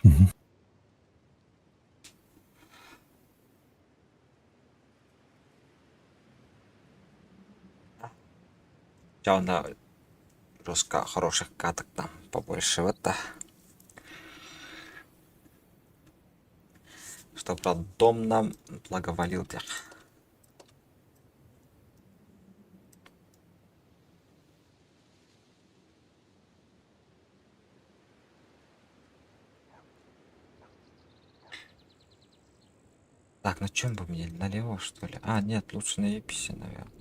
Мгм. Явно просто хороших каток там побольше в это. Что, правда, дом нам благоволил тех. Так, на чем бы мне? Налево, что ли? А, нет, лучше на Еписе, наверное.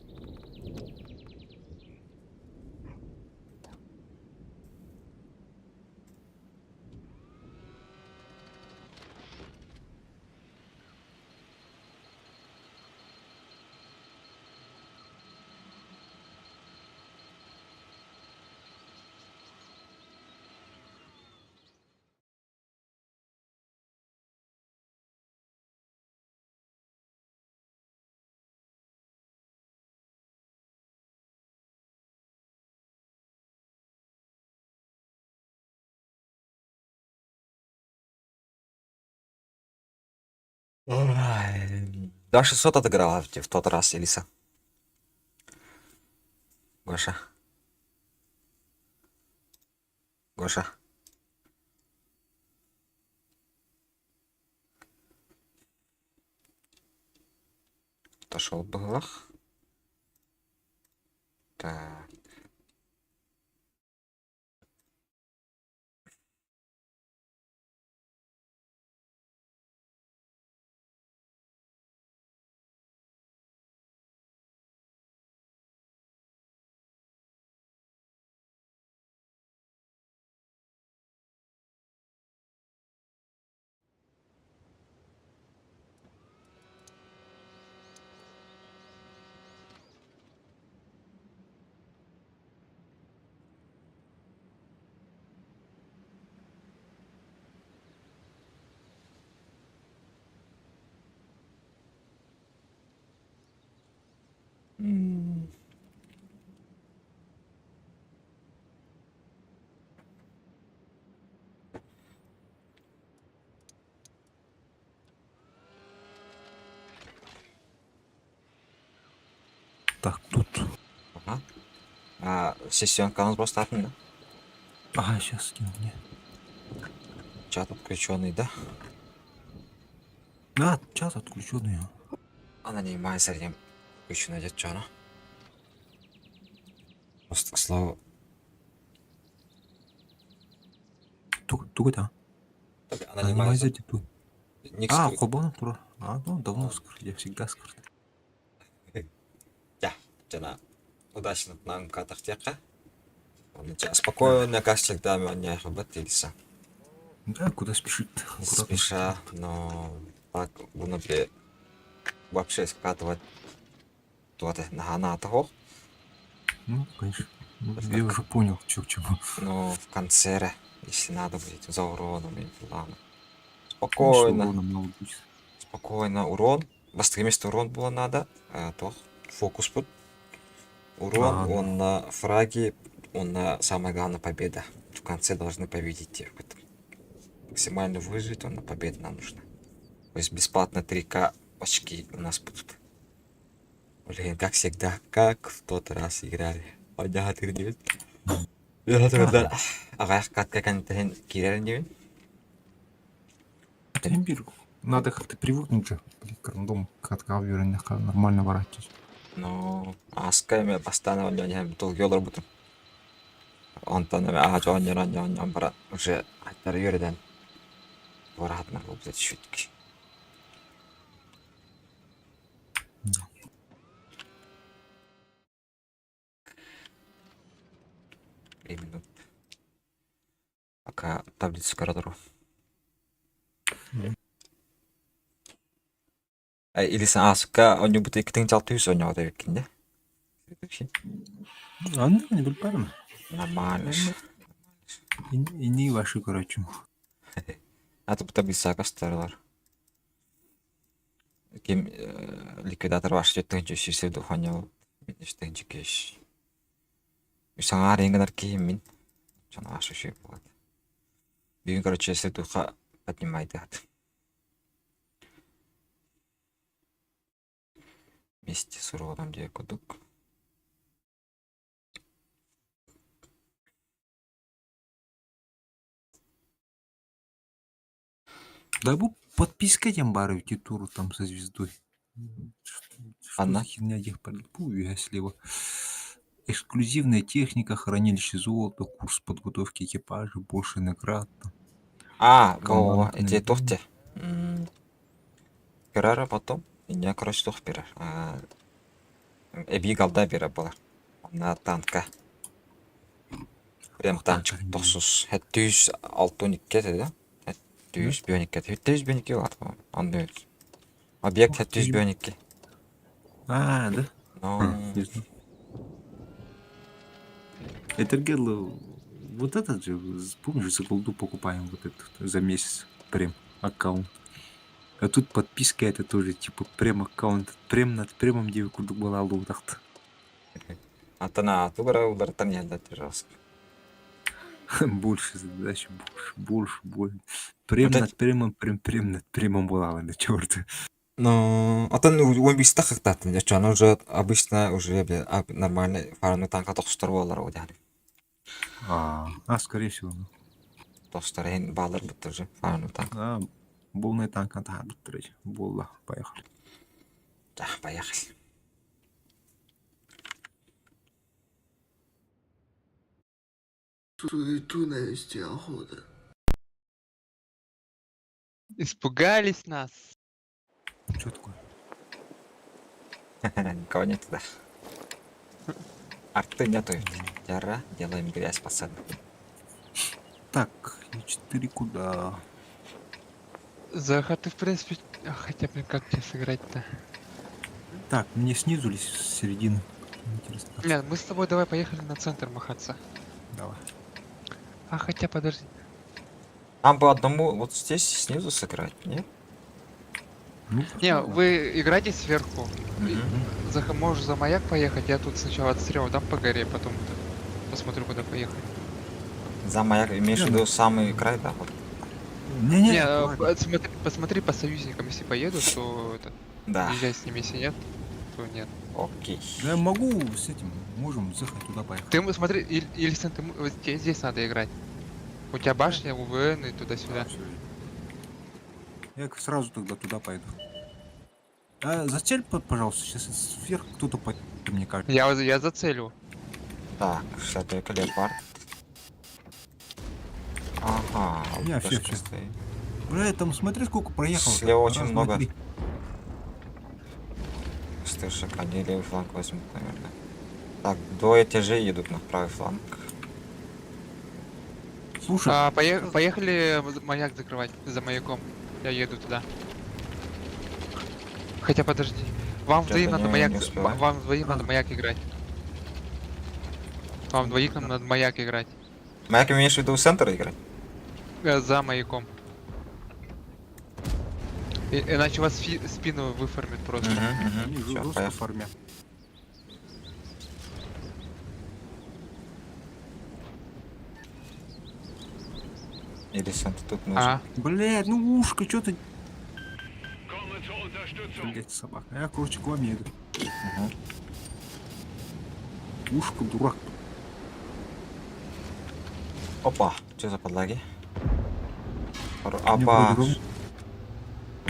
Ой, 2600 отыграла в тот раз, Элиса. Гоша. Гоша. Отошел было. Так. Так, тут. Ага. А сессионка у нас просто отмена. Ага, сейчас скину мне. Чат отключенный, да? А, чат отключенный. Она не майсерим. Еще найдет что, просто, слава. Тугы да. Она не майзер. Анимайзер типа. Ник А, скрыт. Хобана тура. А, ну давно скрыт, я всегда скрыт. Я, жана удачно нам катах тека. Да. Спокойно, как всегда, меня хабат Элиса. Да, куда спешить? Не Аккуратно спеша, скрывать. но так, бы вообще скатывать тот на того. Ну, конечно. Ну, Это я как, уже понял, что к чему. но в конце, если надо будет за уроном и ладно. Конечно, Спокойно, урона мало будет. спокойно, урон. Вместо урон было надо, а то фокус под урон, Ага, он на фраге, он на самое главное победа. В конце должны победить их. Максимально выжить, он на победу нам нужно. То есть бесплатно 3К очки у нас будут. Блин, как всегда, как в тот раз играли. Понятно, нет? Я тогда ага. ағаяқ катка контент кирер не Тембир. Надо как-то привыкнуть же. Блин, рандом катка нормально воротить. но аскайме постоянно не тул yollar butun. Онтан ааж он бара уже аттар йөрдән воратна булды чүтки. Именно пока таблицу карадыру. Или сен асыкка он бут 2600 ойнап атап кеткен да. Аны не білпәрім. Нормально ж. Ине ваши, короче. А тут таблица кастарлар. Кем ликвидатор ваш жеттен жүз сүйсевді ханьял. Мен іштен жүкеш. Саңар енгенер кейін мен. Жана ашы шүй болады. Бүгін, короче, сетуха поднимайды. Вместе с уродом Декудук. Да бы подписка тем бары в туру там со звездой. Что Она? за херня я полипу, если его эксклюзивная техника, хранилище золота, курс подготовки экипажа, больше наград. Там, А, во, командные эти бои. тухте. Пирара потом. Не, короче, тух пирар. Эби галда пирар была. На танка. Прям танчик Охтатырым дейм. тосус. 712 да? 712. 712 var. Anlıyoruz. Объект Ух ты. 712. А, да? Но... Не знаю. Этергел, вот этот же, помнишь, за голду покупаем вот этот за месяц прем аккаунт. А тут подписка это тоже типа прем аккаунт. Прем над премом девы курдук была лутахт. Атана, тубара убартан ялда тираск. Больше задач, больше. Прем Вот над премом, прем над премом была, да черт. но атан он биста хактатын. Я чан уже обычно уже нормальный фарну танка тохстар болар вот yani. Скорее всего. Тохстар ен балар бутыр же фарну танк. Полный танк надо быстрее. Болла, поехали. Да, поехали. Суету навести охота. Испугались нас. Что такое? Никого нет туда. Арты нету. Яра, делаем грязь, пацаны. Так, Е4 куда? Захар, ты в принципе... Хотя, блин, как тебе сыграть-то? Так, мне снизу или с середины? Интересно. Нет, мы с тобой давай поехали на центр махаться. Давай. А хотя, подожди. Нам по одному вот здесь снизу сыграть, нет? Ну, Не, давай. вы играйте сверху. Мгм. Захар, можешь за маяк поехать, я тут сначала отстрел дам по горе, потом посмотрю, куда поехать. За маяк имеешь в Не, виду самый край, да? Вот. Не-не, Не, аккуратнее. посмотри по союзникам, если поедут, то это, Да. езжай с ними, если нет, то нет. Окей. Да я могу с этим, можем заехать туда поехать. Ты смотри, Ильсен, ты вот здесь надо играть. У тебя башня, УВН и туда-сюда. Всё. Я сразу тогда туда пойду. Зацель, пожалуйста, сейчас вверх кто-то пойдет, мне кажется. Я зацелю. Так, 60 леопард. Ага, Не, вот всё, даже всё. стоит. Бля, там смотри, сколько проехал. Слева очень много. Стышек, они левый фланг возьмут, наверное. Так, двое тяжей едут на правый фланг. Слушай, Поехали маяк закрывать за маяком. Я еду туда. Хотя подожди. Вам Чё-то двоим надо не маяк. успеваю. Вам двоим надо маяк играть. Вам двоих надо маяк играть. Маяк имеешь в виду центр играть? За маяком. Иначе вас спину выформит просто. они Все, жестко поехали. формят. Или центр тут нужен. А, Блядь, ну ушко, что ты... Блядь, собака. Я, короче, к вам еду. Мгм. Ушко, дурак. Опа, что за подлаги? Мне Опа, вроде ровно.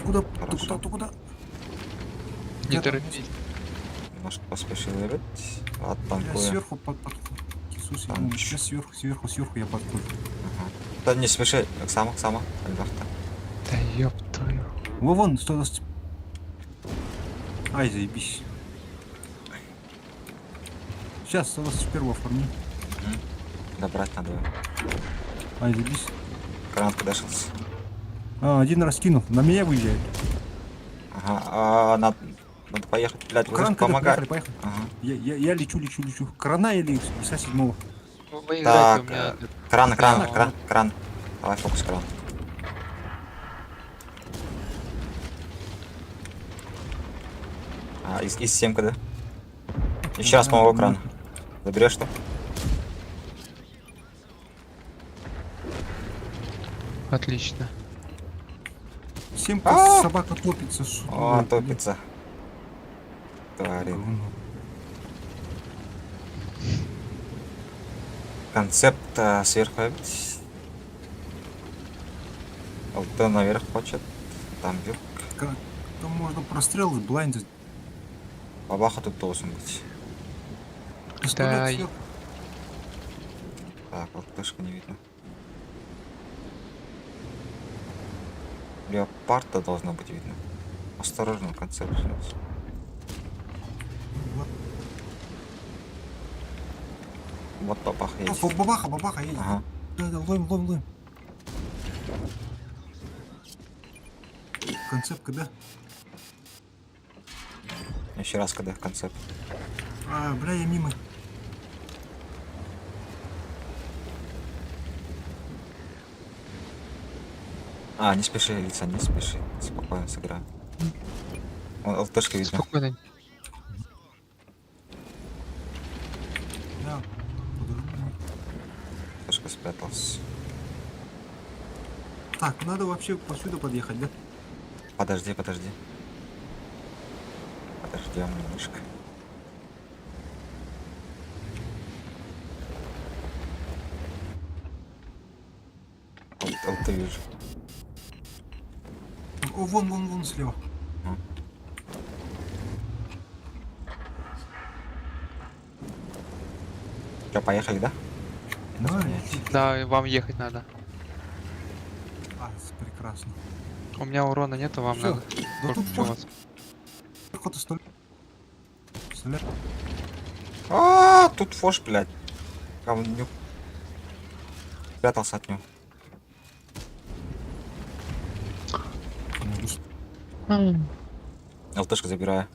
Куда? Ты Хорошо. куда? Ты куда? не Я- торопись. немножко поспешил ребят. Я Оттанкую. сверху Иисусе, ну, Танчик. сейчас сверху я подходжу. Ага. Да не спеши, Оксама. Альберта. Да ёб твою. Вон, 120. Ай, заебись. Сейчас 121 оформи. Добрать надо. Ай, заебись. Гранат подошелся. Один раз кинул. На меня выезжает. Ага, надо поехать, блядь, Кран, помогай. поехали. Ага. Я лечу. Крана или ИСа 7? Ну, вы играйте, Так, у меня... кран. Давай фокус кран. Из 7 да? Еще раз помогу кран. Заберешь что? Отлично. Семка, А! собака топится. О, топится. Тварь. Говно. Концепт сверху. ЛТ наверх хочет. Там вилка. Там можно прострелы, блайндить. Бабаха тут должен быть. Пистолет Да, сверху. Так, вот точка не видно. Леопарда должно быть видно. Осторожно, концепт. Вот бабаха едет. Бабаха, бабаха едет. Ага. Да, ловим, ловим, ловим. Концепт, да? Еще раз, когда концепт. Бля, я мимо. Не спеши, лица, не спеши. Спокойно сыграем. Вон ЛТшка видно. Спокойно. Да. ЛТшка спрятался. Так, надо вообще посюда подъехать, да? Подожди. Подождем немножко. ЛТ вижу. О, вон слева. Что, поехали, да? Да, Да, и вам ехать надо. прекрасно. У меня урона нету, вам Всё. надо. Да тут Только у вас. Охота стреляет. Тут фош, блядь. Говнюк. Спрятался от него. ЛТшка забираю.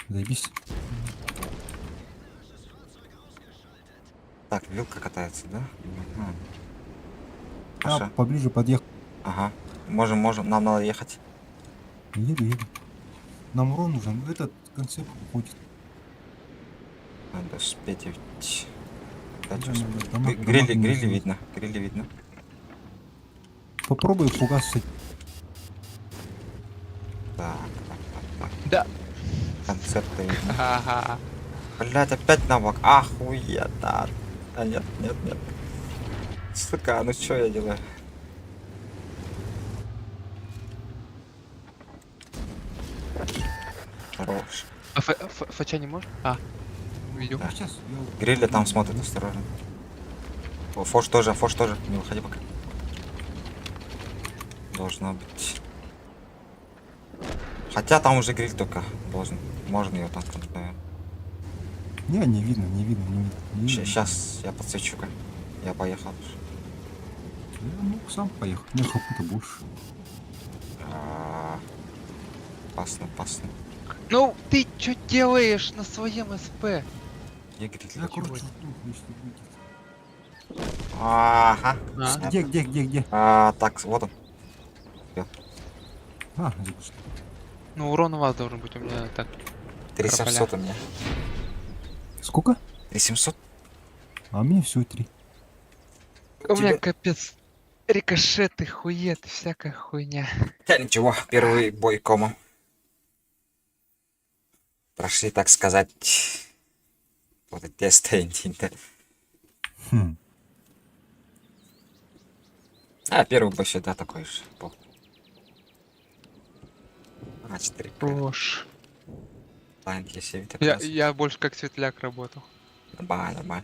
Заебись. Так, вилка катается, да? Паша. Поближе подъехал. Ага. Можем. Нам надо ехать. Еду. Нам урон нужен. Этот концепт уходит. Надо успеть ведь. Да, Да, чё, надо дамаг грили не видно. Грили видно. Попробуй фугас. Так. Да. Концепты видно. Ага. Блять, опять на бок. Охуенно. Нет. Сука, ну что я делаю? Хорош. А Фача не может? Видел. Да. Сейчас. Грилли там смотрит, осторожно. Фош тоже. Не выходи пока. Должно быть. Хотя там уже гриль только должен. Можно ее там наверное. Не видно. Сейчас я подсвечу-ка. Я поехал. Я мог сам поехать. У меня хапута больше. Опасно. Ну, ты что делаешь на своем СП? Где гриль? Я короче жду, если выйдет. Ага. А? Где? Так, вот он. Запусти. Ну, урон у вас должен быть, у меня так. 3700 у меня. Сколько? 3700? А мне все 3. У меня Тебе- капец. Рикошеты, хуеты, всякая хуйня. Да ничего, первый бой комом. Прошли, так сказать, вот эти тесты интинта. Хм. Первый бой всегда такой же. 4 Рош. Лайн, если вид Я больше как светляк работал. Нормально.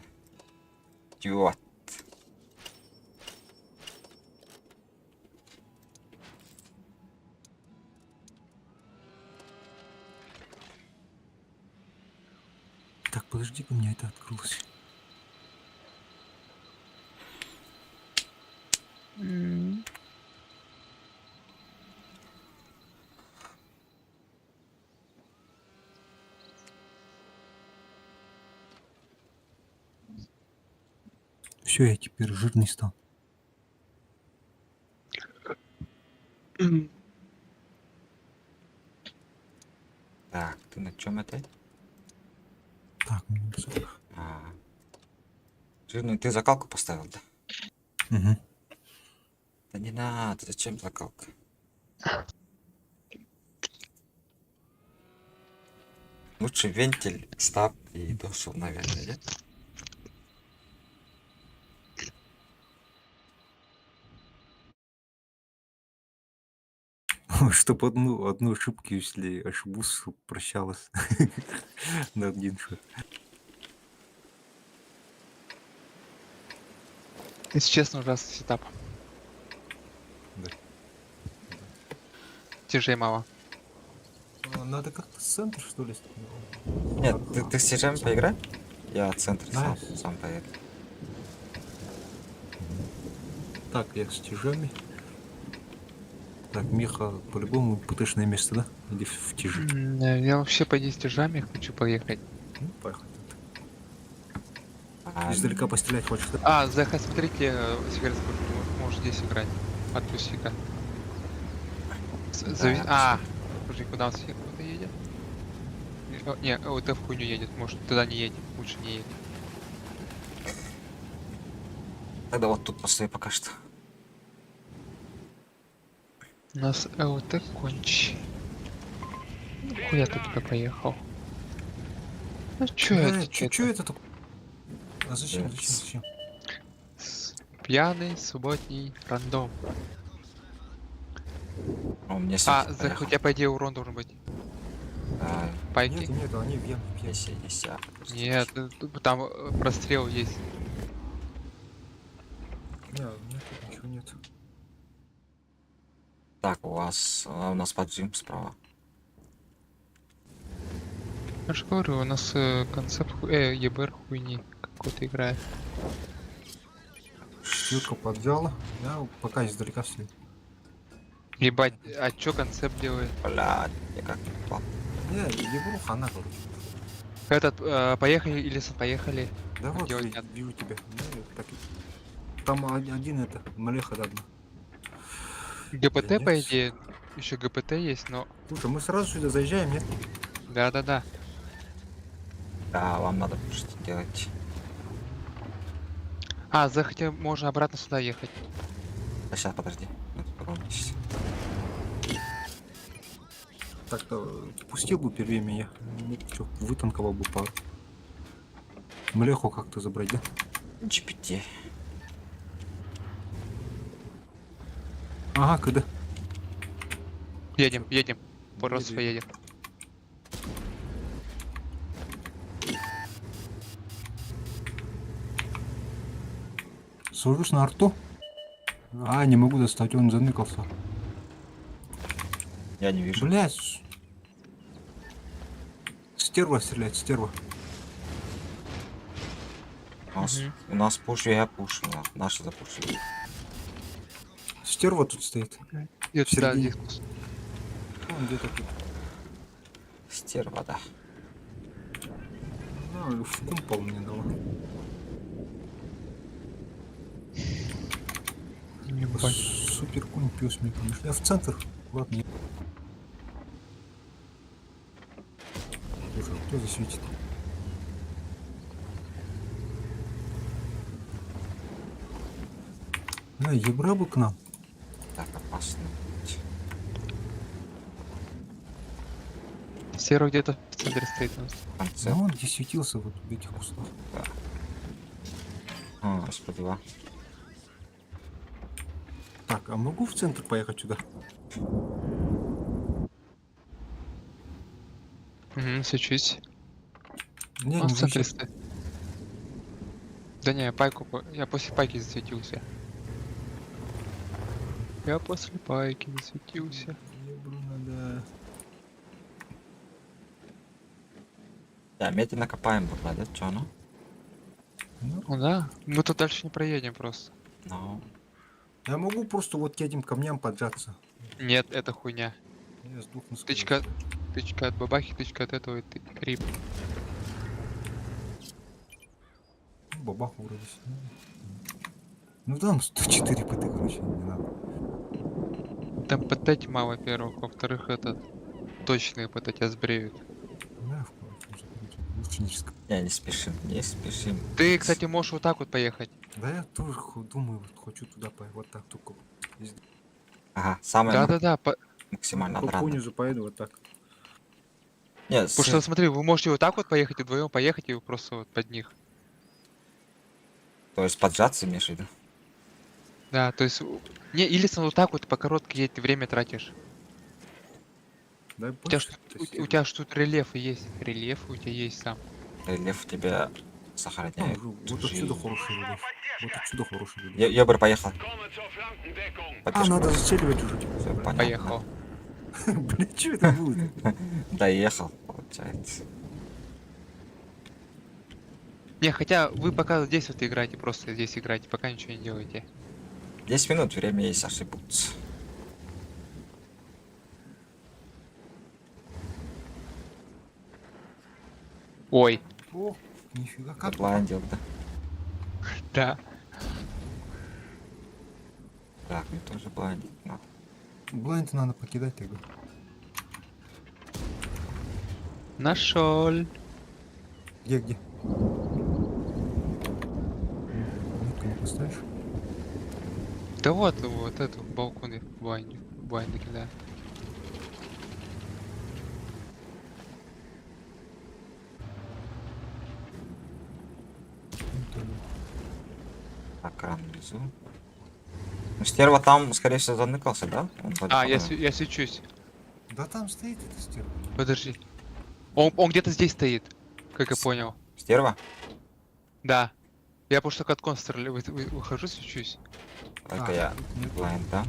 Идиот. Так, подожди, у меня это открылось. Все, я теперь жирный стал. Так, ты на чем это? Так, всё. Жирный, ты закалку поставил, да? Угу. Да не надо, зачем закалка? Лучше вентиль, стаб и досу, наверное, нет? Чтоб одну ошибку, если ошибусь, чтоб прощалась на один шаг. Если честно, ужасный сетап. Да. Тяжей мало. Надо как-то с центра, что ли? Нет, ты с тяжами поиграй? Я центр Да. сам поеду. Так, я с тяжами. Так, Миха, по-любому ПТшное место, да? Иди в тяжи. Я вообще по 10 тяжами хочу поехать. Ну, поехали. А, Издалека пострелять хочешь, да? А, Заха, смотрите, Сигарет, можешь здесь играть. От плюсика. Да, Слушай, куда он куда едет? Не, это в хуйню едет. Может, туда не едет. Лучше не едет. тогда вот тут постой пока что. У нас ЛТ конч. Хуя ты туда поехал? Ну чё это? Чё это такое? А зачем, Нет. зачем? Пьяный субботний рандом. Он мне А, светит, Зах, у поехал. тебя по идее урон должен быть. Да, Пайки? Нет, они в яме пьют. если. Нет, там прострел есть. Не, у меня тут ничего нет. Так, у нас поджим справа. Я же говорю, у нас концепт ЕБР хуйни какой-то играет. Четверка подвяла. Я пока издалека все. Ебать, а чё концепт делает? Блядь, я как не попал. Не, ебру хана, короче. Этот, поехали, Илисон, поехали. Да вот, Делать нет. вижу тебя. Ну, так и- Там один это, Малеха дадно. ГПТ, Нет. по идее, еще ГПТ есть, но... Слушай, мы сразу сюда заезжаем, нет? Да-да-да. Да, вам надо что делать. А, захотел, можно обратно сюда ехать. А сейчас, подожди. Ну, тут погонитесь. Так-то пустил бы первее меня. Ну, чё, вытанковал бы пару. Млеху как-то забрать, да? GPT. Ага, когда? Едем. Просто Едем. поедем. Сажусь на арту. А, не могу достать, он заныкался. Я не вижу. Блять. Стерва стреляет, стерва. У нас пуш, я пуш. Наши запушили. Стерва тут стоит. Идет В сюда, середине. дискус. Он где-то тут. Стерва, да. Ну, в кумпол мне дала. Ебать. Супер кунь пес мне, конечно. Я в центр. Ладно. Слушай, кто засветит? Ебра бы к нам. Так, опасно. Серый где-то в центре стоит у нас. Концепт. Ну, он где светился вот в этих кустах. Господи, Так, а могу в центр поехать сюда? Угу, свечусь. Не, Он не в центре выезжай. стоит. Да не, я после пайки засветился. Я после пайки засветился. Ебру надо. Да, медленно копаем, буква, да? Чё, ну? Ну да, мы тут дальше не проедем просто. Ну, Я могу просто вот к этим камням поджаться. Нет, это хуйня. Я сдохну скорее. Тычка от бабахи, тычка от этого, и ты крип. Ну, бабаху вроде. Ну там 104 ПТ, короче, не надо. Там ПТ тьма, во-первых. Во-вторых, это точные ПТ тебя сбреют. Да, в кого-то уже, короче, лучше не рисковать. не спешим, не спешим. Ты, кстати, можешь вот так вот поехать. Да я тоже думаю, вот хочу туда поехать, вот так только. Ага, самое... Да-да-да, максимально По отрадно. понизу поеду вот так. Нет, Потому что, смотри, вы можете вот так вот поехать, и вдвоем поехать, и вы просто вот под них. то есть поджаться имеешь в виду? Да, то есть... Не, или вот так вот по короткой едь, ты время тратишь. Дай У тебя, больше. у тебя ж тут рельефы есть. Рельефы у тебя есть сам. Рельеф тебя А, сохраняет вот отсюда жизнь. хороший рельеф. Вот отсюда хороший рельеф. Ёбр, поехал. А, Поддержку. надо зацеливать уже. Всё понятно. Поехал. Блин, что это было-то? Доехал, получается. Не, хотя вы пока здесь вот играете, просто здесь играете, пока ничего не делаете. 10 минут, время есть ошибутся. Ой, О, нифига, как? Забландил, да. да. Так, мне тоже бландил. На. Блайнд надо покидать тогда. Нашел. Где? Ну-ка, не поставишь? Да вот эту балкон блайнды, да. Так, кран внизу. Ну, стерва там, скорее всего, заныкался, да? Он вроде А, я, подумал. я свечусь. Да там стоит эта стерва. Подожди. Он где-то здесь стоит, как я С- понял. Стерва? Да. Я просто как констр выхожу, свечусь. Только А, я тут нет. блайнд, да?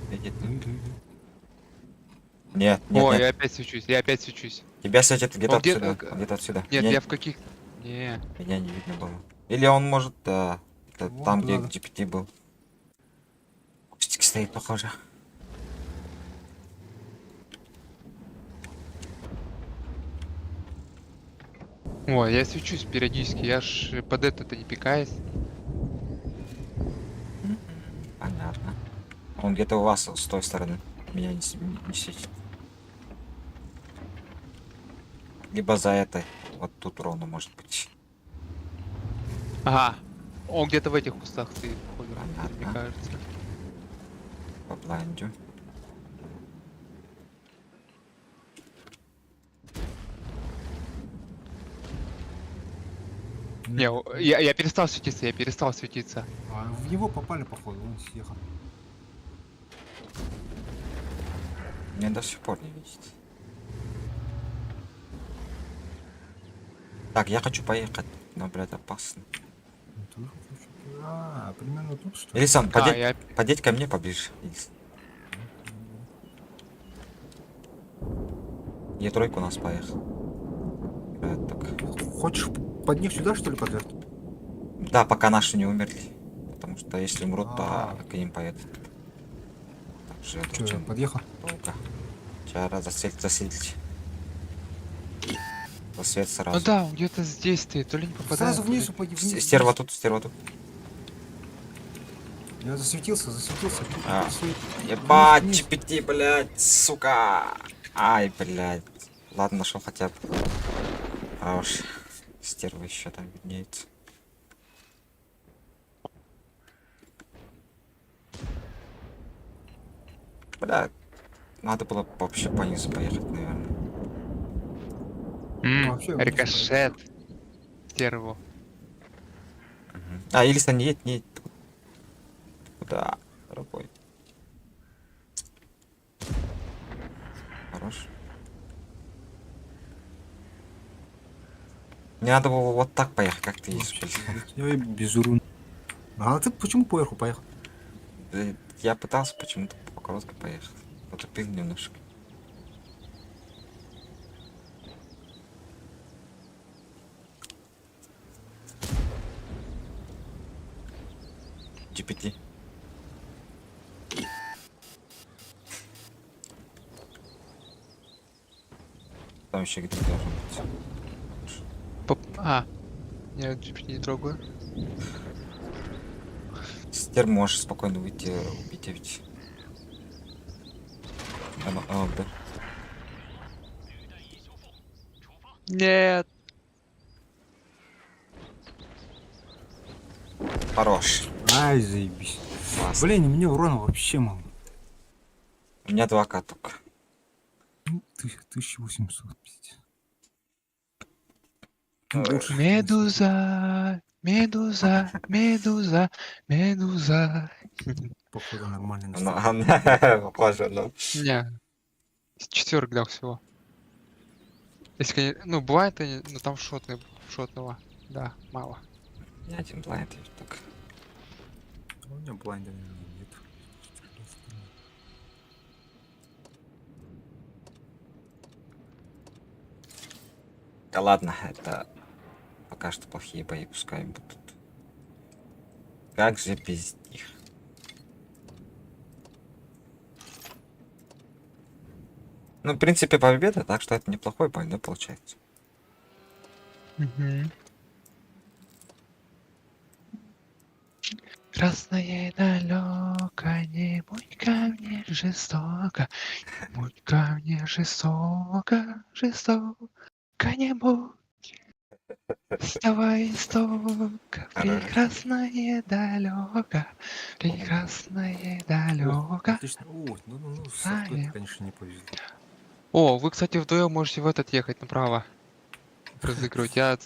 Видит? Да, да, да. Нет, нет, Ой, нет. я опять свечусь, я опять свечусь. Тебя светит где-то Он где- отсюда. э, Где-то отсюда. Нет, Меня, я в каких... Не. меня не видно было. Или он может, да, Вон там, где туда, да. GPT был. Кустик стоит, похоже. Ой, я свечусь периодически, я ж под это-то не пикаюсь. Понятно. Он где-то у вас с той стороны. Меня не светит. Либо за этой. Вот тут ровно может быть. Ага. Он где-то в этих кустах стоит, походу, Понятно. мне кажется. По блайнду. Не, я перестал светиться, я перестал светиться. А в него попали, походу, он съехал. Меня до сих пор не видит. Так, я хочу поехать. Но, блядь, опасно. Ну, тоже хочу. А, примерно тут что ли? Илисан, подеть, я... подеть ко мне поближе. Илис. Е3 у нас поехал. Так. Хочешь под них сюда, что ли, подряд? Да, пока наши не умерли. Потому что если умрут, то А. к ним поедут. Так, же Че, очень подъехал? долго. Сейчас засветить. Свет сразу. Ну да, он где-то здесь стоит, то ли не попадает. Сразу то ли- вниз упади, вниз. Стерва тут, стерва тут. Я засветился. А. Свет. Ебать, Вниз. GPT, блядь, сука. Ай, блядь. Ладно, нашел хотя бы. Хорош. Стерва еще там виднеется. Бля, надо было вообще по низу поехать, наверное. Вообще вниз Рикошет. Стерву. А, Илиса, не едь. Куда, дорогой? Хорош. Мне надо было вот так поехать, как ты едешь. Я и без урона. А ты почему поверху поехал? Я пытался почему-то по короткой поехать. Потупил немножко. GPT. Там еще где-то должен быть. А. Я GPT не трогаю. Стер можешь спокойно выйти, убить ведь. Да. Нет. Хорош. Ай, заебись. Классно. Блин, мне урона вообще мало. У меня 2К только. Ну, 1800, пиздец. Ой. Больше. Медуза, медуза, медуза, медуза. Походу нормально Она похоже, ну. Не, 4 дал всего. Если, ну, бывает, ну там шотного. Да, мало. Не один блайнд есть только. У меня блайнда, наверное, нет. Да ладно, это пока что плохие бои, пускай будут. Как же без них? Ну, в принципе, победа, так что это неплохой бой, да, получается. Красное и далеко, не будь ко мне жестоко, будь ко мне жестоко, жестоко не будь. Вставай истока, прекрасное далеко, прекрасное далеко. Отлично. О, ну, с авто это, конечно, не повезло. О, вы, кстати, вдвоем можете в этот ехать направо. Разыгрывать. Я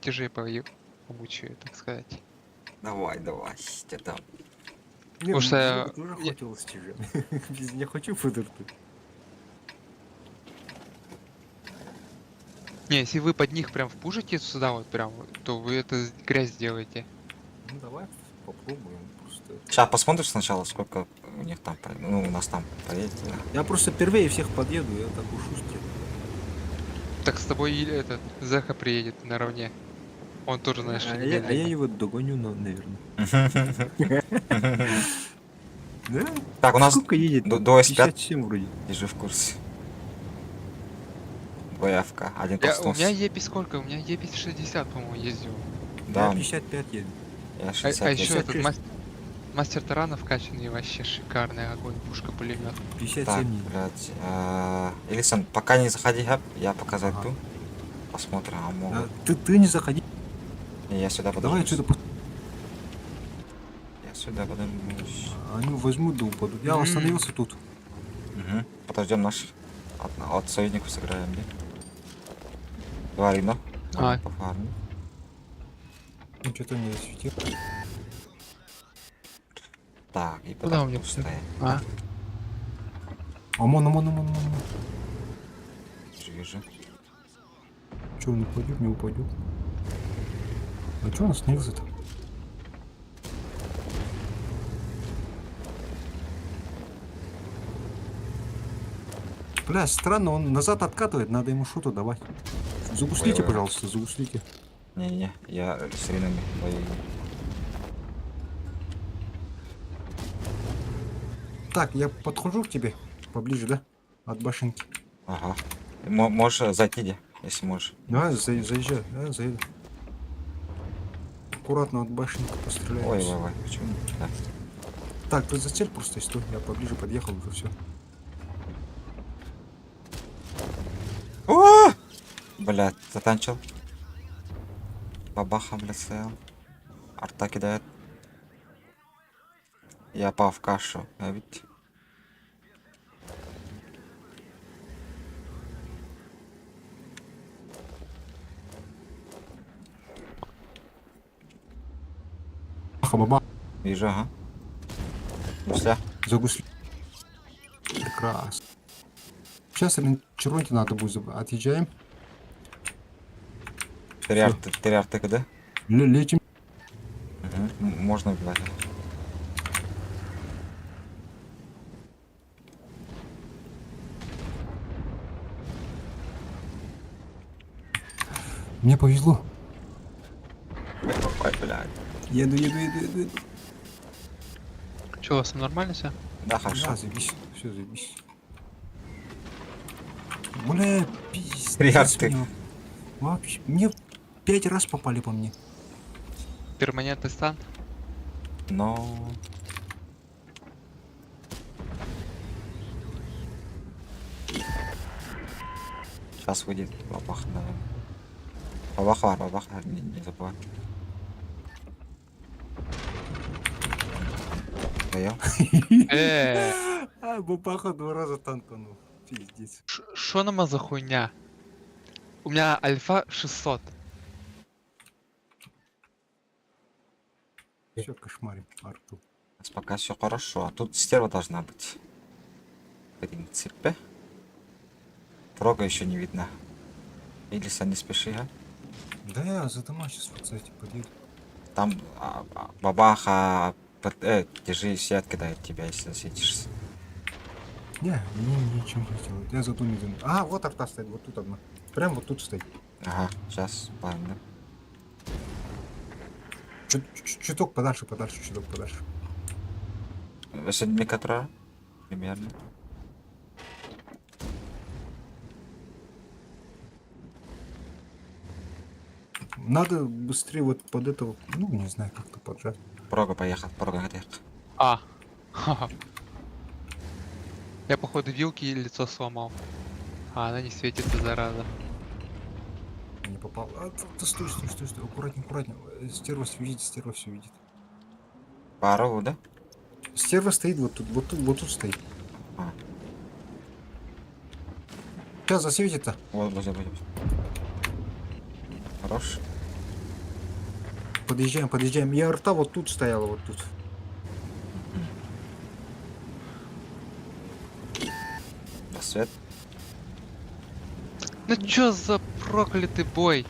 тяжей помучаю, так сказать. Давай, давай, я дам. Не, Потому что мне я- бы тоже я- хватило стижа. Без не хочу фудерту. Не, если вы под них прям впушите сюда вот прям, то вы это грязь сделаете. Ну давай попробуем просто. Сейчас посмотришь сначала, сколько у них там, ну, у нас там поедет. Да. Я просто первее всех подъеду, я такой шустрый. Так с тобой и этот Зеха приедет наравне. Он тоже, знаешь, А не я медленный. его догоню, наверное. Да? Так, у нас Сколько едет? до С5, 57 вроде. держи в курсе. ВФК, один У меня толстос. Епи сколько? У меня Епи 60, по-моему, ездил. Да, Я он- 55 еду. я А 60. еще 56. этот мастер тарана вкачанный вообще шикарный огонь, пушка-пулемет. 57 Так, едет. блядь. Элисон, пока не заходи, я пока зайду. Посмотрим, а А, могут. ты не заходи. Не, я сюда подожду. Давай отсюда. Я сюда подожду. Они возьмут да упадут. Я М. остановился тут. Угу. Подождем наш. От союзников сыграем, да? Говори, ну. А. По фарму. Ну что-то не засветил. Так, и Куда у меня пустая. А, ОМОН. Вижу. Че, он упадет, не упадет? А че он остановился-то? Бля, странно, он назад откатывает, надо ему что-то давать. Загуслите, Ой-ой-ой. пожалуйста, загуслите. Не-не, я с ринами воюю. Так, я подхожу к тебе поближе, да? От башенки. Ага. Можешь зайти, где, если можешь. Да, заезжай, да, заеду. Аккуратно от башенки постреляю. Ой, почему? Да. Так, ты зацель просто и стой. Я поближе подъехал, уже все. О! Блядь, затанчил. Бабаха, блядь, стоял. Арта кидает. Я пал в кашу, а ведь. Баба, Вижу, ага. Гусля. загусли. Прекрасно. Сейчас червонки надо будет отъезжаем. Три арты КД. Летим. Угу. Можно, блядь. Мне повезло. Ой, блядь. Еду. что, у вас там нормально все? Да, хорошо. Да, заебись. Все, заебись. Бля, пиздец. Три арты. мне Вообще, мне 5 раз попали по мне. Перманентный стан? Но... Сейчас выйдет бабах, наверное. Бабаха, не забывай. Поел? А, бабаха 2 раза танканул. Пиздец. Шо нама за хуйня? У меня альфа 600. Все кошмарим арту. У нас пока все хорошо. А тут стерва должна быть. В принципе. Прога еще не видно. Илиса, не спеши, а? Да я за дома сейчас, кстати, подъеду. Там бабаха, держи, все откидает тебя, если засветишься. Не, ничем не сделать. Я за ту не думаю. А, вот арта стоит, вот тут одна. Прям вот тут стоит. Ага, сейчас, ладно. Чуток подальше, чуток подальше. 8 микатра, примерно. Надо быстрее вот под этого, ну, не знаю, как-то поджать. Прога поехал, прога поехал. А. Ха-ха. Я походу вилки и лицо сломал. А она не светится, зараза. Не попал. А, ты стой, аккуратнее, аккуратнее. Стерва все видит, Пару, да? Стерва стоит вот тут стоит. А. Сейчас засветится. Вот. Хорош. Подъезжаем. Я арта вот тут стояла, вот тут. Рассвет. Ну чё за проклятый бой?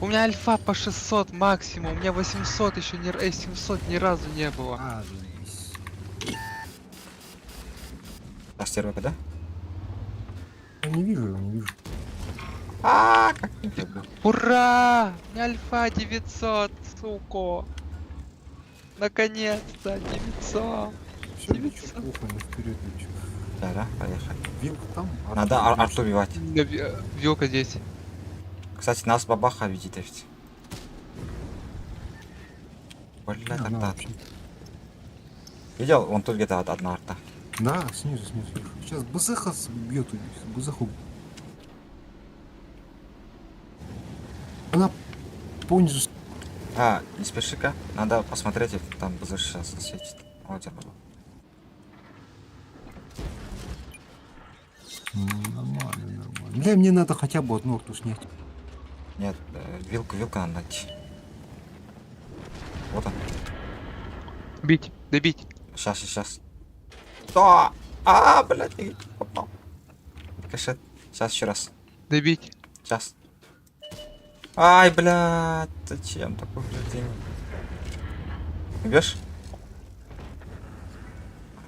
У меня альфа по 600 максимум, у меня 800 еще не 700 ни разу не было. А, заебись. А стерва когда? Я не вижу. А, как не люблю. Ура! У меня альфа 900, сука. Наконец-то 900. Все, Девятьсот. ничего, плохо, не вперед, ничего. Да, поехали. Вилка там. Надо арту убивать. Вилка здесь. Кстати, нас бабаха видит ведь. Блин, арта. Видел? Вон тут где-то одна арта. Да, снизу. Сейчас базаха бьет, базаху. Она понизу. А, не спеши-ка. Надо посмотреть, if там БЗ сейчас засветит. Вот я буду. Нормально. Для мне надо хотя бы одну арту снять. Нет, вилку надо найти. Вот он. Бить, добить. Сейчас. Да! А, блядь, не попал. Кашет. Сейчас еще раз. Добить. Сейчас. Ай, блядь, зачем такой блядь? Убьешь?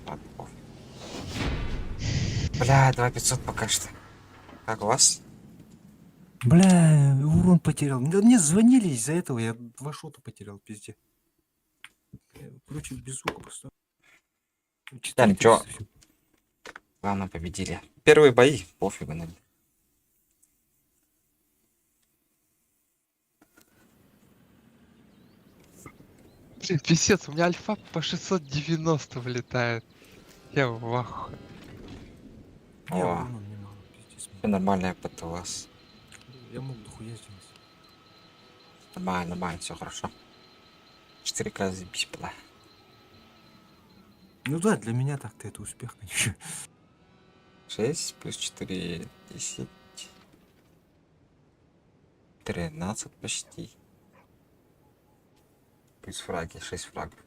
Ладно, пофиг. Бля, 2500 пока что. Как у вас? Бля, урон потерял. Мне звонили из-за этого, я 2 шота потерял, пизде. Короче, без звука поставил. Да, ничего. Главное, победили. Первые бои, пофигу, наверное. Блин, писец, у меня альфа по 690 влетает. Я в ахуе. Не, О. урона мне мало, пиздец. Все нормально, под у вас. Я мог дохуя сделать. Нормально, все хорошо. 4К забить была. Ну да, для меня так-то это успех, конечно. 6 плюс 4, 10. 13 почти. Плюс фраги, 6 фрагов.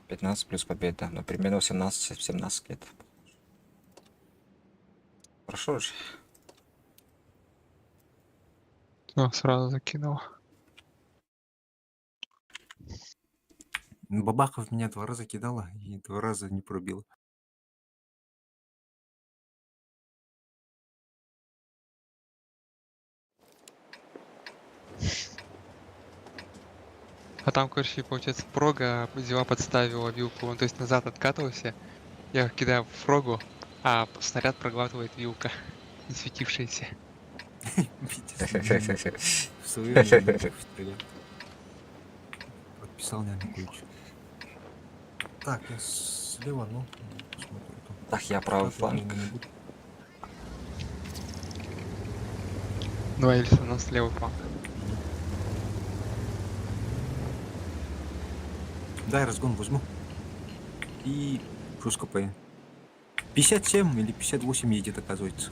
15 плюс победа. Ну, примерно 17 где-то. Хорошо же. Ну, сразу закинул. Бабахов меня 2 раза кидала и 2 раза не пробила. А там, короче, получается, прога взяла, подставила вилку. Он, то есть, назад откатывался. Я кидаю в прогу, а снаряд проглатывает вилка, не светившаяся. В свою стрелял. Подписал, наверное, ключ. Так, я слева, ну, посмотрю там. Так, я правый фланг. Не буду. Ну, а Эльса у нас левый фланг. Дай разгон возьму. И жестко по 57 или 58 едет, оказывается.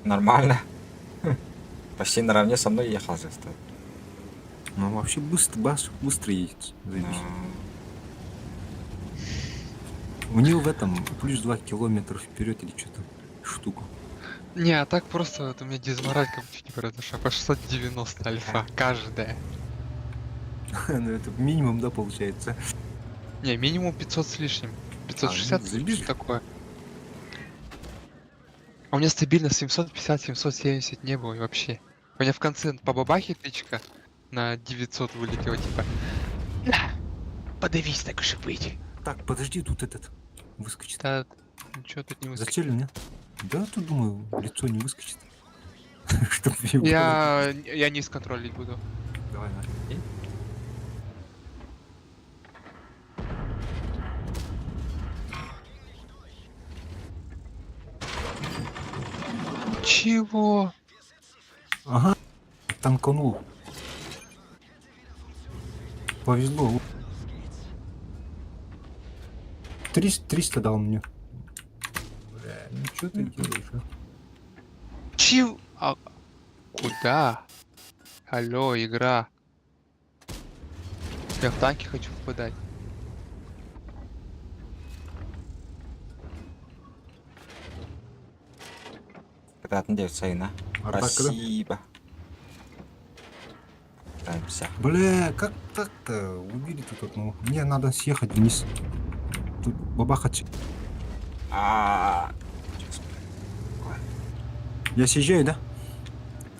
Нормально. Почти наравне со мной ехал же. Что... Ну, вообще быстро едет. Заебись. У него в этом плюс 2 километра вперед или что-то штуку. Не, а так просто вот у меня дизморалька чуть не произошла. По 690 альфа. Каждая. Ну, это минимум, да, получается. Не, минимум 500 с лишним. 560 ну, забей. что такое. А у меня стабильно 750, 770 не было и вообще. У меня в конце по бабахе тычка на 900 вылетела, типа. Да, подавись, так уж и быть. Так, подожди, тут этот выскочит. Да, ничего тут не выскочит. Зачем мне? Да, тут, думаю, лицо не выскочит. Чтоб его- Я не сконтролить буду. Давай, на. Чего? Ага, танканул. Повезло. 300 дал мне. Бля, ну что ты делаешь, а? Чего? А куда? Алло, игра. Я в танки хочу попадать. Когда надеется, Ина. Ардака, да? Спасибо. Пытаемся. Бля, как так-то? Убили тут одного. Мне надо съехать вниз. Тут бабахать. А, Я съезжаю, да?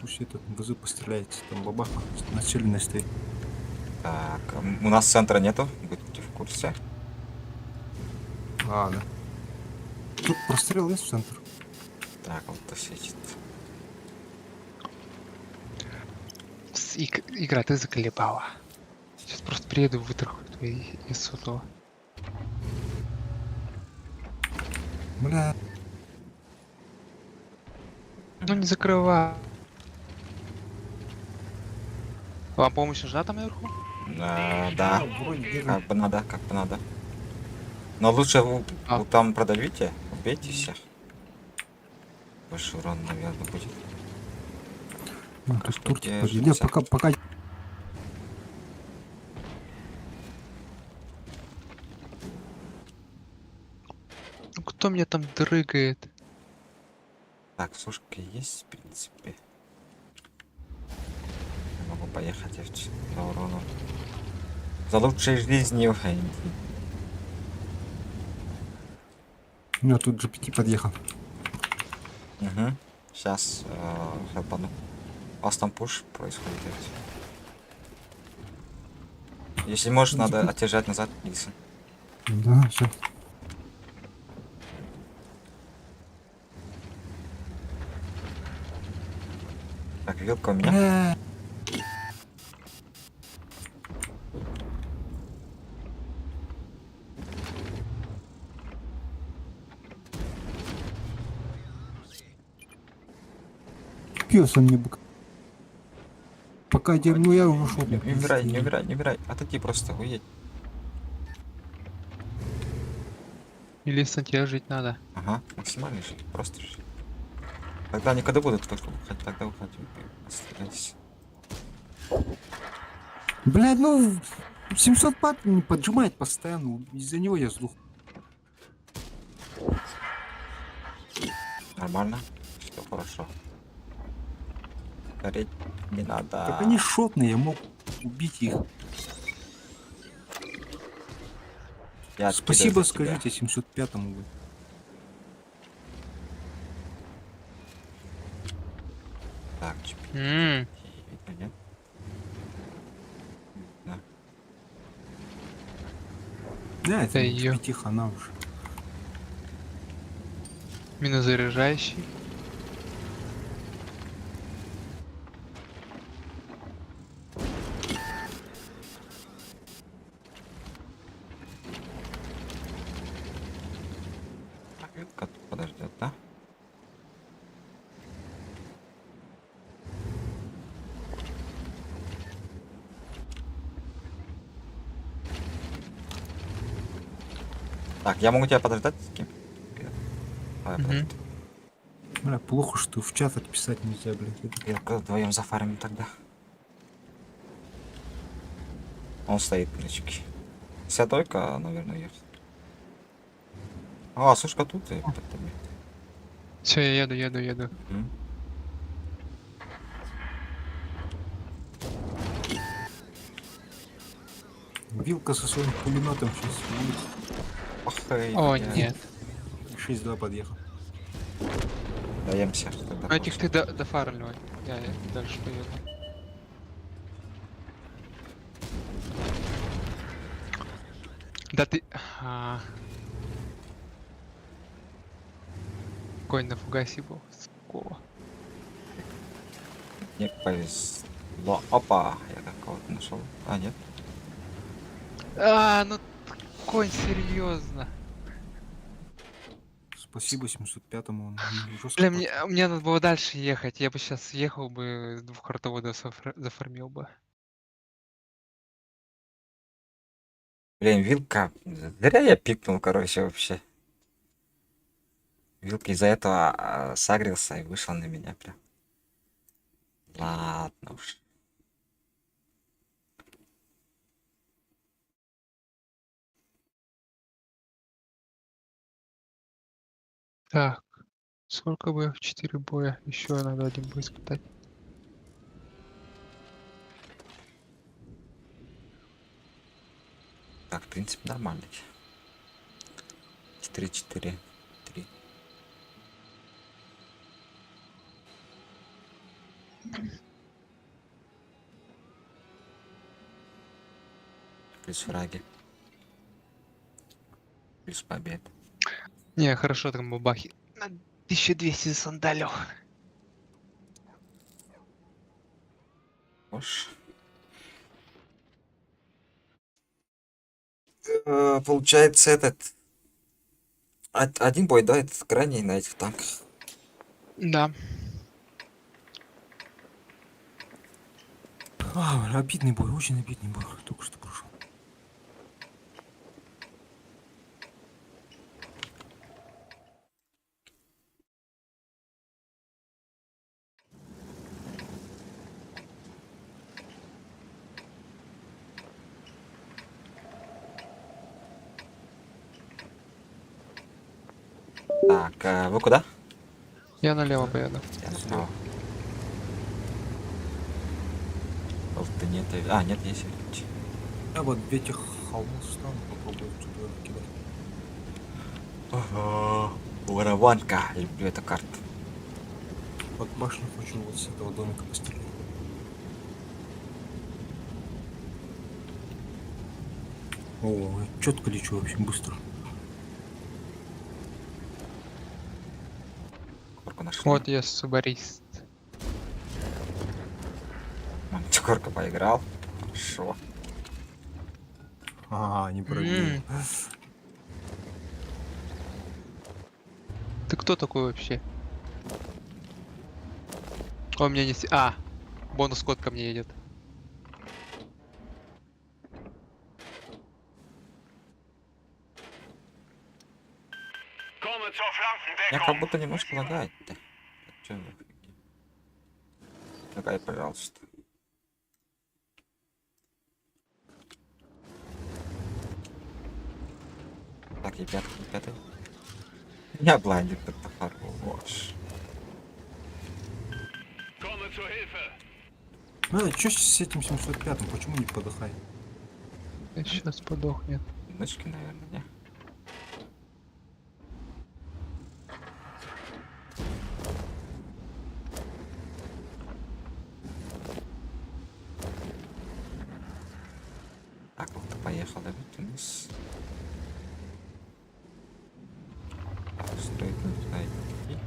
Пусть этот ВЗ постреляет. Там бабаха нацеленная стоит. так, у нас центра нету, будьте в курсе. Ладно. Тут прострел есть в центр. Так, вот то светит. Игра, ты заколебала. Сейчас просто приеду, вытрахаю твои из сотого. Бля. Ну не закрывай. Вам помощь нужна там наверху? Да, Вроде держу. как бы надо, как бы надо. Но лучше вы А. там продавите, убейте всех. Больше урон, наверное, будет. Ну, Пока тут что турки держимся. подъедят. Пока. Ну кто меня там дрыгает? Так, сушки есть, в принципе. Я могу поехать за уроном. За лучшей жизнью. У меня тут GPT подъехал. Угу. Сейчас хелпану. У вас там пуш происходит. Если можешь, надо оттяжать назад, Лиса. Да, все. Так, вилка у меня. Пьес он не бык. Пока я, ну я уже шел. Не умирай, не умирай, не умирай. Отойди просто, уедь. Или сантья жить надо. Ага, максимально жить, просто жить. Тогда они когда будут только выходить, тогда выходим. Оставайтесь. Блядь, ну 700 пат не поджимает постоянно. Из-за него я сдох. Нормально? Все хорошо. Гореть не надо. Так они шотные, я мог убить их. Я Спасибо, откидываю за тебя. скажите 705-му. вы. Так, чип. М, Видно, нет? Да. Да, это Да её. GPT хана уже. Минозаряжающий. Так, вилка тут подождет, да? Так, я могу тебя подождать? Ким? Давай, Мгм. подожди. Бля, плохо, что в чат отписать нельзя, блядь. Это- Вилка, вдвоем зафармим тогда. Он стоит, мальчики. Вся только, наверное, есть. А, сушка тут и под тобой. Все, я еду. М. Вилка со своим пулеметом сейчас будет. Ох, эй, О, блядь. нет. 6-2 подъехал. Даемся тогда. Ну, этих ты дофармливай. Я дальше поеду. Да ты... А. Конь на фугасе был. Сука. Не повезло. Опа, я какого-то нашел. А, нет. А, ну конь, серьезно. Спасибо 705-му, он жестко. Бля, мне надо было дальше ехать. Я бы сейчас ехал бы, двухкартового зафармил бы. Блин, вилка. Зря я пикнул, короче, вообще. Вилка из-за этого сагрился и вышел на меня прям. Ладно уж. Так, сколько боев? 4 боя. Еще надо один бой испытать. Так, в принципе, нормально. 4-4-3. Плюс фраги. Плюс побед. Не, хорошо, там бабахи. На 1200 сандалев. Уж. Получается, этот... Один бой, да, этот крайний на этих танках. Да. А, обидный бой, очень обидный бой. Только что прошел. Так, вы куда? Я налево поеду. Я направо. Ты нет, а, нет, есть. Я вот в этих холмов стану, попробую туда кидать. Ага. Ворованка. Люблю эту карту. Под башню хочу вот с этого домика пострелять. О, я четко лечу вообще быстро. Корку нашли. Вот я субарист. Корка поиграл. Хорошо. А, не пробил. Ты кто такой вообще? Он меня не... А! Бонус код ко мне едет. Я как будто немножко лагает-то. Чё вы? Лагай, пожалуйста. Так, ребята. Меня блайндит как-то фарбу. Вот. Ну, что с этим 705-м? Почему не подыхай? Сейчас подохнет. Нычки, наверное, не. Так, вот поехал, да, вниз. Так, стоит нужно идти.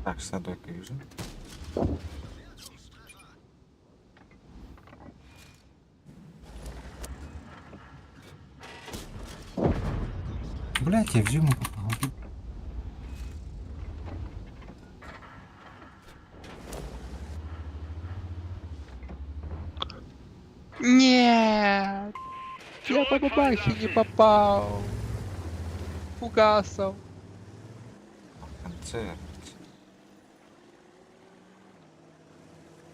Так, садок вижу. Блять, я в зиму попал. Нет! Я по бабахе не попал! Фугасов! Концерт.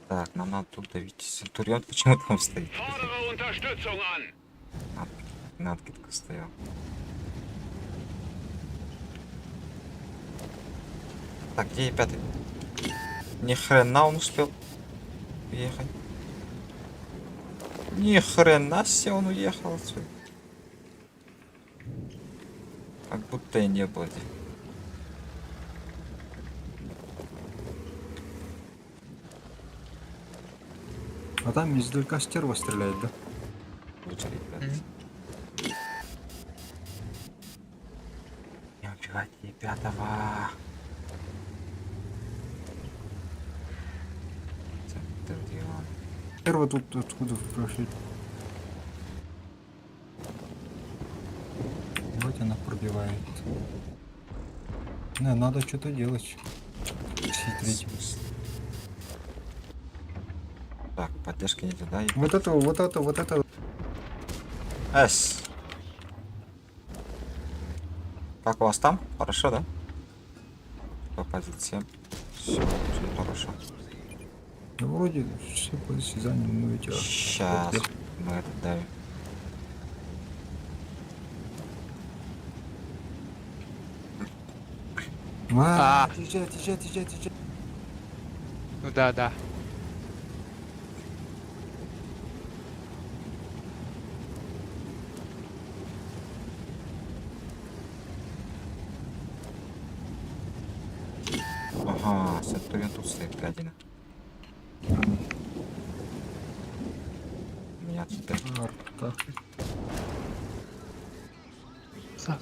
Так, нам надо тут давить. Центурион почему там стоит? Fordere Unterstützung an! На откидку стоял. Так, где я пятый? Ни хрена он успел уехать. Ни хрена себе он уехал отсюда. Как будто и не было. А там издалека стерва стреляет, да? Лучше, ребят. Не убивайте пятого. Центурион. Стерва тут откуда прошли? Вот она пробивает. Не, надо что-то делать. Хитрить. Так, поддержки не туда. Вот это. С. Как у вас там? Хорошо, да? По позициям. Все очень хорошо. Да вроде все позиции заняли, но ведь... Сейчас мы это давим. Отъезжай. Ну да, да. Ага, Центурион тут стоит, гадина. У меня тут Арта. За-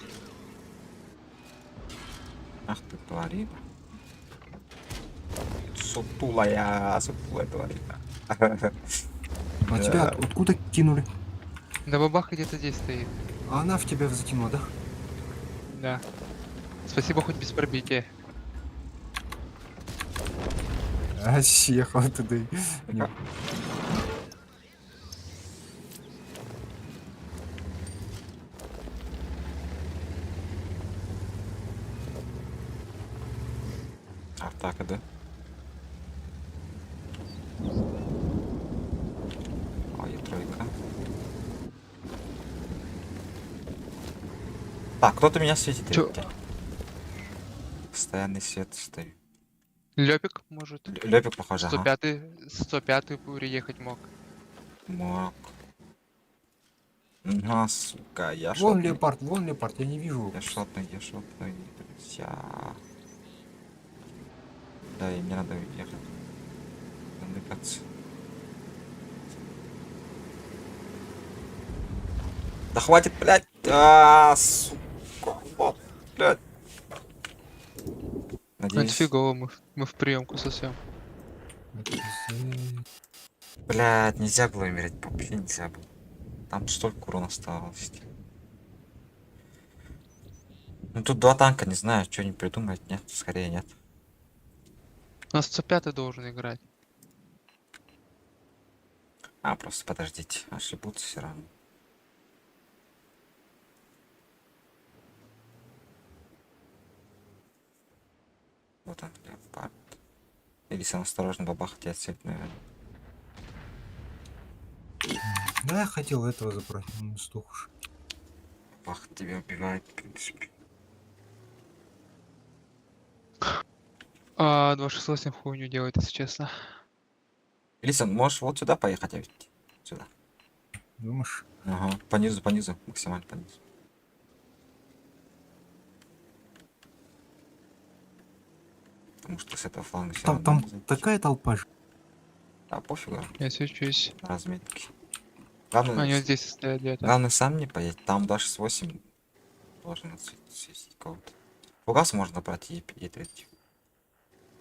Ах ты тварина. Сутулая тварина. А тебя откуда кинули? Да бабаха где-то здесь стоит. А она в тебя закинула, да? Да. Спасибо хоть без пробития. А, съехал туда. Не. Атака, да? Ой, и тройка. Так, кто-то меня светит. Чё? ребятки. Постоянный свет стою. Лёпик может. Лёпик, похоже, ага. 105-й приехать мог. Мог. На, сука, я Вон шотный. леопард, я не вижу. Я шотный, друзья. Да, и мне надо ехать. Намыкаться. Да хватит, блядь! Сука, вот, блядь. Это Надеюсь, фигово, мы в приемку сосем. блядь, нельзя было умереть, вообще нельзя было. Там столько урона оставалось. Ну тут два танка, не знаю, что не придумать, нет, скорее нет. У нас 105-й должен играть. А, просто подождите, ошибутся все равно. Вот он, леопард. Или сам осторожно бабахать и отсек, наверное. Да, я хотел этого забрать, он сдох уж. Бабах тебя убивает, в принципе. А 268 хуйню делает, если честно. Лисан, можешь вот сюда поехать, а ведь? Сюда. Думаешь? Ага, понизу, максимально понизу. Потому что с этого фланга все Там такая толпа же. А, пофигу, Я свечусь. разметки. Они вот Главное, здесь стоят где-то. главное сам не поедь, там даже с 8 должен отсветить кого-то. Фугас можно пройти и третий.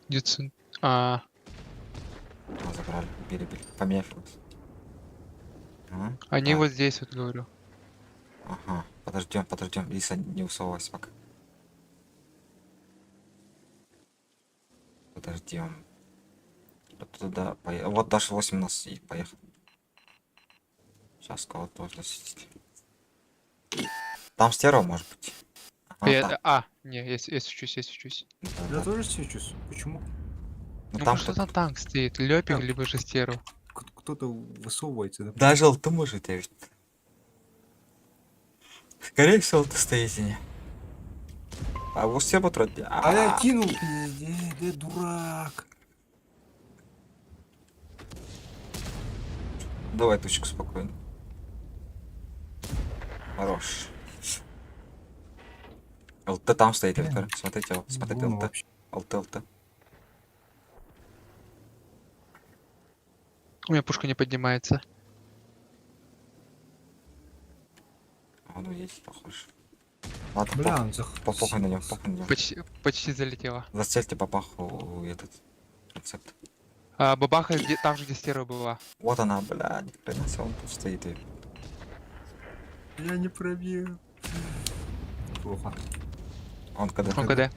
Децин. А, Забрали, били, поменяй фугас. Ага. они Так, вот здесь вот, говорю. Ага, подождем. Лиса, не усовывайся пока. Подождем. Вот туда поехал. Вот даже 8 у нас и поехал. Сейчас кого-то тоже засветит. Там стерва может быть. Ага, там. Не, я свечусь. Я Да. тоже свечусь. Почему? Ну Ну, там что кто-то. там танк стоит? Лёпик, Да. либо же стеру. Кто-то высовывается, да? Да, желтый может, я ведь. Скорее всего, ты стоите. Не. А вот все вроде. А я кинул, пиздец, дурак. Давай тучку спокойно. Хорош. ЛТ там стоит, Виктор. Смотрите, смотрите, Ну, ЛТ. вообще. ЛТ. У меня пушка не поднимается. А ну едет, похож. Ладно, Бля, похуй. он Похуй на нем, похуй на нем. Почти залетела. Зацельте по паху этот рецепт. Бабаха там же, где стерва была. Вот она, бля, ни хрена себе, он тут стоит. И... Я не пробил. Плохо. Он когда... Он КД.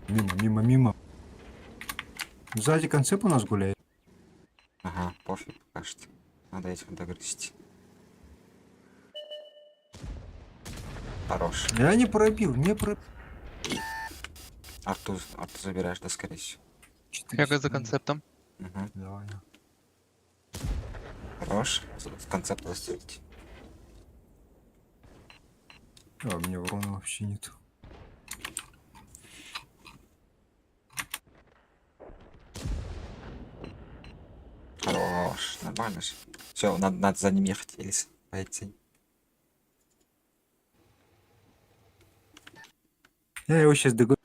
Мимо. Сзади концеп у нас гуляет. Ага, пофиг пока что. Надо этих догрызть. Хорош. Я не пробил, не пробил. Арту забираешь, да, скорее всего. Я за концептом. Угу. Давай. Хорош. В концепт застрелить. А, у меня урона вообще нет. Хорош. Нормально же. Все, надо за ним ехать, Элис. Поедь за ним. Я его сейчас догоню.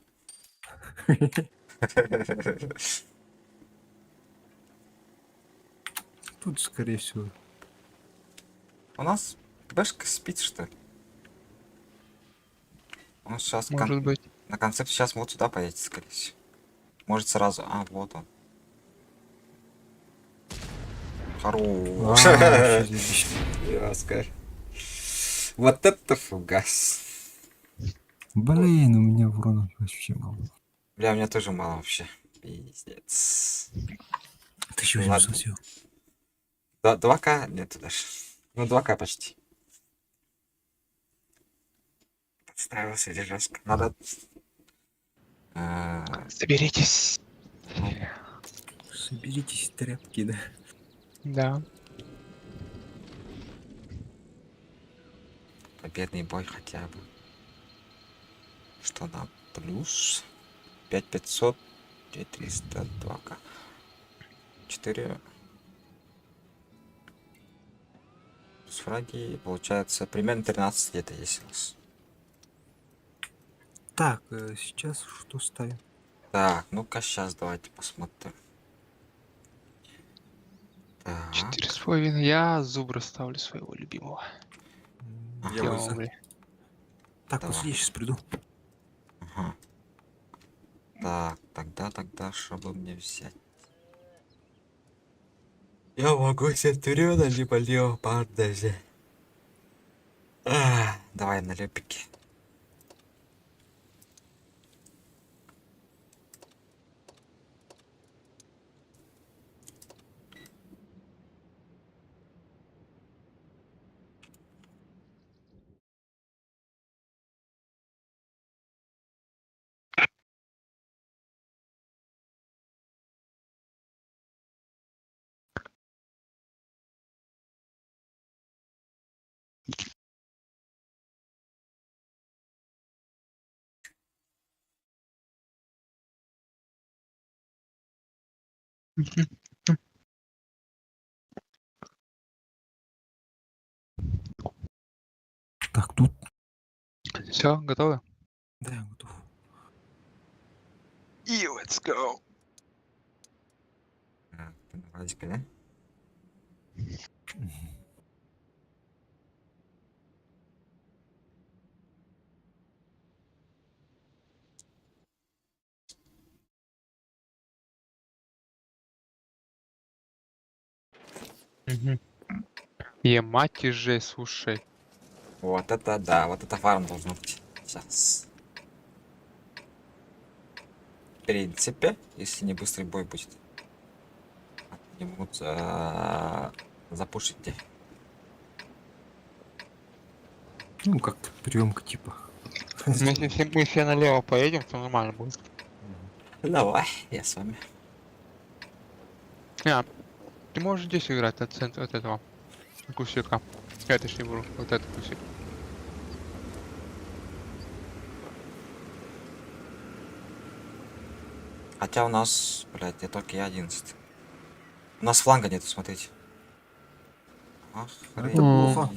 Тут, скорее всего. У нас Бэшка спит, что ли? Он сейчас Может быть. на концепт сейчас вот сюда поедет, скорее всего. Может сразу. А, вот он. Хорош. Вообще заебись. Яска. Вот это фугас. Блин, у меня урона вообще мало. Бля, у меня тоже мало вообще. Пиздец. 1800 сил. 2К? Нет, даже. Ну, 2К почти. Подставился или жестко. Надо... Соберитесь. Соберитесь, тряпки, да. Да. Победный бой хотя бы. Что нам? Плюс 5500, 2300, 2К. 4. С фраги получается примерно 13 где-то есть у нас. Так, сейчас что ставим? Так, ну-ка сейчас давайте посмотрим. Так. 4,5. Я зубра ставлю своего любимого. Ага. Я вот за. Темный. Так, Давай. после я сейчас приду. Ага. Так, тогда, чтобы мне взять. Я могу Центуриона либо Леопарда взять. Давай на лепике. Так, тут. Все, готовы? Да, я готов. И let's go. Вроде да? Угу. Мать и жесть, слушай. Вот это да, вот это фарм должно быть. Сейчас. В принципе, если не быстрый бой будет, отнимут запушите. Ну, как-то приемка типа. Если мы все налево поедем, то нормально будет. Давай, я с вами. А, ты можешь здесь играть от центра от этого кусика. Я точнее беру вот этот кусик. Хотя у нас, блядь, я только я 11. У нас фланга нету, смотрите. Это Охренеть. плохо.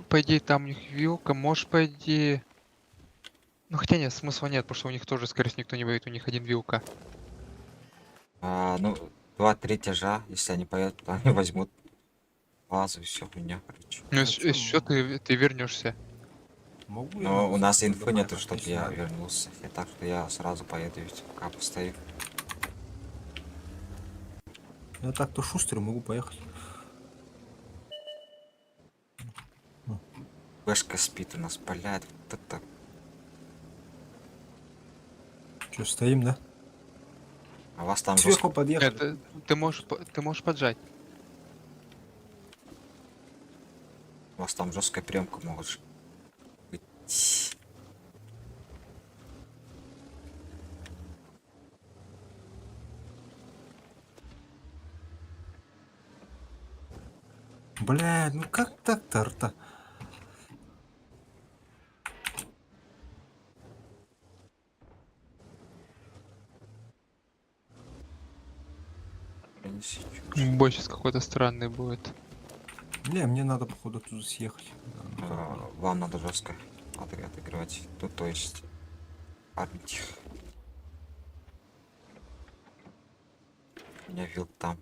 По идее там у них вилка, может по идее... Ну хотя нет, смысла нет, потому что у них тоже, скорее всего, никто не воюет, у них один вилка. Ну, 2-3 тяжа, если они поедут, то они возьмут базу и все, хуйня, короче. Ну А если чё, что, ты вернешься. Могу я Но у нас просто инфы добавить нету, чтобы я отлично. вернулся. И так что я сразу поеду, ведь пока постою. Я так-то шустрый, могу поехать. Бэшка спит у нас, блядь, вот это. Че, стоим, да? А вас там Сверху жестко. подъехали. Это, ты можешь поджать. У вас там жесткая приемка может быть. Бля, ну как так-то, рта? Принеси чушь. Бой сейчас какой-то странный будет. Не, мне надо, походу, оттуда съехать. Да, ну как бы. Вам надо жестко отыграть. Тут то есть армить их. Меня вил там.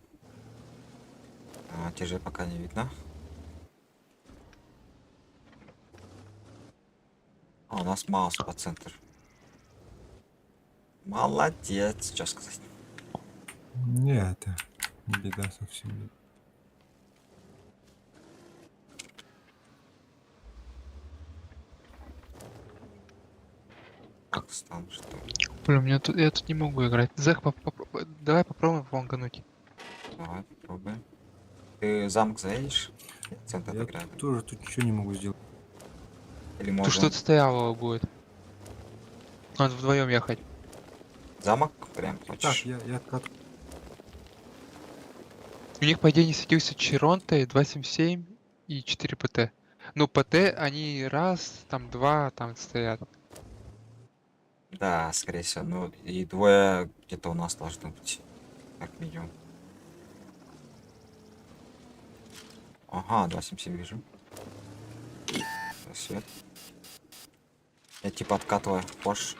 ТЖ пока не видно. У нас маус по центру. Молодец, что сказать. Не, это не беда совсем. Как стан, что ли? Блин, я тут не могу играть. Зах, давай попробуем флангануть. Давай, попробуем. Ты замок заедешь? Центр Я отыграем. тоже тут ничего не могу сделать. Или Тут можно что-то стояло будет. Надо вдвоем ехать. замок прям Так, хочешь? я откат. У них, по идее, не светился Чиронте, 277 и 4 ПТ. Ну, ПТ, они раз, там два, там стоят. Да, скорее всего. Ну и двое где-то у нас должно быть. Как минимум. Ага, 277 вижу. Свет. Я типа откатываю. Пош.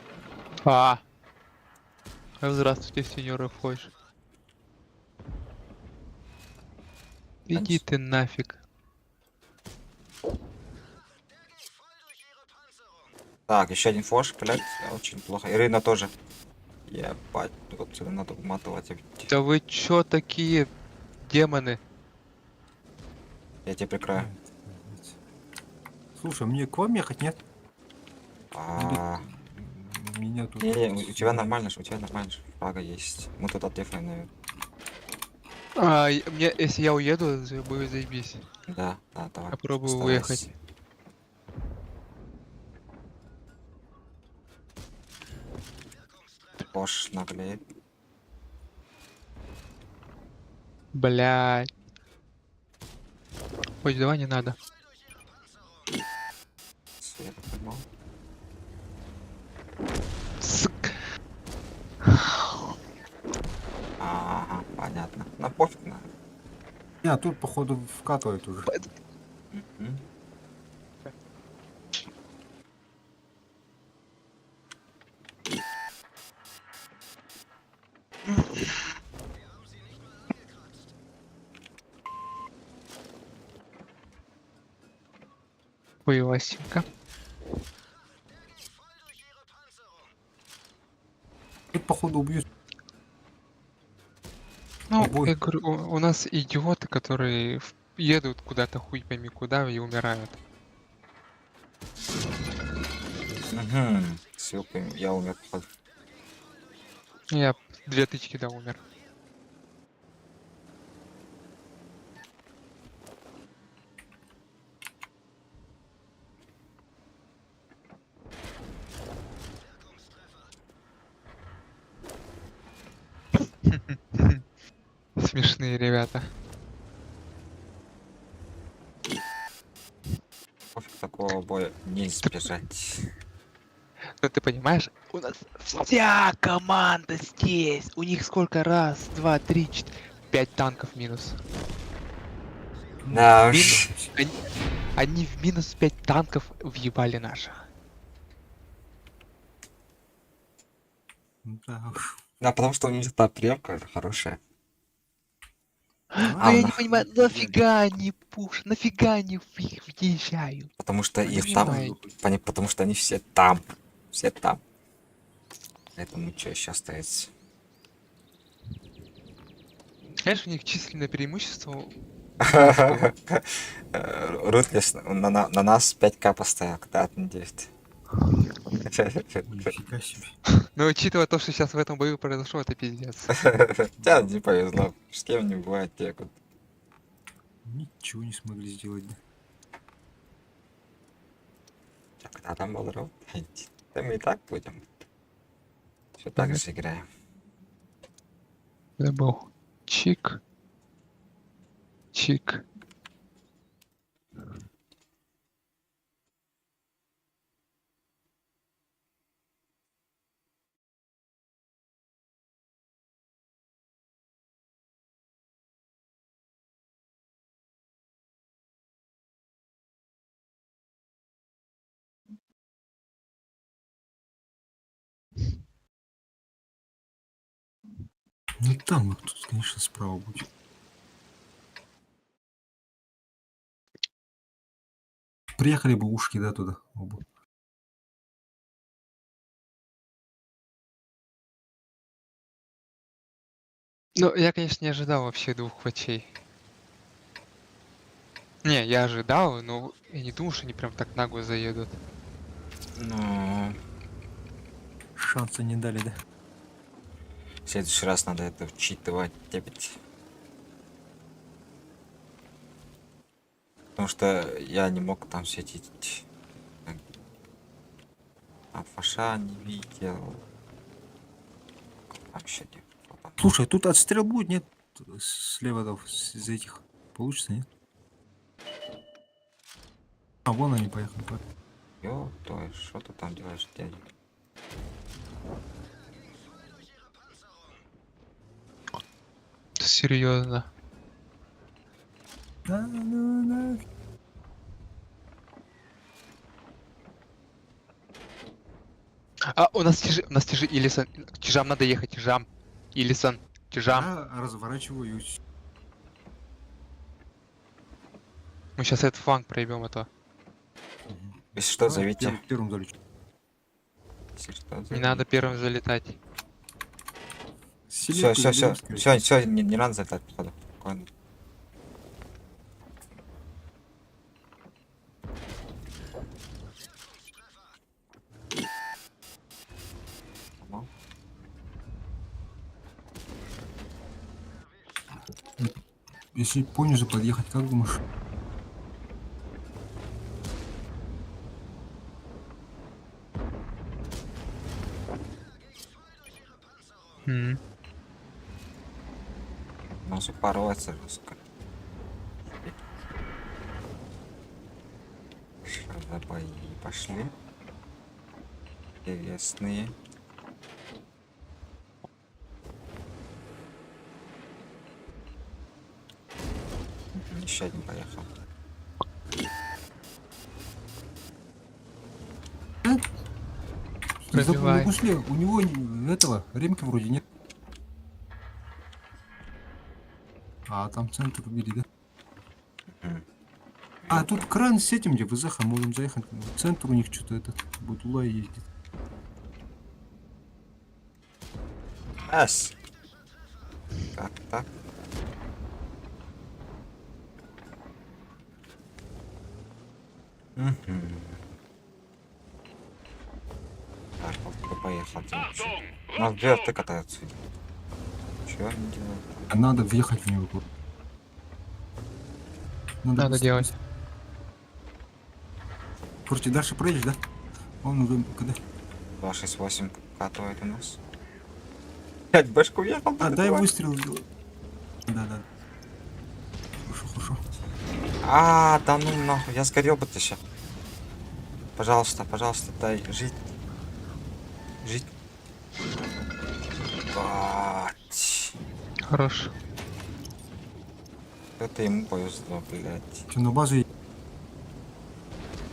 Здравствуйте, сеньоры Фойш. Иди Конечно. ты нафиг. Так, еще один фош, блядь, очень плохо. Ирина тоже. Ебать, вот сюда надо уматывать. Да вы чё такие демоны? Я тебя прикрою. Слушай, мне к вам ехать, нет? А, Меня тут... не, у тебя нормально же, у тебя нормально же. Фрага есть. Мы тут отдефаем, наверное. Мне, если я уеду, будет заебись. Да, давай. Попробую постарайся. уехать. Пош наглеет. Блядь. Ой, давай не надо. Свет поймал. Ага, понятно. На пофиг на. Не, тут, походу, вкатывает уже. Мгм. Хуевастенько. Тут, походу, убьют. Ну, Обои. я говорю, у нас идиоты, которые едут куда-то хуй пойми куда и умирают. Угу. Ссылка, я умер, походу. Я 2 тычки, да, умер. Смешные ребята. Пофиг, такого боя не избежать. Ну ты понимаешь, у нас вся команда здесь. У них сколько раз? 2, 3, 4, 5 танков минус. Да Минус. уж. Они в минус 5 танков въебали наших. Да уж. Да, потому что у них та премка хорошая. Но А, я ну, не понимаю, нафига они нафига они в них въезжают? потому что Вы их там... понимаете. Потому что они все там. Все там. Поэтому что еще остается? Знаешь, у них численное преимущество. Рутлес на нас 5к поставил, когда 1.9. Нифига себе. Но учитывая то, что сейчас в этом бою произошло, это пиздец. Тебе не повезло. С кем не бывает теку. Ничего не смогли сделать. Да. Когда там был рот? Да мы и так будем. Все так же играем. Забыл. Чик. Чик. Ну там их тут, конечно, справа будет. Приехали бы ушки, да, туда оба. Ну, я, конечно, не ожидал вообще 2 хвачей. Не, я ожидал, но я не думал, что они прям так нагло заедут. Ну, Шанса не дали, да? в следующий раз надо это учитывать. Потому что я не мог там светить. А фаша не видел. Вообще не. Слушай, тут отстрел будет, нет? Слева да, из этих. Получится, нет? А, вон они поехали. Ё, то есть, что ты там делаешь, дядя? Серьезно. Да, ну, да. А, у нас тяжи, Илисон. Тяжам надо ехать, тяжам. Илисон, тяжам. Я разворачиваюсь. Мы сейчас этот фланг проебем, а то. Если что, Давай зовите. Первым залечу. Если что, Не зовите. надо первым залетать. Все, не надо залетать, походу. Спокойно. Если понизу подъехать, как думаешь? М. Ну, запороться жестко. Что за бои пошли? Интересные. Еще один поехал. Пробивай. На гусле у него этого ремки вроде нет. А там центр убили, да? Мгм. А тут кран с этим, где в Изаха можем заехать. Центр у них что-то этот Будула ездит. Ас. Как так? Мгм. Так, вот поехал. Achtung! На верты катаются. Чего они делают? А надо въехать в него. Надо быстро, делать. быстро. Короче, дальше проедешь, да? Он уже когда? 268 катывает у нас. 5 бэшку въехал. А, блин, дай давай. выстрел сделай. Да, да. Хорошо, хорошо. А, да ну нахуй, я сгорел бы ты сейчас. Пожалуйста, пожалуйста, дай жить. Жить. Бать. Хорош. Это ему повезло, блядь. Что, на базе?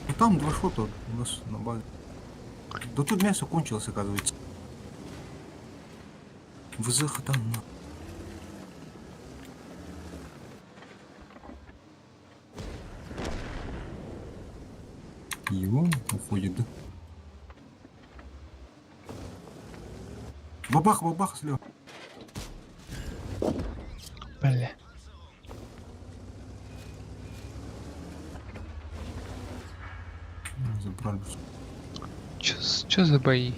Ну там два шота у нас на базе. Да тут мясо кончилось, оказывается. ВЗХ там, на. И он уходит, да? Бабах, бабах слева. Бля. Забрали. Чё за бои?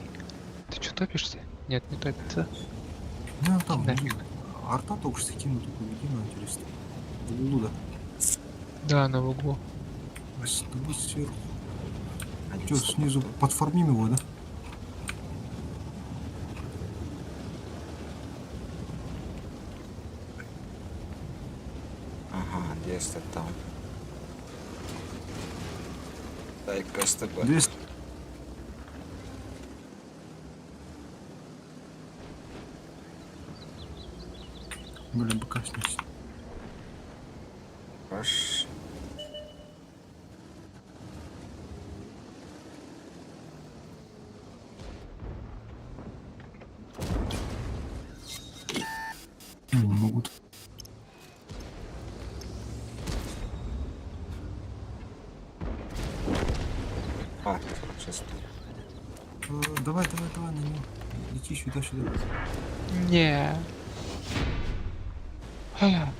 Ты чё топишься? Нет, не топится. Ну, там, Нафиг. арта только что кинул, такой видимо, интересно. В углу, да. Да, на углу. С тобой сверху. Че, снизу подформим его, да? Ага, 200 там. Дай-ка СТБ. 200. Блин, пока снизу. Хорошо. Не могут. А, 46. Давай, давай, давай на него. Лети сюда, сюда. Не. А,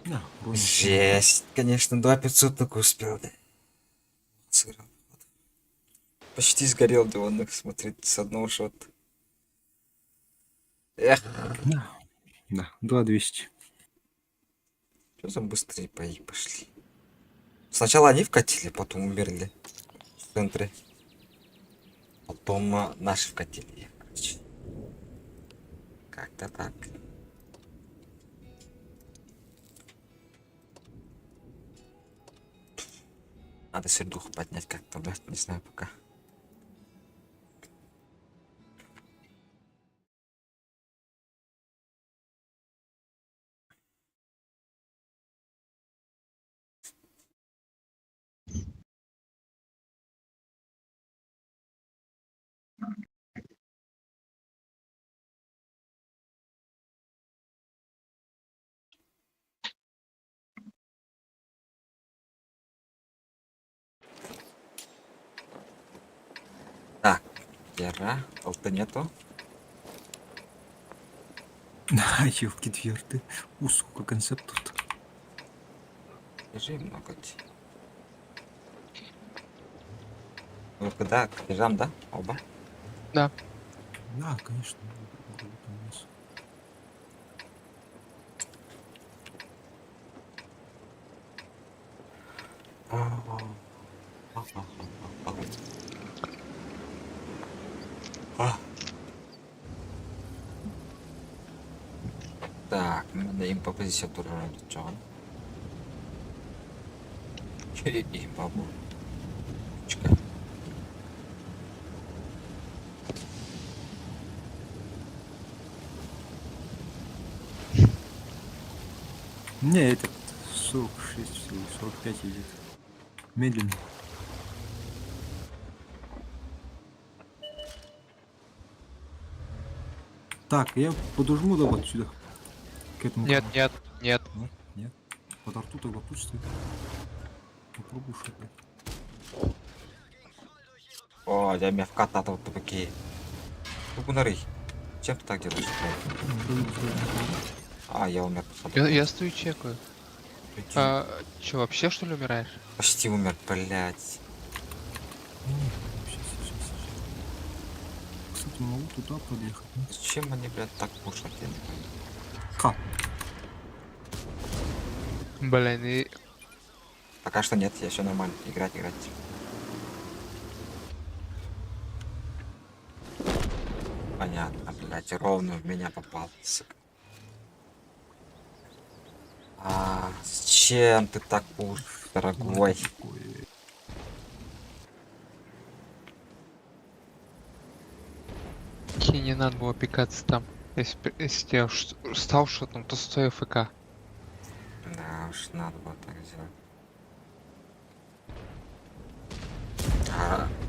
На, вроде. Жесть, конечно, 2500 только успел, да. Сыграл. Почти сгорел Дионных, смотрите, с одного шота. Эх, Да, 2200. что за быстрые бои пошли. Сначала они вкатили, потом умерли в центре. Потом наши вкатили. Короче. Как-то так. Надо сердуху поднять как-то, блядь, не знаю пока. Так, Гера, алты нету. Да, ёлки дверты. Сколько концептов тут. Держи много. Ну когда к ежам, да? Оба. да. Да, конечно. Вроде там у нас. Так, надо им по позиции тура Джон. И бабу. Чекай. Не, этот 46 всего, 45 идет. Медленно. Так, я подожму да вот сюда. К этому Нет, камню. нет, нет. Нет, нет. Под арту тогда тут стоит. Попробуй что-то. О, я меня вкатал вот такие. Тупунары. Чем ты так делаешь? А, я умер. Я стою чекаю. А, чё, вообще что ли умираешь? Почти умер, блядь. Сейчас. Кстати, могу туда подъехать. Нет? Зачем они, блядь, так пушат? Я не пойму. Ка. Блин, и Пока что нет, я все нормально. Играть. Понятно, блядь, ровно в меня попал, сука. Зачем ты так пушишь, дорогой? Такое. тебе не надо было пикаться там. Если тебе стал шотом, то стой АФК. Да уж, надо было так сделать.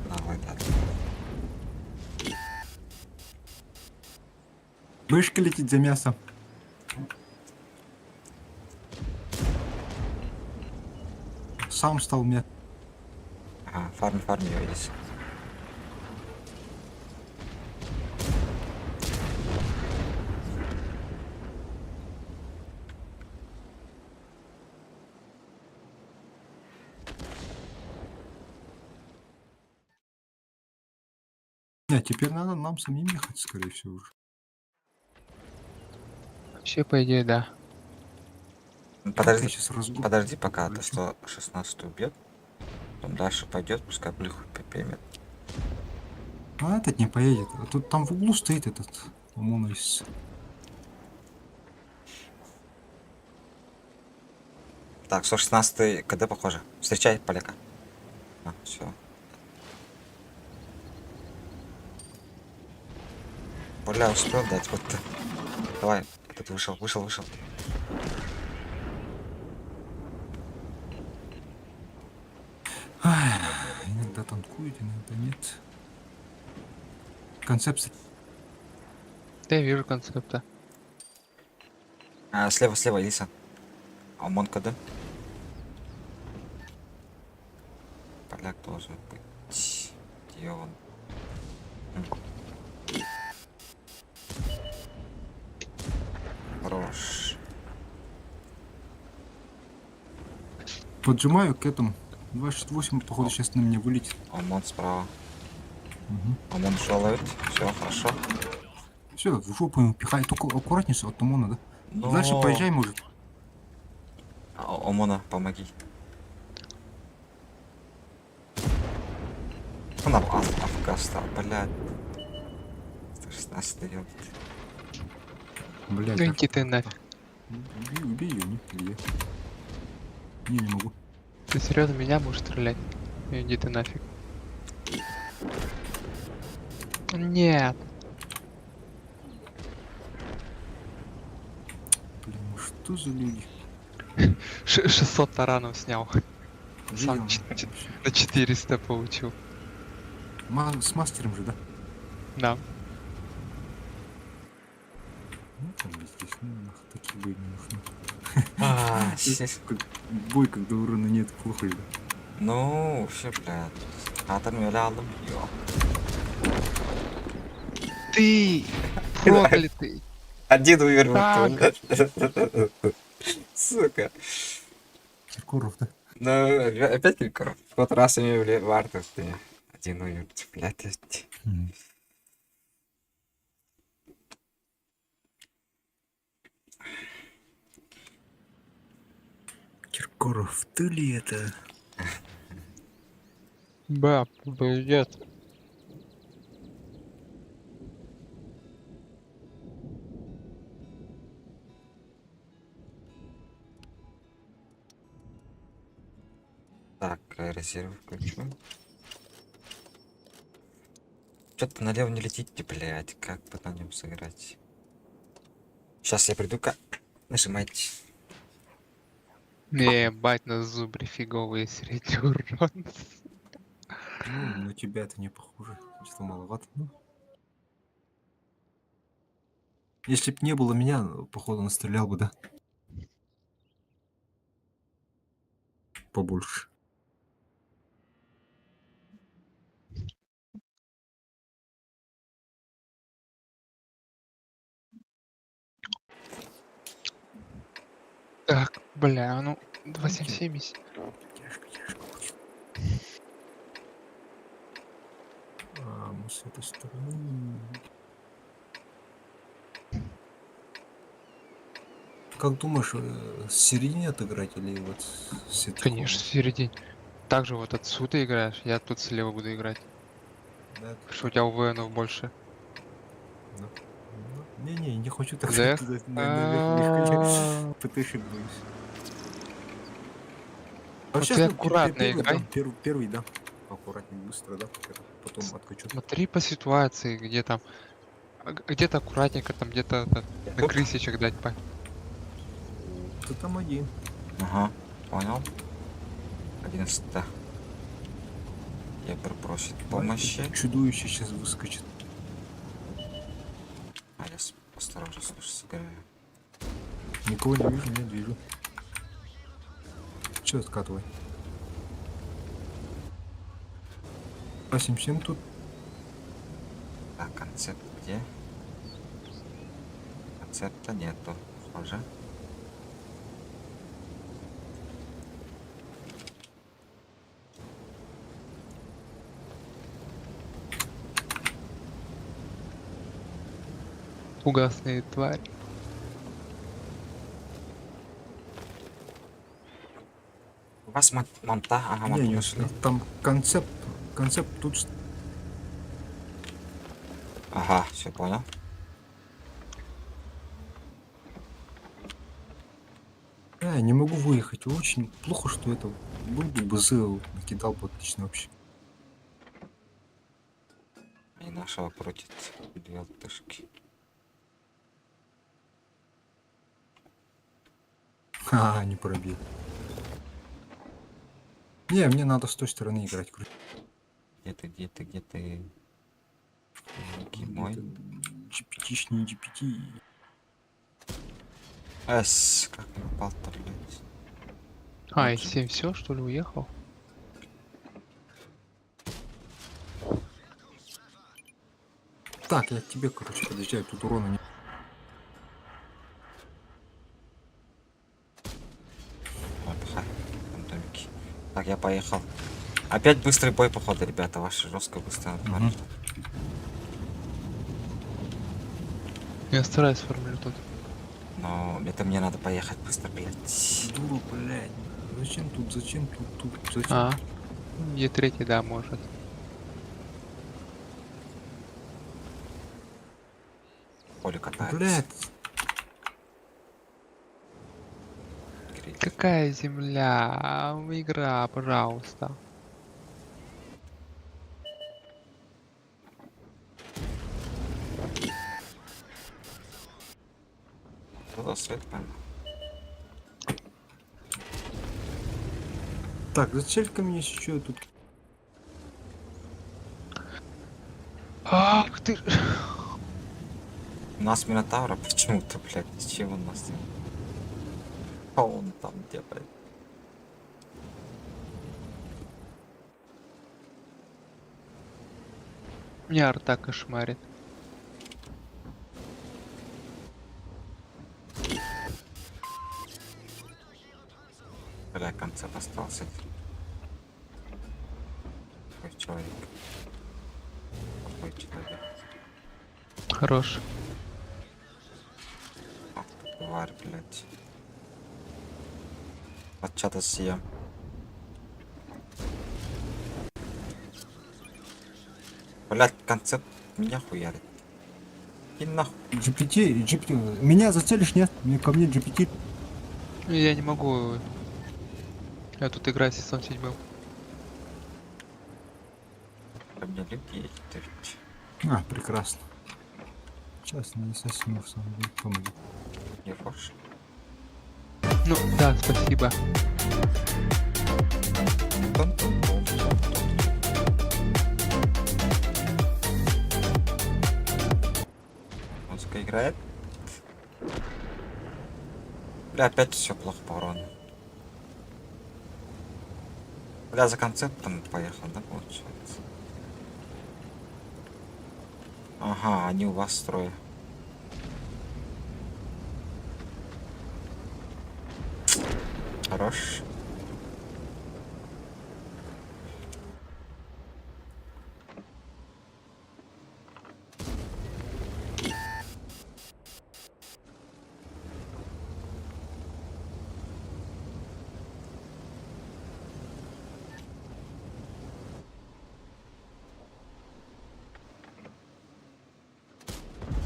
Давай, да. Вышка летит за мясо. Сам стал мне. Ага, фарм, не видишь. Нет, теперь надо нам самим ехать, скорее всего, уже. Вообще, по идее, да. Подожди, Я сейчас разгон. подожди, пока ты включу. 116 убьет. Потом дальше пойдет, пускай плюху примет. А этот не поедет. А тут там в углу стоит этот ОМОНовец. Так, 116 КД похоже. Встречай поляка. Все. Поля успел дать, вот. Давай, этот вышел. Иногда танкует, иногда нет. Концепция. Да, я вижу концепта. Слева, Илиса. ОМОН КД. Поляк должен быть. Где он? Хорош. Поджимаю к этому. 28, походу, сейчас на меня вылетит. ОМОН справа. Угу. ОМОН шел ловить. Все, хорошо. Все, в жопу ему пихай. Только аккуратнее от ОМОНа, да? Но... Дальше поезжай, может. ОМОНа, помоги. Она АФК стал, блядь. 116 ёб. Блядь. Ну иди ты нафиг. Убей ее, не где. Не могу. Ты серьезно меня будешь стрелять? Ну иди ты нафиг. Нет. Блин, ну что за люди? 600 таранов снял. Сам Где он? на 400 получил. С мастером же, да? Да. Ну, там здесь, ну, нахуй, такие бои не нужны. Здесь. Бой, когда урона нет, плохо же. Ну, вообще, блядь. Атомный алым, ё. Ты проклятый. Один умер в Так. итоге. Сука. Киркоров, да? Ну, опять Киркоров. В тот раз у него варто, ты. Один умер. Блядь. Киркоров, ты ли это? Баб, пойдет. Так, резерв включу. Что-то налево не летите, блядь. Как бы на нем сыграть? Сейчас я приду-ка. Нажимайте. Ебать, на зубре фиговый средний урон. Ну, на тебя это не похоже. Что маловато. Ну. Если б не было меня, походу, настрелял бы, да? Побольше. Так, бля, ну 2770. Тяжко. Мы с этой стороны. Как думаешь, с середины отыграть или вот с этих Конечно, в середине. Также вот отсюда играешь, я тут слева буду играть. Да, Что у тебя УВНов больше. да. Не хочу так ЗФ? туда наверх ехать. ПТшек боюсь. А Вот сейчас, ты ну, аккуратно играй. первый, да. Аккуратнее, быстро, да. Потом откачу. Смотри по ситуации, где там. Где-то аккуратненько, там где-то на Тут? крысичек дать по. Ты там один. Ага, понял. 11. Я просит помощи. Чудовище сейчас выскочит. А я осторожно, слушай, сыграю. Никого не вижу, нет, вижу. Че откатывай? 8-7 тут. Так, концепт где? Концепта нету, похоже. Угасные твари. У вас монта, ага, Не, монту не, нашли. там концепт тут. Ага, все понял. Не могу выехать. Очень плохо, что это был бы БЗ, накидал бы отлично вообще. И нашего крутит две ЛТшки. Не пробил. Не, мне надо с той стороны играть. Где ты? Ники мой. GPT, не GPT. Как я упал-то, блядь. И 7 все, что ли, уехал? Так, я к тебе, короче, подъезжаю, тут урона нет. Отдыхай, там домики. Так, я поехал. Опять быстрый бой, походу, ребята, ваши жестко быстро. Я стараюсь формулю тут. Но это мне надо поехать быстро, блядь. Дура, блядь. Зачем тут, зачем? Зачем? Е3, да, может. Поле катается. Блядь. Гриль. Какая земля? Игра, пожалуйста. Туда свет, правильно. Так, зачем ко мне еще тут? Ах ты ж. У нас Минотавра почему-то, блядь, чего у нас? А он там где, блядь? Меня арта кошмарит. Бля, концепт остался. Какой человек? Какой человек? Хорош. Ах ты тварь, блядь. От чата съем. Блядь, концепт меня хуярит. И нахуй. GPT. Меня зацелишь, нет? Ко мне GPT. Я не могу. Я тут играю с сезон 7. Ко мне люди едет, ты ведь. Прекрасно. Сейчас не совсем в самом деле помогу. Не форш. Ну, да, спасибо. Музыка играет. Бля, опять все плохо по урону. Бля, за концептом поехал, да, получается? Ага, они у вас строят. Хорош.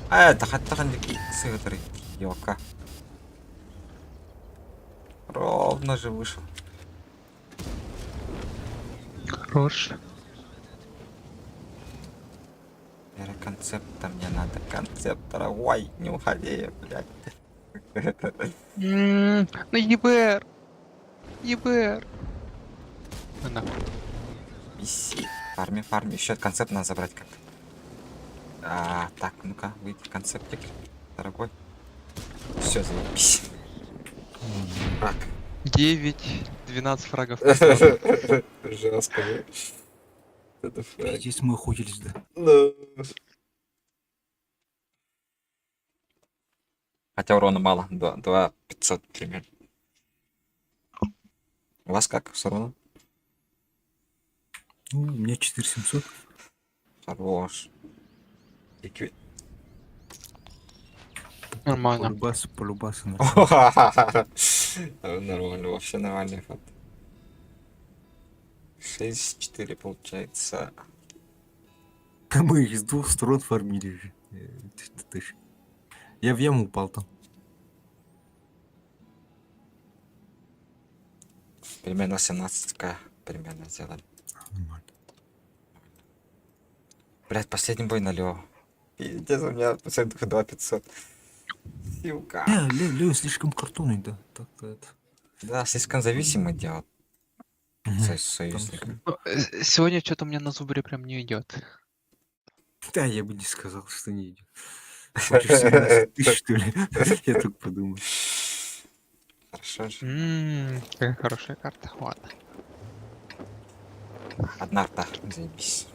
Тахаттаган сыгры. Ёлка. Ровно же вышел. Хорош. Концепта мне надо. Концептора. Ой, не уходи, блядь. Ну ебэр. Ебэр. Ну нахуй. Виси. Фарми. Еще концепт надо забрать как-то. Так, ну-ка, выйди концептик, дорогой. Все, заебись. Так. 9-12 фрагов. Жестко, да? Это фраг. Здесь мы охотились, да. Хотя урона мало, 2500 примерно. У вас как с уроном? Ну, у меня 4700. Хорош. Нормально. Полюбасы. Нормально, вообще нормальный ход. 6-4 получается. Мы их с двух сторон фармили. Я в яму упал там. Примерно 17к примерно сделали. Нормально. Блять, последний бой налево. Пиздец, у меня процентов 2500. Силка. Лео слишком картонный, да. Так-то это. Да, слишком зависимый дело. Мгм. Союзник. Ну, сегодня что-то у меня на зубре прям не идет. Да, я бы не сказал, что не идет. Хочешь 17 тысяч, что ли? Я так подумал. Хорошо же. Какая хорошая карта. Ладно. Одна арта, заебись.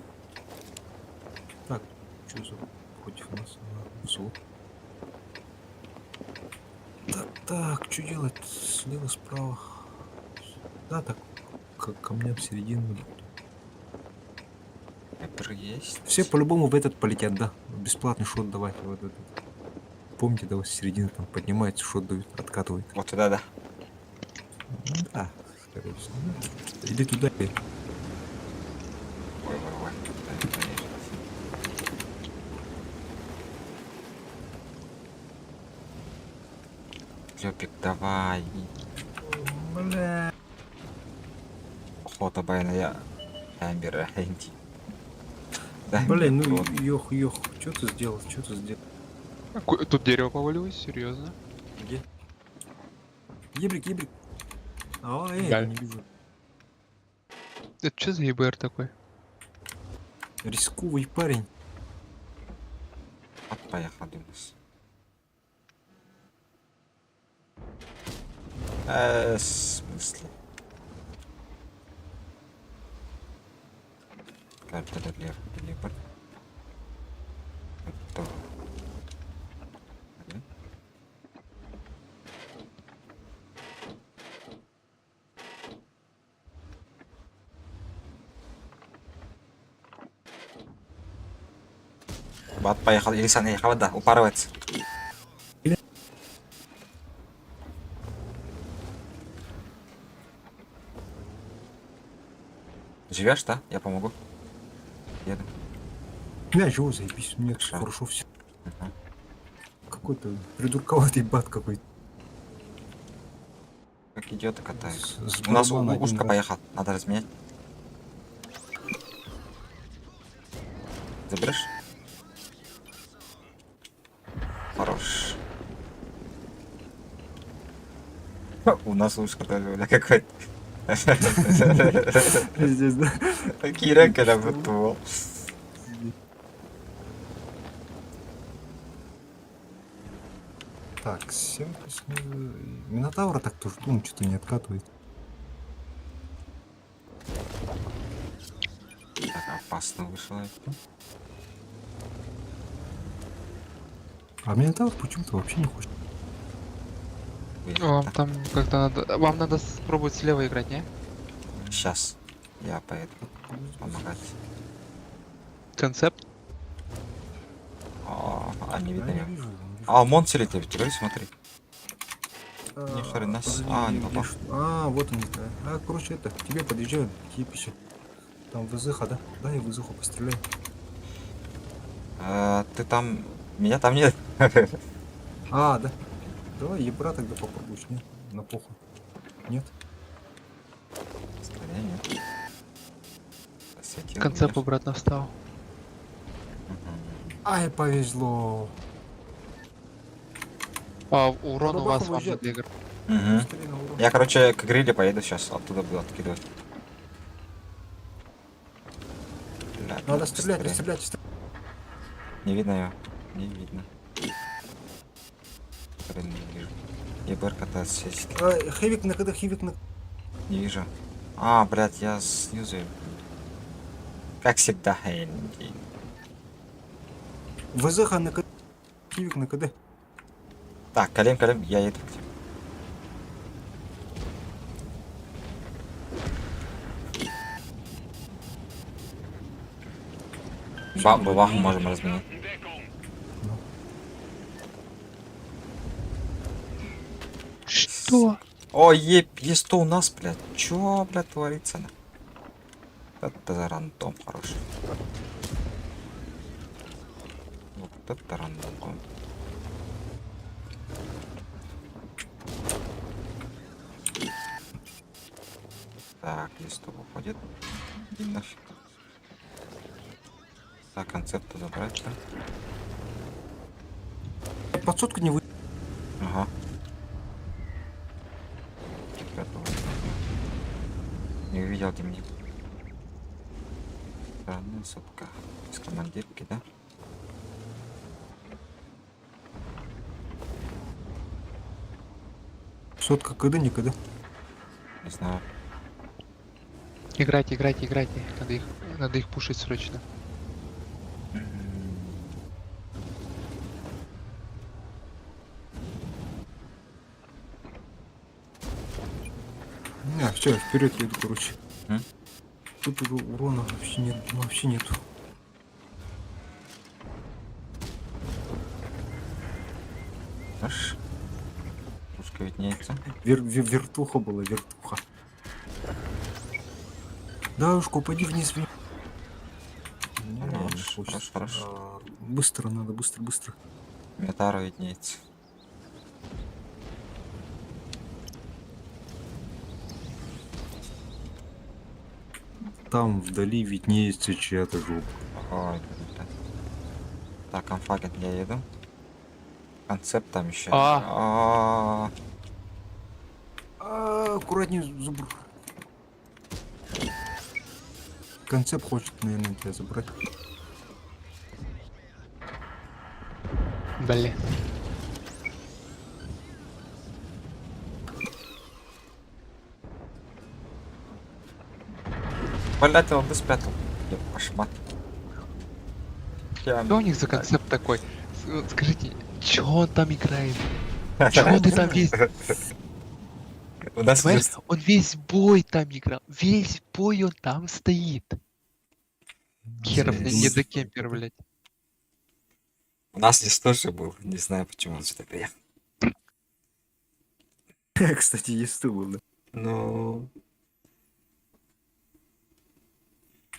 Так, что за против нас? Слух. Так, что делать? Слева, справа. Да, так, как камням в середину. Выбор есть. Все по-любому в этот полетят, да. Бесплатный шот давайте вот этот. Помните, да, вот с середины там поднимается, шот дают, откатывает. Вот туда, да. Ну да, скорее всего. Иди туда. Ой. Жопик, давай. Бля. Охота байная. Амбера, Энди. Блин, ну ёх, что ты сделал, Тут дерево повалилось, серьезно. Где? Ебрик. Да. Не вижу. Это что за ЕБР такой? Рисковый парень. Вот поехал, Дюнас. В смысле? Карта либо. Это. Бат поехал, Илисан ехал, да, упарывается. Живешь, да? Я помогу. Еду. Бля, чего заебись, мне Хорошо. хорошо все. Ага. Какой-то придурковатый бат какой-то. Как идиоты катаются. С У нас барабана один ушка раз. поехал, надо разменять. Заберешь? Хорош. У нас ушка тоже, бля, какой-то. Пиздец, да? Кира, когда бытовал. Так, 7 Минотавра так тоже, думаю, что-то не откатывает. Так, опасно вышло это. А Минотавр почему-то вообще не хочет. Вам там как-то надо... Вам надо пробовать слева играть, не? Сейчас я поеду помогать. Концепт? Не видно Я не его. вижу. Монти летит, теперь смотри. Ни хрена себе. Не попал. Вот он. Короче, это, к тебе подъезжают, кипище. Там ВЗХ, да? Дай ВЗХ постреляй. Ты там... Меня там нет. Да. Давай ебра тогда попробуешь, нет? На похуй. Нет? Скорее нет. Посветил Концепт меня. обратно встал. Ай, повезло. Урон у Бабаха вас вам выезжает. надо играть. Мгм. Быстрее на урон. Я, короче, к гриле поеду сейчас. Оттуда буду откидывать. Блядь, Надо стрелять, быстрее. стрелять. Не видно ее. Не видно. Блин, не вижу. ЕБР катается сеть. Хевик на КД, хевик на... Не вижу. Блядь, я снизу. Как всегда, Энди. ВЗХ на КД. Хевик на КД. Так, Калим, я еду к тебе. Бабаху можем разменять. Deckung. Что? Есть что у нас, блядь. Чё, блядь, творится? Это за рандом хороший. Вот это рандом. Так, есть что выходит. Иди нафиг. Так, концепты забрать, да? Под сотку не вы... Ага. Готово. Не увидел, где мне. Странная сотка. Из командирки, да? Сотка КД, не КД. Не знаю. Играйте. Надо их пушить срочно. Все, вперед иду, короче. М? Тут урона вообще нету. Аж. Пушка виднеется. Вертуха была, вертуха. Дашку, упади вниз. Не Хорош, хочется. хорош. Быстро надо, быстро. Метара виднеется. Там вдали виднеется чья-то жопа. Ой, блядь. Так, конфагент я еду. Концепт там еще. Аккуратнее, зубр. Концепт хочет, наверное, тебя забрать. Блин. Блять, он ты спрятал. Кошмар. Что у них за концепт такой? Вот скажите, чё он там играет? Чё ты там весь... У нас Понимаешь, есть... он весь бой там играл. Весь бой он там стоит. Херов не до кемпер, блядь. У нас здесь тоже был. Не знаю, почему он сюда приехал. Кстати, есть что было. Ну...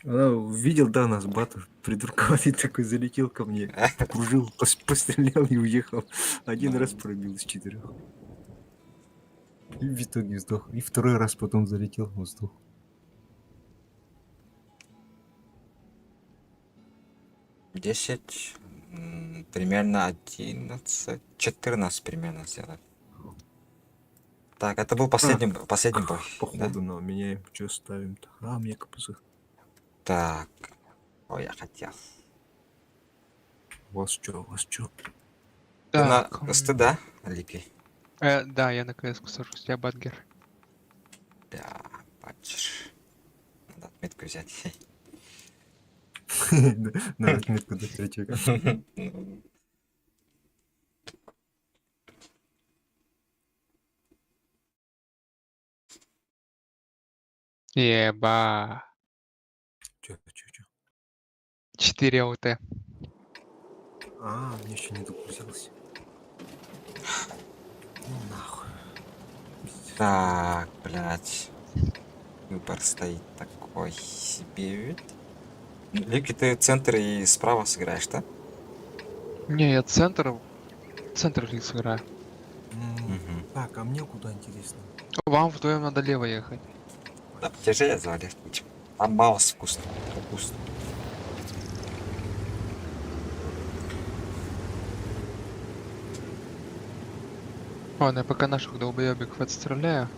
Видел, да, нас батов придурковатый такой залетел ко мне, покружил, пострелял и уехал. Один раз пробил с 4. И в итоге сдох. И второй раз потом залетел, он сдох. Десять, примерно 14 примерно сделали. Так, это был последний бой, да? Походу, но меняем. Что ставим-то? Мне КПЗ. Так. Ой, я хотел. У вас чё? Ты на Так, СТ, да, Липи? да, я на КС-ку сажусь, я Бадгер. Да, бачишь. Надо отметку взять. Надо отметку до 3. Еба. Чё? 4 АУТ. А, мне еще не догрузилось. Ну нахуй. Так, блядь. Выбор стоит такой себе вид. Лики, ты центр и справа сыграешь, да? Не, я центр лик сыграю. Мгм. Так, а мне куда интересно? Вам вдвоем надо лево ехать. Да, тяжелее звали. Там маус вкусно. Вкусно. Ладно, я пока наших долбоебиков отстреляю.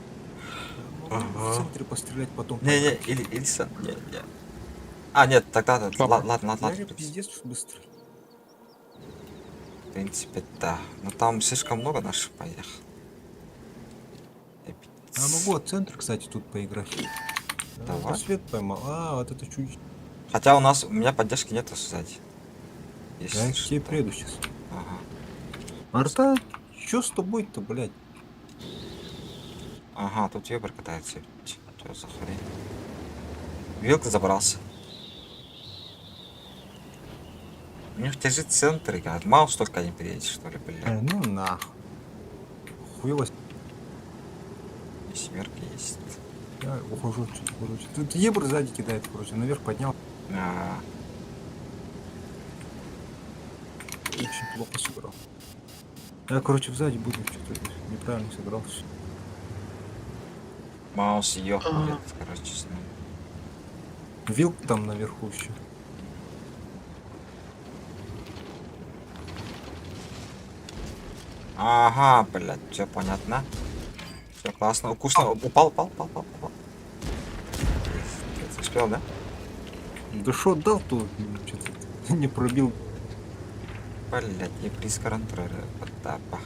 Могу Ага. в центре пострелять, потом Не-не, поехать. Ильса, не. А, нет, тогда, Папа. ладно. Я же пиздец быстро. В принципе, да. Но там слишком много наших поехал. А могу от центра, кстати, тут поиграть. Давай. Просвет поймал. А, вот это чуть. Хотя у меня поддержки нету сзади. Если Я к тебе что. приеду сейчас. Ага. Арта, чё с тобой-то, блядь? Ага, тут вебер катается. Что за хрень? Вилка забрался. У них тяжит центр играет. Маус только не переедет, что ли, блядь. Ну нахуй. Хуево. И семерка есть. Я ухожу отсюда, короче. Тут ебр сзади кидает, короче. Наверх поднял. А, Очень плохо сыграл. Я, короче, сзади буду что-то неправильно сыграл. маус ёхает, короче, с ним. Вилк там наверху еще. Ага, блядь, все понятно. Все классно. Вкусно. Упал. Ты успел, да? Да шо дал, то что-то не пробил. Блядь, я близ контроля. Потапа.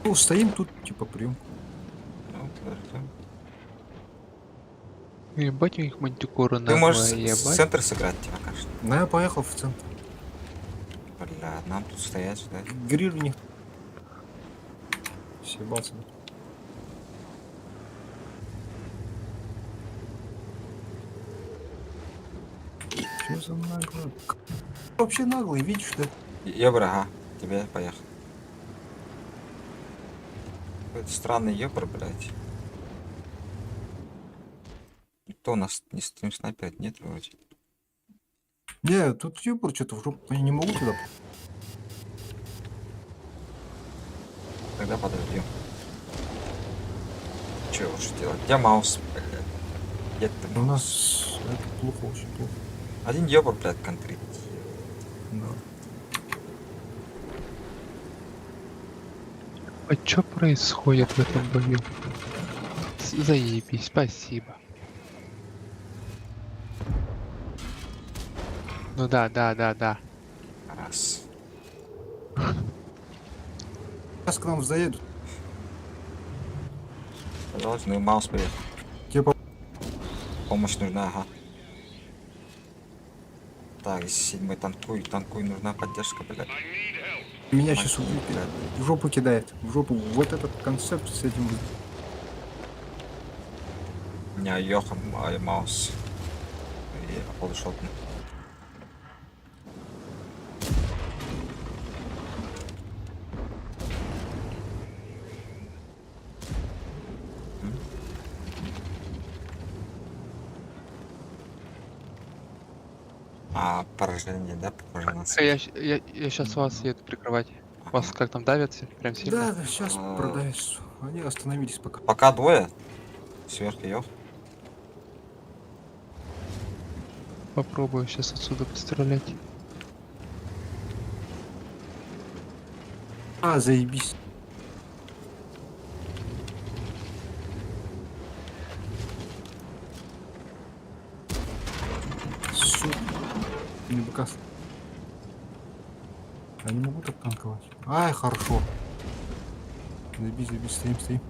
Ну, стоим тут, типа, прием. Ну, подожди. Ебать у них мантикора Ты можешь наглая, ебать. центр сыграть, тебе кажется. Ну, я поехал в центр. Бля, нам тут стоять, ждать. Гриль у них. Съебался. Че за наглый? Вообще наглый, видишь, да? Ёбр, ага. Тебе поехал. Какой-то странный ёбр, блядь. Кто у нас не стрим снайпер? Нет, вроде. Не, тут ебр что-то в жопу. Я не могу туда. Тогда подождем. Че лучше делать? Где маус, блядь? Где ты, У маус? нас это плохо, очень плохо. Один ёбр, блядь, контрит. Да. А чё происходит в этом бою? Заебись, спасибо. Ну да. Раз. Сейчас к нам заедут. Должны маус приехал. Типа, Помощь нужна, ага. Так, если 7 танкуй, нужна поддержка, блядь. меня сейчас убьют, блядь. В жопу кидает. В жопу. Вот этот концепт с этим. У меня Йохан, маус. И полушотный. А, поражение, да, похоже на Я сейчас вас еду прикрывать. Вас как там давят? Прям сильно? Да, сейчас продавишь. Они остановились пока. Пока двое. Сверху Йох. Попробую сейчас отсюда пострелять. А, заебись. Сука. Не выкас. Я не могу так танковать. Ай, хорошо. Забись, стоим.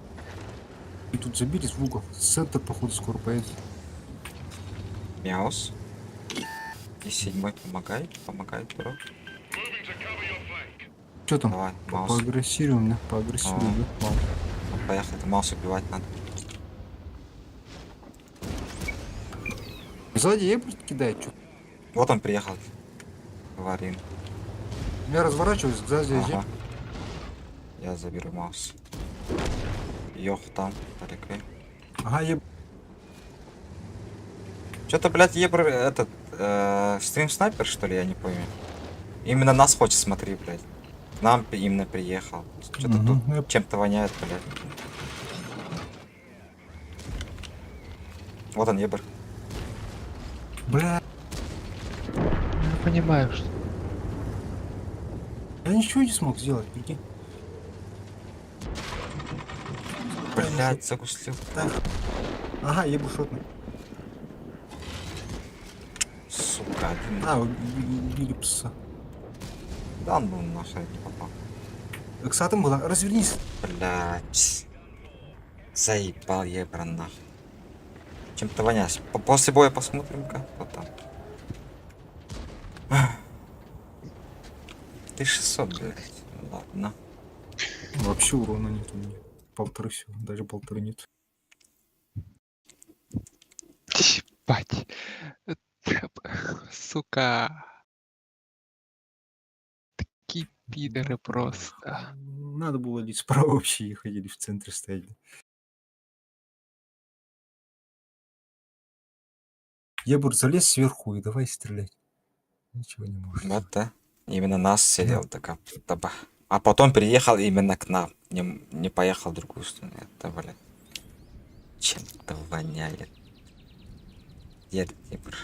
И тут забились в угол. Центр, походу, скоро поедет. Мяус. И 7 помогает, бро. Что там? Давай, маус. Поагрессируем, да? Поагрессируем, да? Маус. поехали, маус убивать надо. Сзади Ебр кидает, что? Вот он приехал. Варин. Я разворачиваюсь, сзади Ага. Я заберу маус. Йох там, далеко. Ага, Ебр. Что-то, блядь, Ебр, этот, стрим снайпер, что ли, я не пойму. Именно нас хочет, смотри, блядь. К нам именно приехал. Что-то Мгм, тут я- чем-то воняет, блядь. Вот он, Ебр. Бля, Я не понимаю, что... я ничего не смог сделать, прикинь. Блядь, загустил. Так. Ага, Ебр шотный. Сука, один. А, убили пса. Да ну нахуй не попал. Ксатом была, развернись. Блядь. Заебал Ебра нахуй. Чем-то вонясь. После боя посмотрим-ка. Вот там. 1600, блядь. Ладно. Вообще урона нет у меня. Полторы всего, даже полторы нет. Ебать. Сука. Такие пидоры просто. Надо было лить справа вообще ехать или в центре стоять. Ебур, залез сверху и давай стрелять. Ничего не может. Вот, да. Именно нас селил такая. А потом переехал именно к нам. Не поехал в другую сторону. Это, блядь. Чем-то воняет. Едет, Ебр.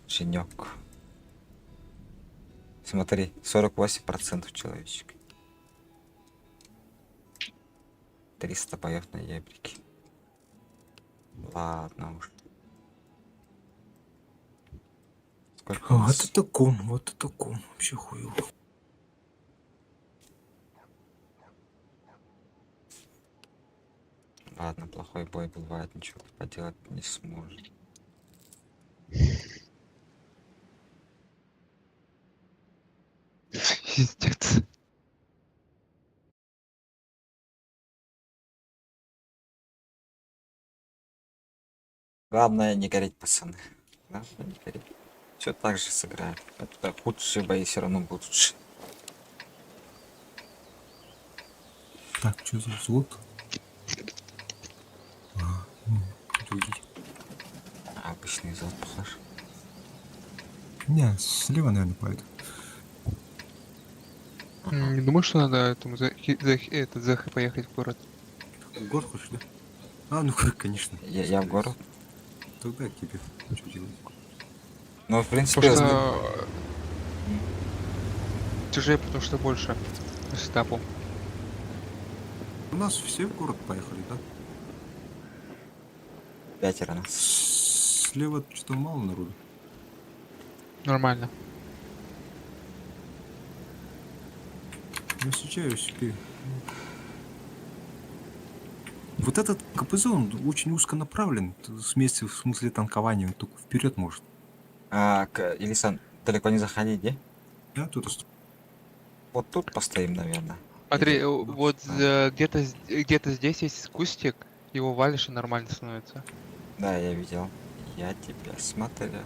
Женек. Смотри, 48% человечек. 300 боев на ебрике. Ладно уж. Сколько у Вот нас? это ком, вот это ком. Вообще хуево. Ладно, плохой бой бывает, ничего поделать не сможет. Пиздец. Главное не гореть, пацаны. Главное не гореть. Все так же сыграем. Это худшие бои все равно будут лучше. Так, что за злот? Подождите. Обычный зал похож. Не, слева, наверное, пойду. Не думаю, что надо этому поехать в город. В город хочешь, да? А, ну конечно. Я в город. Тогда к тебе. Что делать? Ну, в принципе, Потому что... Тяжелее, потому что больше стапу. У нас все в город поехали, да? 5 нас. Слева что-то мало народу. Нормально. Я встречаюсь теперь. Вот этот КПЗ, он очень узконаправлен. В смысле танкования, он только вперед может. Илисан, далеко не заходи, где? Я тут Вот тут постоим, наверное. Смотри, Или- вот А, где-то здесь есть кустик, его валишь и нормально становится. Да, я видел. Я тебя смотрел.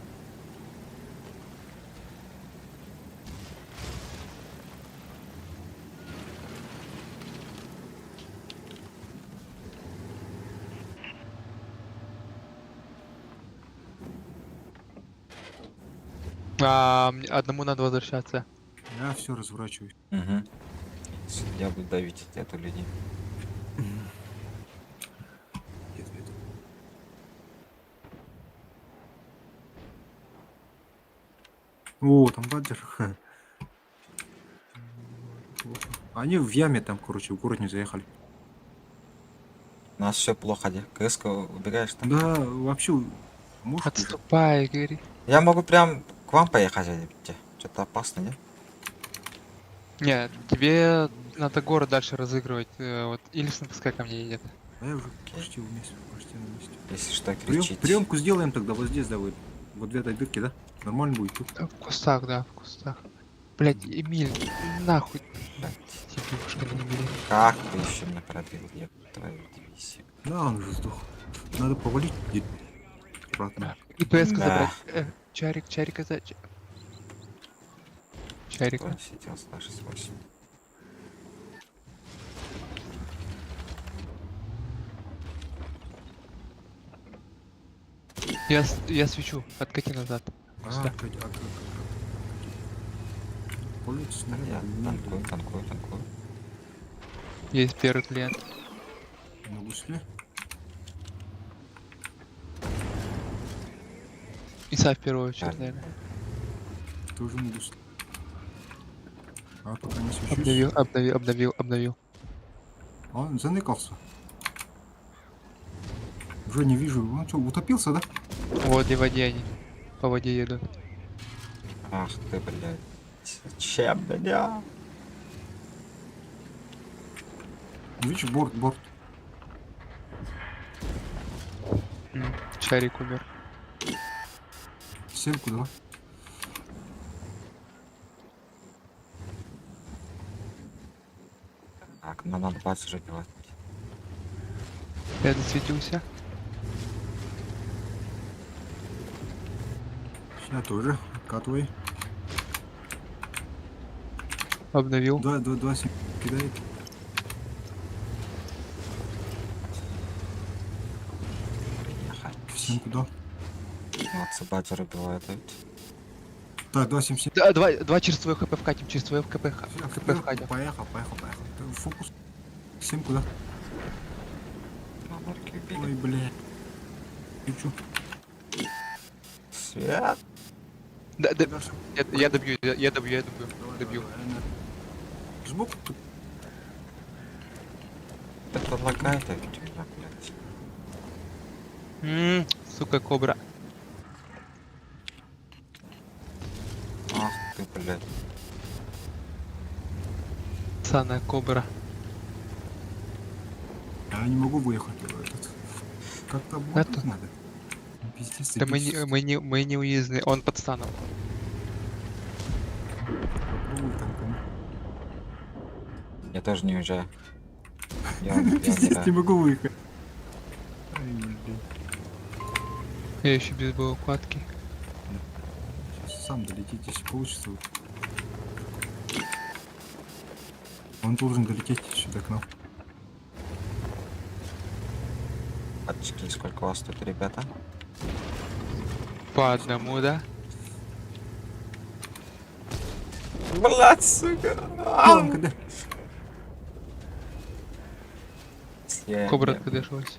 Одному надо возвращаться. Я все разворачиваюсь. Угу. Я буду давить эту линию. Еду. О, там бадер. Ха. Плохо. Они в яме там, короче, в город не заехали. У нас все плохо, где? КСК убегаешь там? Да, вообще, может уже. Отступай, Игорь. Я могу прям к вам поехать, что-то опасно, нет? Нет, тебе надо город дальше разыгрывать. Вот Ильсон пускай ко мне едет. А я уже почти вместе, почти на месте. Если что, кричите. Приемку сделаем тогда вот здесь, да, вот в этой дырке, да? Нормально будет тут. В кустах, да, в кустах. Блять, Эмиль, нахуй. Блядь, Тебе не бери. как ты еще меня пробил, я твою дивизию. Да, он уже сдох. Надо повалить и обратно. И ПС-ку Да. забрать. Чарик это... Чарика. Он сидел с нашей 8. Я свечу, откати назад. Сюда. Полить Я снаряд. танкую. Есть первый клиент. На гусле. Иса в первую очередь, Так. наверное. Тоже на гусле. А пока не свечусь. Обновил. Он заныкался. Уже не вижу. Он что, утопился, да? Вот и в воде они. По воде едут. Ах ты, блядь. Зачем, бля? Видишь, борт. Чарик умер. Семку давай. Так, нам надо базу уже делать. Я засветился. Я тоже. Откатывай. Обновил. Два семь кидает. Ехать. Семку дал. Молодцы, базу убивают. Так, 277. Да, два через твое хп вкатим, через твое хп вкатим. Поехал. Фокус. Семку, да? Маморки убили. Ой, бля. Чу. Свет. Да, я добью. Добью. Сбоку тут. Это лагает, а видео, блядь. Сука, кобра. Ах ты, блядь. Саная кобра. Я не могу выехать. Этот. Как-то Это- работать надо. Пиздец, Да мы не уездные. Он под станом. Попробуй танкануть. Я тоже не уезжаю. Я Пиздец, не умираю. могу выехать. Ай, блин. Я еще без укладки. Сейчас сам долететь, если получится. Он должен долететь сюда к нам. Очки, сколько у вас тут, ребята? По одному, да? Блядь, сука. Вон, когда? Кобра откадышилась.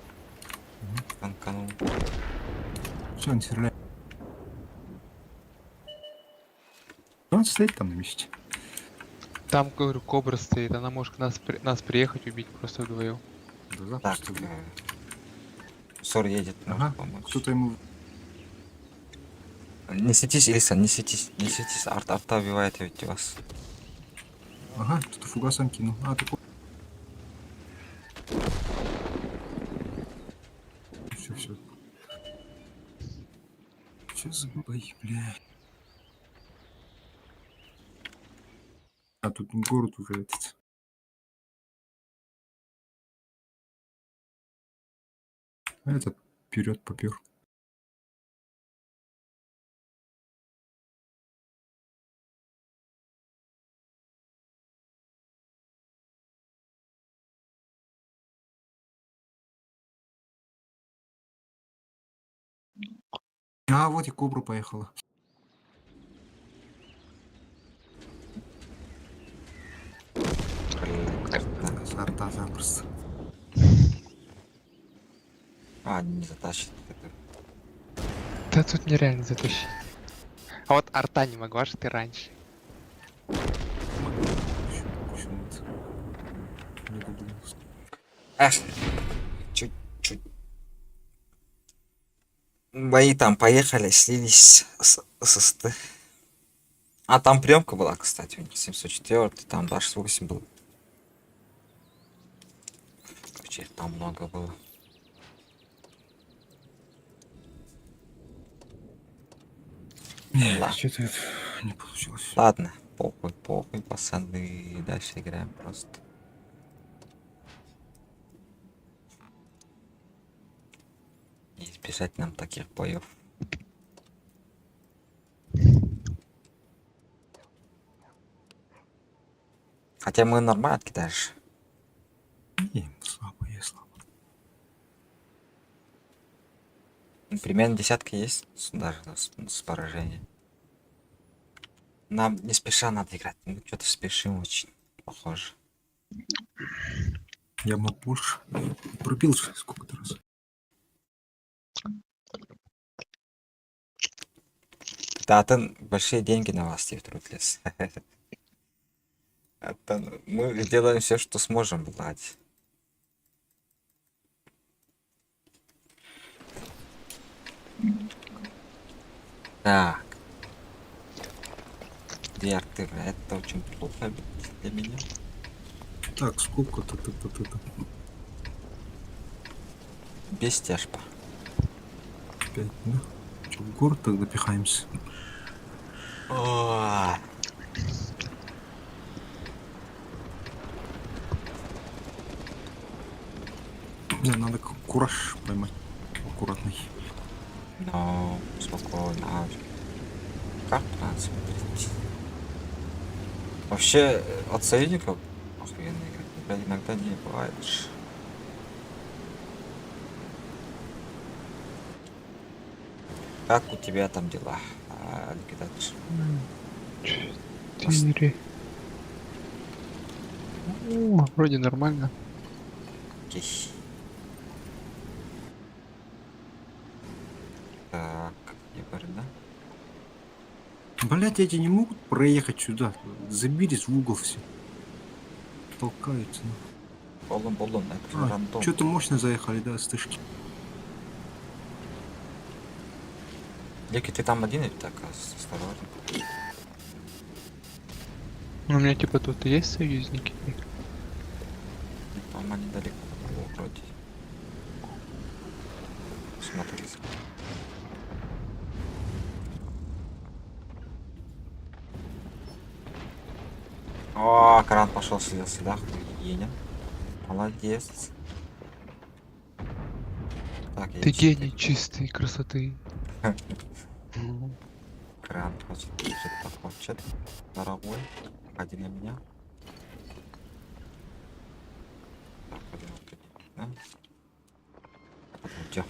Танканул. Все, он стреляет. Он стоит там на месте. Там, говорю, кобра стоит. Она может нас приехать убить просто вдвоем. Да, Так, запросто. Сор едет, Ага, может помочь. кто-то ему... Не светись, Илиса, не светись. Арта убивает ведь вас. Ага, кто-то фугасом кинул. А, такой... Все. Че за бой, бля. А тут город уже этот. А этот вперед попер. А, вот и кобра поехала. Блин, С арта запросто. А, не затащит. Да тут нереально затащить. А вот арта не могла же ты раньше. Почему-то. Не додумался. Эх, чуть-чуть. Бои там поехали, слились с СТ. А там приемка была, кстати, у них 704, там 28 был. Короче, там много было. Не, Да. что-то это не получилось. Ладно, похуй, пацаны, дальше играем просто. избежать нам таких боев. Хотя мы нормально кидаешь. Не, слабо, я слабо. Примерно десятка есть даже с поражением. Нам не спеша надо играть. Мы что-то спешим очень. Похоже. Я мог больше. Пробил же сколько-то раз. Да, это большие деньги на вас, Стив Трутлес. Это мы сделаем все, что сможем, Владь. Так. Диартыр, это очень плохо для меня. Так, сколько-то, то. Без тяжба. 5, да? Че, в город тогда пихаемся? О, Не, надо кураж поймать. Аккуратный. ну, спокойно. Карту надо смотреть. Вообще, от союзников охуенно играть. Блядь, иногда не бывает. Как у тебя там дела, ликвидатор? 4. О, вроде нормально. Окей. Так, Егор, да? Блять, эти не могут проехать сюда. Забились в угол все. Толкаются. Болон, это же рандом. Что-то мощно заехали, да, с тышки. Лики, ты там один или так? Осторожно. Ну, у меня типа тут и есть союзники. Там они далеко. О, вроде. Смотри. О, кран пошел слился, да? Охуенно. Молодец. Так, я Ты ищу. гений чистой красоты. Кран хочет, что-то хочет. Дорогой. Ходи на меня. Так, ходи на меня. Да? Идём.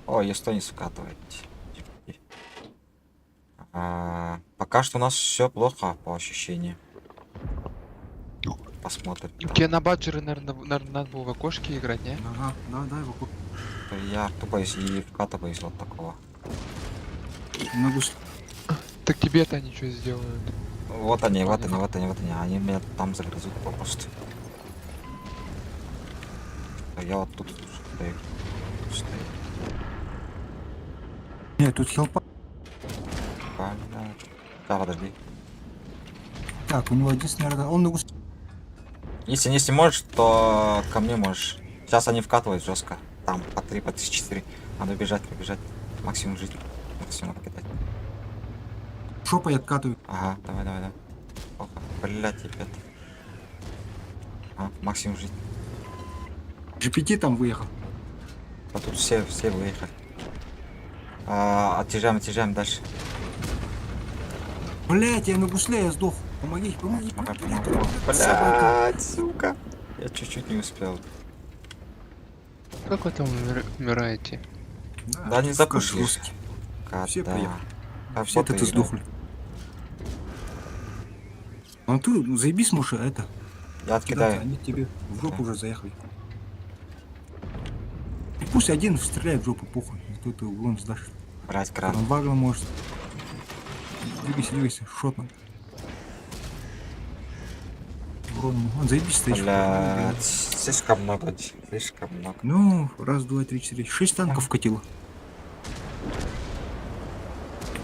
О, Есто не скатывает. Пока что у нас все плохо по ощущениям. Посмотрим. Тебе на баджеры, наверное, надо было в окошке играть, не? Ага, да, его Я тупо и вкатываюсь вот такого. на гусле. Так тебе-то они что сделают? Вот они. Они меня там загрызут попросту. А я вот тут стою. Нет, тут хелпа. Правильно. Да, подожди. Так, у него единственное, наверное, он на гусле. Если не можешь, то ко мне можешь. Сейчас они вкатывают жестко. Там по 3, по 4. Надо побежать. Максимум жить. Максимум покидать. Шопой откатывают. Ага, давай. Плохо. Блять, ребят. Максимум жить. GPT там выехал. А тут все выехали. Отъезжаем дальше. Блять, я на гусле, я сдох. Помоги. Блять, сука. Я чуть-чуть не успел. Как вы там умираете? Да не запушили. жесткий. Все приехали. А Все вот это сдохли. А ты заебись, Муша, это. Я откидаю. Они тебе в жопу уже заехали. И пусть один стреляет в жопу, похуй. Кто ты углом сдашь. Брать кран. Он багло может. Двигайся, шотно. Он заебись стоишь. Блять, слишком много. Ну, раз, два, три, четыре. 6 танков катило.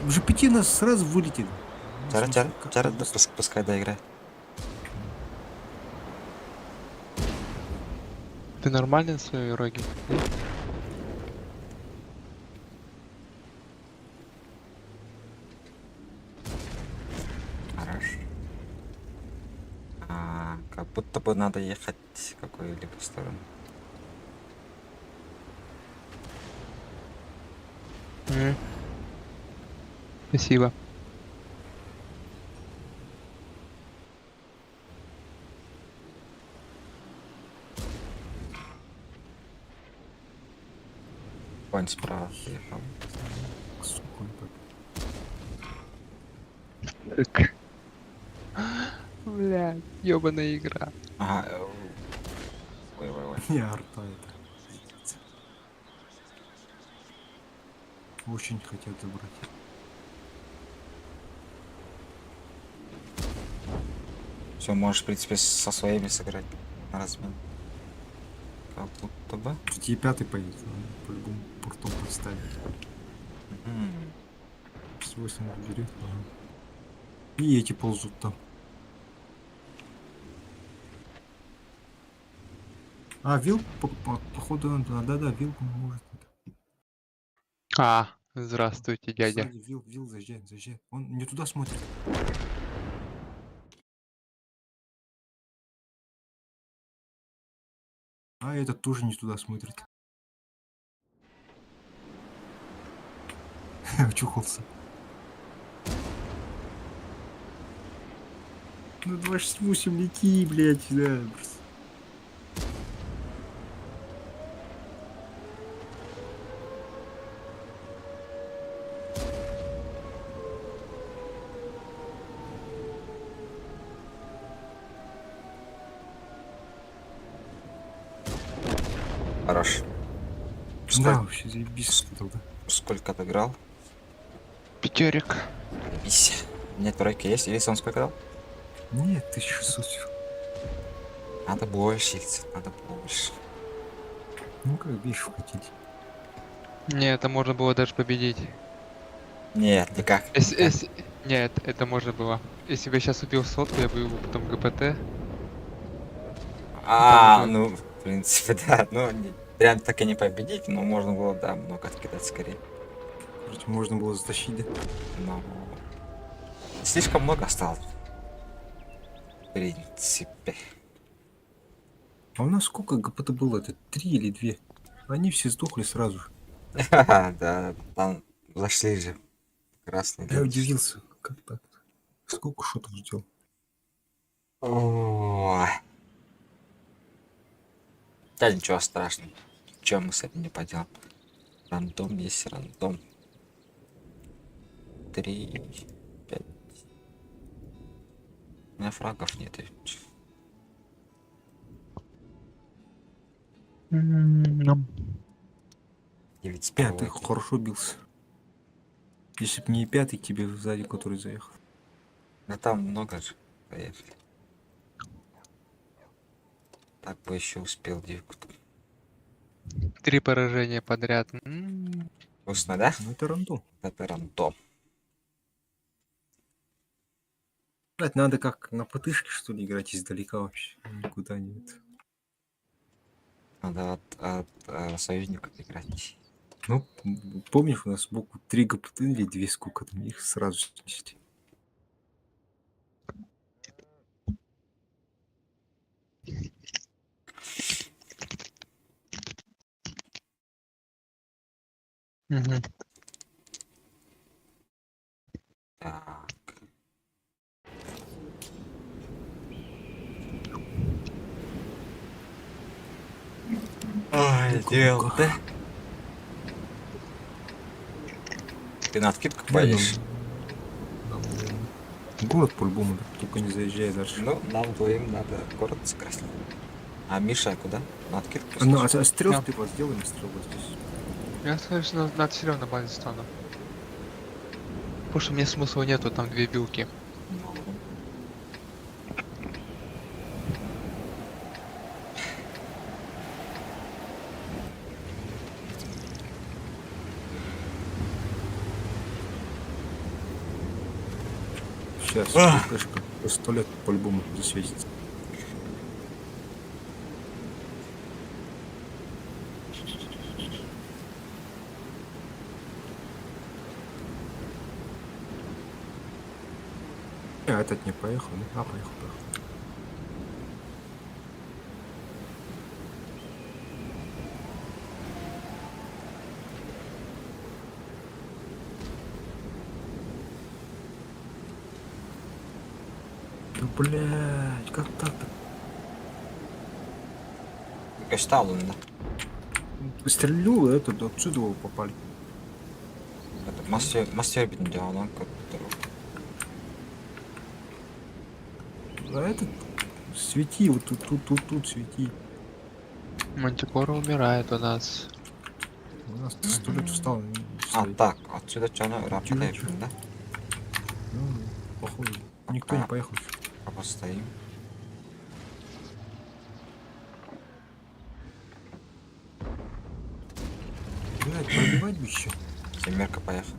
В GPT нас сразу вылетели. Чара, пускай доиграй. Ты нормальный на своей роге? Хорошо. Как будто бы надо ехать в какую-либо сторону. М. Спасибо. Конь справа приехал. Сука, он Так. Бля, ёбаная игра. Ага. Ой. не арта это. Пиздец. Очень хотят забрать. Все, можешь, в принципе, со своими сыграть на размен. Как будто бы. Тут Е5 поедет, надо по-любому портом поставить. Мгм. 8 забери. Ага. И эти ползут там. А, вил, походу, да, вилку может. А, здравствуйте, дядя. Сзади вил, заезжай. Он не туда смотрит. А этот тоже не туда смотрит. Очухался. Ну 28 лети, блядь, да. Хорош. Да, Сколько, вообще заебись тогда. сколько отыграл? Пятерик. Заебись. У меня тройка есть. Или он сколько дал? Нет, 1600. Надо больше, Илья, надо больше. Ну как видишь, хотите. Не, это можно было даже победить. Нет, никак. никак. Нет, это можно было. Если бы я сейчас убил сотку, я бы его потом ГПТ. А, уже- ну, в принципе, да. Ну, прям так и не победить, но можно было, да, много откидать скорее. Короче, можно было затащить, да? Но слишком много осталось. В принципе. А у нас сколько ГПТ было? Это 3 или 2? Они все сдохли сразу же. Да, там зашли же красные. Я удивился, как так? Сколько шотов сделал? Ой. Да ничего страшного. Чем мы с этим не поделаем? Рандом есть рандом. 3, 5. У меня фрагов нет. М, 9 с Пятый половиной. хорошо бился. Если бы не пятый тебе сзади, который заехал. Да там много же. Поехали. Так бы еще успел девку. 3 поражения подряд. Вкусно, да? Ну это рандом. Это рандом. Блять, надо как на ПТшке, что ли, играть издалека вообще. Никуда не это. Надо от союзников играть. Ну, помнишь, у нас сбоку 3 ГПТ или 2, сколько там, их сразу снести. Мгм. Так. Ой, дел, да? Ты на откидку поедешь? Город по-любому, да, только не заезжай дальше. Ну, нам двоим надо город скрасить. А Миша куда? На откидку? Ну, а слышишь? стрел Да. ты вот сделаем, стрел вот здесь. Я, конечно, на серьезно на базе стану. Потому что мне смысла нету, там 2 билки. Ну, Сейчас, Ах. флешка, 100 лет по-любому засветится. А этот не поехал, да? А, поехал. Блять, как так-то? Каштал он, да? Стрельнул, это отсюда его попали. Это мастер бинди, а он как А этот свети, вот тут свети. Мантикора умирает у нас. У нас 100 лет встал. А, так, отсюда что она работает, Чё? да? Ну, походу. Никто не поехал еще. Пока стоим. Блять, пробивать бы еще. Семерка поехала.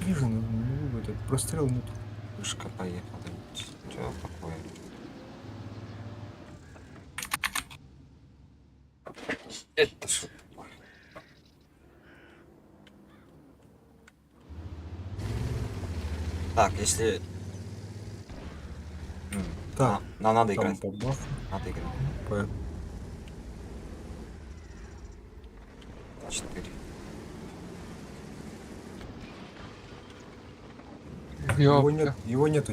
Вижу, ну, этот прострел нет. Вышка поехала. Что такое? Это что такое? Так, если... Так, Нам надо там играть. по бафу. Надо играть. По... 4. Его Ёпта. нет, его нету.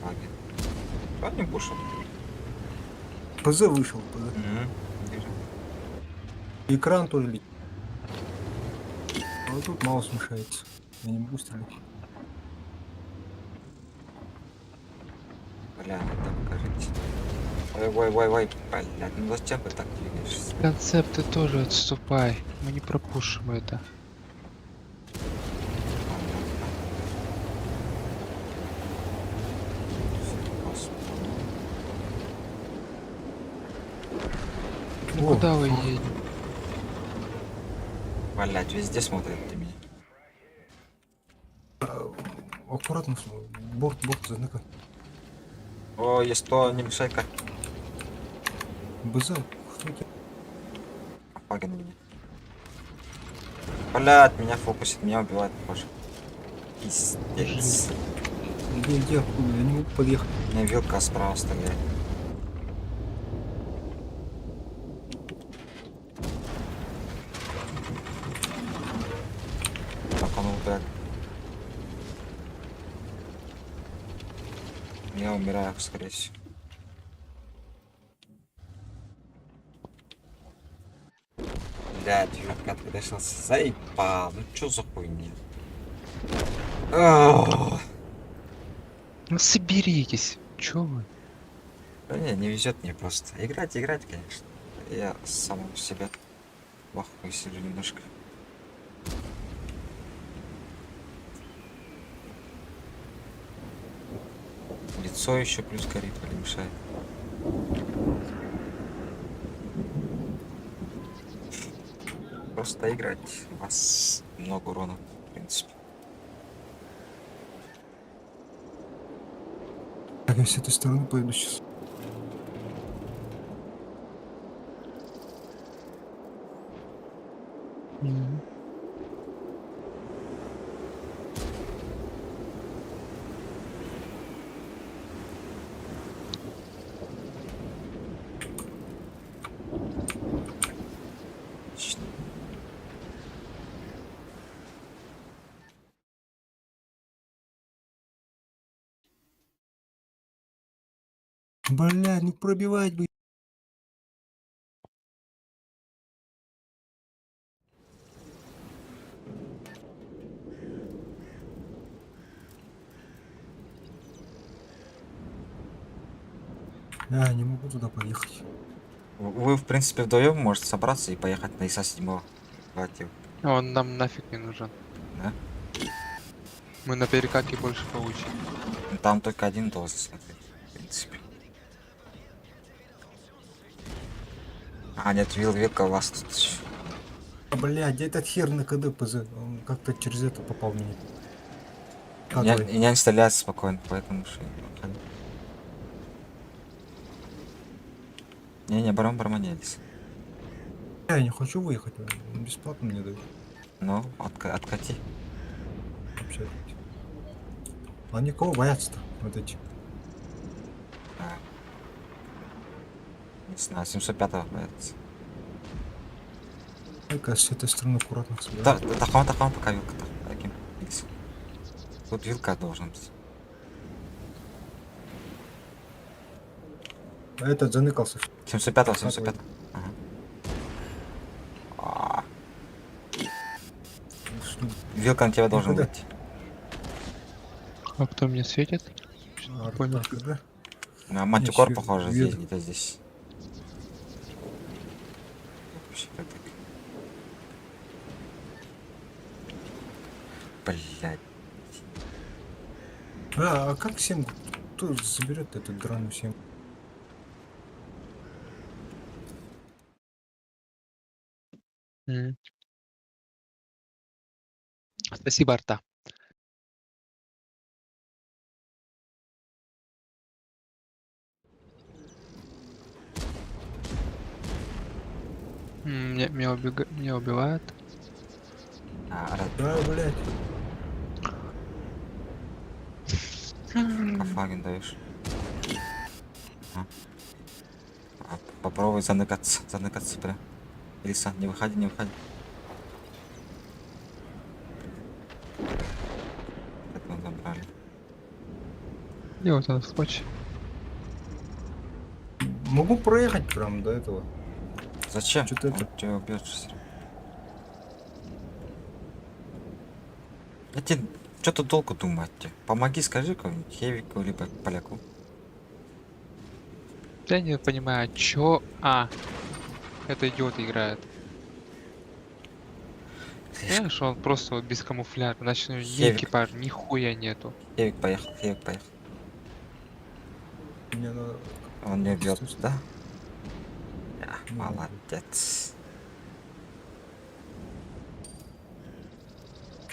Лаги. А не пушим. ПЗ вышел, ПЗ. Вижу. Экран тоже летит. А вот тут маус мешается. Я не могу стрелять. Бля, это покажите. Ой, блядь, ну зачем ты так двигаешься? Концепты тоже отступай. Мы не пропушим это. Ну О, куда вы едете? Блядь, везде смотрят на меня. Аккуратно, борт заныка. О, есть то, не мешай-ка. БЗ, кто это? Паган меня. Блядь, меня фокусит, меня убивает, похоже. Пиздец. Где, откуда? Я не могу подъехать. Мне вилка справа стреляет. Так, он убегает. Я умираю, скорее всего. Блядь, вилка решился. Заебал, ну чё за хуйня? Ах. Ну соберитесь. Чё вы? Да не везет мне просто. Играть, конечно. Я сам в себя плохой сижу немножко. Лицо еще плюс горит, или мешает. Просто играть. У вас много урона, в принципе. Так, я с этой стороны пойду сейчас. Отлично. Бля, ну пробивать бы. Я не могу туда поехать. Вы, в принципе, вдвоем можете собраться и поехать на ИСа 7. Давайте. Он нам нафиг не нужен. Да? Мы на перекатке больше получим. Ну, там только один должен смотреть, в принципе. А, нет, вилка у вас тут ещё. Бля, где этот хер на КД ПЗ? Он как-то через это попал в меня. Как Я, вы? я не стреляю спокойно, поэтому что я выходи. Не, барманелись. Я не хочу выехать, он бесплатно мне дают. Ну, откати. Вообще. Они кого боятся-то, вот эти? Не знаю, 705-го боятся. Только с этой стороны аккуратно Да, собирай. тахон, пока вилка там. Таким. Иди. Тут вилка должен быть. А этот заныкался. 705-го, Ага, 705. Ага. А, Вилка на тебя должен куда? быть. А кто мне светит? Чё-то не понял. Да? На мантикор Ещё похоже, вил. здесь, где-то здесь. Вообще, как так? Блядь. А как семку? Кто заберет эту драную семку? М. Спасибо, Арта. Меня убивают. Да, блядь. Фаген даешь. Попробуй заныкаться прям. Лиса, не выходи, не выходи. Это мы забрали. И вот он скотч. Могу проехать прям до этого. Зачем? Чё-то Он это- тебя убьет сейчас. Я тебе что-то долго думать. Помоги, скажи кому-нибудь, Хевику, либо поляку. Я не понимаю, чё... это идиот играет. Знаешь, он просто вот без камуфляжа. Значит, у него ни Хевик. экипажа, ни хуя нету. Хевик поехал, Хевик поехал. Мне надо... Он не убьет, Слушай. да? Ну, Молодец.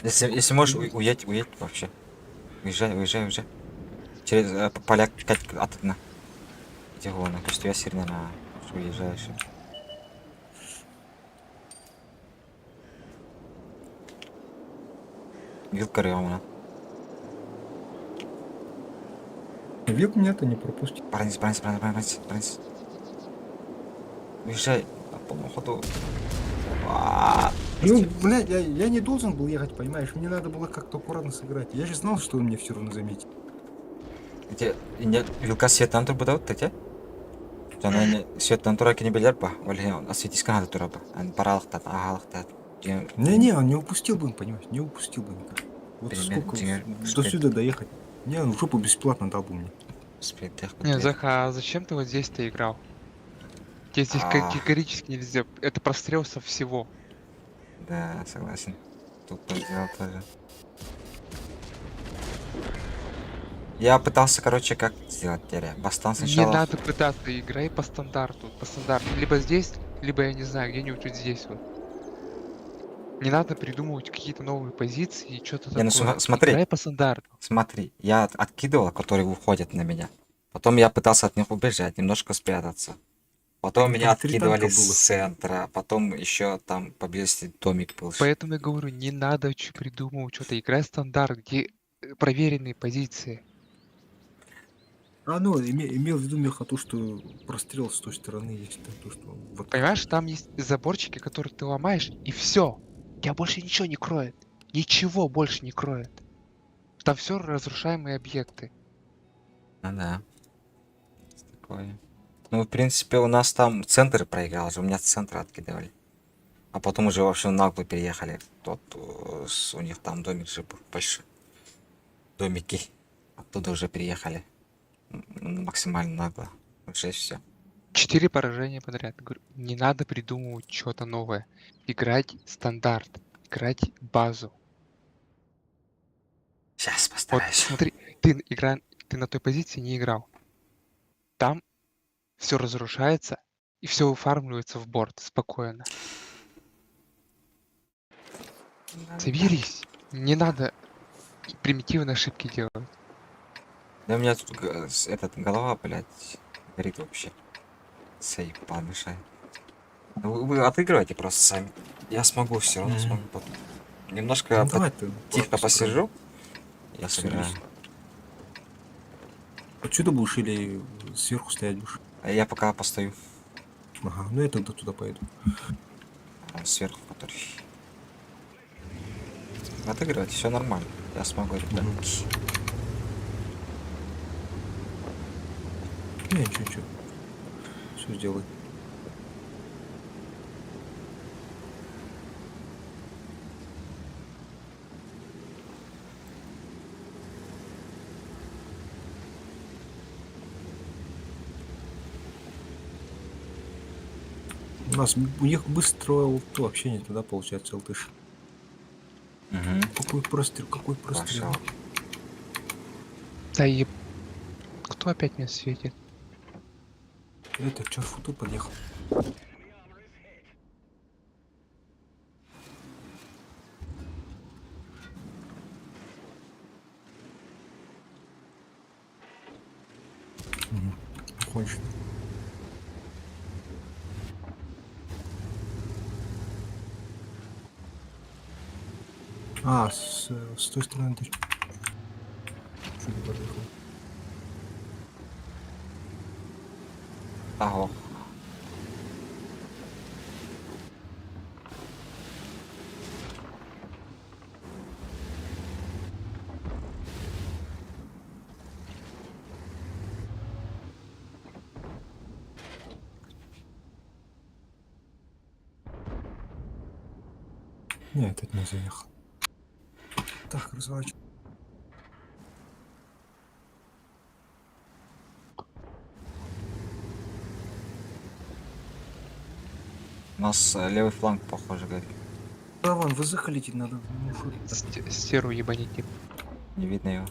Если можешь, уедь вообще. Уезжай. Через поляк 5 от 1. Где главное, потому что я сильно на уезжаешь. Вилка Риомана. Вилку мне-то не пропустит. Бронись. Уезжай на полном ходу. Ну, блядь, я не должен был ехать, понимаешь? Мне надо было как-то аккуратно сыграть. Я же знал, что он мне все равно заметит. Где? Вилка светтен тур бұда өтті, Жана светтен тура кені белер ба? Оле осветискен ады тура ба? Баралықтан, ағалықтан. Не, он не упустил бы, понимаешь? Не упустил бы никак. Вот Пример, сколько пример, до успеть. сюда доехать. Не, он в жопу бесплатно дал бы мне. Не, Заха, а зачем ты вот здесь-то играл? Тебе здесь категорически нельзя. Это прострел со всего. Да, согласен. Тут сделал тоже. Я пытался, короче, как сделать теперь. Бастан Не сначала. надо пытаться, играй по стандарту. По стандарту. Либо здесь, либо я не знаю, где-нибудь вот здесь вот. Не надо придумывать какие-то новые позиции и что-то Не, ну такое. смотри. Играй по стандарту. Смотри, я откидывал, которые выходят на меня. Потом я пытался от них убежать, немножко спрятаться. Потом меня Там 3 откидывали танка с было. центра. Потом еще там поблизости домик был. Поэтому я говорю, не надо придумывать что-то. Играй стандарт, где проверенные позиции. Ну, имел в виду Миха то, что прострел с той стороны есть. То, что вот Понимаешь, там есть заборчики, которые ты ломаешь, и все. Тебя больше ничего не кроет. Ничего больше не кроет. Там все разрушаемые объекты. Ну да. Такое. Ну, в принципе, у нас там центр проиграл же, у меня с центра откидывали. А потом уже вообще нагло переехали. У них там домик же был большой. Домики. Оттуда уже переехали. Максимально нагло. Уже все. 4 поражения подряд. Говорю, не надо придумывать что-то новое. Играть стандарт. Играть базу. Сейчас Вот постараюсь. смотри, ты на той позиции не играл. Там все разрушается и все выфармливается в борт спокойно. Соберись. Не надо примитивные ошибки делать. Да у меня тут этот голова, блядь, горит вообще. Сейпа мешает. Вы отыгрывайте просто сами. Я смогу, все равно смогу потом. Немножко Ну, давай ты тихо просто посижу. Я Соберись. собираю. Отсюда будешь или сверху стоять будешь? А я пока постою. Ага, ну я тогда туда поеду. Там сверху, который... Отыгрывать, все нормально. Я смогу, ребят. Не, чуть-чуть. Все сделай. У них быстро ult вообще не туда получается алтыш. Угу. Какой прострел, какой прострел. Пошел. Да еб... Кто опять мне светит? Это Чарфу тут подъехал. Хочешь. А, с той стороны ты... Чуть подъехал. Ого. Не, этот не заехал. Так, разворачивай. У нас левый фланг, похоже, горит. Да, вон, вы заходите, надо. Ну, шо ты? Стеру ебанить. Не видно его.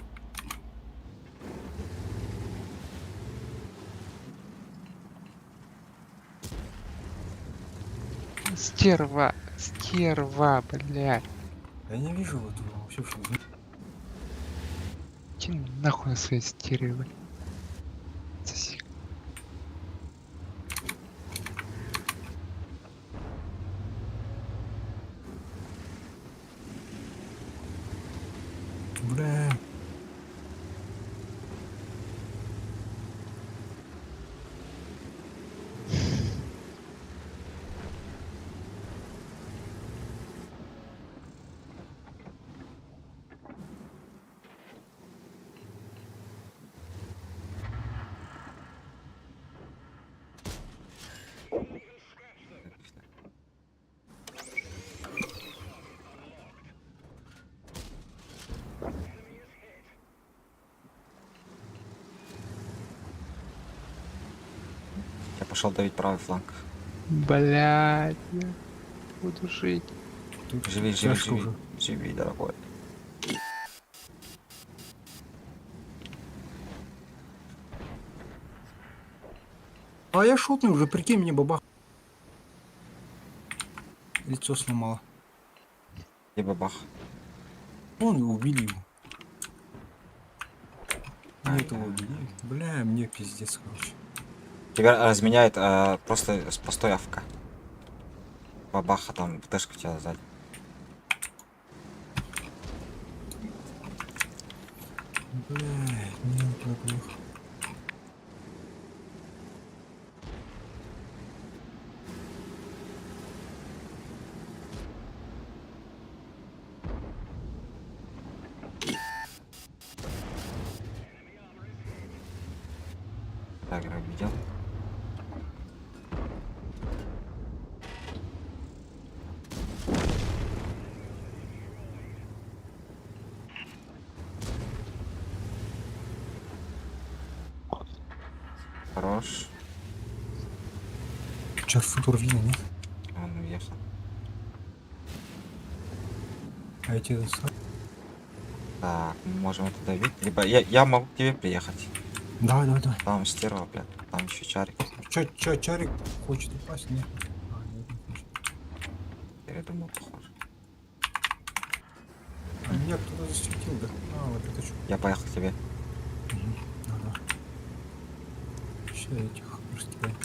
Стерва! Стерва, блядь! Я не вижу вот его вообще. Иди нахуй на своей стерве, блядь. Соси. Бля. Я пошел давить правый фланг. Блядь, я буду жить. Тут Живи, живи, чашка живи. уже. Живи, дорогой. А я шотный уже, прикинь, мне бабах. Лицо сломало. И бабах. Вон убили его. Не этого убили. Бля, мне пиздец, короче. Тебя разменяет просто с постой авка. Бабаха там, пташка у тебя сзади. Бля, мне надо поехать. Так, я видел. Хорош. Чарфу турвина, нет? Он уехал. А я тебе достал? Так, мы можем это давить. Либо я могу к тебе приехать. Давай, давай, давай. Там стерва, блядь. Там еще чарик. Чё, Чарик хочет упасть? Нет. А, нет, не хочет. Я думал, похоже. А меня кто-то засветил, да? А, вот это что? Я поехал к тебе. Ага. Сейчас я этих раскидаю.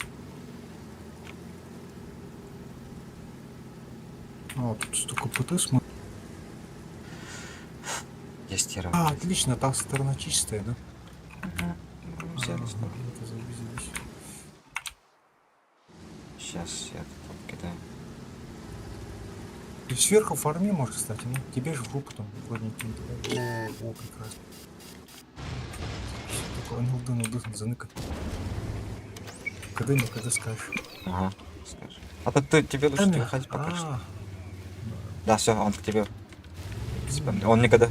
А, тут столько ПТ смотрит. Я стерва. А, отлично, та сторона чистая, да? Взялись, Ага, это завезлись. Сейчас я тут кидаю. Ты сверху фарми можешь, кстати, ну, тебе же в руку там вроде о, прекрасно. Такое, ну, заныкать. Когда скажешь. Ага, скажи. А то тебе лучше не выходить пока что. А, Да, все, он к тебе. ну, Он никогда.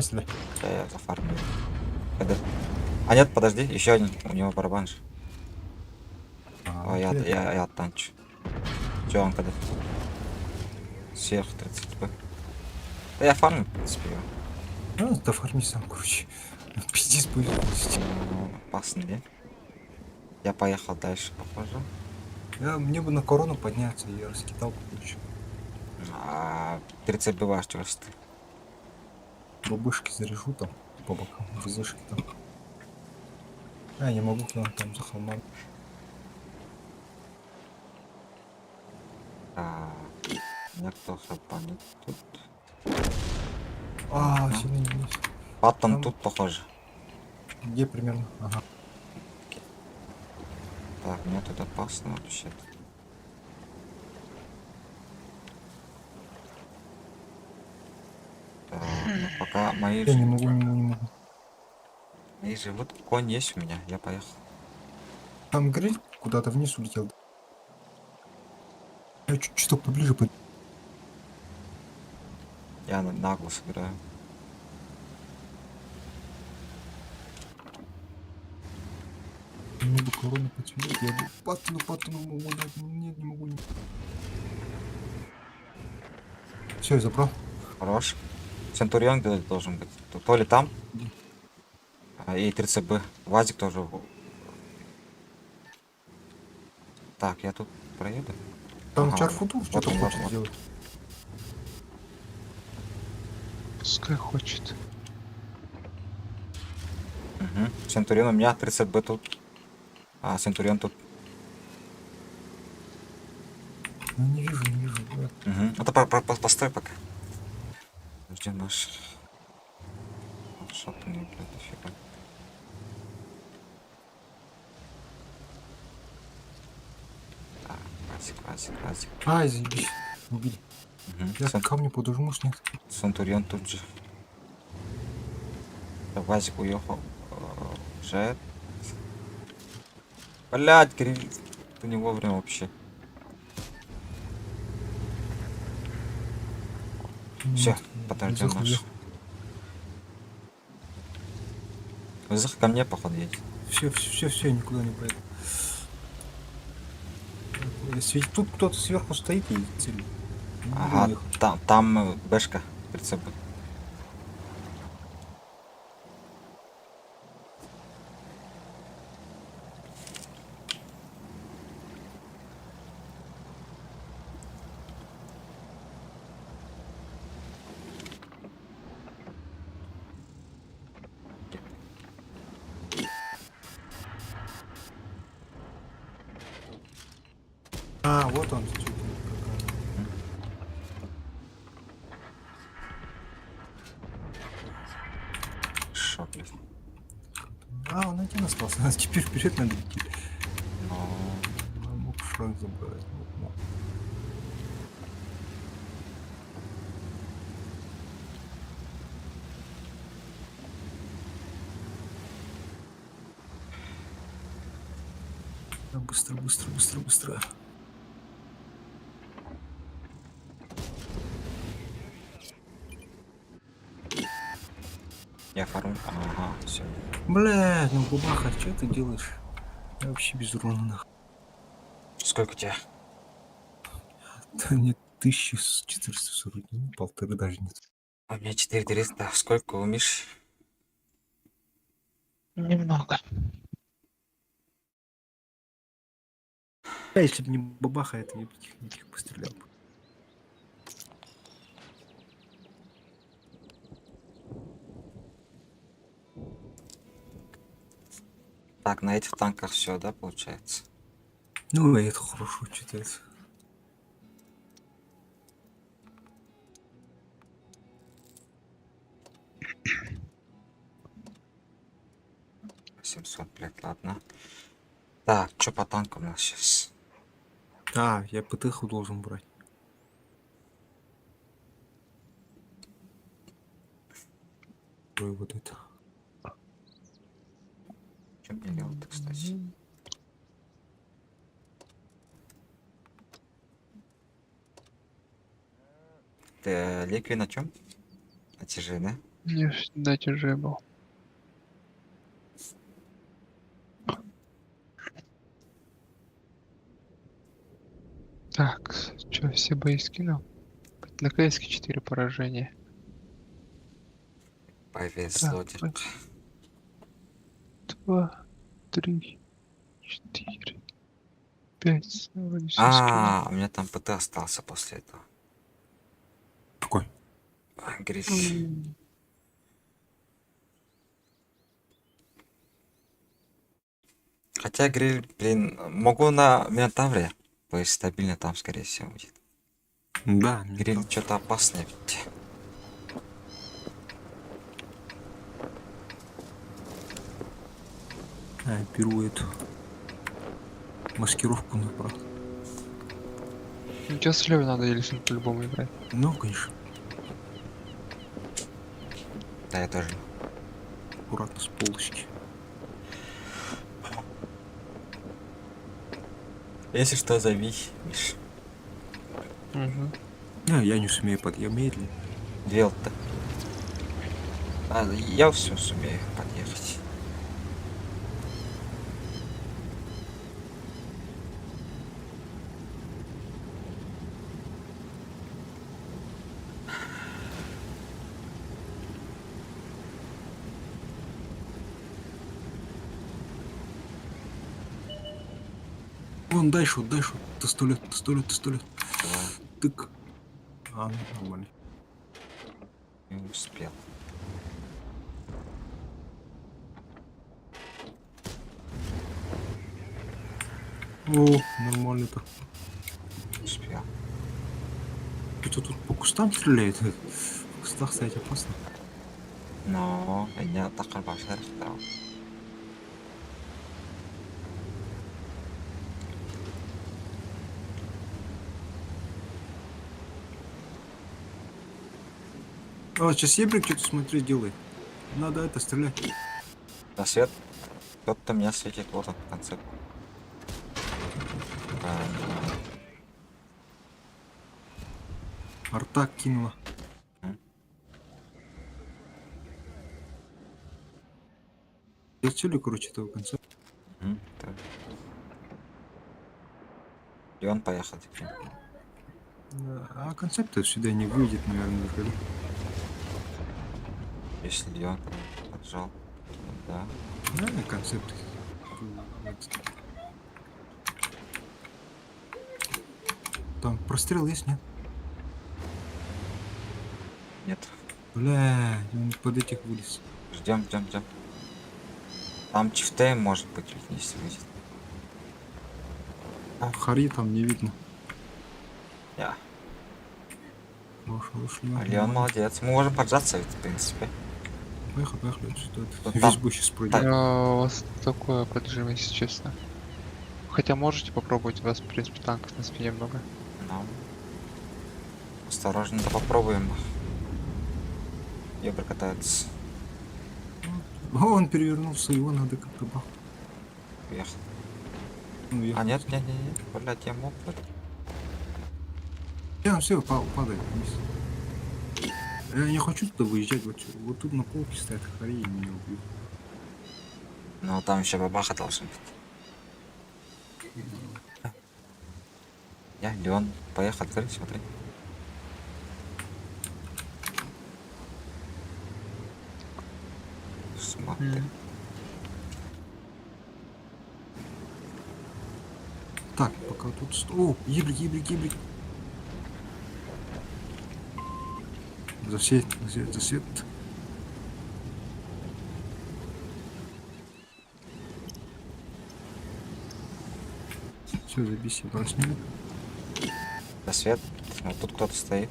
стреляй. Я зафармил. КД. А нет, подожди, еще один. У него барабан же. Я, окей. я оттанчу. Че он КД? Сверху 30 Б. Да я фармил, в принципе, его. Ну, да фарми сам, короче. Пиздец будет. Ну, опасно, да? Я поехал дальше, похоже. Мне бы на корону подняться, я раскидал короче. 30 Б ваш просто. Бабушки заряжу там по бокам, вызышки там. Не могу к нам там за холмами. Мне кто хапанет тут. Сильно не вниз. Паттон Там- тут похоже. Где примерно? Ага. Так, мне тут опасно вообще. Так, ну пока мои Я не могу. живут. Конь есть у меня, я поехал. Там гриль куда-то вниз улетел. Я чуть-чуть поближе под... Я нагло сыграю. Мне бы корону подсветить, я бы паттону могу дать, но нет, не могу. Все, я забрал. Хорош. Центурион где должен быть. То ли там. И 30 Б. Вазик тоже. Так, я тут проеду. Там Ага, Чарфутур вот что-то он, хочет вот. сделать. Пускай хочет. Угу. Центурион у меня 30 Б тут. Центурион тут. Ну, не вижу. Да. Угу. Это постой пока. Где наш? Что ты мне, блядь, дофига. Так, Вазик. Заебись. Убили. Я Угу. к камню подожмусь, нет. Центурион тут же. Да, Вазик уехал. Уже. Блять, Кирилл. Ты не вовремя вообще. Все, подождем наш. Вызов ко мне, походу, едет. Все, никуда не поеду. Тут кто-то сверху стоит и цель. Ага, там бэшка перед собой. Вот он. Шо, блядь. Он один остался. Нас теперь вперед надо идти. Но... Мог шаг забрать. Мог. Быстро. Я фарм. Ага, все. Блядь, ну бабаха, что ты делаешь? Я вообще без урона нахуй. Сколько у тебя? Да нет, 1440, ну, полторы даже нет. У меня 4300. Сколько у Миши? Немного. Если бы не бабаха, это я бы этих пострелял бы. Так, на этих танках все, да, получается? Ну, это хорошо читается. — 700, блядь, ладно. Так, что по танкам у нас сейчас? А, я ПТХу должен брать. Ой, вот это. Что мне делать, кстати? Ты ликви на чем? На тяжи, да? Я всегда тяжелый был. Так, что, все бои скинул? На КС 4 поражения. Повезло, Так, дядька. 2, 3, 4, 5. Вроде все скинул. А, у меня там ПТ остался после этого. Какой? Гриль. Хотя гриль, блин, могу на Минотавре. То есть стабильно там, скорее всего, будет. Да, мне Гриль так. что-то опасное ведь. А, я беру эту маскировку набрал. Ну, тебя слева надо или по-любому играть. Ну, конечно, Да, я тоже. аккуратно с полочки. Если что, зови, Миш. Угу. Не, я не сумею я медленно. Двел-то. А, я все сумею подъехать. Вон, дальше, пистолет. Давай, Тык. А, ну, нормально. не успел. О, нормально-то. Успел. Кто тут по кустам стреляет? В кустах стоять опасно. Но меня так башар стал. А, сейчас Ебрик что-то, смотри, делает. Надо это стрелять. На свет. Кто-то меня светит вот он в конце. Артак кинула. М. Я целью, короче, этого конца. Да. И он поехал теперь. А концепт сюда не выйдет, наверное, даже. Если Леон поджал, да. Наверное, концепт. Там прострел есть, нет? Нет. Бля, он под этих вылез. Ждем. Там чифтейм может быть, если выйдет. Хари там не видно. Я. Ушли. А Леон молодец. Мы можем поджаться ведь, в принципе. Поехали отсюда. Вот Весь там. бой сейчас пройдет. Так. У вас такое поджим, если честно. Хотя можете попробовать, у вас, в принципе, танков на спине много. Ну. Осторожно, да попробуем. Ебр катается. О, он перевернулся, его надо как-то бахнуть. Уехал. Ну, я... А нет. Блядь, я мог. Он все, падает вниз. Я не хочу туда выезжать. Вот тут на полке стоят хари и меня убьют. Но там еще бабаха должен быть. Я, Леон, поехал открыть, смотри. Смотри. Так, пока тут... О, ебрик. Засвет. Все, забейся, сниму. Да свет. Вот тут кто-то стоит.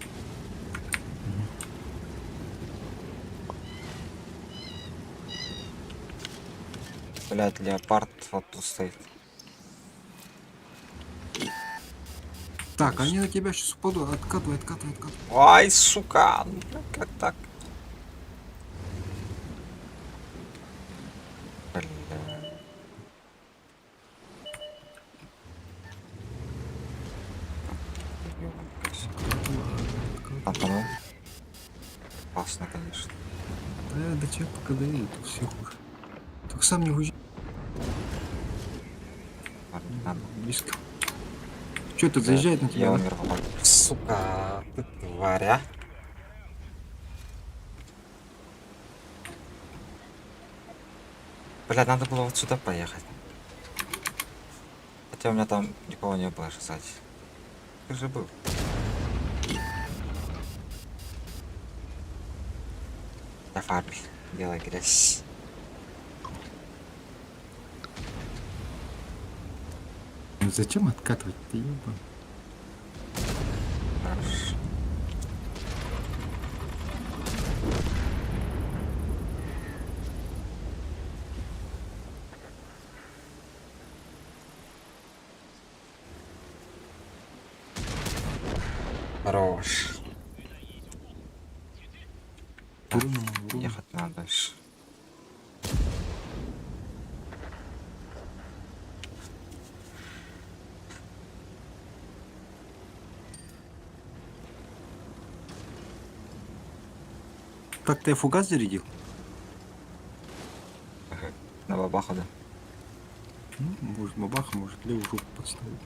Блять, леопард вот тут стоит. Так, они на тебя сейчас упадут. Откатывай, откатывай, откатывай. Ай, сука! Ну, как так? Бля. Антонов. Опасно, конечно. Да, до тебя пока доедет, все хуже. Только сам не уезжай. Ладно, надо. Близко. Че ты Да, заезжает на я тебя? умер, попал. Сука, ты тваря. Бля, надо было вот сюда поехать. Хотя у меня там никого не было, кстати. Ты же был. Я фарми. Делай грязь. Ну зачем откатывать? Ты ебан. Хорошо. Хорош. Так, Уроном, уроном. ехать надо дальше. Так ты фугас зарядил? Ага. На бабаху, да? Ну, может бабаха, может левую жопу подставить.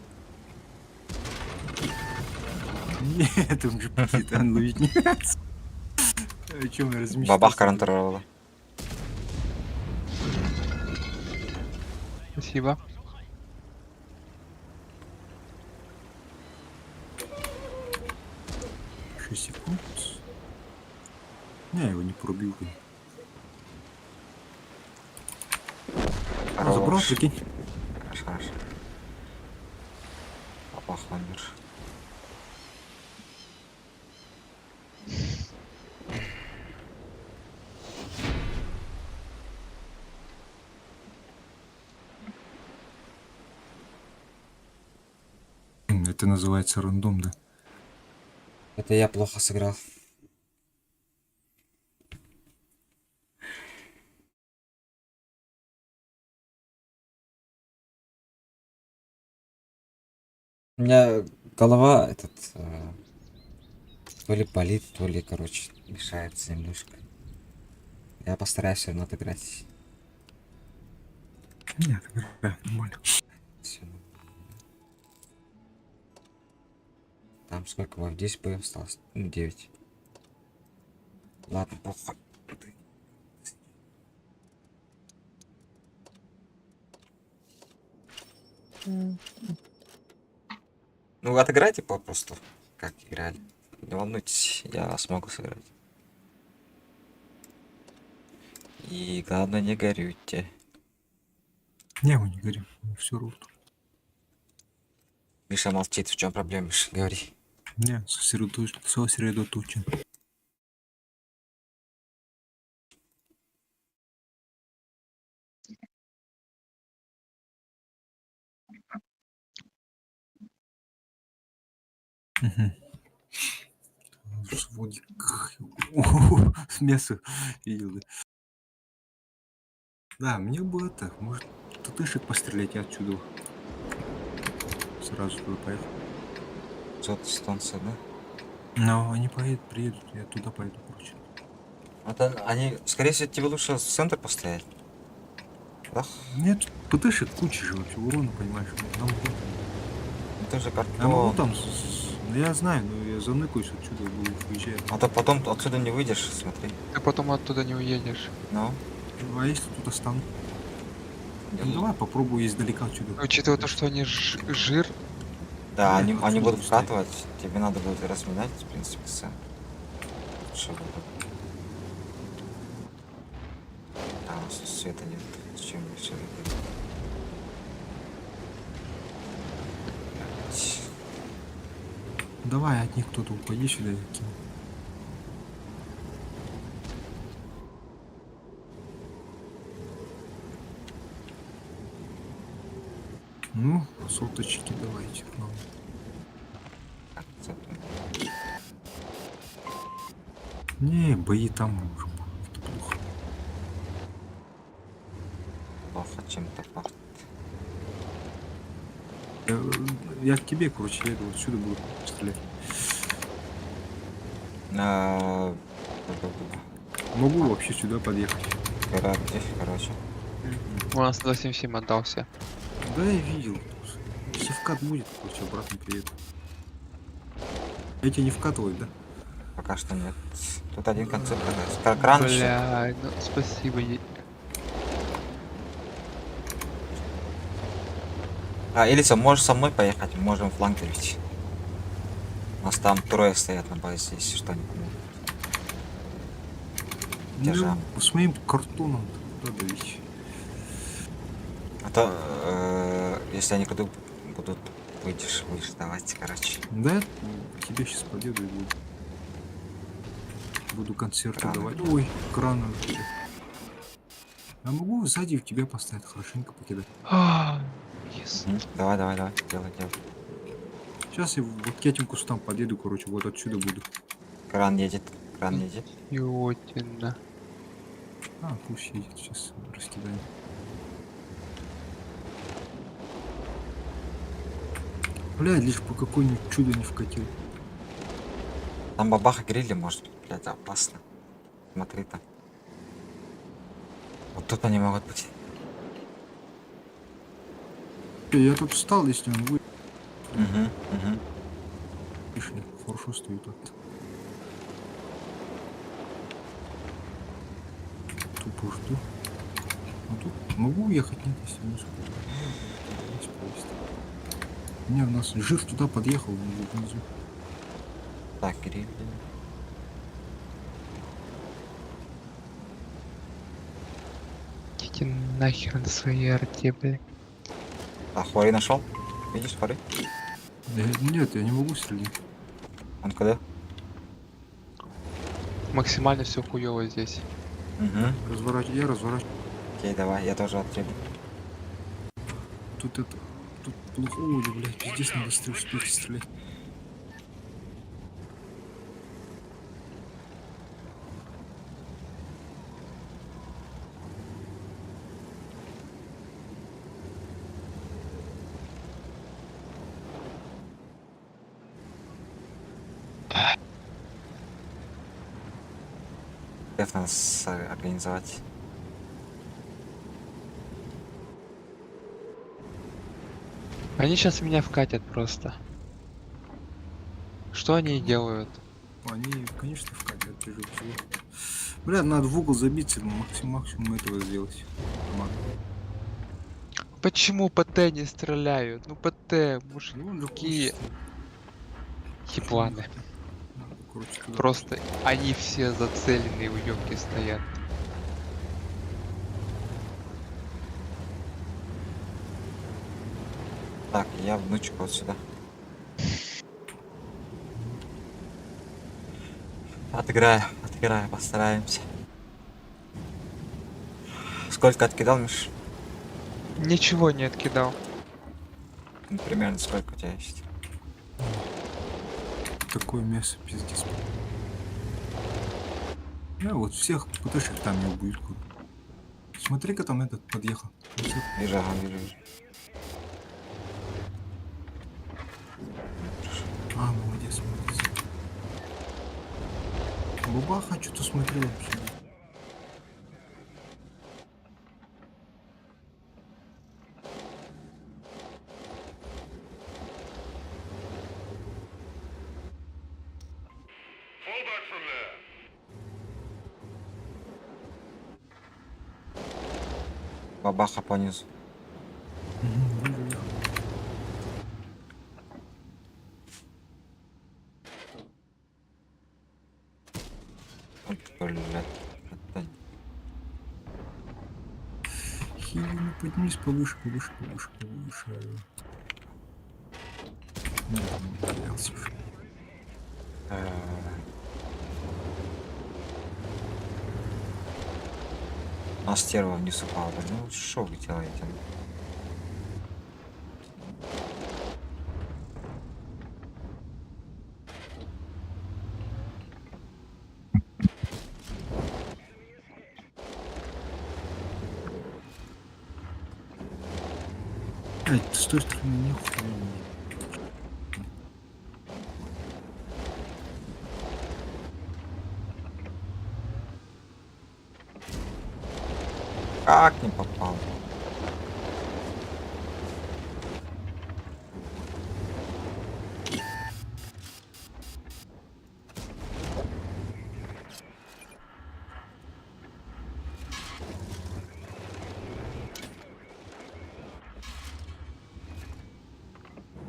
Нет, он же пиздит, он ловить не о чем я размечтался? Бабахка рантеровала. Спасибо. Шесть секунд. Я его не пробил. А забрал, Хорош. прикинь. Хорошо, хорошо. Бабах умер. Это называется рандом, да? Это я плохо сыграл. У меня голова то ли болит, то ли, короче, мешается немножко. Я постараюсь все равно отыграть. Нет, да, нормально. Всё. Там сколько вам? 10 боев осталось? Ну, 9. Ладно, похуй. Ну, отыграйте попросту, как играли. Не волнуйтесь, я смогу сыграть. И главное, не горюйте. Не, мы не говорим, все ровно. Миша молчит, в чем проблема, Миша? Говори. Не, сосредоточен. Угу. Сводик. Мясо видел, да? Да, мне бы это, может, тутышек пострелять и отсюда. Сразу туда поехал. Зот станция, да? Но они приедут, я туда пойду, короче. Это они, скорее всего, тебе лучше в центр поставить. Да? Нет, ПТшек куча же вообще, урона, понимаешь. Нам будет. Ну, ты же Я могу картон. там, ну, я знаю, но я заныкаюсь отсюда, буду уезжать. А то потом отсюда не выйдешь, смотри. Ты потом оттуда не уедешь. Ну, А если тут остану? Ну давай попробую издалека отсюда. Учитывая то, что они жир, да, Нет, они отсюда будут выставить. вкатывать. Тебе надо будет разминать, в принципе, сам. Что было? А, света нет. Зачем мне все это? Давай от них кто-то упади сюда, я кину. Ну, соточки давайте к нам. Не, бои там уже это плохо. Плохо чем-то пахнет. Я к тебе, короче, я иду отсюда буду стрелять. А, Могу вообще сюда подъехать. Где, короче. У нас 277 отдался. Да, я видел. Если вкат будет, короче, обратно приеду. Эти не вкатывают, да? Пока что нет. Тут один концерт, как раньше. Бля, ну спасибо. Или все, можешь со мной поехать, можем фланг давить. У нас там трое стоят на базе, если что, не помню. Держа. Ну, с моим картоном куда давить? А то, если они куда будут, будешь давать, короче. Да, я к тебе сейчас подъеду и буду концерты Краны. давать. Ой, краны. Я могу сзади в тебя поставить, хорошенько покидать. Yes. Давай, делай. Сейчас я вот к этим кустам подъеду, короче, вот отсюда буду. Кран едет. Ётина. А, пусть едет, сейчас раскидаем. Бля, лишь по какой-нибудь чудо не вкатил. Там бабаха грилли, может, блядь, опасно. Смотри там. Вот тут они могут быть. Я тут встал, если он будет. Угу. Лишний, хорошо стою тут. Тупо жду. А тут могу уехать, нет, если не успею. Есть поезд. Не, у нас жир туда подъехал, внизу. Так, грилли. Идите нахер на свои арте, бля. А, Хори нашел? Видишь, Хори? Нет, я не могу стрелять. Он куда? Максимально все хуёво здесь. Угу. Я разворачиваю. Окей, давай, я тоже отъеду. Тут это... Тут плохо. Ой, блядь, пиздец, надо успеть стрелять. Как нас организовать? Они сейчас меня вкатят просто. Что они и делают? Они, конечно, вкатят тяжело всего. Бля, надо в угол забиться, максимум этого сделать. Нормально. Почему по Т не стреляют? Ну по Т, мужики, Ну, он же хочет. ебланы. Надо, короче, туда. Просто они все зацеленные уёбки стоят. Так, я внучку вот сюда. Отыграю, постараемся. Сколько откидал, Миш? Ничего не откидал. Ну, примерно сколько у тебя есть? Такое мясо, пиздец. Я вот всех ПТшек там не убью. Смотри-ка, там этот подъехал. Вижу, ага, вижу. А, молодец. Бабаха что-то смотрел вообще. Fall back from there. Бабаха по низу. Ой, блядь. Это- Хилин, поднимись повыше. Ну, там боялся уже. э, А стерва вниз упала. Ну, что вы делаете? Блядь, с той стороны нихуя не. Как не попал?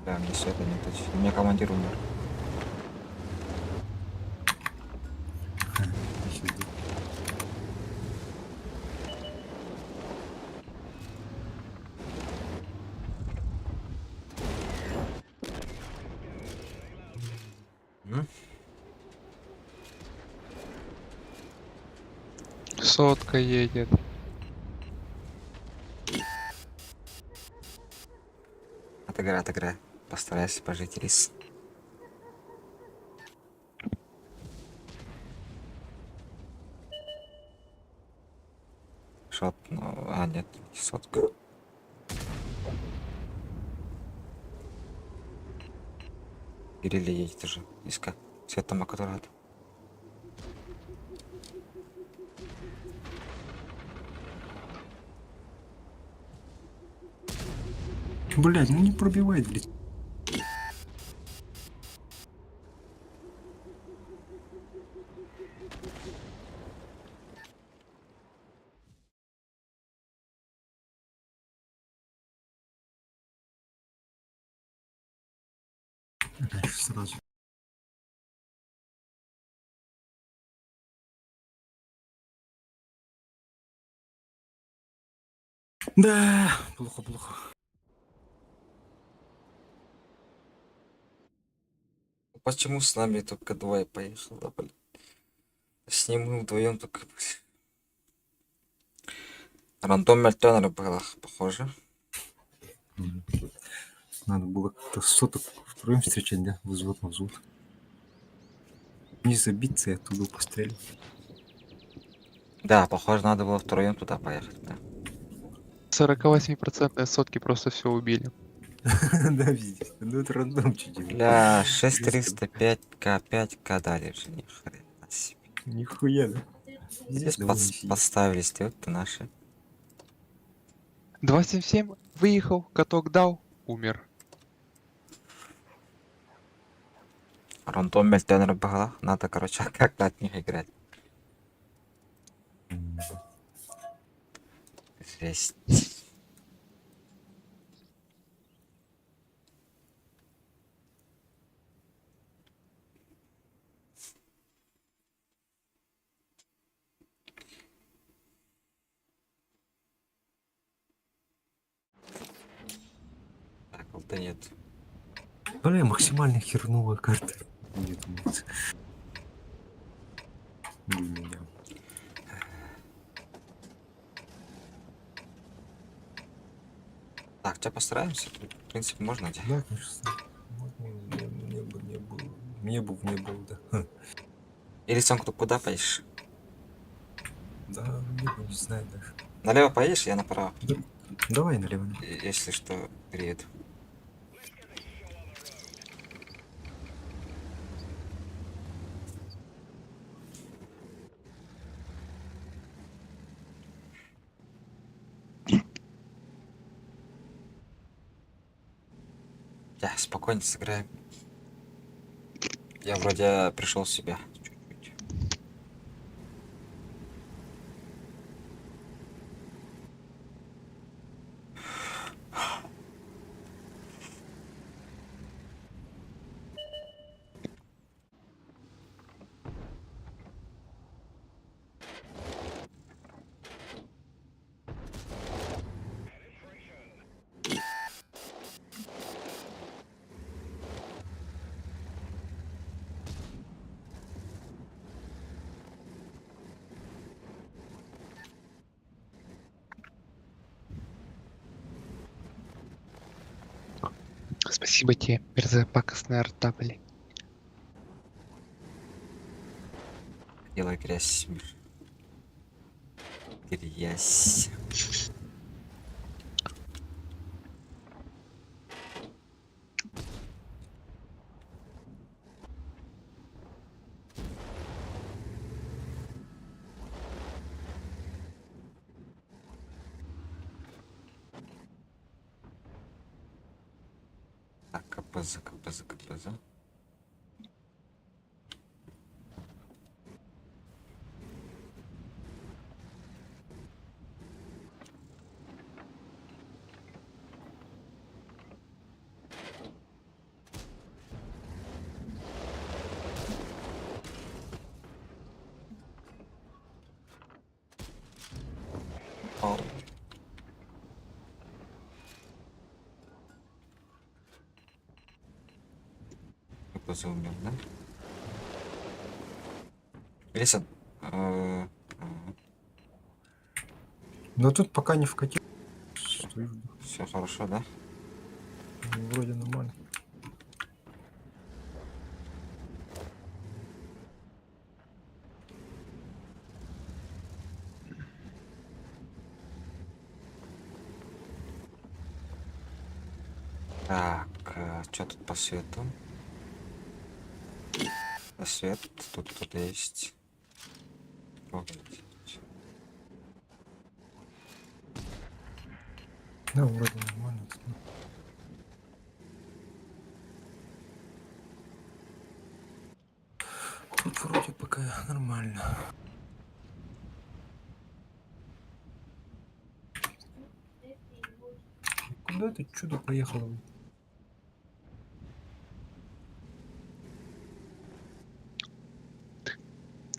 Да, мне все это не точно. У меня командир умер. Пизда. М? Сотка едет. Отыграй, отыграй. Постарайся пожить рис. Шот, ну, нет, сотка. Кирилли едет уже. Иска. Света Макатурат. Блядь, ну не пробивает, блядь. Дальше сразу. Да, плохо, плохо. Почему с нами только двое поехало, блин? С ним мы вдвоем только... Рандом Мельтонера было, похоже. Надо было как-то соток втроем встречать, да? Взвод на взвод. Не забиться и оттуда пострелять. Да, похоже, надо было втроем туда поехать, да. 48% сотки просто все убили. Да, везде. Ну это рандом чуть-чуть. Бля, 6300, 5к, 5к дали же, ни хрена себе. Нихуя, да? Здесь довольно сидит. подставили стрелки наши. 277 выехал, каток дал, умер. Рандом Мельтонера было, надо, короче, как-то от них играть. Жесть. Так, вот нет. Бля, максимально херновая карта. Мне думается. Для меня. Так, тебя постараемся. В принципе, можно. Да, конечно. Мне бы не было, да. Ха. Или сам кто куда поедешь? Да, мне бы не знаю даже. Налево поедешь, я направо. Да, давай налево. Если что, приеду. Да, спокойно сыграем. Я вроде пришел в себя. Чуть-чуть. Спасибо тебе, мерзопакостная рта, блин. Делай грязь. Грязь. КПЗ, КПЗ, КПЗ. О, КПЗ умер, да? Лиса, Но тут пока не вкатил. Что все хорошо, да? вроде нормально. Так, что тут по свету? Свет тут есть. Погодите. Да, вроде нормально. Тут вроде пока нормально. Куда это чудо поехало?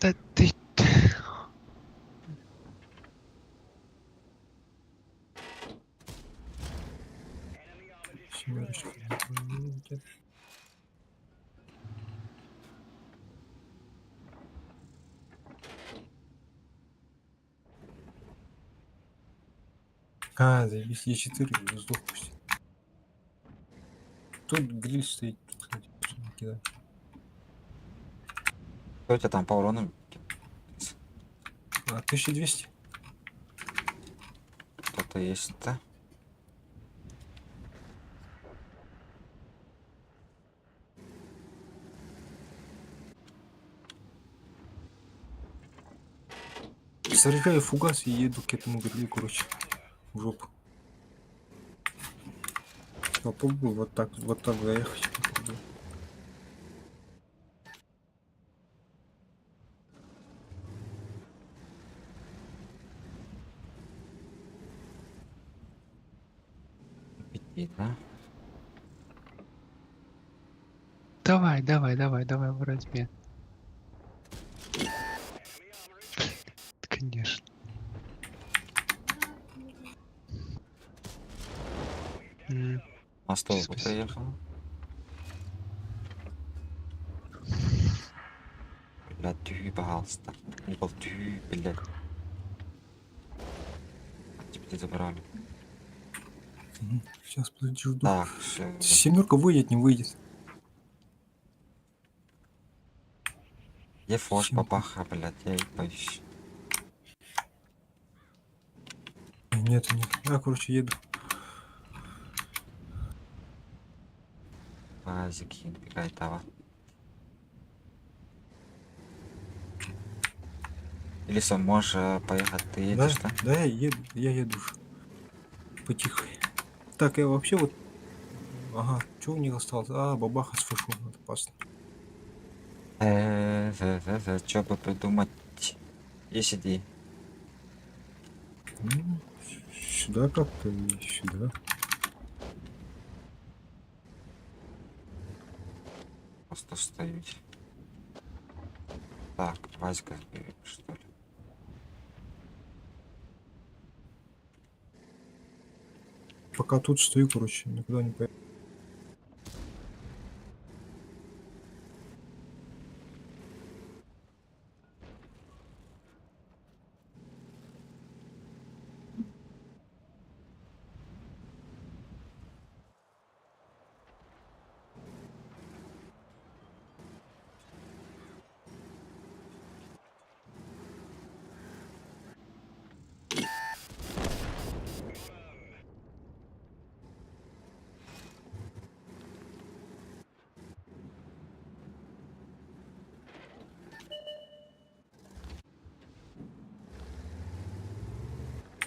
Да ты... Семерочка. А, заебись, Е4 сдох почти. Тут гриль стоит, тут, кстати, можно кидать. Что у тебя там по урону? А, 1200. Кто-то есть, да? Заряжаю фугас и еду к этому грилю, короче, в жопу. Попробую вот так заехать. Попробую. И, да? Давай, давай, давай, давай, возьми. Конечно. А стол Спасибо. приехал. Блядь, тю, пожалуйста. Не был тю, блядь. Теперь забрали. Сейчас, подожди, жду. Так, все. Семерка выйдет, не выйдет. Где фош, Всё. папаха, блядь, я и боюсь. Нет, нет. Я, короче, еду. Азики, какая-то. Или сам можешь поехать, ты Да, едешь, да? да, я еду уже. Потихо. Так, я вообще вот... Ага, что у них осталось? А, бабаха с фэшом, это опасно. Что бы придумать? И сиди. Ну, сюда как-то и сюда. Просто стоять. Так, Васька, что ли? Пока тут стою, короче, никуда не поеду.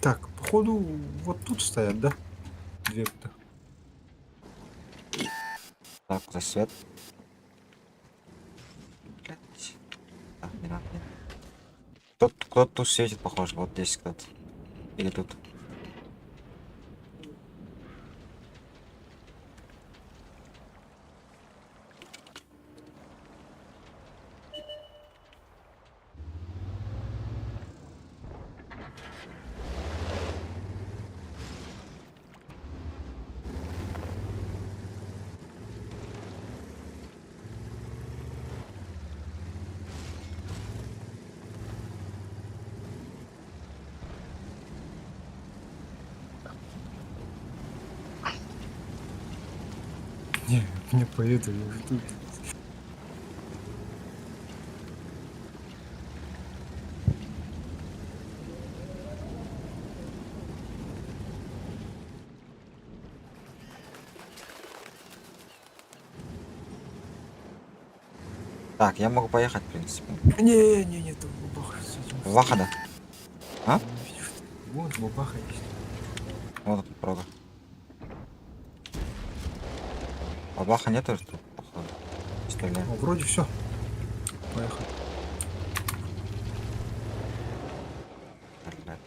Так, походу, вот тут стоят, да? Две-то. Так, за свет. Блядь. Так, не надо. Кто-то тут светит, похоже. Вот здесь кто-то. Или тут. Не, мне поеду, я уже тут. Так, я могу поехать, в принципе. Не, там бабаха с этим. Вахада. А? Вот бабаха есть. Вот тут прога. Бабаха нету тут, походу. Стреляем. Ну, вроде все. Поехали. Блядь.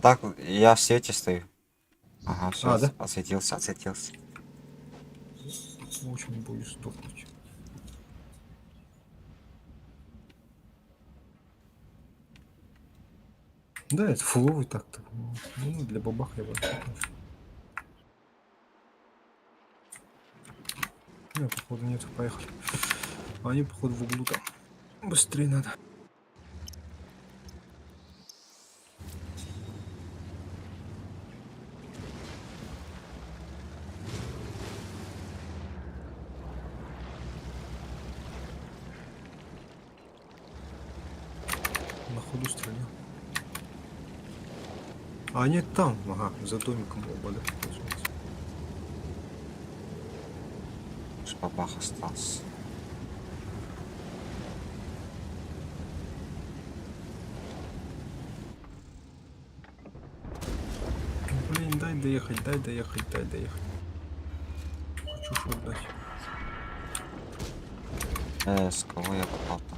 Так, я в свете стою. Ага, все, Да? осветился. Очень боюсь сдохнуть. Да, это фуловый так-то. Ну, для бабаха я вообще. Не, походу нет, поехали. А они, походу, в углу там. Быстрее надо. На ходу стрелял. А они там, ага, за домиком оба, да, получается. Бабах остался. Блин, дай доехать. Хочу шот дать. С кого я попал-то?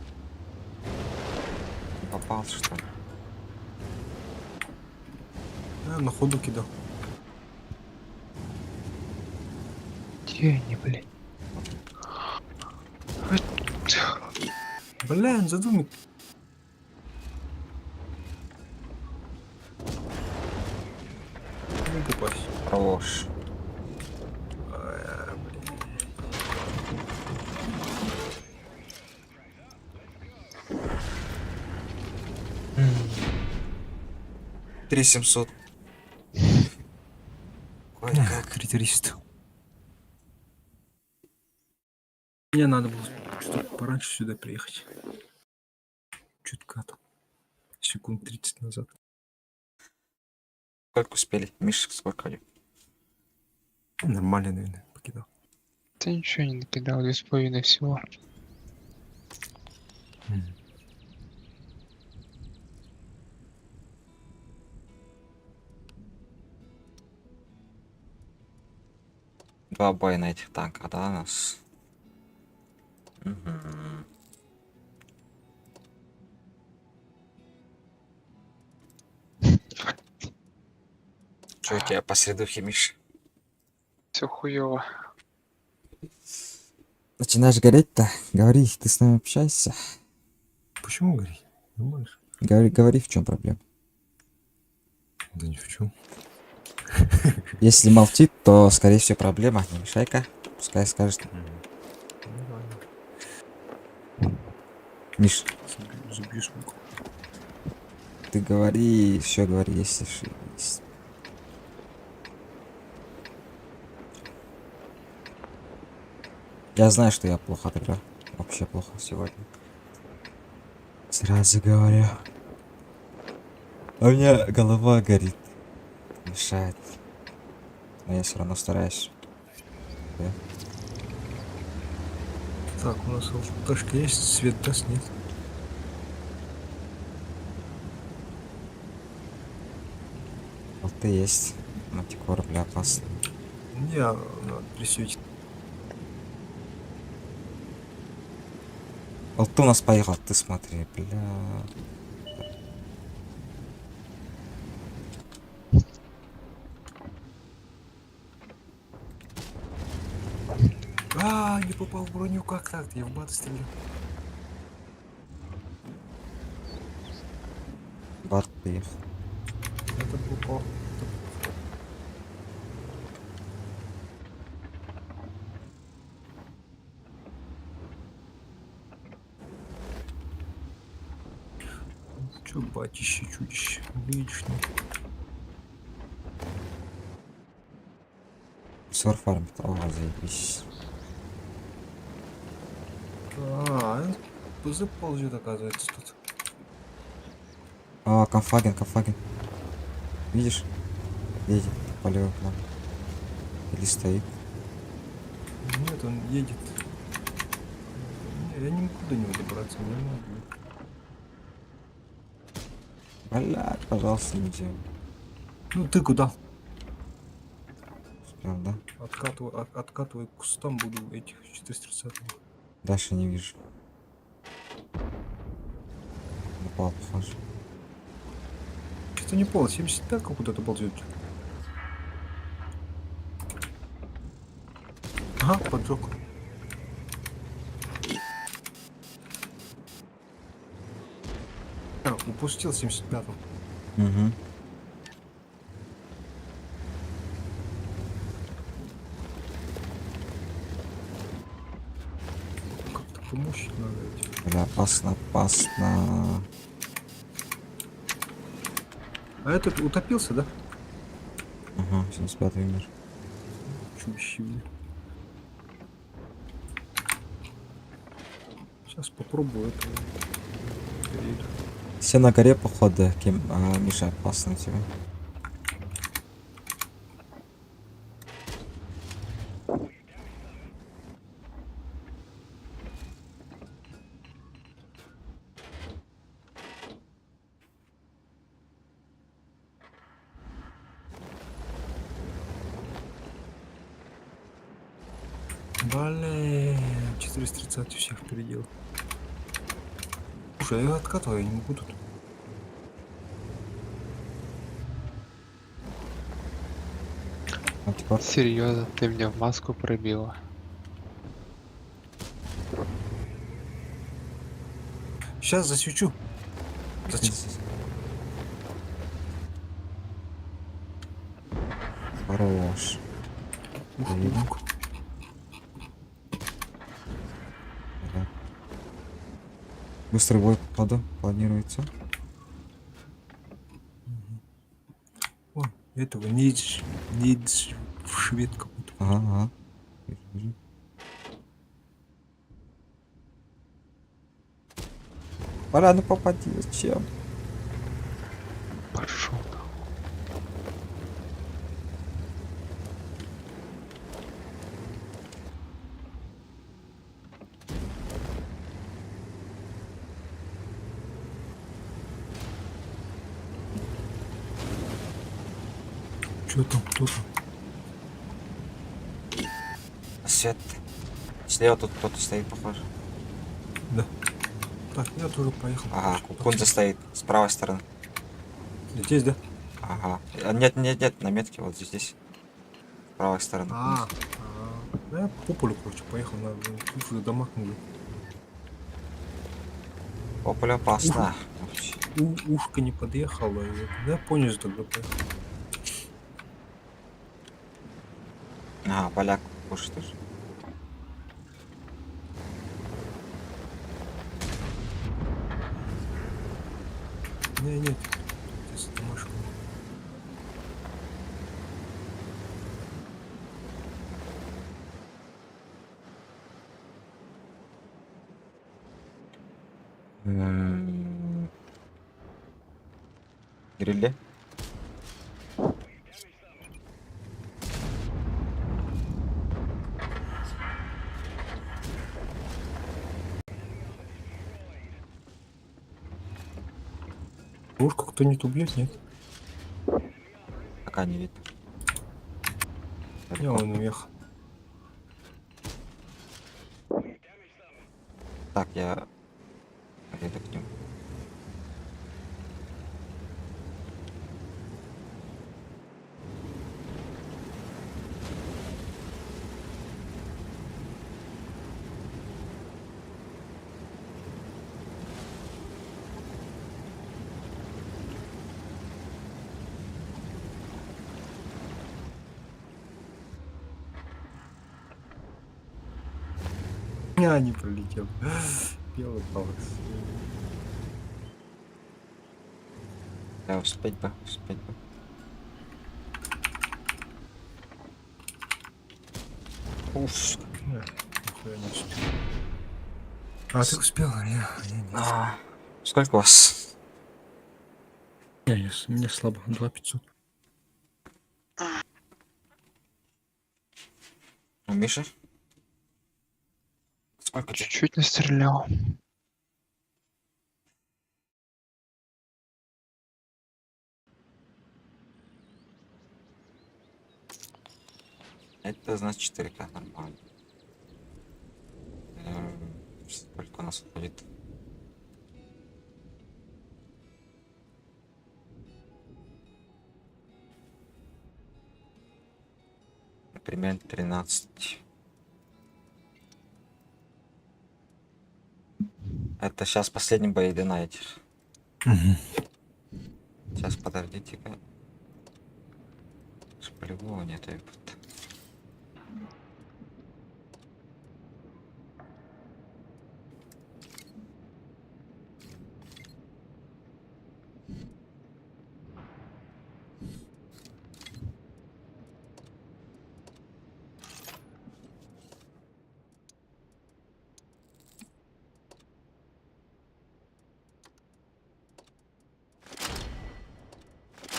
Не попал, что ли? На ходу кидал. Где они, блин? Блин, за домик. Не попасть. Хорош. Блин. 3700. Ой, как. Критерист. Мне надо было что-то пораньше сюда приехать. Чутка там. Секунд 30 назад. Сколько успели? Миша, сколько они? Нормально, наверное, покидал. Ты ничего не накидал, 2,5 всего. Два боя на этих танках, да, у нас? Мгм. Чё у тебя по средухе, Миш? Все хуево. Начинаешь гореть-то? Говори, ты с нами общайся. Почему говорить? Нормально. Говори, в чем проблема. Да ни в чем. Если молчит, то, скорее всего, проблема. Не мешай-ка. Пускай скажет. Нормально. Миш, Забью смогу. ты говори, все говори, если есть. Я знаю, что я плохо отыграл. Вообще плохо сегодня. Сразу говорю. А у меня голова горит. Мешает. Но я все равно стараюсь. Да? Так, у нас ЛТшка есть, свет даст, нет? Вот ты есть. Мантикора, бля, опасно. Не, надо присветить. Алту у нас поехал, ты смотри, бля. Не попал в броню, как так? Я в бат стрелял. Бат приехал. Это попал. Чё, батище, чудище? Видишь, нет? Сор фармит. О, заебись. ПЗ ползет, оказывается, тут. А, Конфаген. Видишь? Едет по левому флангу. Или стоит. Нет, он едет. Не, я не могу до него добраться, не могу. Блядь, пожалуйста, не делай. Ну ты куда? Успел, да? Откатывай к кустам, буду этих 430. Дальше не вижу. Напал, похоже. Что-то не понял, 75 как куда-то ползет. Ага, поджег. Упустил 75-м. Угу. Как-то помочь надо этим. Бля, опасно. А этот утопился, да? Ага, 75-й умер. Чудище, блин. Сейчас попробую это. Перейду. Все на горе, походу, Миша, опасно тебе. Блин, 430 всех переделал. Слушай, я откатываю, я не могу тут. Антикор. Серьезно, ты меня в маску пробила. Сейчас засвечу. Зачем? Хорош. Ух. Ага. Быстрый бой, походу, планируется. О, этого Нидж в швед какой-то. Ага. Вижу. Пора, ну попади, зачем? Пошел. Что там, кто там? Свет. Слева тут кто-то стоит, похоже. Да. Так, я тоже поехал. Ага, Кукунза стоит с правой стороны. Здесь, да? Ага. Нет, на метке вот здесь. С правой стороны. Да я по полю, короче, поехал на тут уже дома нужно. По полю опасно. Вообще. Ушко не подъехало. Да я понял, что тогда поехал. Ага, поляк кушает тоже. Нет. Здесь домашка. Грилли? Ушко кто-нибудь убьет, нет? Пока не видно. Не, он уехал. Так, я А, не пролетел. Белый палец. Да, успеть бы, успеть бы. Уф. Нихуя не успел. А, ты успел? А я нет. А, сколько у вас? Мне слабо. 2500. У Миши? Сколько тебе? Чуть-чуть настрелял. Это значит 4К нормально. Сколько у нас будет? Примерно 13. Это сейчас последний бой донайтер. Сейчас подождите-ка. По-любому нет.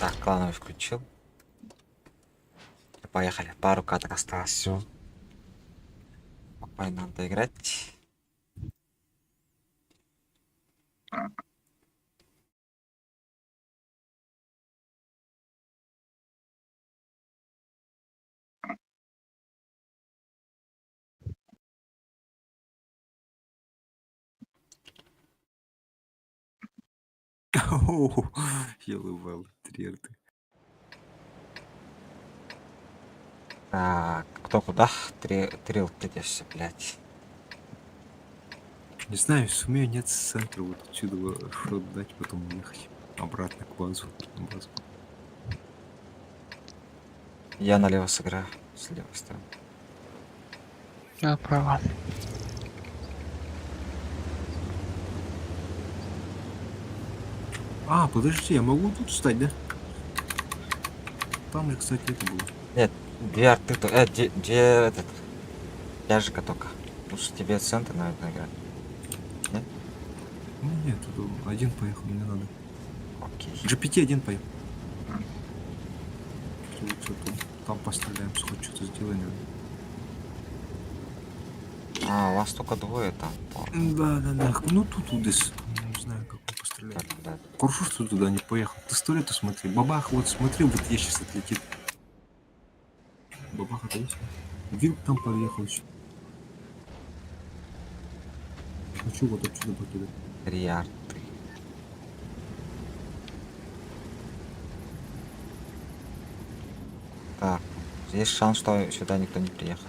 Так, клановый включил. Поехали. Пару каток осталось. Все. Спокойно надо играть. Елывал, трерты. Так, кто куда? Трил придешься, блядь. Не знаю, сумею нет с центра вот отсюда шот дать, потом уехать обратно к базу. На базу. Я налево сыграю. С левой стороны. Я права. А, подожди, я могу тут встать, да? Там же, кстати, это было. Нет, две арты то. Где этот? Тяжика только. Потому что тебе центр, наверное, играть. Ну нет, тут один поехал, мне надо. Окей. GPT один поехал. Всё, там постреляем, хоть что-то сделаем. А, у вас только двое там. Да. Ну тут удес. Не знаю, как он постреляет. Да. Куршу, что туда не поехал. Ты сто смотри. Бабах, вот смотри, вот я сейчас отлетит. Бабах отлетит. Вилк там подъехал еще. Хочу вот отсюда покидать. 3 арты. Так, есть шанс, что сюда никто не приехал.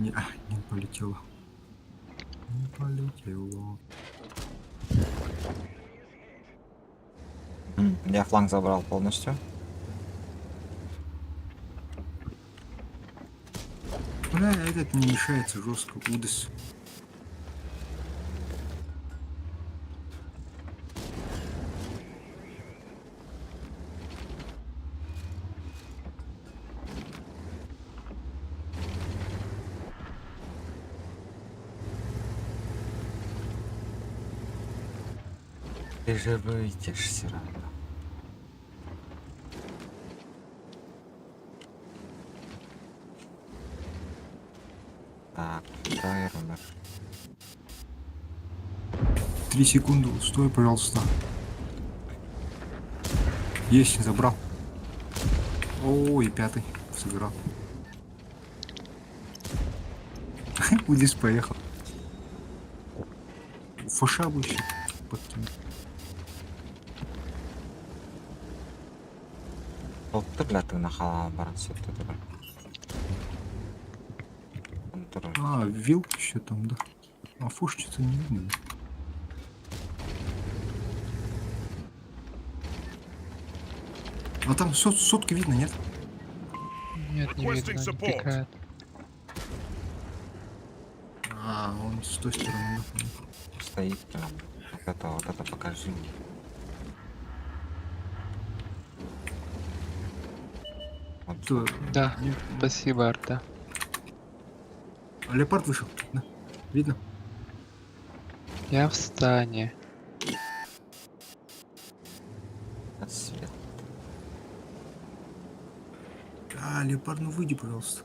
Не полетело. Не полетело. Я фланг забрал полностью. Бля, этот не мешается жестко. Удес. Ты же выйдешь все равно. Так, да, умер. 3 секунды. Стой, пожалуйста. Есть, забрал. О, и 5 сыграл. Удис поехал. Фаша бы еще подкинуть. Толтыр бля ты нахала баран сетті тұр. Тұр. А, вилка еще там, да. А фуш что-то не видно. А там сотки видно, нет? Нет, не Requesting видно, не support. пикает. А, он с той стороны, да, понял. Стоит прям. Вот это покажи мне. Вот То- Да, не- спасибо, Арта. А леопард вышел, да? Видно? Я в стане. свет. А, леопард, ну выйди, пожалуйста.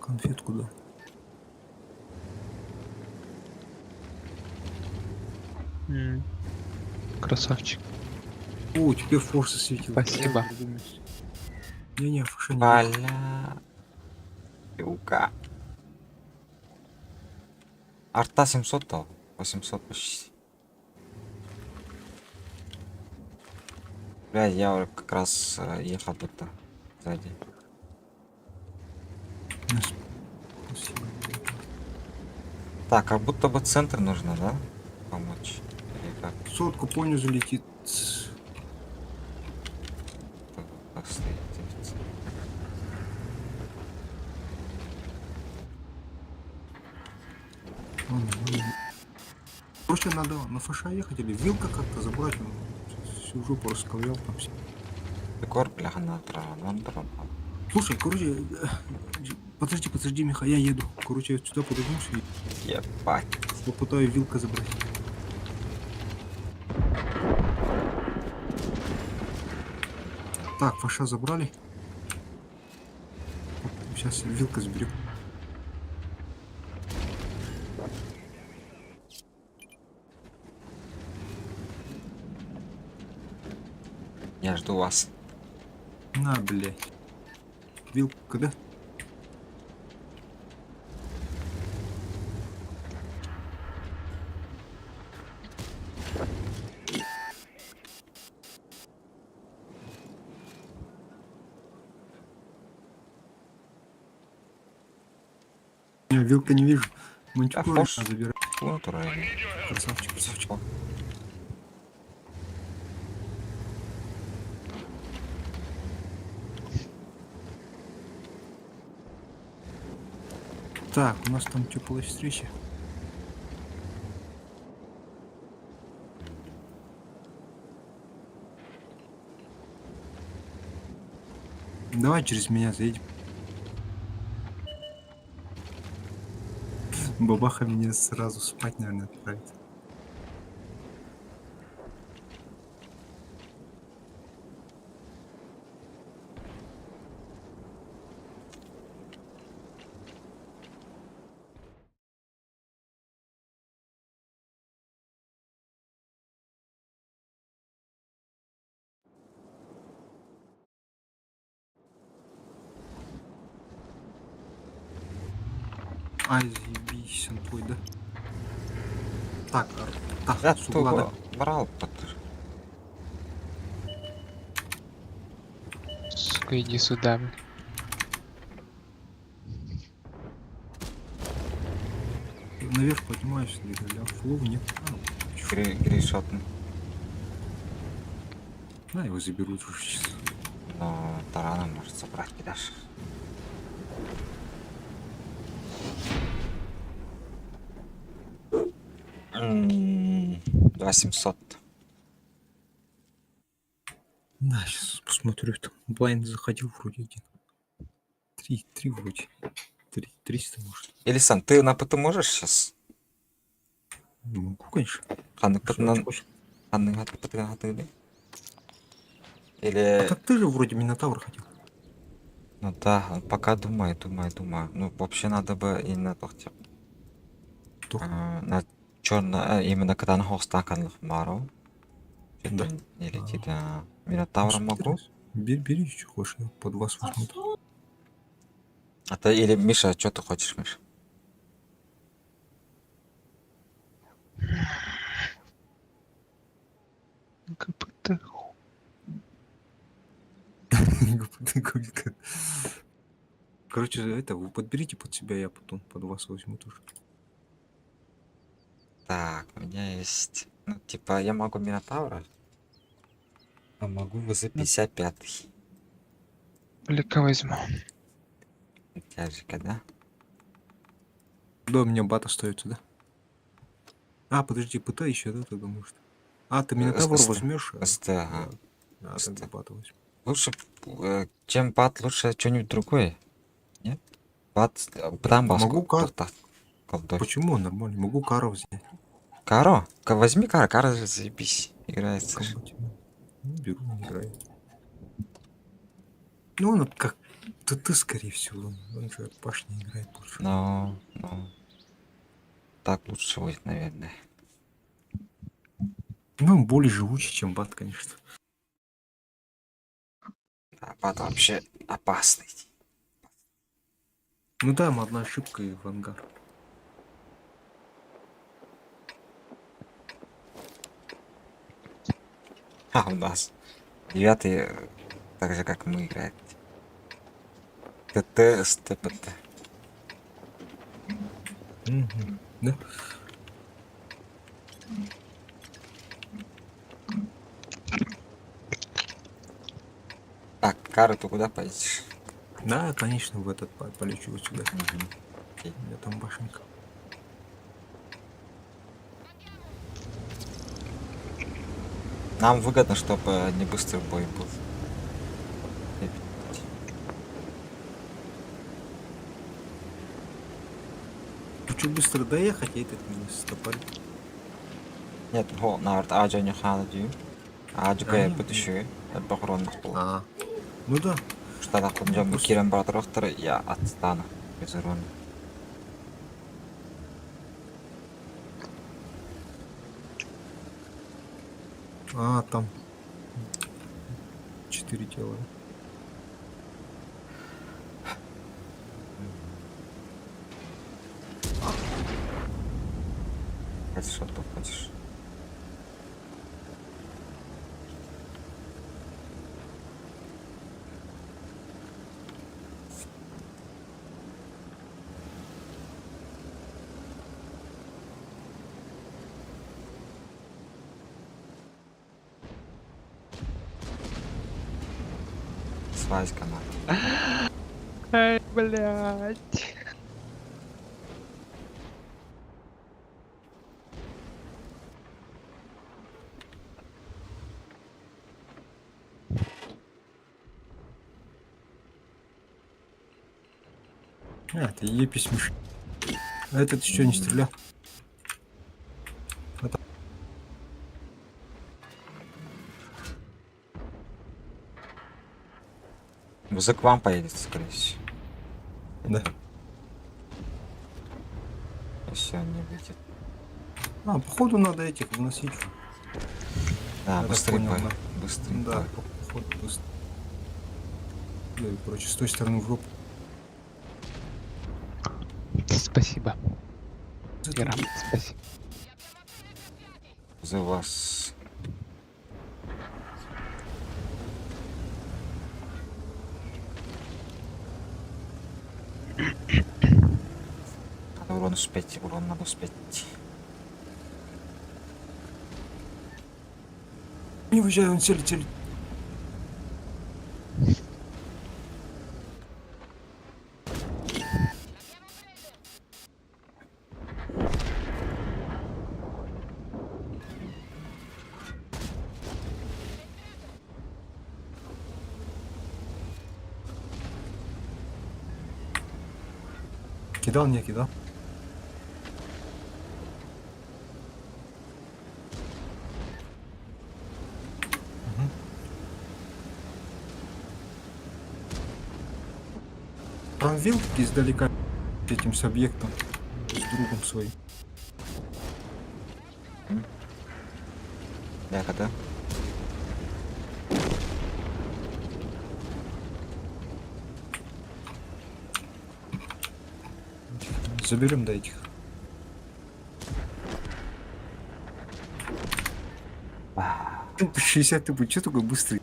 Конфетку, да. Красавчик. О, теперь форса светил. Спасибо. Не-не, фуша не Бля. Пилка. Арта 700 дал. 800 почти. Бля, я как раз ехал тут-то сзади. Спасибо. Так, как будто бы центр нужно, да? Помочь. Или как? Сотку понял, залетит. Как стоит? Ладно. Короче, надо на фаша ехать или вилка как-то забрать. Он всю жопу расковырял там все. Декор, бляха, на траву. Слушай, короче, подожди, Миха, я еду. Короче, я сюда подогнусь и Ебать. попытаюсь вилка забрать. Так, фаша забрали. Сейчас вилка заберем. Я жду вас. На, блядь. Вилка, да? Не, вилка не вижу. Мантикора форс? забирать. Натурально. Красавчик, красавчик. Так, у нас там теплая встреча. Давай через меня заедем. Бабаха меня сразу спать, наверное, отправит. Ай, заебись, он твой, да? Так, так, Я с угла, да? тупо брал под... Сука, иди сюда, бля. Наверх поднимаюсь, для флоу нет. Гришотный. На, его заберут уже сейчас. Но тарана может собрать, кидаш. М, 2700. Да, сейчас посмотрю, там блайнд заходил вроде один. Три вроде. 300 может. Илисан, ты на ПТ можешь сейчас? Могу, конечно. Ханы Что, ПТ хочешь? Ханы ПТ или? А Или... так ты же вроде Минотавр хотел. Ну да, пока думаю. Ну, вообще надо бы и на то хотя бы. Кто? На черно, именно когда на холстаканлых мару. Да. Не летит, Минотавра могу. Бери, что хочешь, я под вас возьму. А ты или Миша, что ты хочешь, Миша? КПТ. Короче, это, вы подберите под себя, я потом под вас возьму тоже. Так, у меня есть... Ну, типа, я могу Минотавра, а могу ВЗ-55. Лика возьму. Тяжика, да? Да, у меня бат остается, да? А, подожди, ПТ еще, да, ты думаешь? А, ты Минотавр СТ. возьмешь? СТ, ага. А, СТ. тогда бата возьму. Лучше, чем бат, лучше что-нибудь другое. Нет? Бат, там Могу кар... колдой. Почему? Нормально. Могу Кару взять. Каро? Возьми Каро, Каро же заебись. Играется. ж. Комбативно. Ну, беру, не играю. Ну, он как... ты, скорее всего. Он же Паш не играет больше. Ну, так лучше будет, наверное. Ну, он более живучий, чем бат, конечно. А бат вообще опасный. Ну да, одна ошибка и в ангар. А у нас 9 так же как мы играет. ТТ с ТПТ. Мгм. Да. Так, Каро, ты куда пойдешь? Да, конечно, в этот полечу вот сюда. Окей. У меня там башенка. Нам выгодно, чтобы не быстрый бой был. Хочу быстро доехать, и этот меня стопорит. Нет, гол, наверное, Аджа не ханадию. Аджа я будущее. Это похоронный был. А, ну да. Что так идем, мы Кирен брат Рохтера, я отстану без урона. А, там 4 тела. Хоть что ты хочешь. Связь команда. Ай, блядь. А, ты епись мышь. А этот еще не стрелял. ВЗ к вам поедет, скорее всего. Да. Если он не выйдет. А, походу надо этих вносить. Да, Я так быстрый понял, бой. да. Быстрый Да, бой. походу быстро. Да, и короче, с той стороны в жопу. Спасибо. Ира, Это спасибо. За вас. Надо урон успеть, урон надо успеть. Не выезжай, он цель. Кидал, не кидал. Там вилки издалека этим с объектом, с другом своим. Я когда? Заберем до этих. А, 60 ты будь, что такой быстрый?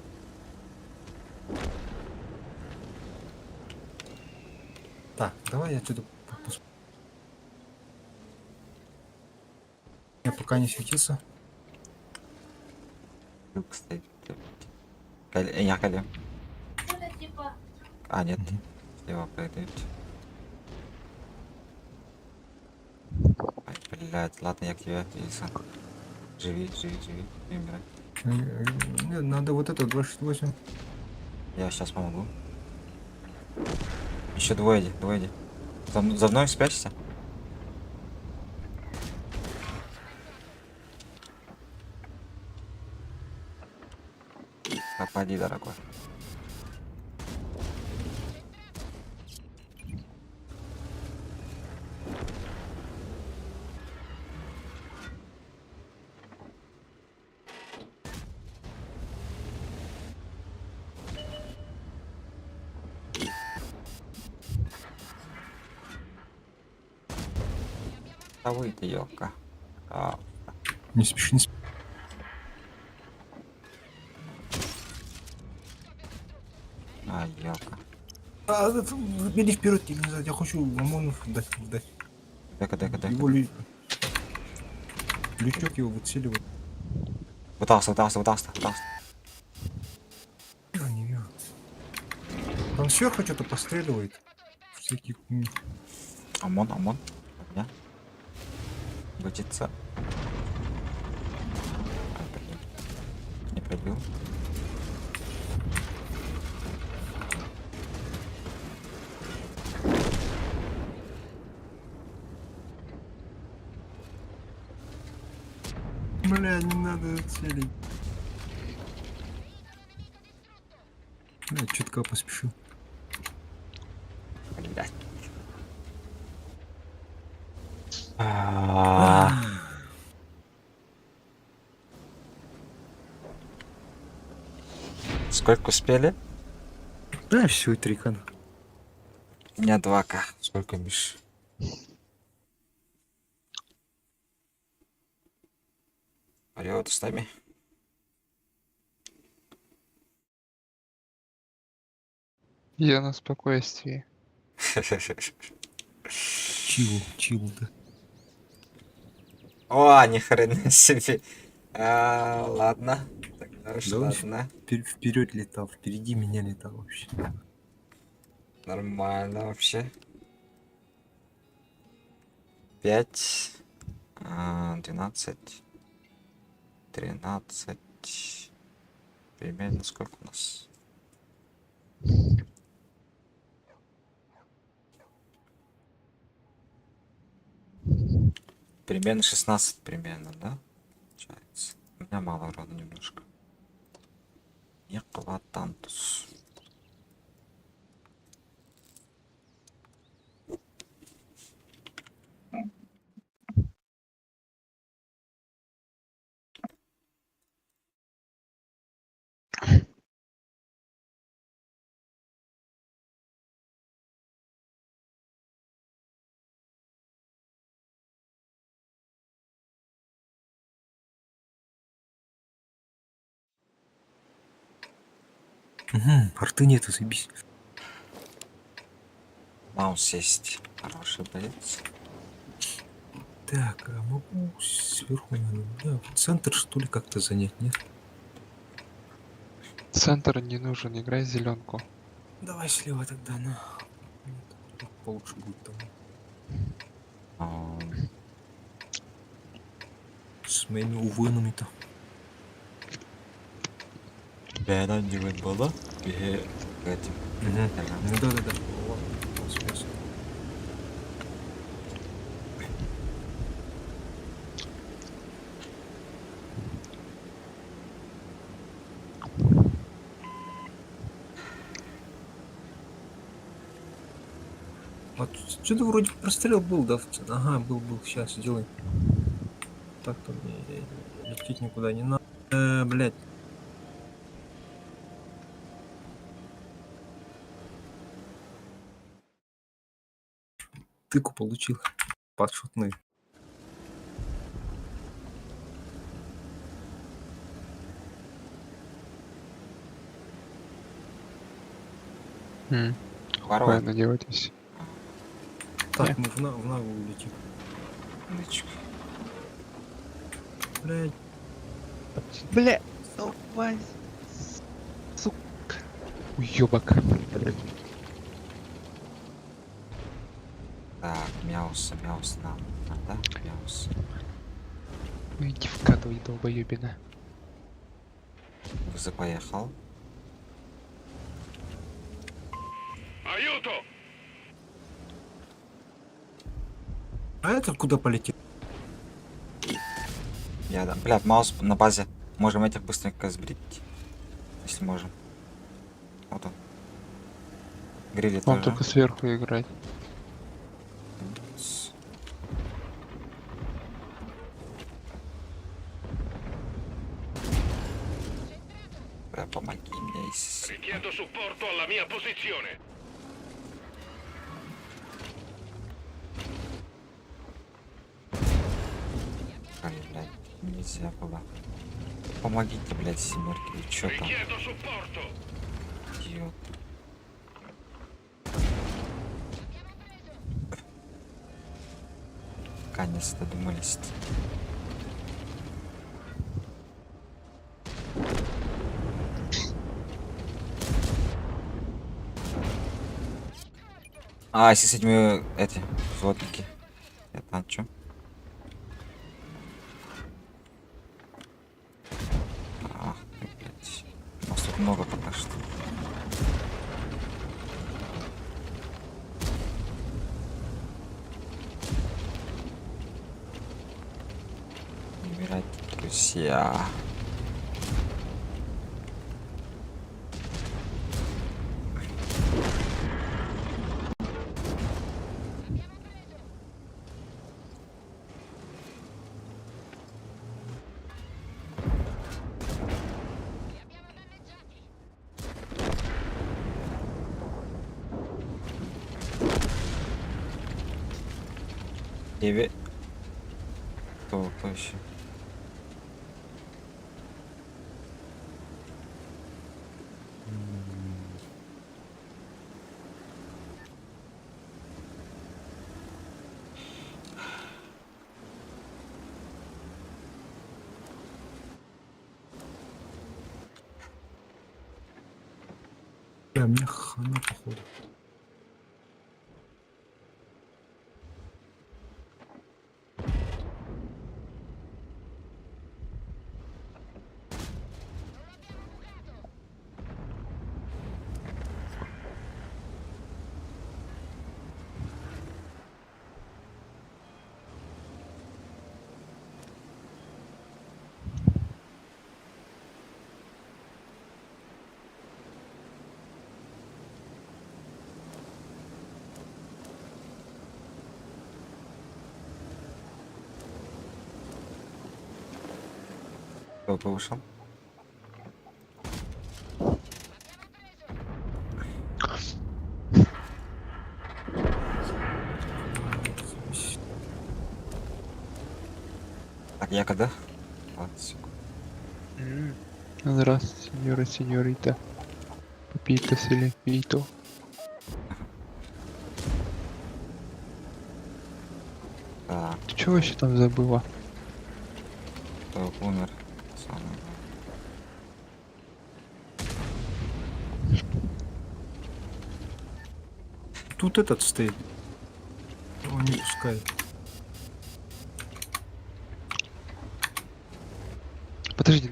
Так, давай я что-то... Я пока не светился. Люк стоит. Я колем. А, нет. Слева прыгает. Ай, блядь, ладно, я к тебе отвесил. Живи, живи, живи, не умирай. Нет, надо вот это 268. Я сейчас помогу. Еще двое иди, двое иди. За мной спрячься. Попади, дорогой. Да выйди, ёлка. А, Не спеши, не спеши. ёлка. Бери вперед, не назад. Я хочу ОМОНов дать. Дека. Его лючок его выцеливает. Вытался. Я не вижу. Там сверху что-то постреливает. Всякие... ОМОН. Огня. Бычится. А, блин. Не пробил. Бля, не надо целить. Я чутка поспешил. Блядь. Сколько успели? Да, все, трикан. У меня 2К. Сколько, Миш? Алло, ты с нами? Я на спокойствии. Чил, да. О, ни хрена себе. Ладно. Тогда уж Да он ладно. вперед летал, впереди меня летал вообще. Нормально вообще. 5, 12, 13. Примерно сколько у нас? Примерно 16 примерно, да? Получается. У меня мало урона немножко. Неклатантус. Арты нету, заебись. Маус есть. Хороший боец. Так, а могу сверху, да, в центр что ли как-то занять, нет? Центр не нужен, играй зеленку. Давай слева тогда, на. Получше будет там. А, С моими увынами-то. Beğenen было и этим. Ну да. Спасибо. Вот что-то вроде прострел был, да? Ага, был. Сейчас сделай. Так-то мне лететь никуда не надо. Блять. Тыку получил. Подшутный. Хуй Ворот. надевайтесь. Так, мы в нагу улетим. Нычка. Блядь. Бля, давай. Сука. Уёбок. Так, мяуса нам. Надо, мяус. Ну иди вкатывай, долбоёбина. Вызов поехал. Аюто! А это куда полетел? Я да. Блядь, маус на базе. Можем этих быстренько сбрить. Если можем. Вот он. Грилли Он тоже. только сверху играть. Бля, помоги мне. Richiedo supporto alla mia posizione. Блядь, нельзя было. Помогите, блядь, семерки. Вы чё там? Richiedo supporto. Идиот. Наконец додумались. А, если с этими эти взводники. Это там чё? Ах ты, блядь. У нас тут много пока что. Умирать, друзья. Девять. Кто еще? Бля, мне хана походу. Кто вышел? Так, я когда? 20 секунд. Здравствуйте, сеньора, сеньорита. Папито, селепито. Так, Ты чего вообще там забыла? кто умер? Самое главное. Тут этот стоит. Его не пускает. Подожди,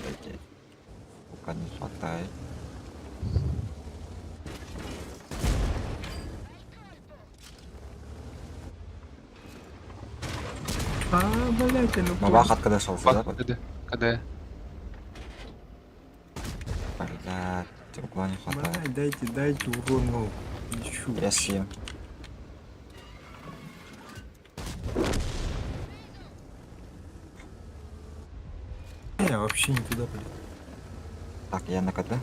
Дайте. Пока не хватает. А, блядь, ну Мабах откуда шел? Сюда? КД. Блядь, угла не хватает. Блядь, дайте урон, ну. Ищу. Я съем. Я вообще не туда, блядь. Так, я на КД.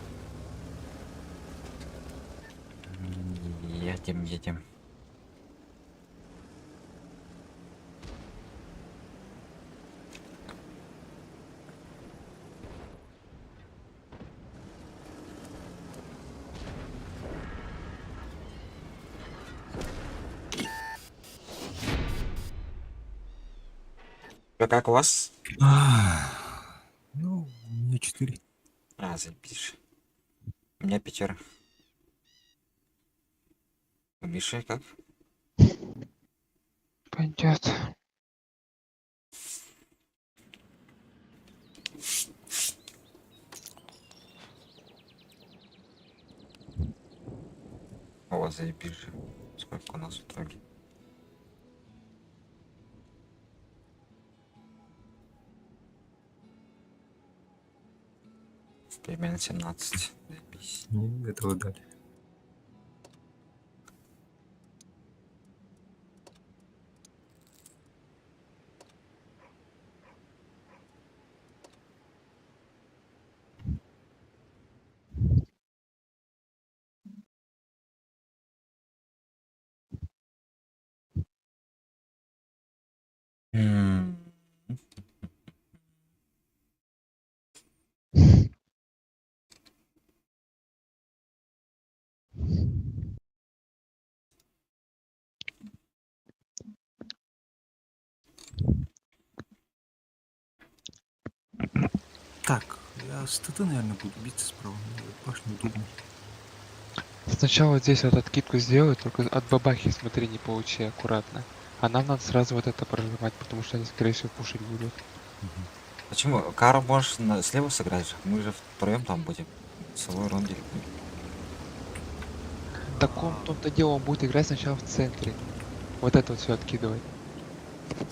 Едем. Как у вас? Ну, у меня 4. А, заебись. У меня 5. У Миши как? Пойдет. О, заебись же. Сколько у нас в итоге? Примерно 17. Заебись. Ну, этого дали. М. Так, я с ТТ, наверное, буду биться справа. Паш неудобно. Сначала вот здесь вот откидку сделай, только от бабахи смотри, не получи аккуратно. А нам надо сразу вот это прожимать, потому что они, скорее всего, кушать будут. Почему? Кару можешь слева сыграть же. Мы же втроем там будем. Целую рондель. В том-то дело, он будет играть сначала в центре. Вот это вот все откидывать.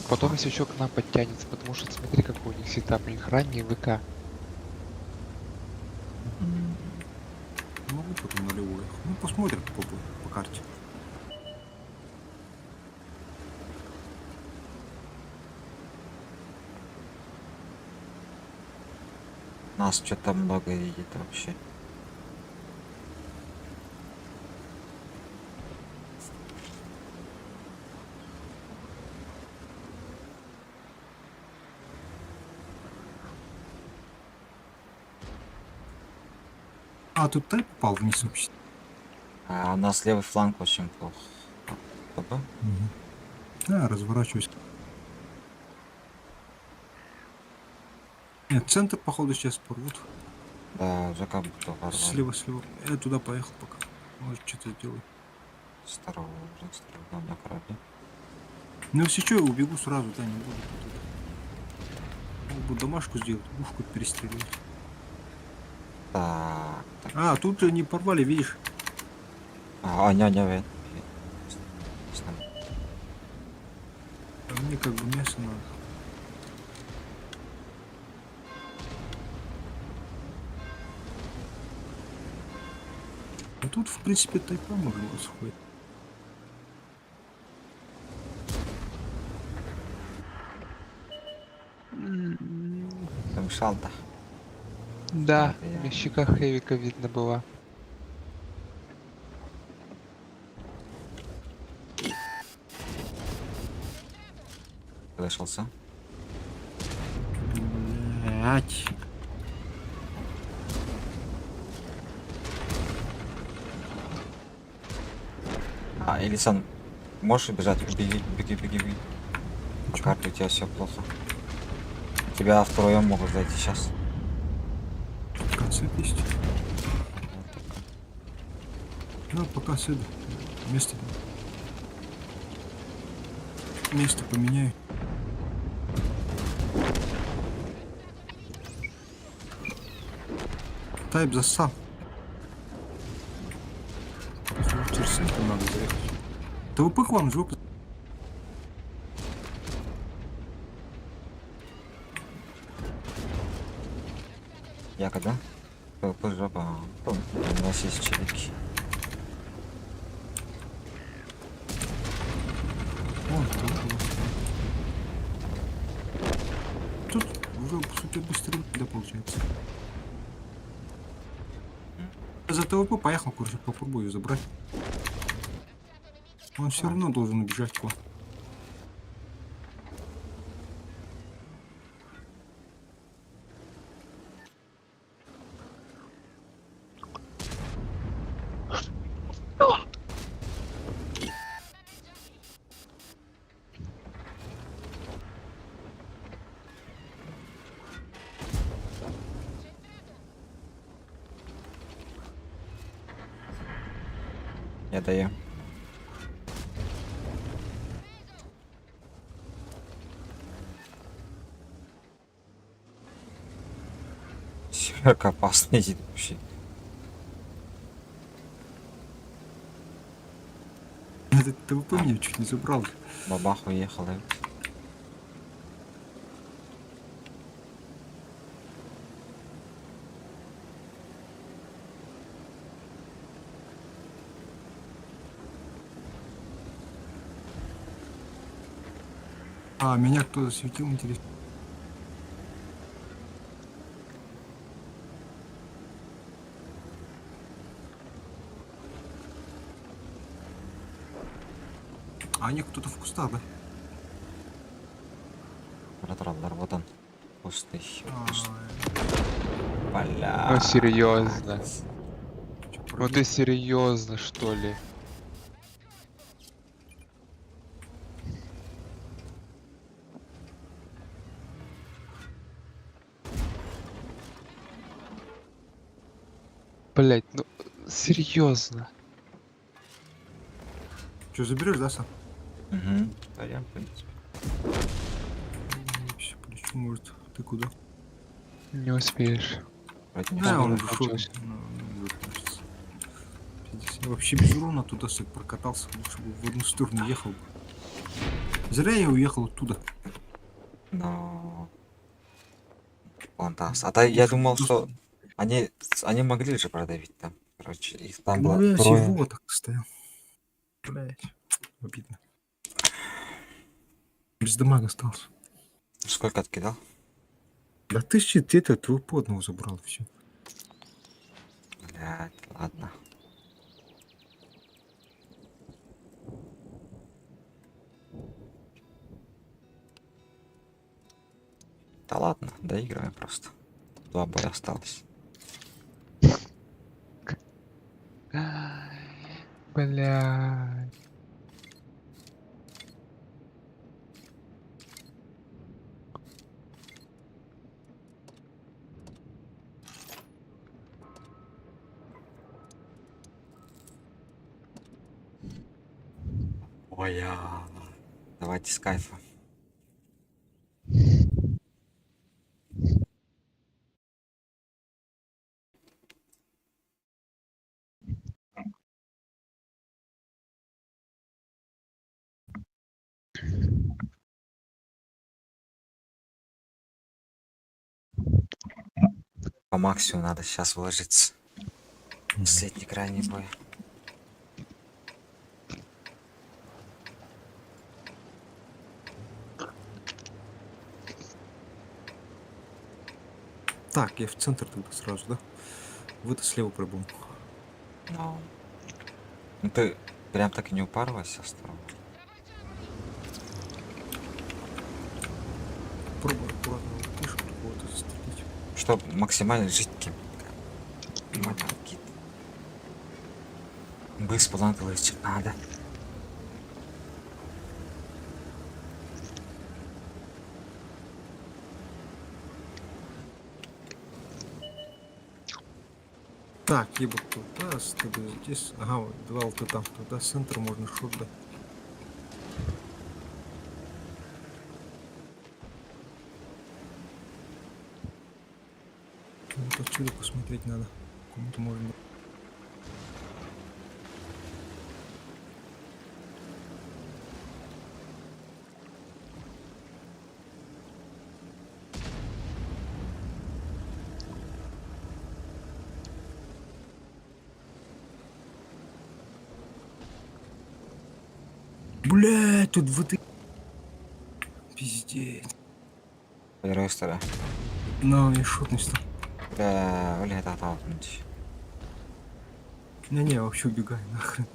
Потом, если еще к нам подтянется, потому что смотри, какой у них сетап, у них ранний ВК. Могу потом нулевой. Ну, посмотрим по карте. Нас что-то много видит вообще. А, тут тайп попал вниз вообще. А у нас левый фланг очень плохо. Ага. Да, разворачиваюсь. Нет, центр, походу, сейчас порвут. Да, уже как будто Слева. Я туда поехал пока. Может, что-то сделаю. Осторожно, на корабле. Ну, если что, я убегу сразу, да, не буду тут. Могу домашку сделать, ушку перестреливать. Так. А, тут не порвали, видишь? А, не. А мне как бы мясо надо. А тут, в принципе, тайпа можно сходить. Помешал-то. Да, Да, на щеках Эвика видно было. Слышался? Блять. А, Элисон, можешь бежать? Беги. По карте у тебя все плохо. Тебя втроем могут зайти сейчас. Концепт есть. Ну, пока сюда. Место поменяю. Тайп засал. Через центр надо заехать. ТВП к вам, жопа. Я когда? Жопа. У нас есть челики. Вон, тут уже супер быстрее, да, получается. За ТВП поехал, короче, попробую ее забрать. Он все равно должен убежать к вам. Я даю. Как опасно едет вообще. Этот ТВП меня чуть не забрал. Бабах уехал, да? А, меня кто засветил, интересно. А они кто-то в кустах, да? Братан, вот он. Пустый. А, Бля. Ну серьезно. чё, Ну пробил? ты серьезно, что ли? Блять, ну серьезно. Что, заберешь, да, сам? Угу. Да, я, в принципе. Вообще, полечу, может. Ты куда? Не успеешь. Вроде не Да, Помню, он знаю. ушел. закончился. Кажется. Пиздец, я вообще без урона туда сок прокатался, лучше бы в одну сторону ехал. Зря я уехал оттуда. Но... Фантаст. А то я думал, что они могли же продавить там. Короче, их там Ну, было я трое. всего так стоял. Блять, обидно. Без дамага остался. Сколько откидал? Да ты щит, это твой подного забрал, все. Блядь, ладно. Да ладно, доигрываем просто. 2 боя осталось. Бля. Ой, я... Давайте с кайфа. По максимуму надо сейчас вложиться. Последний крайний бой. Так, я в центр тогда сразу, да? Вы-то слева пробыл. Ну ты прям так и не упарывайся с тобой. Пробуй аккуратно пишу, кого-то застрелить. Чтоб максимально жидким. Маленький. Быстро надо. Так, ебать, туда, с тобой здесь. Ага, вот, два алты там. Туда с центра можно шот дать. Вот отсюда посмотреть надо. Кому-то можно. Блять, тут вот и... Пиздец. Первая стара. На, я шотность там. Да, блядь, оттолкнуть. Не-не, вообще убегай нахрен.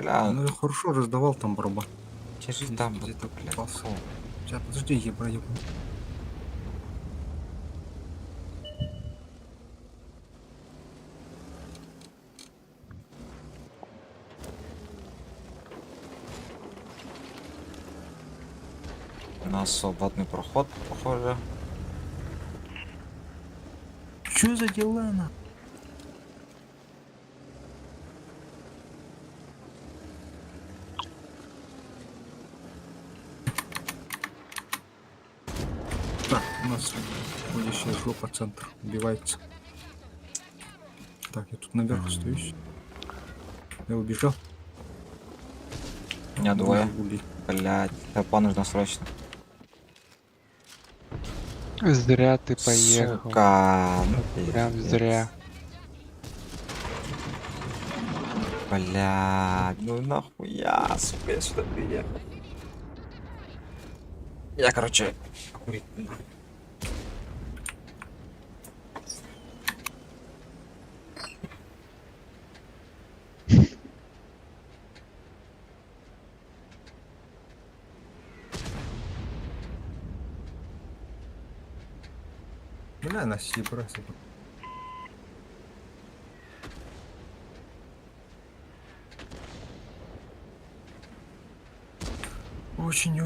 Бля, Ну, я хорошо раздавал там барабан. те же там, Где-то блядь. попался. О, Сейчас, подожди, я проебну. у нас свободный проход, похоже. Чё за дела, на? Так, у нас будущая жопа, центр убивается. Так, я тут наверх остаюсь. Я убежал. У меня двое. Гули. Блядь, хп нужно срочно. Зря ты поехал. Сука, ну Прям пиздец. зря. Блядь, ну нахуя, сука, я сюда приехал. Я, короче, покурить надо. Бля, на съебрался. Очень.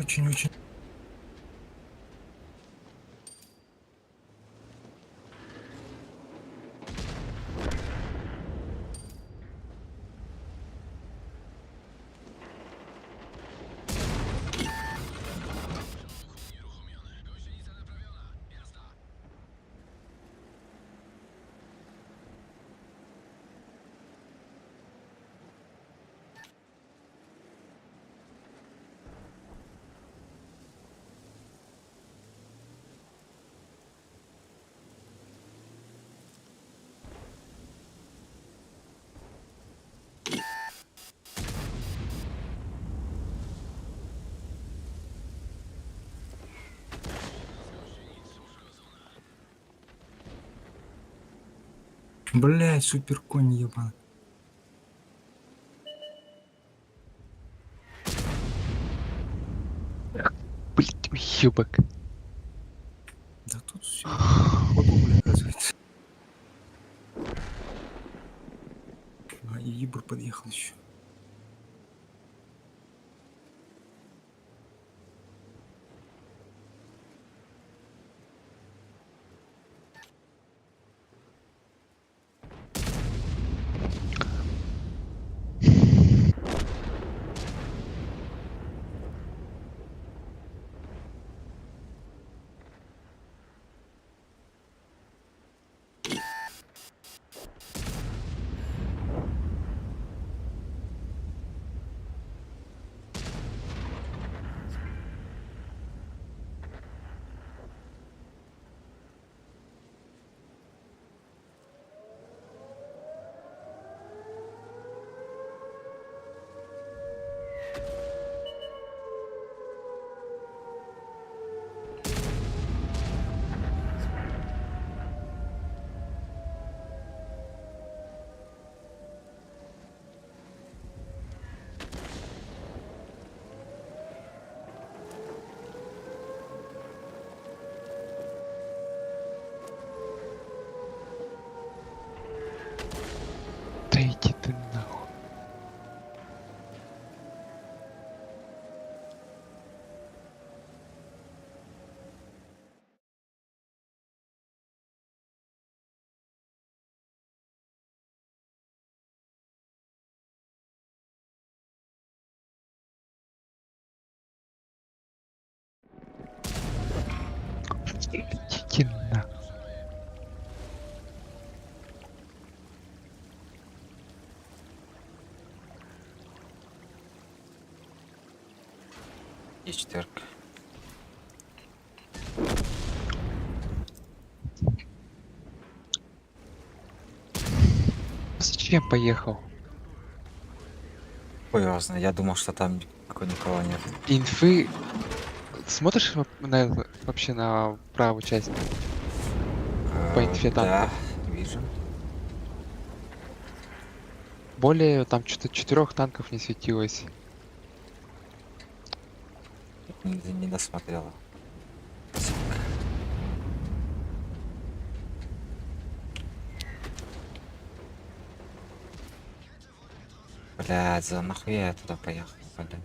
Блядь, супер конь ебаный. Блять, уебок. Да тут все. Погугли, оказывается. А, и Ибр подъехал еще. Да иди ты нахуй. Иди нахуй. И четверка. Зачем поехал? Ой, важно, я думал, что там никого нет. Инфы. Смотришь вообще на правую часть? По инфе Да, танков? вижу. Более там что-то 4 танков не светилось. Не досмотрела. Блядь, за нахуя я туда поехал, блин.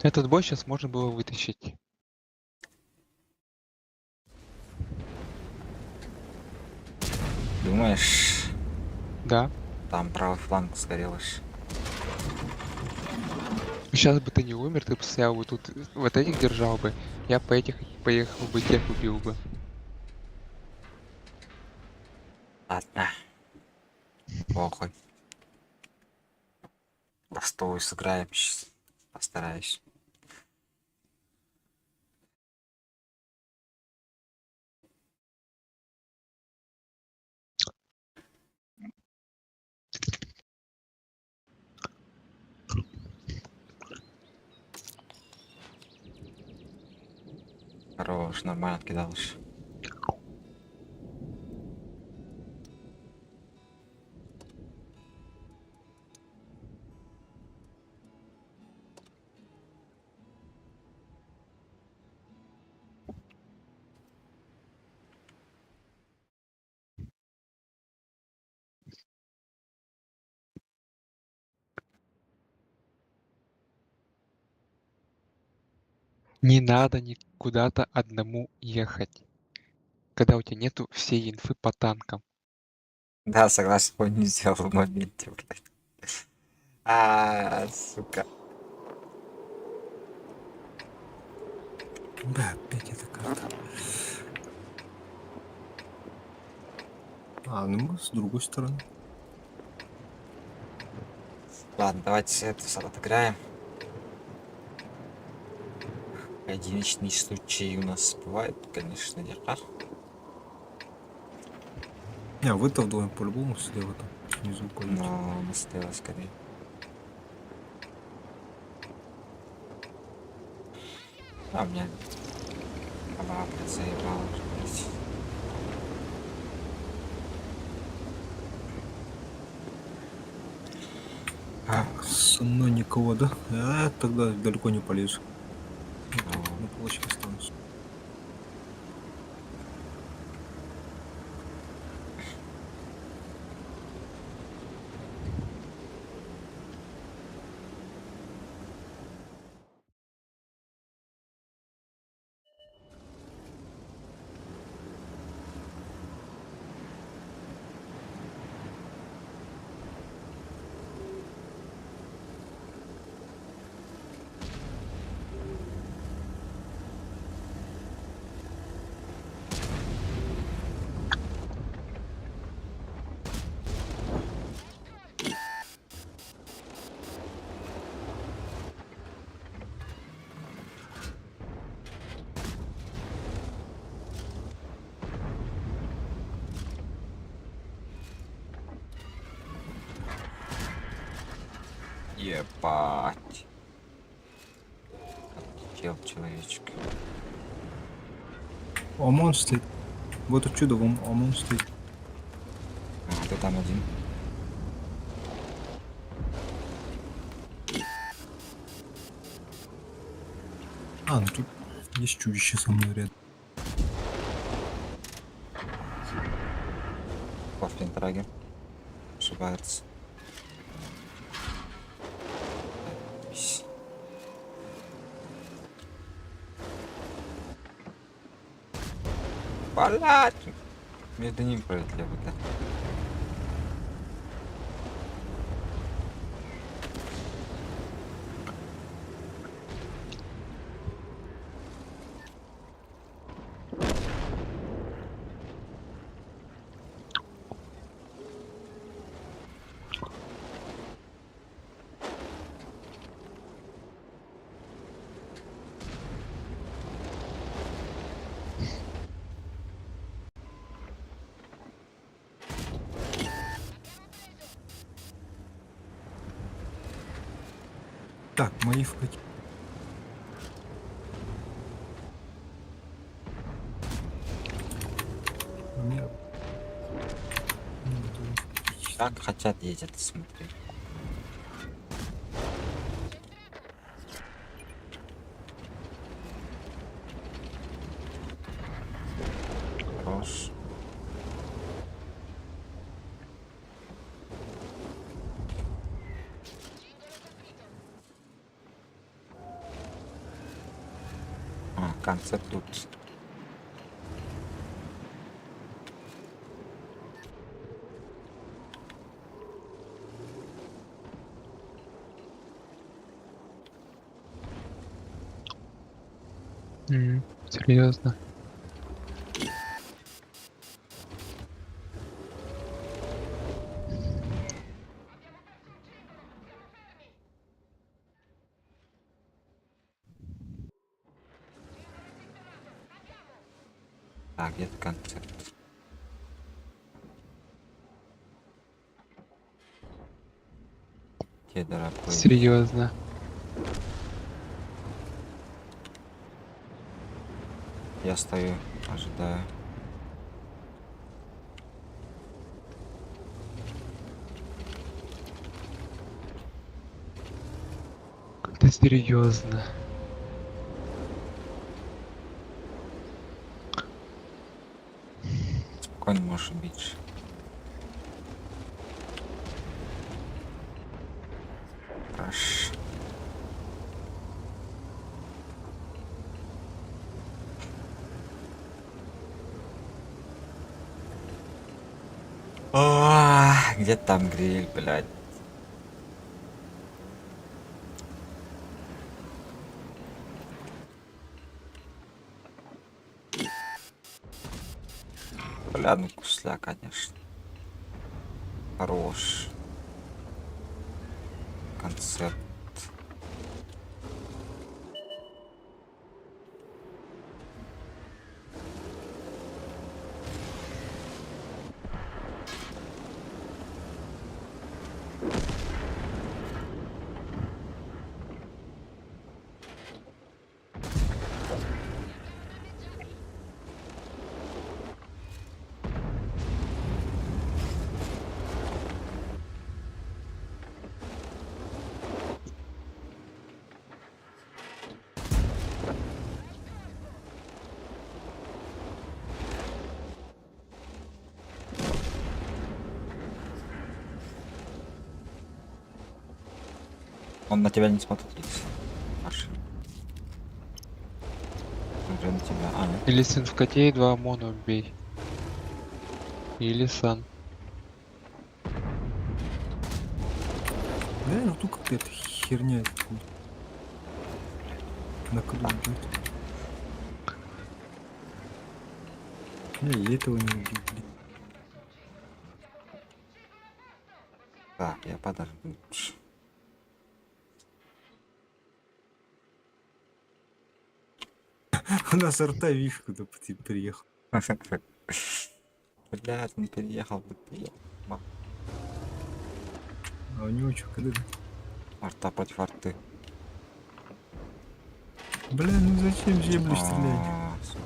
Этот бой сейчас можно было вытащить. Думаешь, Да. там правый фланг сгорел аж? Сейчас бы ты не умер, ты бы стоял бы тут, вот этих держал бы. Я по этих поехал бы, тех убил бы. Ладно, похуй. Достою сыграем сейчас. Постараюсь. Хорош, нормально кидалось. Не надо никуда-то одному ехать, когда у тебя нету всей инфы по танкам. Да, согласен, он не сделал в моменте, блядь. Сука. Бля, опять эта карта. А, ну мы с другой стороны. Ладно, давайте это отыграем. Единичные случаи у нас бывают, конечно, нет. Не, вы-то вдвоем по-любому слева там внизу пойдете. Но мы слева скорее. А мне она, блядь, заебала уже, блядь. Со мной никого, да? Тогда далеко не полезу. Ну, На площади останусь. ебать. Отлетел человечек. ОМОН стоит. Вот это чудо, ОМОН стоит. А, ты там один. А, ну тут есть чудище со мной рядом. По флинтраге. Ошибается. Пись. Блядь! Между ним пролетел, да. Так, мои вкати. Как хотят ездят, смотри. Хорош. Концепт тут. Серьезно. Так, где-то концепт. Тебе, дорогой. Серьезно. Я стою, ожидаю. Ты серьезно. Спокойно можешь убить. Хорошо. Где там гриль, блядь? Бля, ну кусля, конечно. Хорош. Концепт. Он на тебя не смотрит. Аж. Уже на тебя. А, нет. Или сын в коте и 2 ОМОНа убей. Или сан. Да, ну тут какая-то херня. На коду идет. Не, я этого не убил, блин. Так, я подожду. У нас арта, видишь, куда приехал. Блядь, он переехал, приехал. А у него что, когда? Арта против арты. Бля, ну зачем землю стрелять?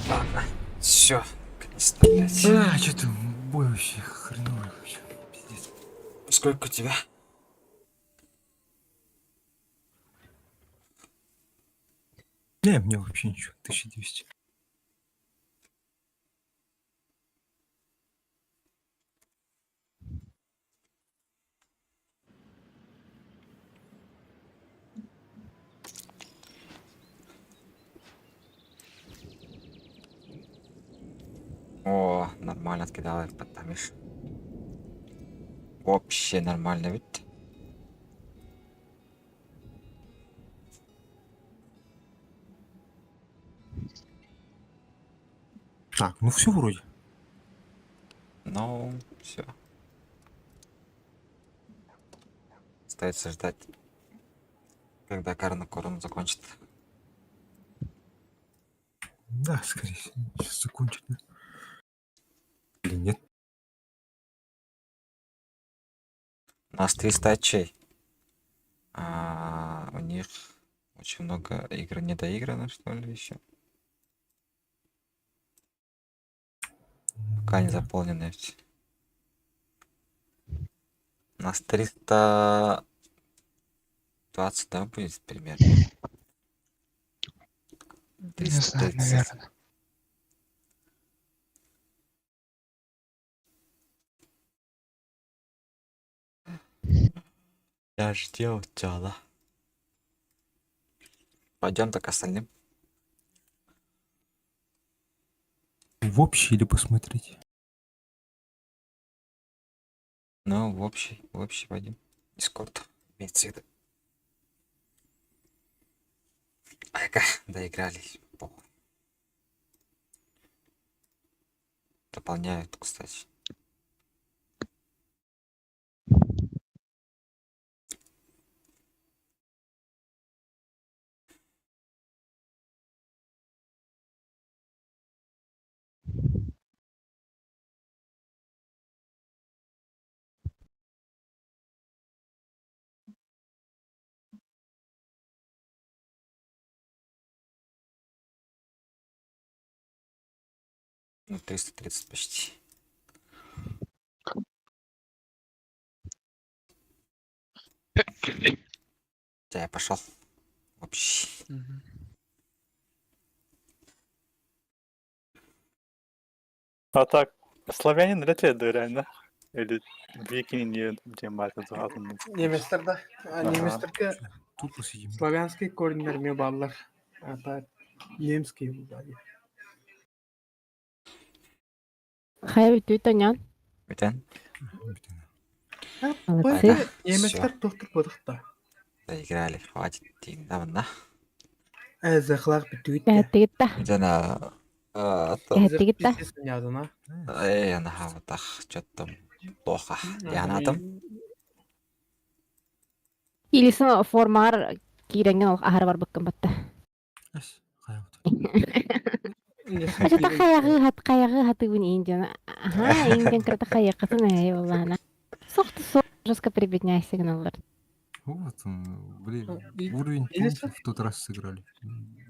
Ладно, все. Наконец-то, блядь. Что-то бой вообще хреновый вообще. Пиздец. Сколько у тебя? Не, мне вообще ничего. 1200. О, нормально откидал их потомишь. Вообще нормально ведь. Так, ну все вроде. Ну, все. Остается ждать, когда Карна Корону закончит. Да, скорее всего, сейчас закончит. Да? Или нет? У нас 300 очей. А у них очень много игр не доиграно, что ли, еще. пока не заполнены. У нас 320, да, будет примерно? Не знаю, 330. наверное. Я ж делал дело. Пойдем так остальным. В общий или посмотреть? Ну, в общий пойдем. Дискорд. Имеется в виду. Ай-ка, доигрались. Похуй. Дополняют, кстати. Ну, 330 почти. Да, я пошел. Общий. Мгм. А так, славянин вряд ли доверяем, да? Или викинги, где мать называют. Неместерді. Ага. Неместерге Тупо сидим. славянский көрінерме баллар. Ата немский булдар. Хайр түйтөнөн. Битен. Молодцы. Ай-ка, Неместер тоқтық бұдықта. доиграли. Хватит. Давно. Әзіқлақ бітуітті. Кэттигитта. Где она? Кэттигитта. Язына. Она вот что-то там плохо. И она там? Илисэн формаар киренген ол ахар бар быккын батта. Ась, хаят. Ачата каягы хатыбын инден. Ага, инден крата каякатын эй оллана. Сохты жестко прибедняйся гналар. Вот он, блин, И- уровень или помните, в тот раз сыграли.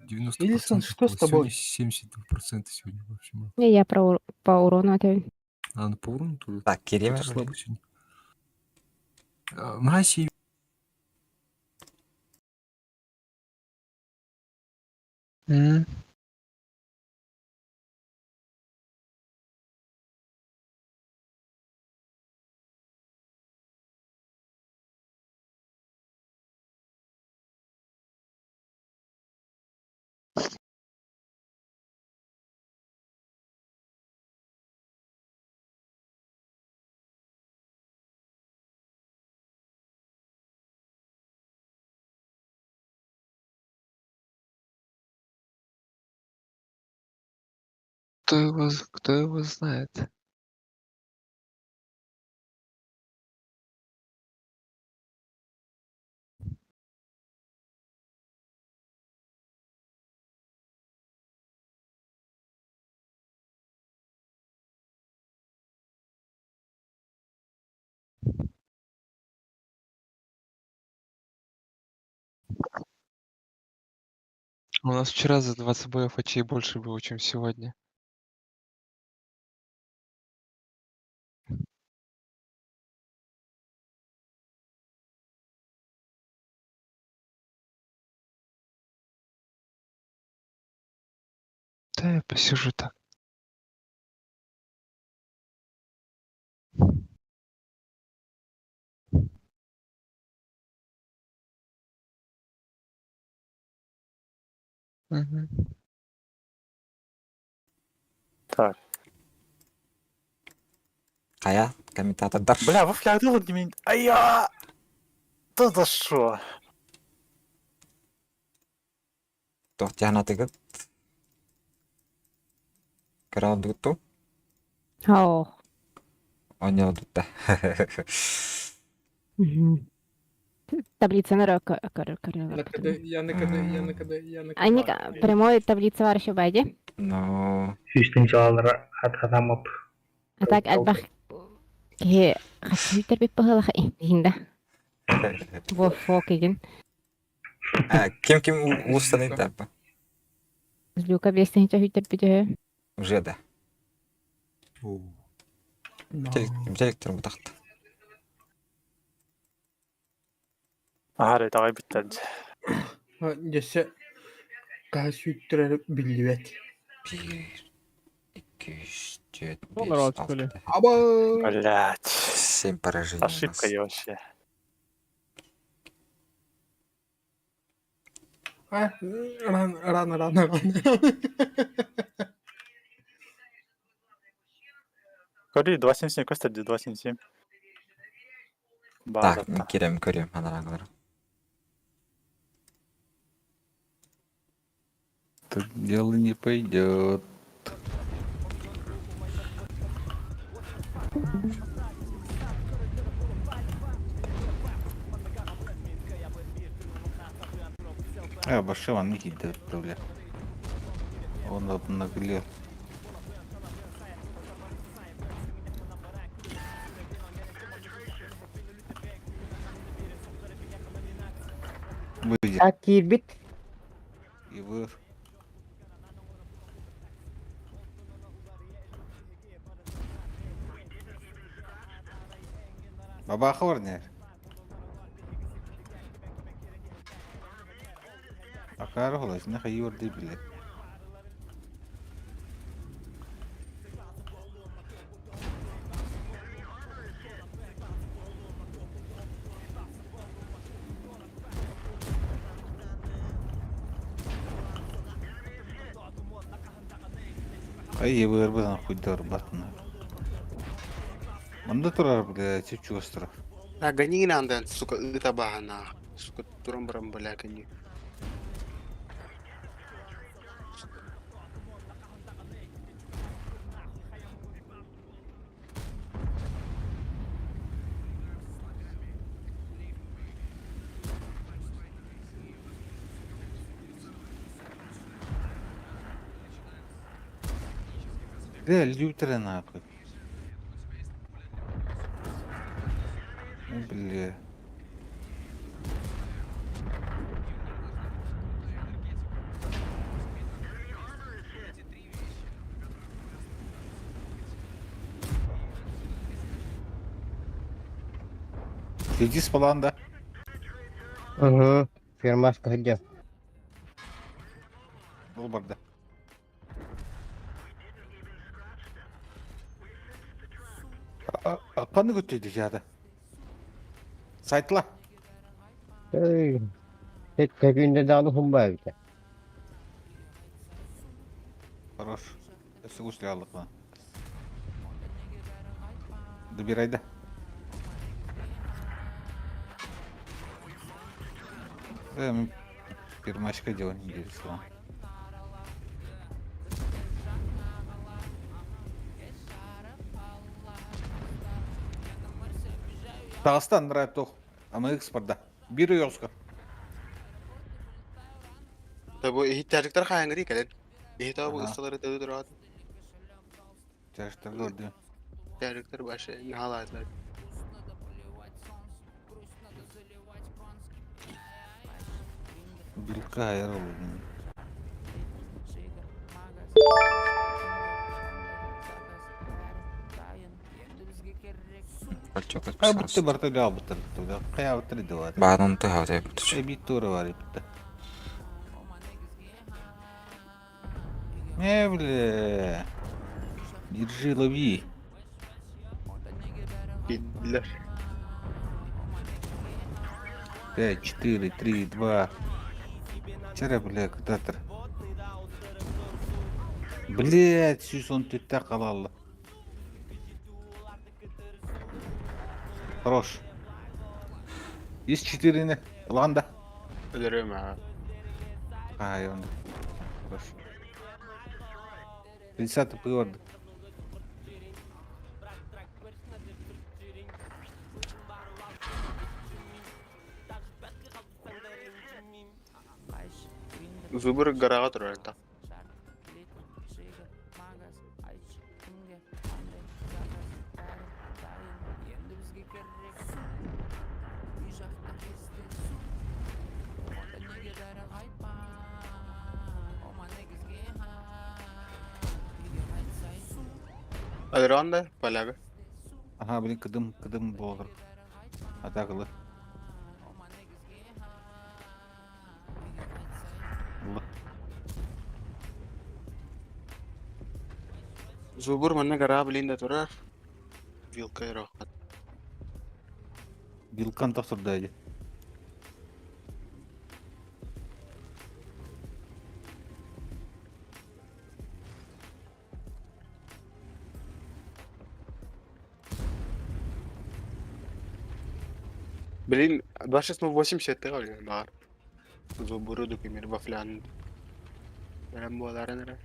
90%. Илисон, что с было. тобой? Сегодня 72% сегодня вообще. Было. Не, я по урону отвечу. А, ну по урону тоже. Так, Кирилл. Это слабо сегодня. Маси. М. Кто его знает? У нас вчера за 20 боев очей больше было, чем сегодня. Да, я посижу так. Мгм. Так. Кая, комментатор. Бля, Вов, я думал, не Ай-я! Да за что? Кто тягна тыгат? Крауд гуту? Оо. Он не одута. Таблица на рок. Они прямой таблица var şu baydı. Ну, Hüstençalar atadamap. А так альбах ке хатвитер бит пахала инда. Во фокиген. кем устанет тапа? Люка бестен ча хüter бит. Уже да. О, Бителектер бұтақты. Ары тағай біттәді. Жесе касүйттірер білівет. 1, 2, 3, 4, 5, Onlar 6, açık 7, Аба! Блять. 7 поражений у Ошибка нас. я вообще. Рано. Кори 277 костады 277. Так, База. көрем, аналар. Так дело не пойдет. Башеван не кидает отправля. Он обнаглел. Выйди. Akibit. И выр. Бабаха var ne? Akar olas ne hayır bile. Ay vır bana kuydur batına. Manda turar bile çiftçi ostra. Ganyan andan suka itabahan na. Suka turang barambalakan niyo. Да, лютера нахуй. Ну, бля. Иди с поланда. Firmas kerja. Был барда. Kanı götürdü ya. Saytla. Tek kebinde dağlı humba evde. Хорош. Слушай, Аллах. Добирай, да. Пермачка дело не интересно. Дагыстан нравится тох. А мы экспорта. Биру Оскар. Tabi ihtiyaçlıklar kayan gri kalen. İhtiyaç bu Aha. ustaları tadı durat. Тяжко гордый. İhtiyaçlıklar başı halatlar. Белка и ролл. Пальчок А будто отписался. бартылял бутыр. Кая бутыр дела. Бағынан тұға деп тұш. Бит тура var ипта. Бля. Держи, лови. Bildiler. 5, 4, 3, 2. Вчера, бля, когда-то. Блять, сюз он тетта қалалы. Хорош. Есть 4 Ланда. Ölürüm ha. Онда. Хорош. 50 привод. Zubur garağa durar da. Alıranda palaga. Aha bilin kıdım bu olur. Atakılı. Allah. Zubur manna gara bilinda turar. Vilka rohat. Bilkan taksırdaydı. Блин, 2680 тегал бар. Зубуру документ вафлян. Прям боларен.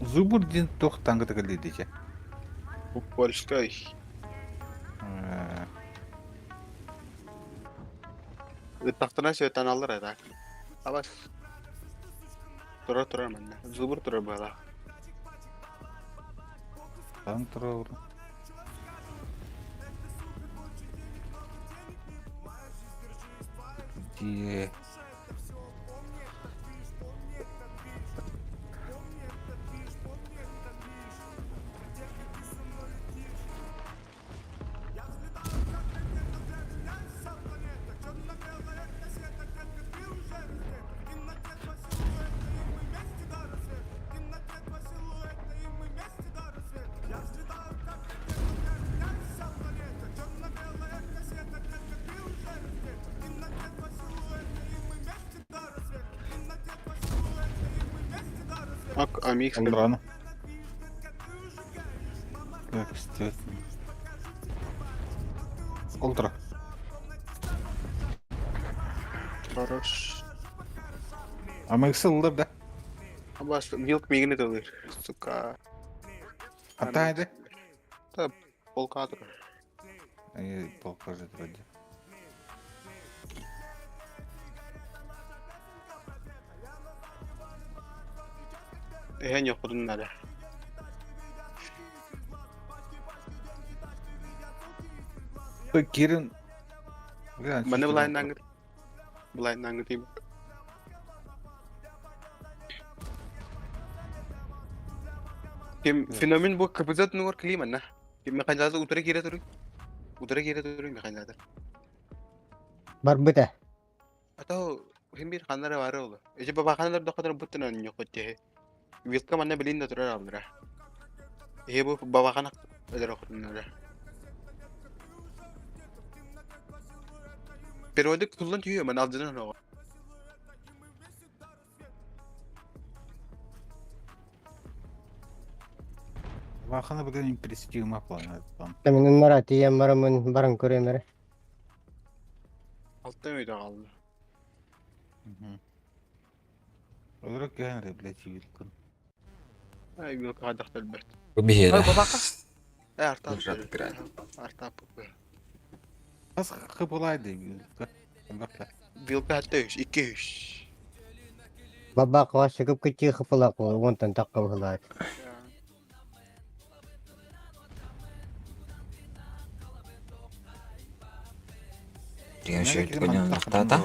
Zubur din tok tangı takıldı diyece. Польской. Тахтана сөйтен алыр еді. Абас. Тұра мәнне. Зубыр тұра бала. Там тұрауыр. Дие. Ак, амикс. Olur ana. Как istiyorsun. Ultra. Хорош. Ama ısıldır da. Абас, вилк мигнет алыр. Сука. Hataydı. Та полка тұр. Polkajı duracak. Ehen yok bunun nere. Kirin. Mana blind git. Blind giteyim. Kim fenomen bu kapızat nur klima na. Kim mekanizası utara geri durun. Utara geri durun mekanizası. Barbita. Atau hem bir kanlara var oldu. Ece baba kanlar da kadar butun yok diye. Vilka mana bilin de durar aldıra. Bu baba kanak eder okudunlar. Periyodik kullanıyor ben aldığını o. Vakana bugün impresif yapılan tam. Temin nara tiyem baramın barang kuremere. Altta mıydı kaldı? Olarak yani bile çivilkin. Ay Vilka hadak elbet. Убей, Ay да. baba kan. Arta. Lütfen biraz. Arta. Az kıpılaydı bilka. Bakla. Vilka hatta 200. Baba ko sakıp kecil kepala ko wonten takaw halat. Деген şöyle koyuyorum noktada.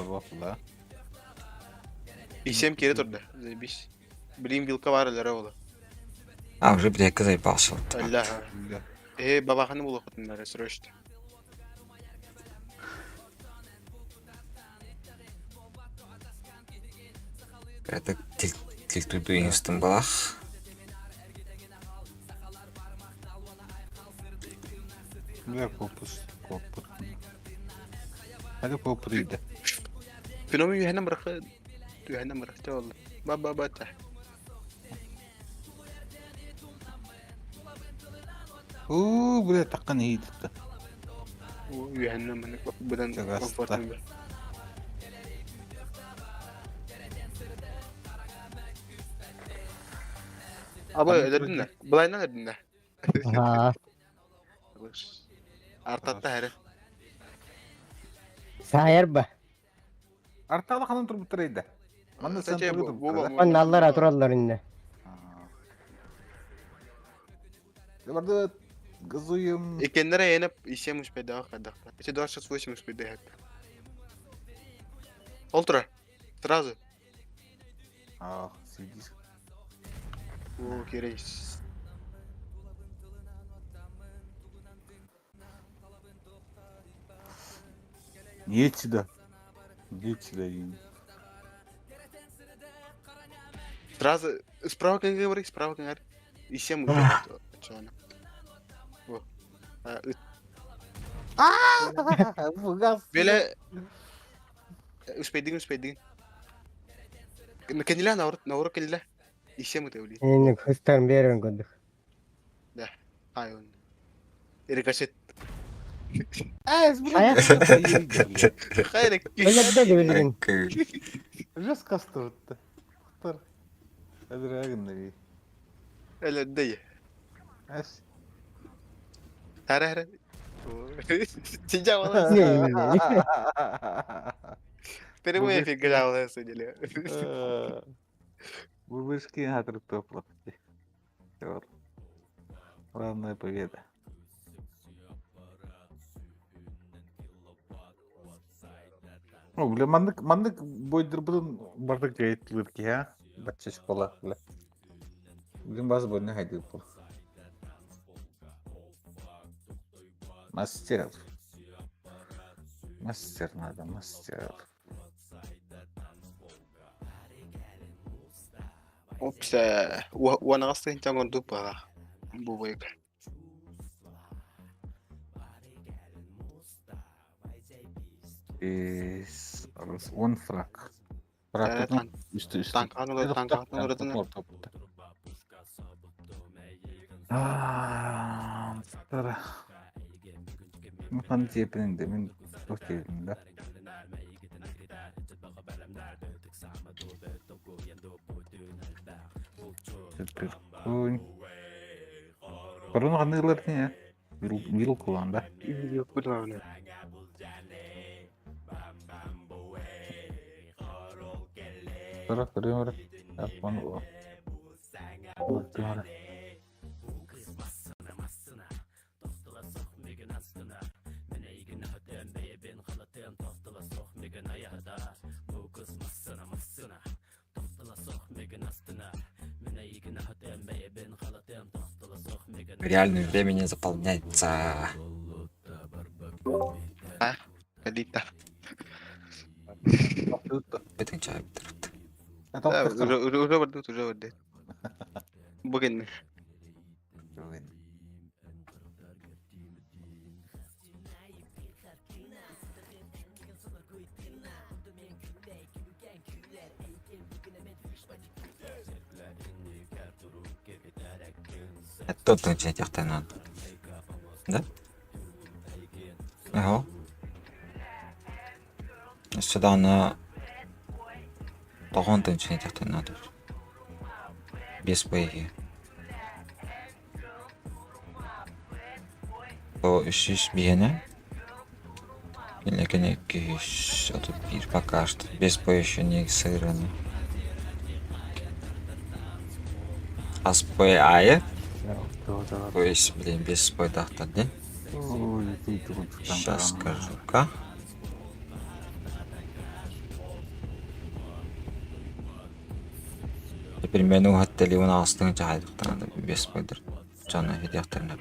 İsem kere turda. Zebiş. Bileyim Vilka var elere oğlu. А, уже, блядь, заебался. Allah. Baba kanı bul okudunlar sürüştü. Это келтірбі инстың балақ. Ne kopuz. Kopuz. Hadi kopuruydu. Fenomen yuhanna bırakı. Yuhanna bıraktı oğlu. Baba bata. Buraya takkan iyi tuttu. Yuhanna mana budan Çok hasta. komfortlu. Abi ederdin de. Blind ederdin de. Ha, Artatta herif. sayar ba. Artalı hanım turup duraydı. Bana sen Saçı turup bu duraydı. On nallar aturallar inne. Барда газуем. И кеннера енеп и 7 успеда кадахта. Эти 28 успеда хат. Олтра. Сразу. Ах, сидишь. О, керейс. Едь сюда. Едь сюда. и- Сразу. Справа как говори, справа как говори. И 7 успеда. Чё она? О. Фугас. Беле. Успедин. Кенила на кенила. И 7 это ули. Энийг хөстөр мэрэн годох. Да. Айон. Ирикашет. Ай, Аяқ. Хайрек. Элэдэ дэвэлгэн. Жас кастовтта. Хтар. Адрагнери. Эла дэй. Ас. Харе. 진짜 원하. Прямой эфир грал судили. Бубышки хатр топлохти. Главная победа. О, бля, мандык бойдыр бұдын бардық жайтлырки, а? Батча школа, бля. Бүгін базы бойына хайдыр бұл. Мастер. Мастер надо, мастер. Опс. وانا قصدي انت مندوب بوبيك. Он фраг. Фраг üstü. Танк атың Тара. Мыхан тепенінде мен тоқтедім да. Сүпір. Корона қандайлар не? Вил куланда. Тара, көрем. Апан о. Тара. В реальном времени заполняется. Кадита. Битен чай битірді. Уже вардут. Бүгін. Тут начать яхтай надо. Да? Ага. Сюда на тогон начать яхтай надо. Без бои. О, ищешь бияна? Или конеки, что тут пир пока что. Без боя еще не сыграно. А с боя ае? То есть, блин, без спойдах тогда. Сейчас скажу-ка. Теперь меню готели у нас не тягает, надо без спойдер. Чана хидяхтер не.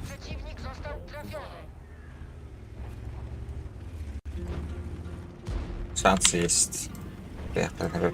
Przeciwnik został trafiony. Шансы есть. Приехали.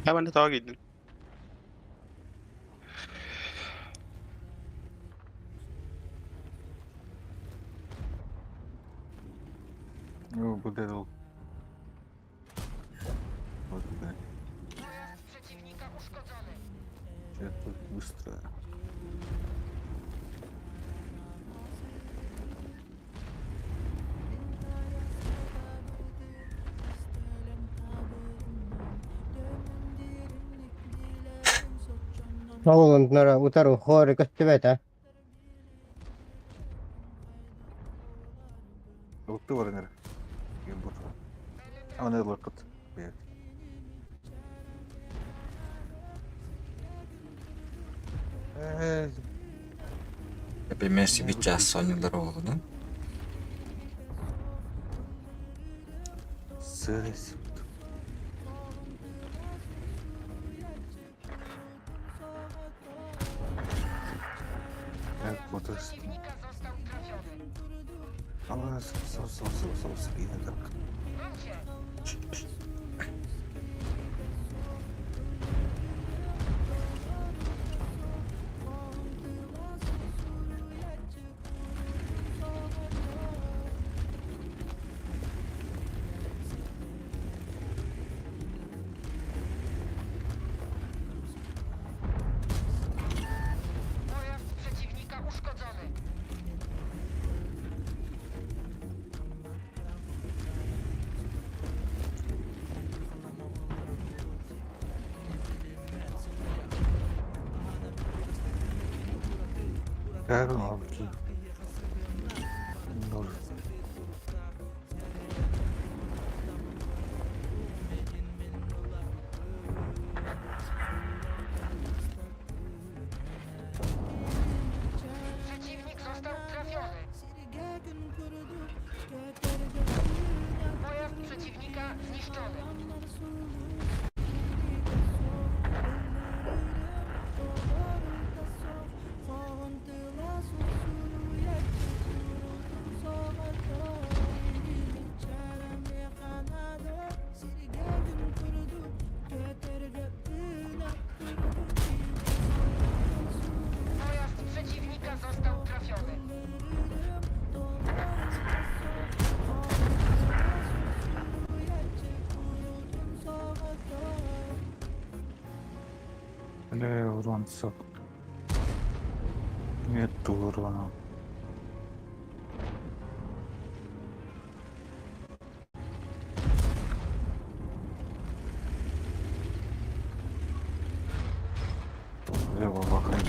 Hemen de tağa gittin. Ну, буде ол. Вот, да. Pojazd przeciwnika uszkodzony. Сейчас тут быстро. Oulun nara utaru hori köttyvetä. Лукты варнер. А он локот. Например, себе час Соню дорогу, да? Сырись. Так, вот это. Przeciwnika został trafiony. А, спина так. Broń się. Pojazd przeciwnika uszkodzony. Коробки. Нож. Przeciwnik został trafiony. Pojazd przeciwnika zniszczony. Pojazd przeciwnika został trafiony. Урон сок. Нет урона. Lewo wahać,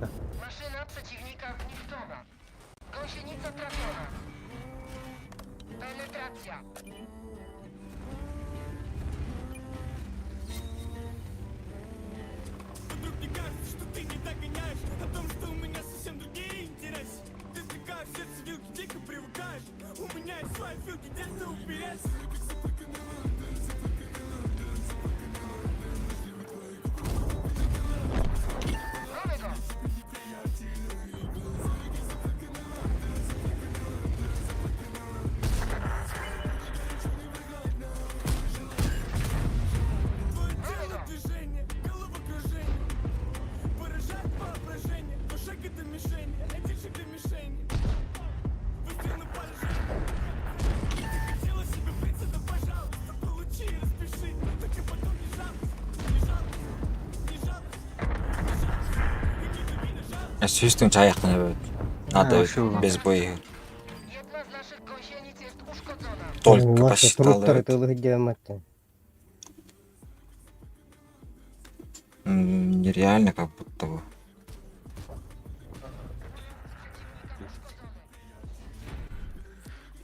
да? Maszyna przeciwnika zniszczona. Gąsienica trafiona. Penetracja. Mamy go. Mamy go. Я чувствую, что аяқтан надо вообще без боя. Jedna z naszych gąsienic jest uszkodzona. Только Vasta посчитал truttari это. tuli hidjäämättä. Нереально как будто бы.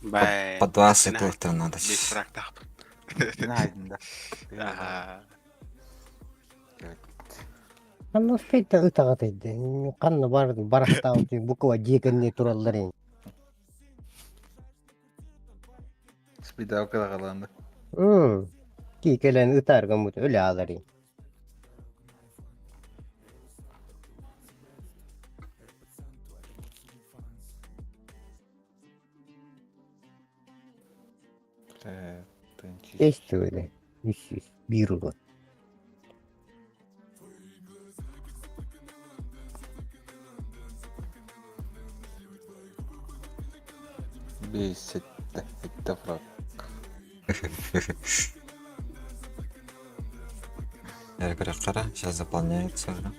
Baik. По 20 Nah, литров надо. Distract ako. Näin, да. Ah, Annos peittää utagatidde. Kanna varastauti bukua jiikanni turallariin. Спида окada kalandı. Kiikelen utarga mut yläalariin. Estuile. Yss, virgo. Бесит, это фраг. Кара, сейчас заполняется уже.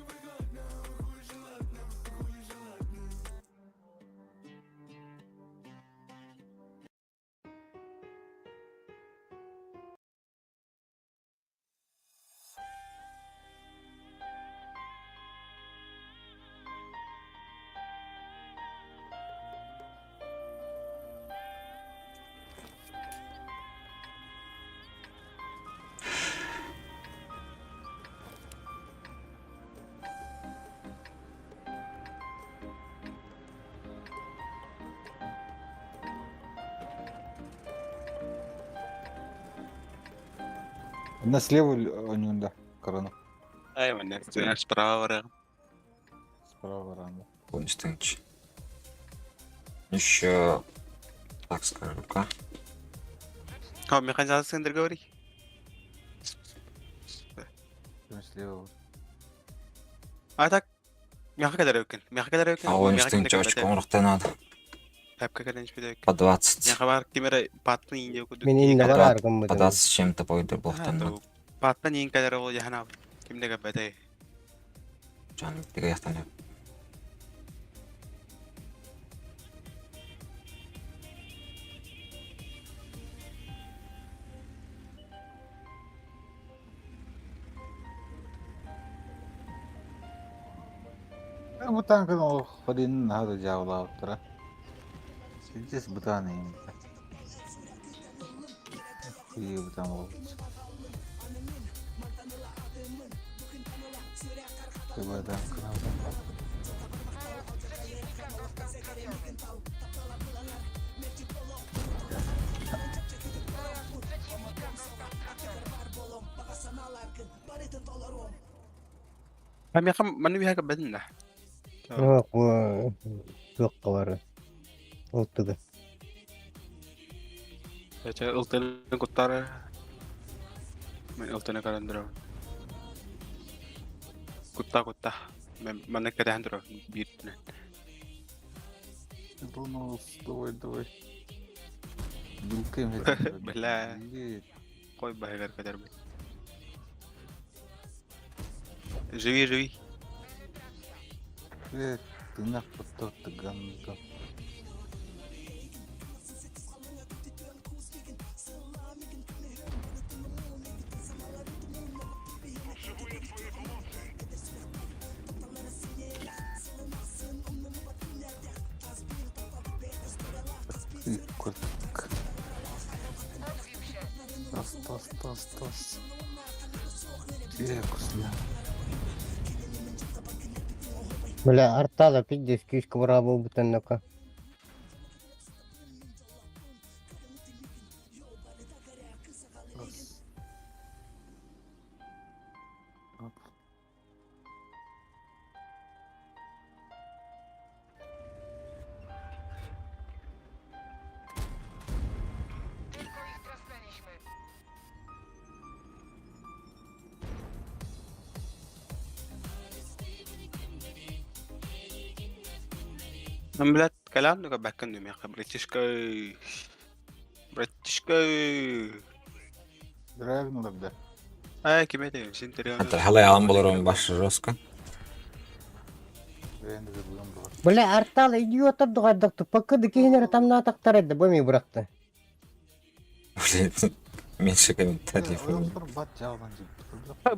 Одна слева у него, да, корона. ايوه الناس براورة. Справа рано. Константин. Еще, так скажу-ка. هو механизация договори. Слева. А так мягко дорогин. Мягко дорогин. А он что очком рахта надо. Хапка каденч бедек. По 20. Мягко бар кимера патны инде куду. Мен инде По бар 20 по 20 с чем-то пойдет блохтан. Патны ин кадер ол яхана. Кимде габадай. Can tiga яхтан. Butang kan hodin hado jawla utara. Sijis butan ini. Iya butang lo. Coba dah kenapa? هم يخم من بيها بدنا. توقع ورا وطقة Baca ultan kutara. Main ultan karandro. Kutta. Mana kada handro bitna. Ну, давай. Дулкем Бля. Кой багар кадар бит. Живи. Ты нахуй тот гандон. Ты котик. Тас. Вкусно. بلا ارتاضا بيدس كيش كورابو بتنكا Tylko ich trasnęliśmy. Namlat kalam no kabakkan no meka Britishka. Драгнула, да. Kime de sinterion. Hatta hala yalan bulurum başı Roska. Я не забыл, было. بلا ارتاضا идиот обдугаддакту пока дикинер там натактарады боми быракты Блин, меньше комментариев. Бат жавлан жеп.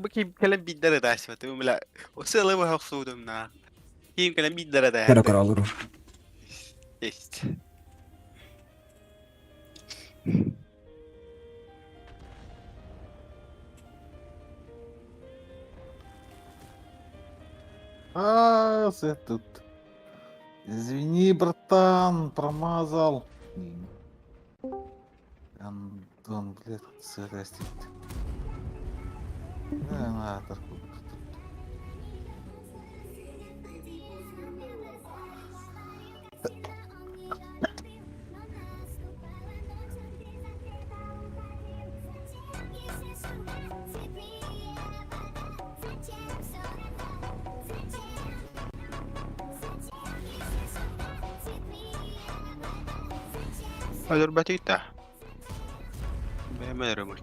Bakayım kalam bidara da asma tu mala. O sala wa haqsudum na. Kim kalam bidara da. Kara alırım. İşte. Тут. Извини, братан, промазал. Антон, блядь, сыростит. На, торгуй. Adur batita. Be Hemen remote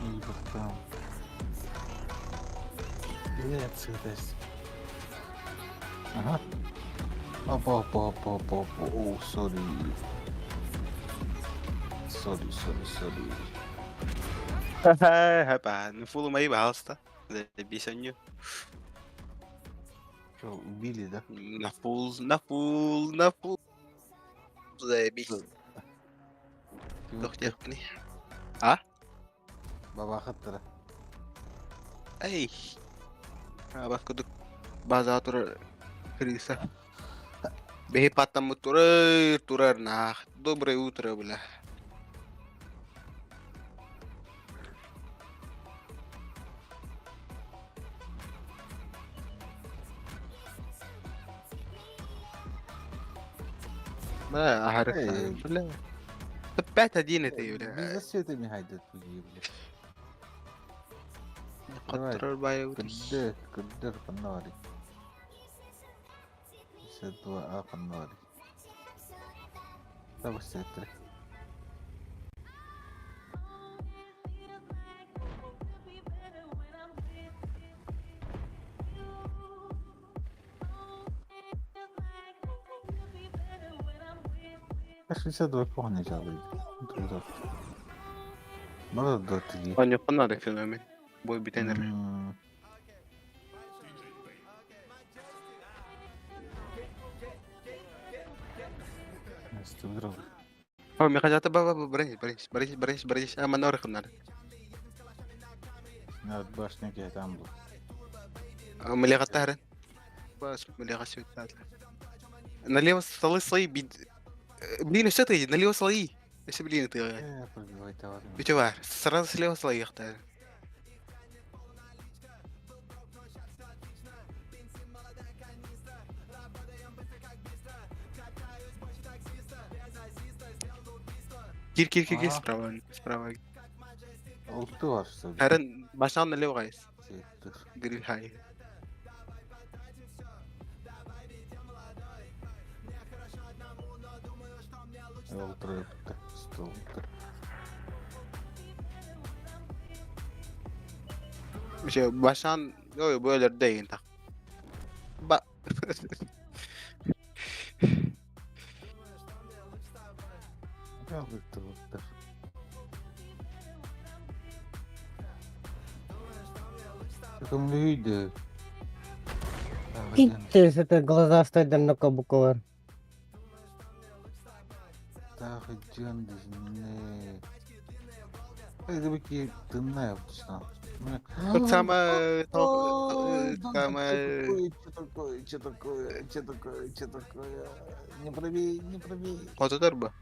И вот там. Отсюда. Ага. Опа. О, сори. Сори. Hahaha, не фулу мои, пожалуйста. Заебись он. Что, убили, да? На фул. Заебись. Дох техни. Бабахаттыра. Эй. Абас кудuk база тур Криса. Бехи паттам турар нах. Доброе утро, бля. ما أعرف إيه. بلا تبعت دينتي Biz de ولا söylemeyi haydet bu gibi. قطر البايوتي قدر قناري. سدوا قناري. طب الستر. ايش يسدوا كوني جابي. مرة دوتي. أنا قناري في المين بوي بتنر استغرب. هو مي خجعت بابا بريش أما نوري قناري ناد باش نكي تعملوا. ملي غتهرن بس ملي غسوي تاتل نلي وصلي صي بلين شتي نلي وصلي ايش بلين تغير ايه قلبي هاي توازن. بجوار سراس لي وصلي يختار كير سبراوا Oltu var işte. هرن باشان نلي وغايس Dur. قريل هاي Oltu yaptı. Oltu. مش باشان اوه بويلر داي انت با Yaptı oltu. Takımlıydı. Ты с этой глазастой на кабуковар. Takıcan dizine. Hadi bakayım tınla yapmışlar. тут самое самое Что такое? Не пробей. вот это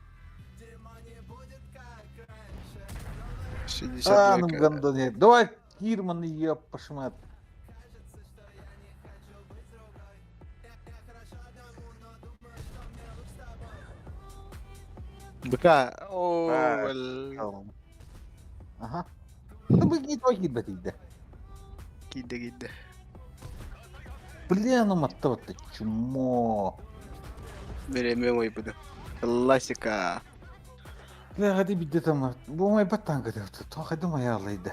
А, 60 ну гандоне. Давай Кирман ее пошмат. بكاء اوه Ага. Ну бы не твои батида. كده Блин, ну мотор-то чмо. بريميوم يبدو классика Бля, hadi bir de tamam. Bu may batang ka daw. To hadi mayalay da.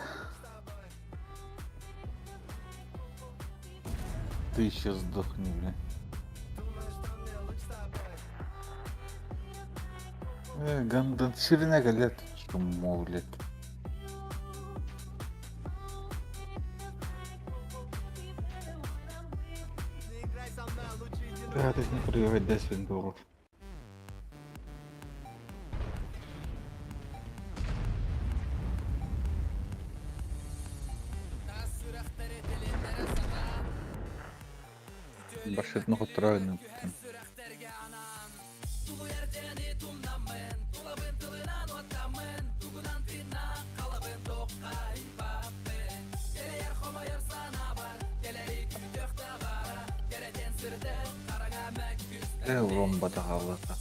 Ты еще сдохни, бля. Гандан ширина галет. Чмо, блядь. Да, ты не проявить 10 долларов. Башетно отравлено. Ромба тағалата.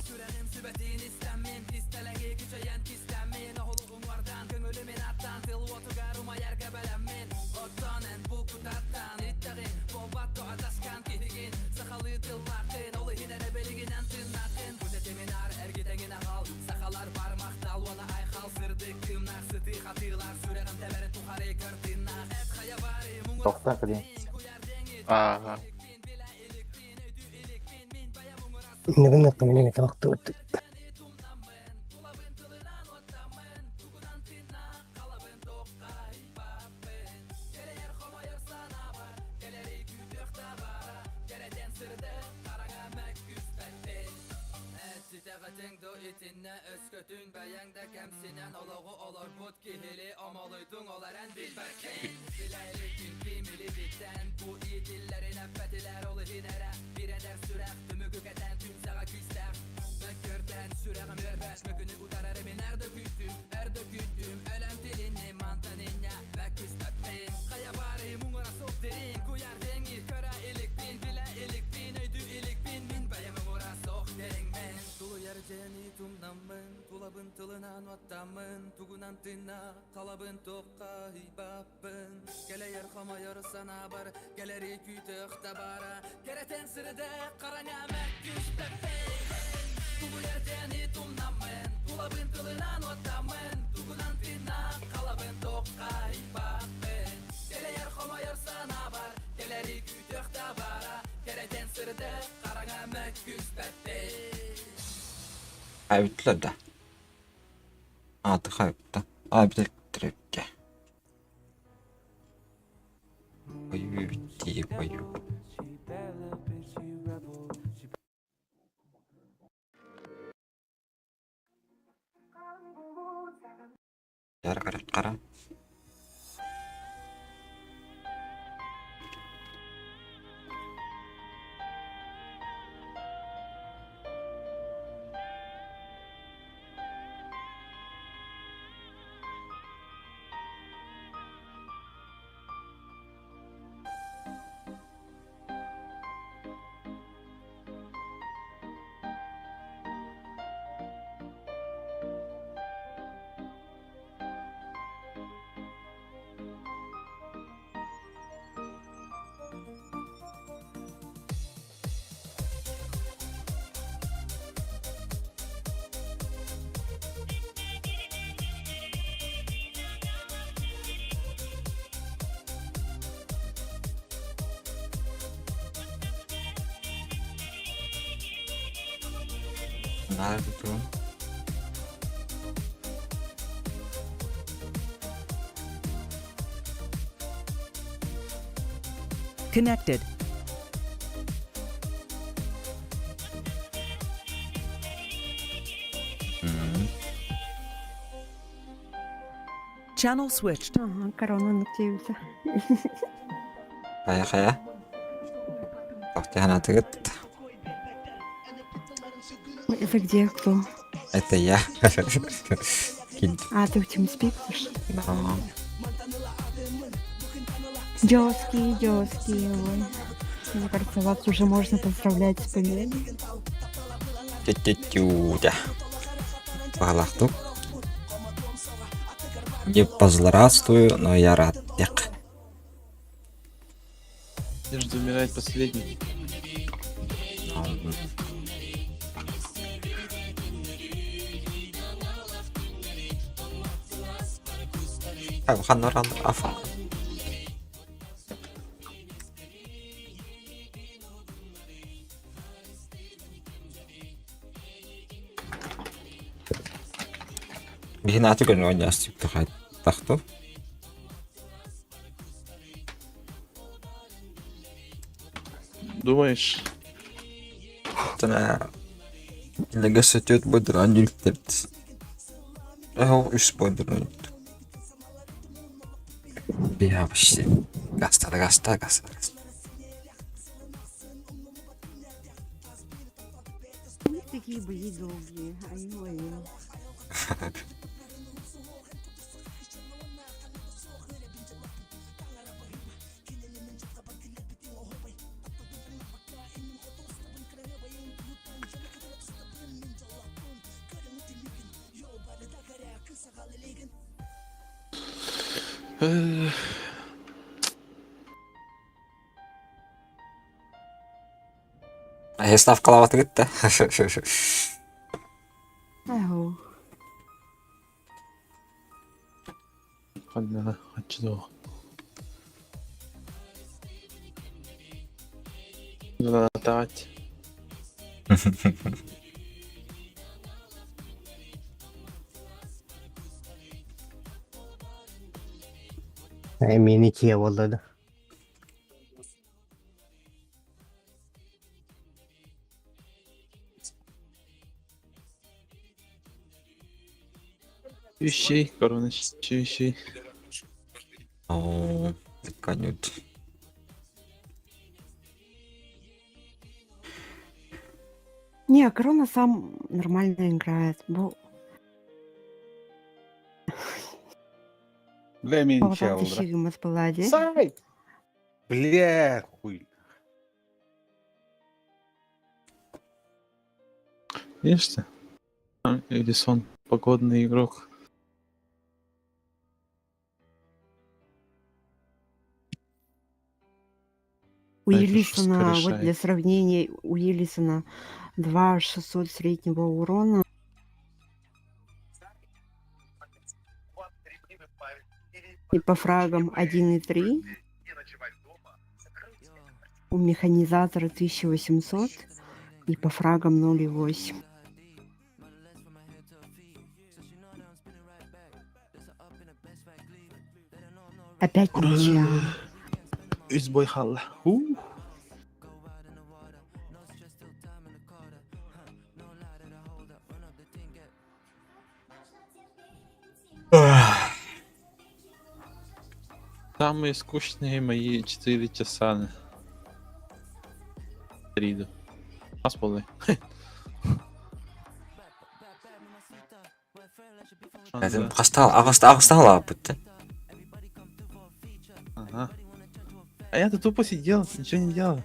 90 кылин. Ага. Нигын кымын табакты өттүк. Kaybettiler de. Artık kaybetti. Abi de trepke. Bayu bitti bayu. Yara kara. Nerede bu? Connected. Channel switched. Коронанын жебисе. Kaya. Октяна тыгыт. Это где кто? Это я. А, ты в TeamSpeak слышишь? Да. Идиотский. Ой. Мне кажется, вас уже можно поздравлять с победой. Тю-тю-тю-тя. Палахтук. Не позлорадствую, но я рад. Як. Надежда умирает последний. Ханнаран афа. Бихинату гэнэ ястик тахай тахту. Думаешь? Тана легасетет бодр анжилтерт. Эхо үс бодр. Я почти гаста. Такие бои долгие. Ой. Ставкалават кетті. Ау. Ладно, отсюда. Залатать. Мені тие болды. Вещей, корона вещей. О, канют. Не, Корона сам нормально играет. Бля, мені нічого, бля. Тащигимыз палади. Сай! Бля, хуй. Видишь ты? Эдисон, погодный игрок. У Так, Елисона, жестко вот решает. для сравнения, у Елисона 2600 среднего урона. И по фрагам 1,3. У механизатора 1800. И по фрагам 0,8. Опять ничья. Üzboy halla. Самые скучные мои 4 часа. 3 да. А с полой. Ағыстала бітті. Ага. А я тут тупо сидел, ничего не делал.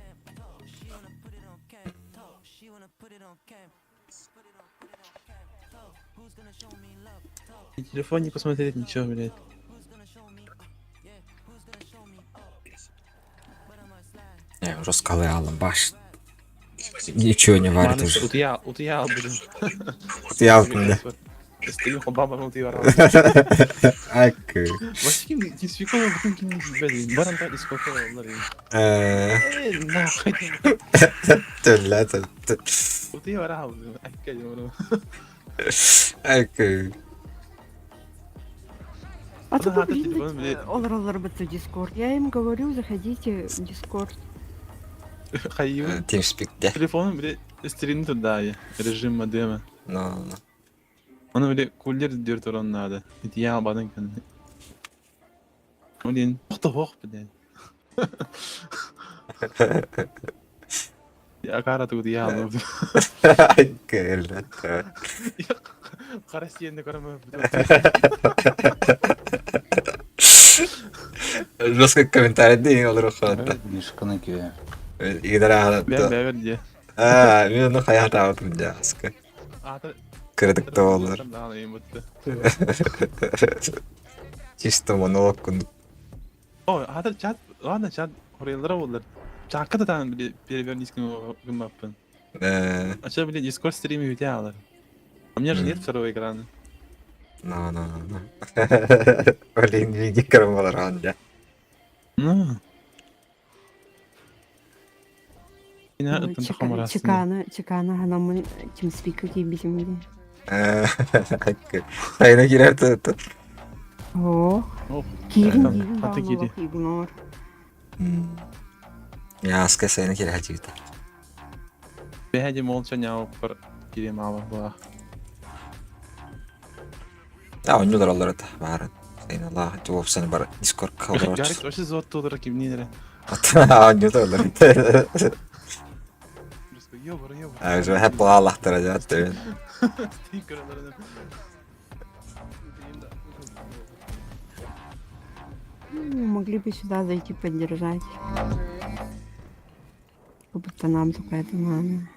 И телефон не посмотреть, ничего, блядь. Я уже сказал, баш. Ничего не варит уже. Утъял, блин. Утъял, бля. Стою, баба, утъял. Ак. Василий, ты свекола, бутынки не блядь. Баран так сколько, нахуй. Тулля. Утъял, рау, блин. Ак. А тут, Да, блин, телефон, блядь. он разработал Discord. Я им говорю, заходите в Discord. Хайю. Тимспикте. Телефон, блядь, стрим туда я. Режим модема. Ну. Onu böyle kuller diyor onlarda. Bir ya badan kan. Olin. Çok bile. Ya kara tu diya lo. Ак. Karası yerine karama. Жестко комментарий değil olur o kadar. Мішкани киє. İdare Ben ağlattı. bever diye. Ben onu hayat ağlattım ya. Sıkı. Atır. Kırdık da olur. Daha iyi mutlu. Чисто монолог. O atır chat. Ладно chat. Oraya olur. Çakka da tam bir низким гмаппен. А блин, Discord стриме video alır. У меня же нет второго экрана. No. Olin bilgi kırmaları anca. Ну. Yine Ой, ıtın takım arasında. Чекана, Ганамын, TeamSpeak bizim. Sayına girer tuttu. О, Оп. Кирин, Hadi gidi. игнор. Ya sıkı sayına girer hacıydı. Беги молча няу пар киремава ба. Ya oyuncular onları da var. Sayın Allah cevap seni bara Discord kalır. Гарик вообще зор тут ракибнилер. Oyuncular onları. Ёбар. Abi hep bu Allah'tır acaba değil. Тикерлерин. Могли бы сюда зайти поддержать. Как будто нам только это надо.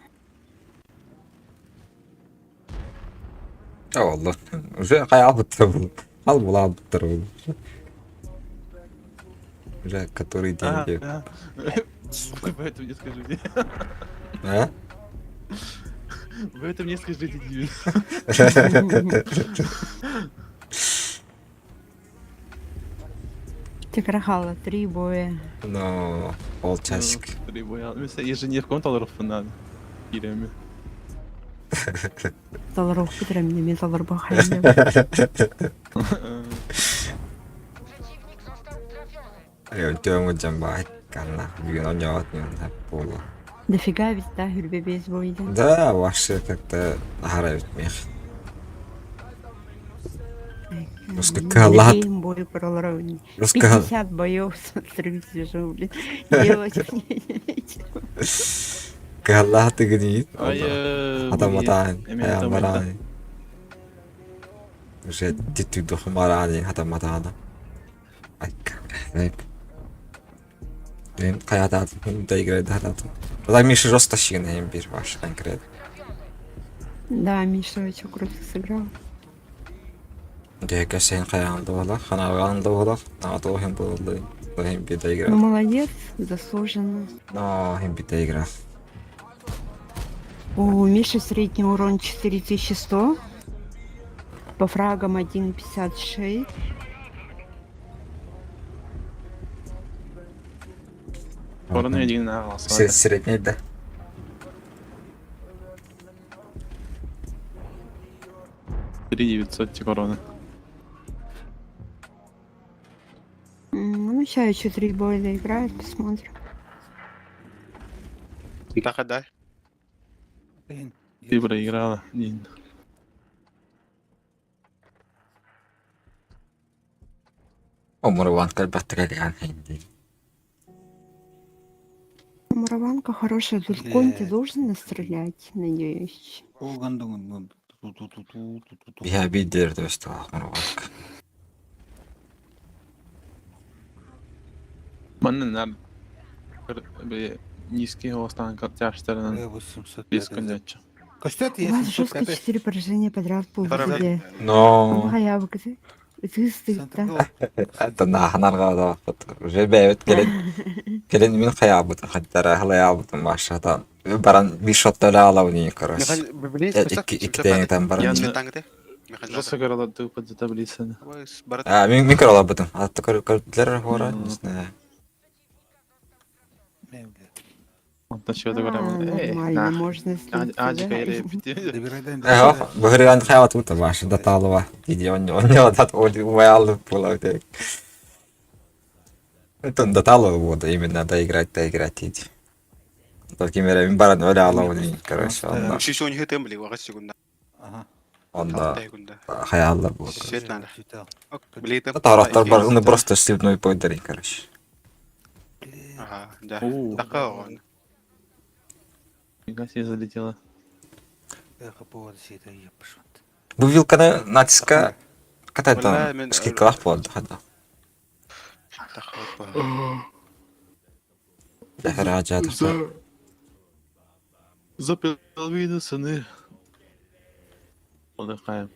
Ya Allah. Уже hayal bıttır. Al bu lan bıttır. Уже который день. Поэтому не скажите. А? Вы это мне скажите, Дивин. Текрахала 3 боя. Ну, полчасик. 3 боя. Mesela ежедневкон таларыфын надо. Киреми. Таларух бітіремді, мен таларба хайдым. Өтөңү жамбай канна. Бүгін ойнаватмын болу. Дофига ведь, да, Гюльбебез бойды. Да, вообще как-то харай битмек. Просто калат. Game бой проларовни. Просто 50 боев смотрю, сижу, блин. Делать мне нечего. калат гнит. Ай, Хатаматан. Эми Аямарани. Уже титу дохмарани хатаматана. Айка. Мен каятат да играет хатат. Да Миша жестко щигна им бир ваш конкретно. Да, Миша очень круто сыграл. Дека сен каянда бола, ханалганда бола. Атохим болды. Хим бита Ну, игра. молодец, заслуженно. Но хим бита игра. У Миши средний урон 4100. По фрагам 1.56. Koronaya değil ne alsın. Средний, да. — 3900 корона. Ну, сейчас еще 3 боя доиграет, посмотрим. Так, а да? Ты проиграла. День. Умрван кальбатрелян хинди. Мураванка хорошая, тут конь-то должен настрелять, надеюсь. Я бидер достал Мурванка. Маннар bir низкий остан тяжтарынан без коняча. У вас жестко 4 поражения подряд по победе. Но Моя выгода. Ты стыд, да? это нахнарга да. Уже бэвет келен мин хаябыт хаттара хаябыт машата. Баран bir shot da alавни короче. İki tane там баран. Yani- Жестко городаты под таблицами. А, микро алабытым. Атты көрүлөр хора, не знаю. Ondan şöyle Нормально, можно слить. Acık да? ayırıp Быгырыган хаябыт ута башы да талыва. Иди он дат уял пулау. Это да талыва вот именно доиграть иди. Только мере баран öyle алавни, короче, онда. Шиш он хетем бли вагас секунда. Онда Секунда. хаяллар болот. Свет надо. Блитем. Тараптар бар, уны просто стивной пойдери, короче. Ага, да. О. Такая он. Фига себе залетела. Бу вилканы натиска катай Валай, там мен- скикалах болду хада. Такая вот. Дахара жадыр. За половинысыны. Ода кайым.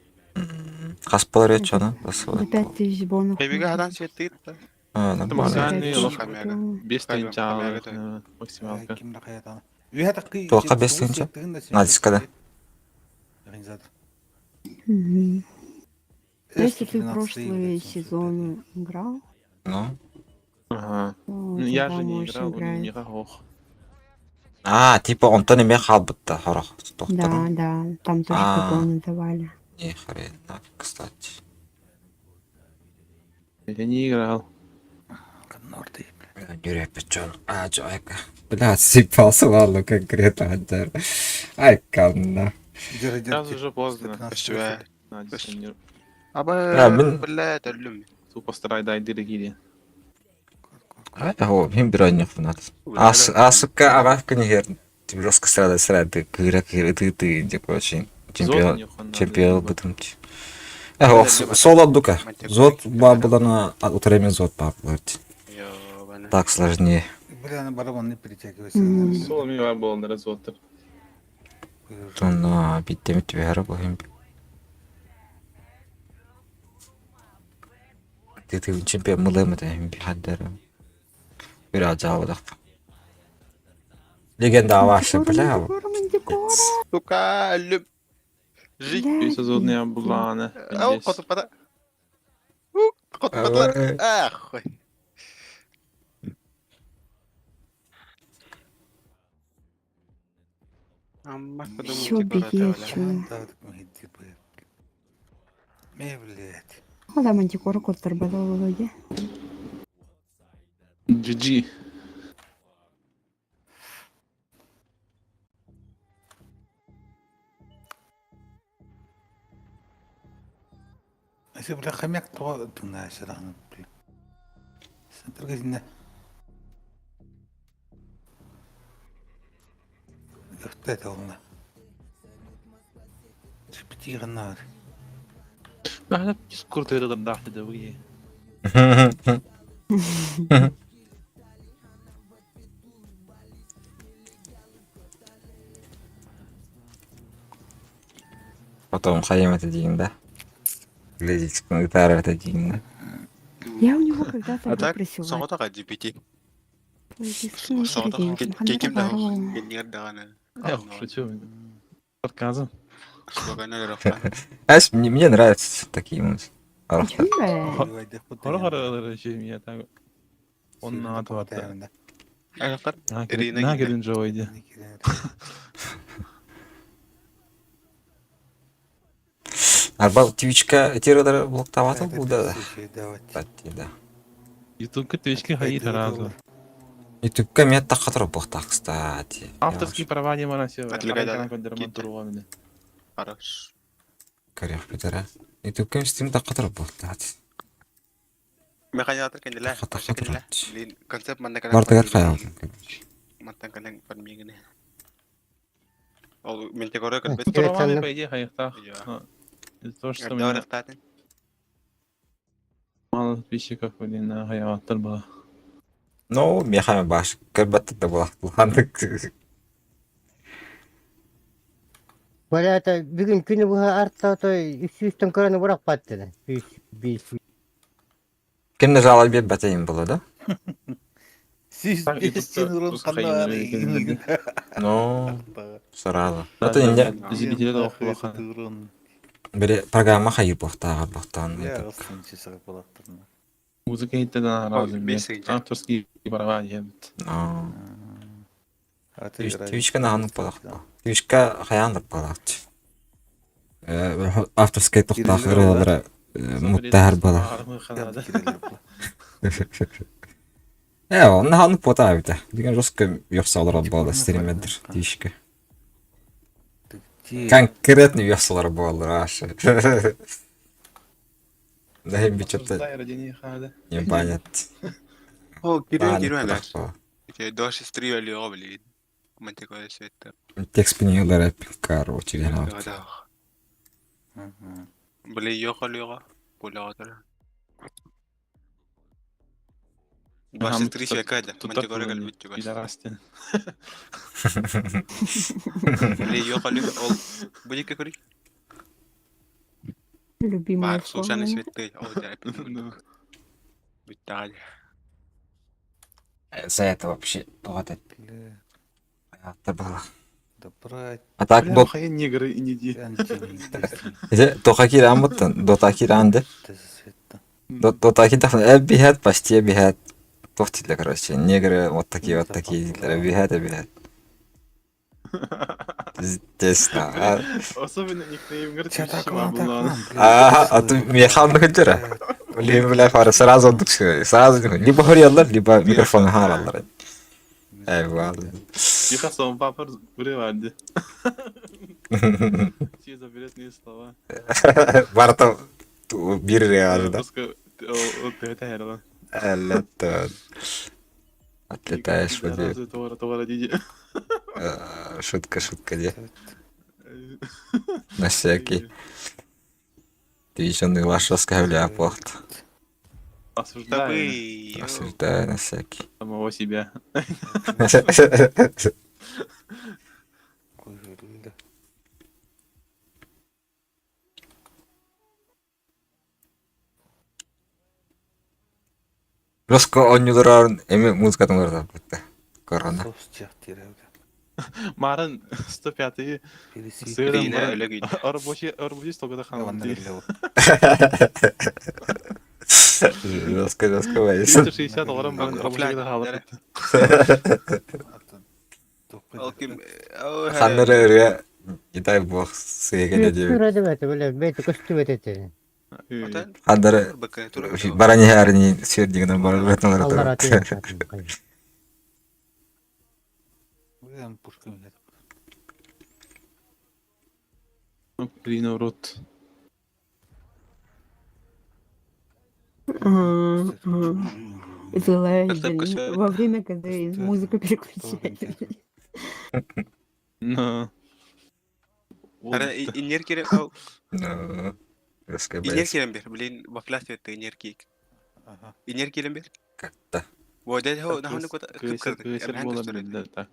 Каспалар ечаны, За басылар. 5000 бонусов. Эбиге хадан сеттит да. А, нормально. Максимальный лох. Хамяга. 5 тен Камера, чağılır. Максималка. Толка без тынча? Натискада. Мгм. То есть, если в прошлые сезоны играл, Ну. Ага. то Ну, я тогда же не можешь играл, у играть. меня ох. А, типа он то не меха будто хорох. Да, да, там тоже А. купоны давали. Не хрена, кстати. Я не играл. Юрий Печон. А, Джойка. Бля, сипался ладно конкретно. Аджар. Ай, канна. Сейчас уже поздно. Пошла. Надя, не- Аба мен- бля төлүм. Тупо старайдай диригири. Ай, о, мен bir oyun yapın Асыка агавка не гер. Тим жестко срады, ты, типа, очень. Чемпион бытым. Соло дука. Зод бабулана, утремен зод бабулать. Ёбана. Так сложнее. Бля, на барабан не притягивайся. Сол ми var bu onlara zotter. Тонна биттемит вера бохим. Ты чемпион мылым это хаддер. Biraz жабыдак. Легенда ваша, бля. Сука, ölüm. Жить. Bir sezon bulağını. Ау, коту пата. Коту пата. Ахуй. Amma kadar Всё, multi беги karate отсюда. Мевлет. Куда мантикора коттер бадал вроде. GG. Asi bla khamyak to tuna sarang. Center gazina. Göfte olna. Spiti ganar. احنا ديسكورد يقدر ناخذ دويه. Потом Хаим это день, да? Глядите, гитара это день, да? Я у него когда-то А так, выпросила. sokoto ka GPT. Диски на Sokoto ka. серединке. Kikim daw. Ханна Ganyan daw na. Я шучу. Сарказм. Baga na laro ka. Мне нравятся такие музыки. Почему? Хора şey mi ya tabii. Onun adı var da. Agakar. Ne gelince oydu. Арбал Твичка тиралары блоктаватыл бұл да. Бәтті, да. Ютубка Twitch'ке hayır herhalde. Ютубка мен тақатыр блоктақ, кстати. Авторские права не мана все. Отлегайда. Хорош. Корях бітара. Ютубка мен стим тақатыр блоктават. Mekanya kan nila. Taqat Nila. rat. Lin konsep man ka. Бартагат қаял. Matan ka lang panmigin. Ол ментегоре kan bet. Права по идее hayırta. Ja. Это то, что Давай меня рахтатын. мало подписчиков или на hayatlar была. Ну, мен хаме баш. Кірбәтті да блоқтылғандық. Валята бүгін күні бұға артта той 300-тен көріні бұрақ баттыды. 5. Кімді жала бет бәтейін бұлы, да? Siz Так, бестен ютубта урон русский хайын ханары. Ну, сразу. Это инде. Зелителер оқылақан. Біре программа хайыр блоқтаға блоқтаған. Я ысынчы сағып болаттырна. Музыка иттеден разы. Мессенджер. Авторские права ебет. Твичка нағанық болақты. Твичка хайандық болақты. Авторскай тоқтақ ұрылары мұттағыр болақты. Он нағанық бота әбіті. Деген жосқа йоқсалар болды стримедір Твичка. Конкретный весолар болды рашы. Да hem bir çöpte не понят. О, кирюэлэр. Че дош стривали обли. Мантекое света. Текст пеньюлер короче генал. Да. Блин, ёхалёга. Пулятора. Баши три свекада. Мантекое гальбитчугас. Пидорастин. Блин, ёхалёга. Ол. Будь как кури. Любимая Бар, случайно форма. свет. О, да. Виталий. За это вообще вот это было. Добра. А так Бля, бот хайын негры и не ди. Тоха кирамыттан, дота киранды. Дота китахн эбихат, почти эбихат. Тохтили, короче, негры вот такие, эбихат, эбихат. Тесно. Особенно никнейм говорит, Чё что такое, было. А ты механный хеджера? Блин, бля, фара сразу либо гореллар, либо микрофон хараллар. Eyvallah. Тихо, сам папа вырывали. Все запретные слова. Варто bir real да. Это herhalde. Эллет. Отлетаешь в воде. Товара диди. Шутка, де. На всякий. Ты еще не ваш раскавля порт. Осуждаю на всякий. Самого себя. Просто он не дурак, эми музыка там говорит, корона. Марын 105-й сыгран рабочий стол когда ханым. Жестко, $360 марын рабочий когда халат. Ол ким Ханнары өрө, не дай бог, сыйгене деп. Тура деп аты, бля, бейті көстіп етеді. Ханнары барани харни сүйердигенен бар бетнелер Аллар аты отыр. яқатын. Блин, пушка меня. Блин, урод. Злая, Картопка блин, всё во время, когда музыку переключали. На. Ара инер кирем ау. Резко Инер без. кирем бер. Блин, бафлас это инер кик. Ага. Инер кирем бер. Как-то. Вот это хо нахуй кот Көсер болар кырды. да.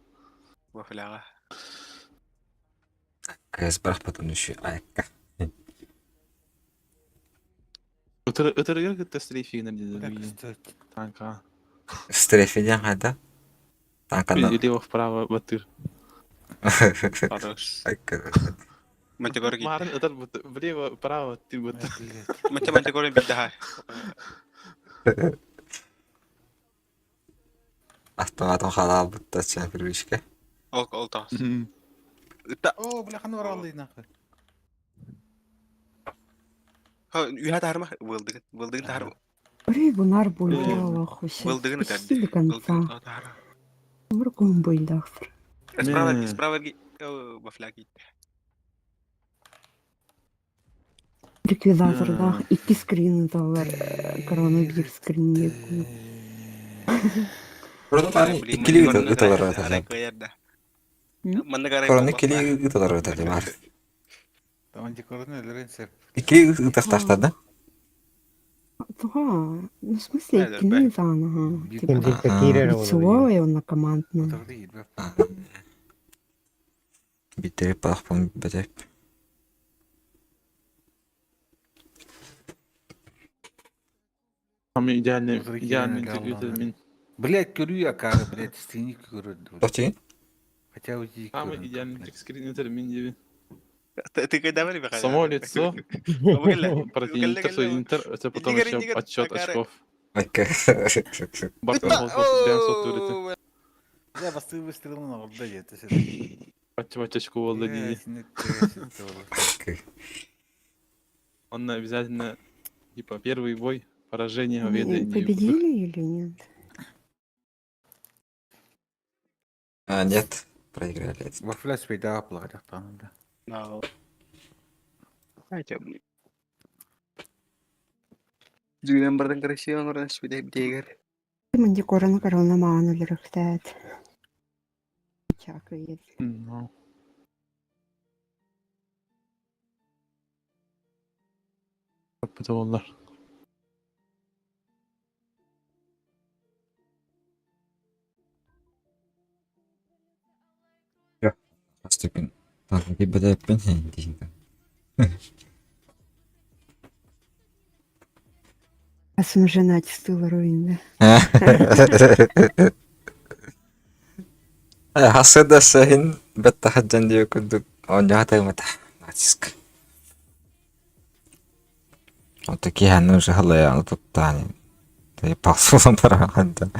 Бафлага. Кэс брах потом еще айка. Өтіргер күтті стрейфигінер Бля, деді. кстати. Танка. Стрефиден қайда? Танканы. Или вправо батыр. Хорош. Айка. Мантагор гит. Марын өтір влево, вправо, ты батыр. Мантагор бидда. Автоматом халал бұтта сен привычка. Ол тас. О, бля, ханы оралды нахуй. Ха, уя тарма вылдыгын. Вылдыгын тарма. Ой, бунар бойлах вообще. Вылдыгын Почти до тарма. конца. Тарма. Мурком бойлах. Справа ги. Бафлаги. Ликвидатор, iki скрины талар. Коронавир скринге. Burada tane ikili ıtalar atacağım. Korona ikili ıtalar atacağım var. Там антикорона леренсер. İkili ıtak taşladı. Да, ну в смысле, кинезан, ага. Типа, Кемдік текірер лицевое, он командное. Оторди, бля. Bitirip bakpam bedep. Там идеальный Разрыкивание интервью говна. термин. Блять, курю я кары, блять, стеник курю. Okey. Хотя уйди. Самый идеальный текскрин термин дебі. Ты когда были бахай? Само лицо, противник, свой интер, это потом еще отчет очков. Okey. Бартон Холдов, прям сотурите. Я басты выстрелил на орда, это все. Отчет очку волда диди. Okey. Он обязательно, типа, первый бой, поражение, победа. Победили или нет? А, нет. Проиграли. Во фляс пейда оплата там, да. No. Aja beli. Juga yang barang kerasi yang orang sudah belajar. Менде корона маанылар ыктаат. Чакы. Ну. Kapıda oldular. Astagfirullah. Tanrı bedep ben diyeyim. Асым жена тестыла руинда. Hasada sahin betahajan dia kuduk. Oh nyata mata. Nacisk. Отакі гани вже галеяли тут тані. Та й пасувала параганда.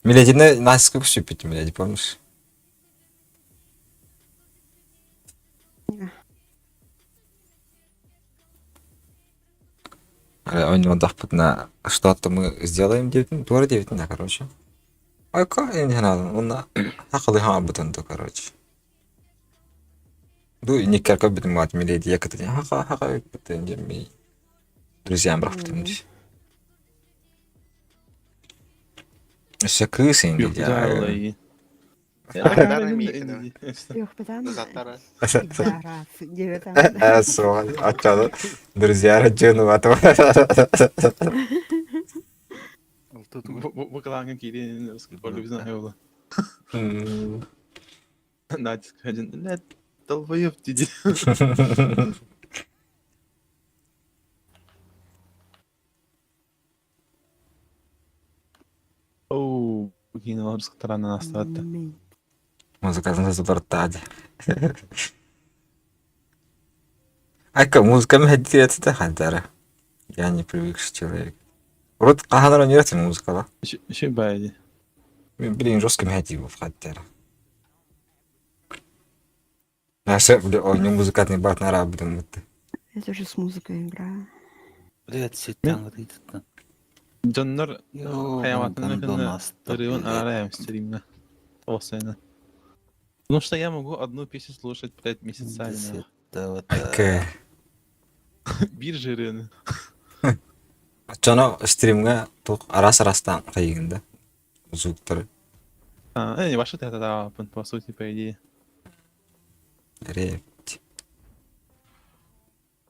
Миледи, нас сколько щупить, миледи, помнишь? У него дохпут на что-то мы сделаем 9, дура 9, короче. Ой, как я не знаю, он на хахали хабутан то, короче. Ду и никак как бы мать миледи, я как-то ха-ха-ха, это не ми. Друзьям брав потом. Все крысы Yok инди, güzel. Затара. Açalım. Друзья рождены в этом. Bu kalan kiri сколько знаю было. Натиск один. Нет, долбоёб диди. Оу, кинула сторона на старта. Музыка забортать. Айка, музыка мягкая, это хантара. Я не привыкший человек. Урод каханар ойнойт музыкала. Şey baydı. Мен блин жесткий медиа в хаттер. Наша, бля, ой, не музыкальный бат на работу. Я тоже с музыкой играю. Блядь, сеттен кытыйдыктан. Canlar hayatımda kında район арая стримна. Осена. Потому что я могу одну песню слушать 5 месяцами. Окей. Bir жирен. Жана стримге тук арас-арастан кайгында. Звуктар. Не ваши тогда, по сути, по идее. Репти.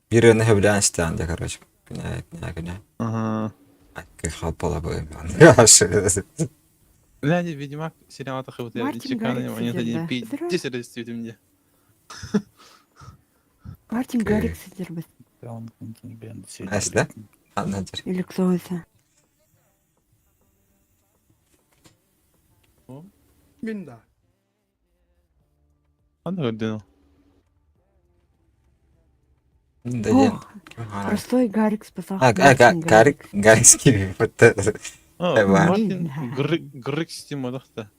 Бирөне хөвлән станда, короче. Гүнә. Ага. Окей, хапала бы. Яшы. Ляди, Ведьмак, сериал это хватит. Мартин Чеканы, Гаррикс они сидит, да. 50 раз тебе мне. Мартин Гаррикс сидит. Эсте? Анадыр. Или кто это? Минда. Anda gördün o. Даден. Простой Гаррикс спасал. Гарикский. Мартин Грикс тем одақта.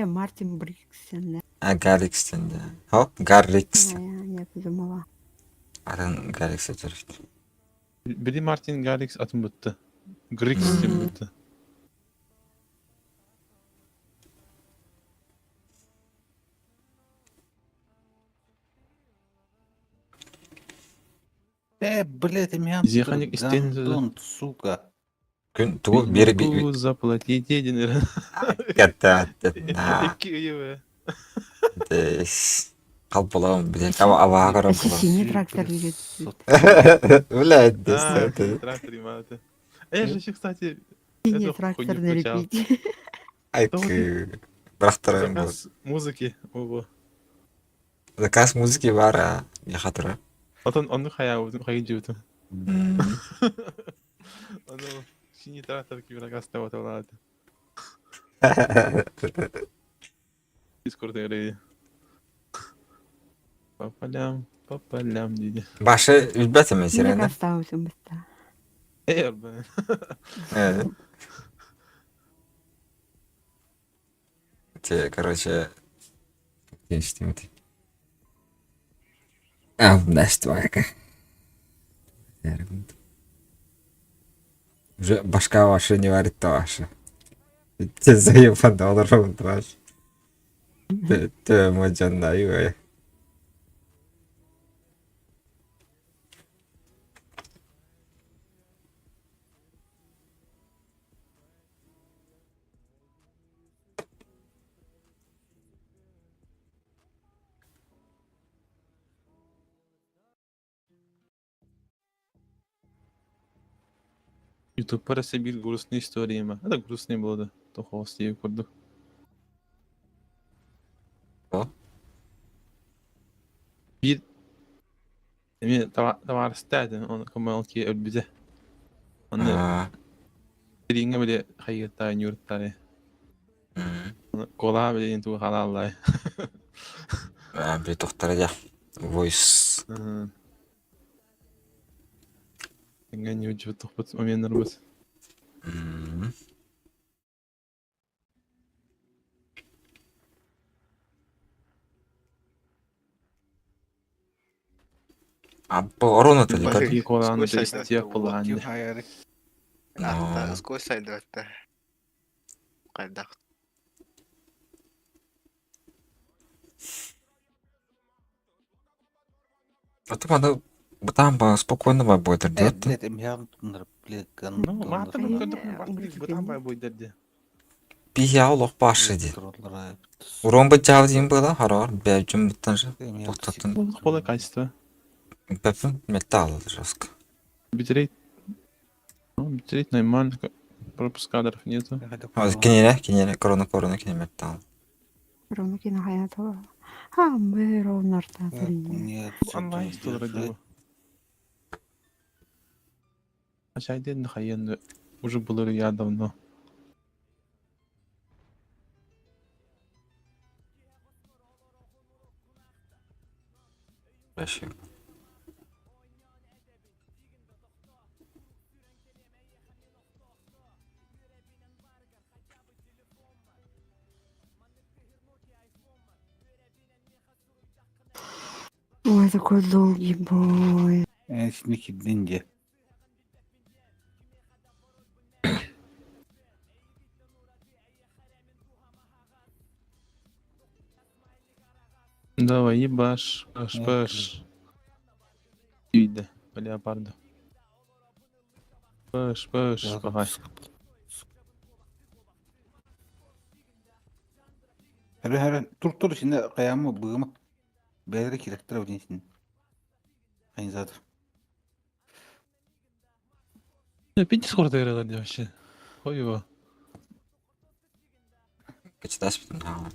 Мартин Бриксен, да. Гарикстен, да. Хоп, Гарикс. Я придумала. Атын Гарикс өтіріп. Biri Martin Garrix atım bitti. Grix tim bitti. Блядь, меня... Зеханик истенді. Гандон, сука. Күн туғы бері Могу заплатить денег. Кәтті. Екі үйі бе. Дес. Қалпылауым, білек, аваға қарам Это синий трактор едет. Блядь, Да, дес. трактор иматы. Я же еще, кстати, Синий эту трактор хуйню на включал. репите. Айкы. Бірақтырайым бұл. Заказ музыки. Ого. Заказ музыки бар, а? Я қатыры. Он хаяу, хайджи өтім. Onu синий трактор киберагас деп аталады. Дискорд ерейді. Папалям дейді. Башы үлбәті ме Мне сирені? осталось он быстро. Блин. Те, короче... Не істемеді. Настойка. Уже башка ваша не варит тоже. Те заебан долларов траш. Те моджанна юэ. YouTube parası bir грустный история ма. Это грустный было да. То холостей көрдік. О? Bir Мен товарыстады, оны коммуналки өлбіде. Оны ринге біле хайгеттайын юрттары. Кола біле ентуы халаллай. Bir тоқтары да. Voice. Engan не өтіп тұқпыт оменлер біз. Абба орону тали Бай. кад. И коланы Сквозь тестия пыланды. Сквозь сайду это. Қайдақ. А то надо там спокойно будет идет. Блядь, меня блядь, Ну, гандон. маты Ой, мүмкіндік бұтан бай бойдерде. Бия олық башы ди. Урон бачал дим было, харар, бәжім бұттан жа. Бұқтатын. Қолай качество. Пепін металл жестко. Битрейт. Ну, битрейт нормально. Пропуск кадров нету. Кинене, корона, кине металл. Ровно кино хаятова. Мы ровно артатори. Нет, Онлайн стол радио. Ачайден хайен уже было я давно. Спасибо. Ой, такой долгий бой. Şimdi gidince. Давай, ебаш, баш. Үйді, леопарду. Баш, бағай. Her dur şimdi kayamı bığımı. Belirli kirektir o cinsin. Aynı zaten. Опять дискорд играла вообще. Ой его. Почитаешь потом?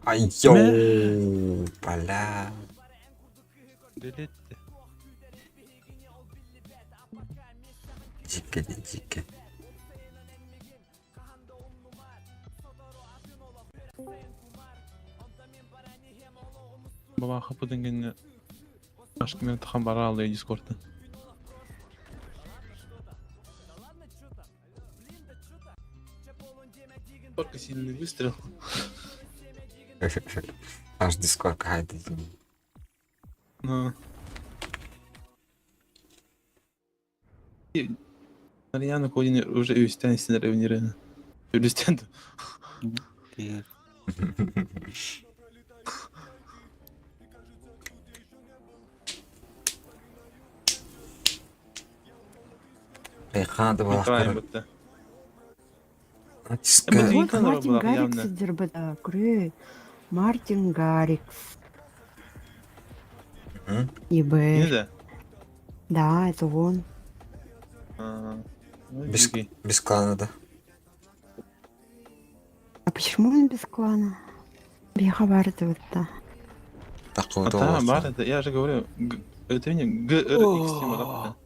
Ай, йоу, бля. Делетте. Дико. Баба хапыдан кенне. Ашкы мен тахан бара алды дискордтан. Только сильный выстрел. Аж дискорд какая-то. Ну. Mariano Kodini уже üstten sinir evleri. Üstten de. Değil. Рейхан да Микроайм балақтар. бітті. Натиска. Блин. Вот Никогда не Мартин было Гаррикс явно. Дербеда. Кры. Мартин Гаррикс. Мгм. ИБ. Yine de. Да, это он. Aa, Без, окей. без клана, да. А почему он без клана? Бехабардовый-то. Такого Да, доллара. бар, это я же говорю. Это не GRX тема да.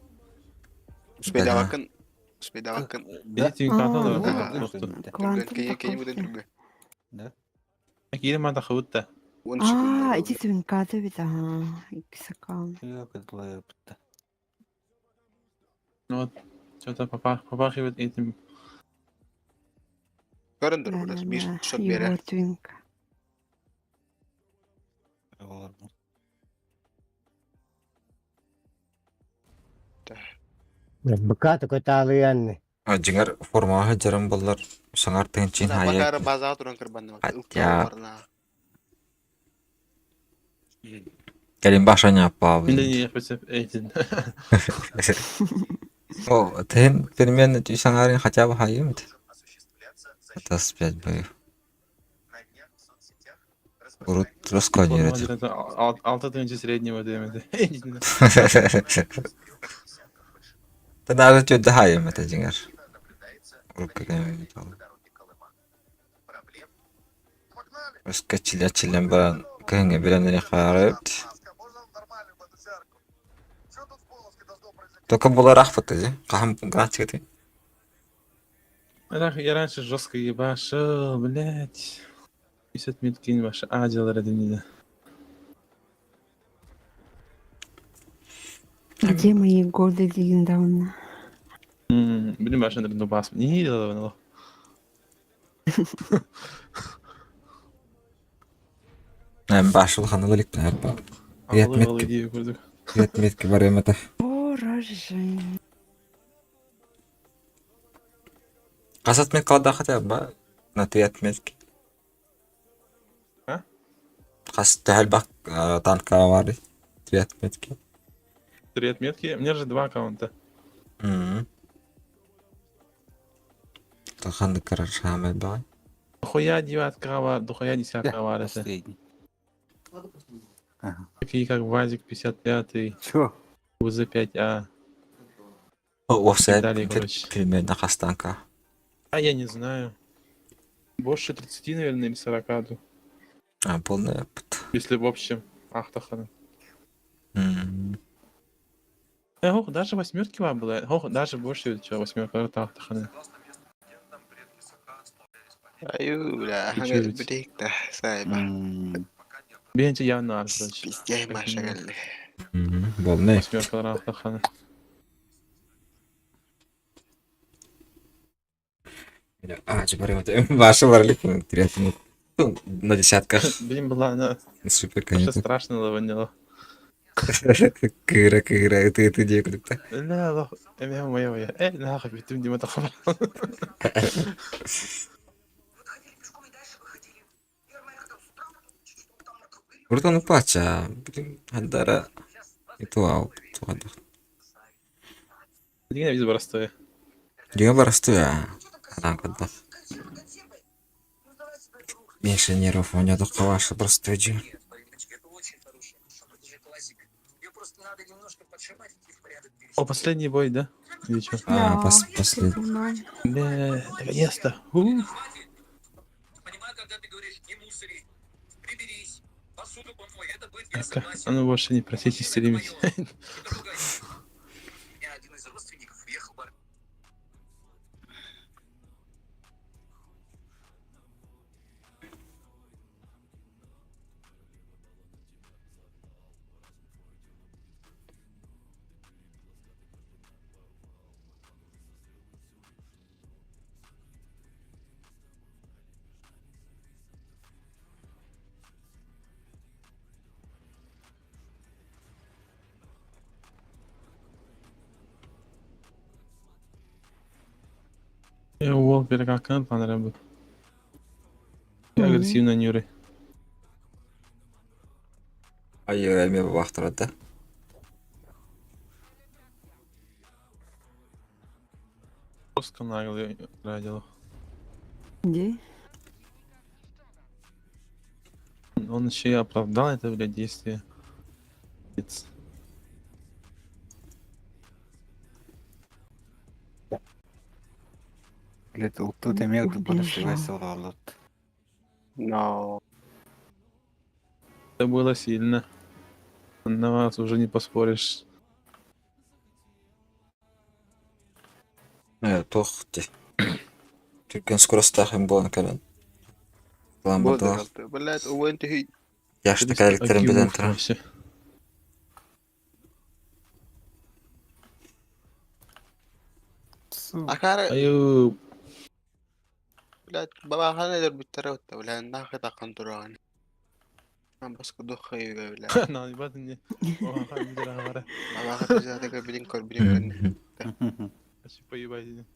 Sepeda Ага. bakın. Sepeda bakın. Идите в А, канал, вот да, да. просто. Клан Kayaknya bukan такой. juga. Да. Акири мада хавутта. Won А, секунду. эти свинкатовит, ага. Иксакаун. Yok edilir bitti. Ну вот, что-то попахивает этим. Göründür burası. Bir Да-да-да, shot его bere. твинка. Olur mu? Быка такой талыянный. Жиңер формаға жарым болар. Саңар тыгын чин Nah, хая. bakar bazağa turan kırbandı bak. Atya. Varna. Келин башаня павы. Или не хотя этим. О, тыгын перемены түй саңарын хотя бы хайым. Это спять боев. Урут раскодирует. Алты тысячи среднего ДМД. Ты даже чуть дахаем это жиңер. Рука кеме. Өскө чилен баран кеңе беренере карап. Только было рахпат же. Кахам гранчик. Я раньше жестко ебашил, блять. 50 меткин ваши аделы родинили. Где мои годы легендарные? Блин, башен рендубас. Не видел его. Башыл ханылык пен арпа. Yetmetki. идею курдук. Yetmetki бар эмете. Поражение. Касат мен калда хотя бы на ты отметки. А? Кас тәлбак танка бар. Три отметки. 3 отметки. Мне же 2 аккаунта. Таханды карар шамел бай. Дохуя девятка бар, дохуя десятка бар. Это. Последний. Ага. Такие как Вазик 55, Чё? УЗ 5А. Офсайд Далее, короче. примерно хастанка. А я не знаю. Больше 30, наверное, или 40. Полный опыт. Если в общем. Ахтахана. Ох, даже 8 вам было. Ох, даже больше, чем 8 Ахтахана. Ayo udah. Lucu, Agak lucu. bedek dah saya bah. Бенти явно ар, короче. Пиздяй Маша geldi. Полный. 8 Ахтахана. Чебарем это. Ваша варлик. Три отметки. Ну, на десятках. Блин, была она Супер, вообще конечно. страшно лаванила. Кыра, это идея круто. لا لا انا هم يا ايه لا خفي تمدي ما تخبر Urut paca, блин, antara itu wow, tuh aduh. Дина без простое. Juga baras tuh ya, angkat tuh. Меньше нервов, у меня только ваша просто иди. О, последний бой, да? Или что? А, Да, последний. понимаю. Да, наконец-то. Так, а ну больше не просите стримить. Уол перекакан понравился. Агрессивно Нюры. Ayo, эме бактыр да. Просто наглый радил. Где? Он еще и оправдал это, блядь, действие. Блядь, тут имел Убежал. No. Это было сильно. На вас уже не поспоришь. Tohti. Türk'ün skorastahın bu ankaran. Lan بود burada غلطة بلاد وانت هي yaşlı karakterin IQ bilen в tıra. классе. أكار Ayup. بلاد بابا خلنا ندير بالتروت ولا ناخذ قنطران بس كدوخي بلاد Nah, ibadahnya. Oh, kan bicara marah. بابا خذ زادك بلينكر بلينكر Kasih поебать.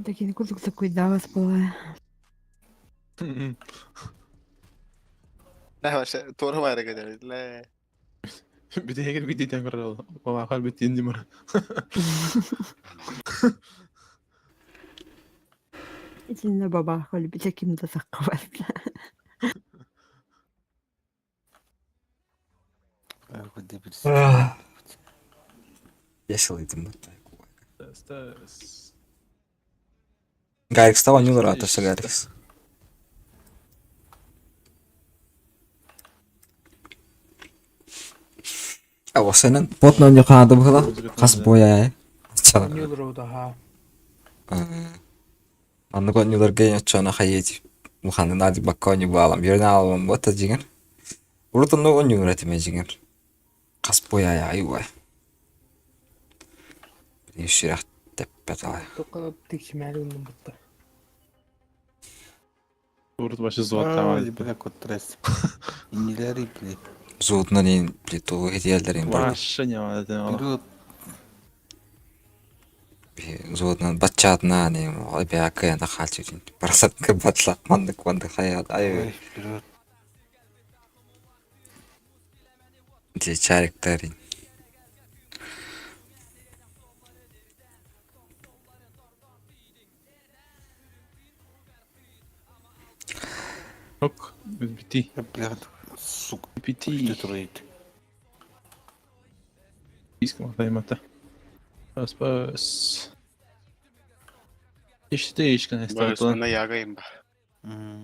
Такие кусок такой да была. لا مش طور ما رجع لا Bir de heger bir diten karar oldu. O akar bitti indi mara. İçinde baba öyle bir çekim de saklı var. Веселый Стас. Гарикс того не уратился, Гарикс. А вот сенен потно не ханады было. Хас боя. Чана. Аны гон нюлар гейн чана хаети. Муханы нади баккони балам. Yerine alalım bu da jigen. Burada ne on yönetime jigen. Хас боя ya ayvay. Bir şirah teppet alay. Урод вообще золото там. Бля, кот трес. Инилери, блядь. Зудна ден плиту hediyelerin var. Вообще не надо это мало. Вперед. Зудна бачатна не обяка на хачин. Парасатка батла мандык ванды хаят. Ой, Ай. вперед. Де чариктерин. Ок, бити. Блядь, сука, Бити. что творит? Искам таймата. Спас. İşte işkan بس estağfurullah. أنا يا جايم بقى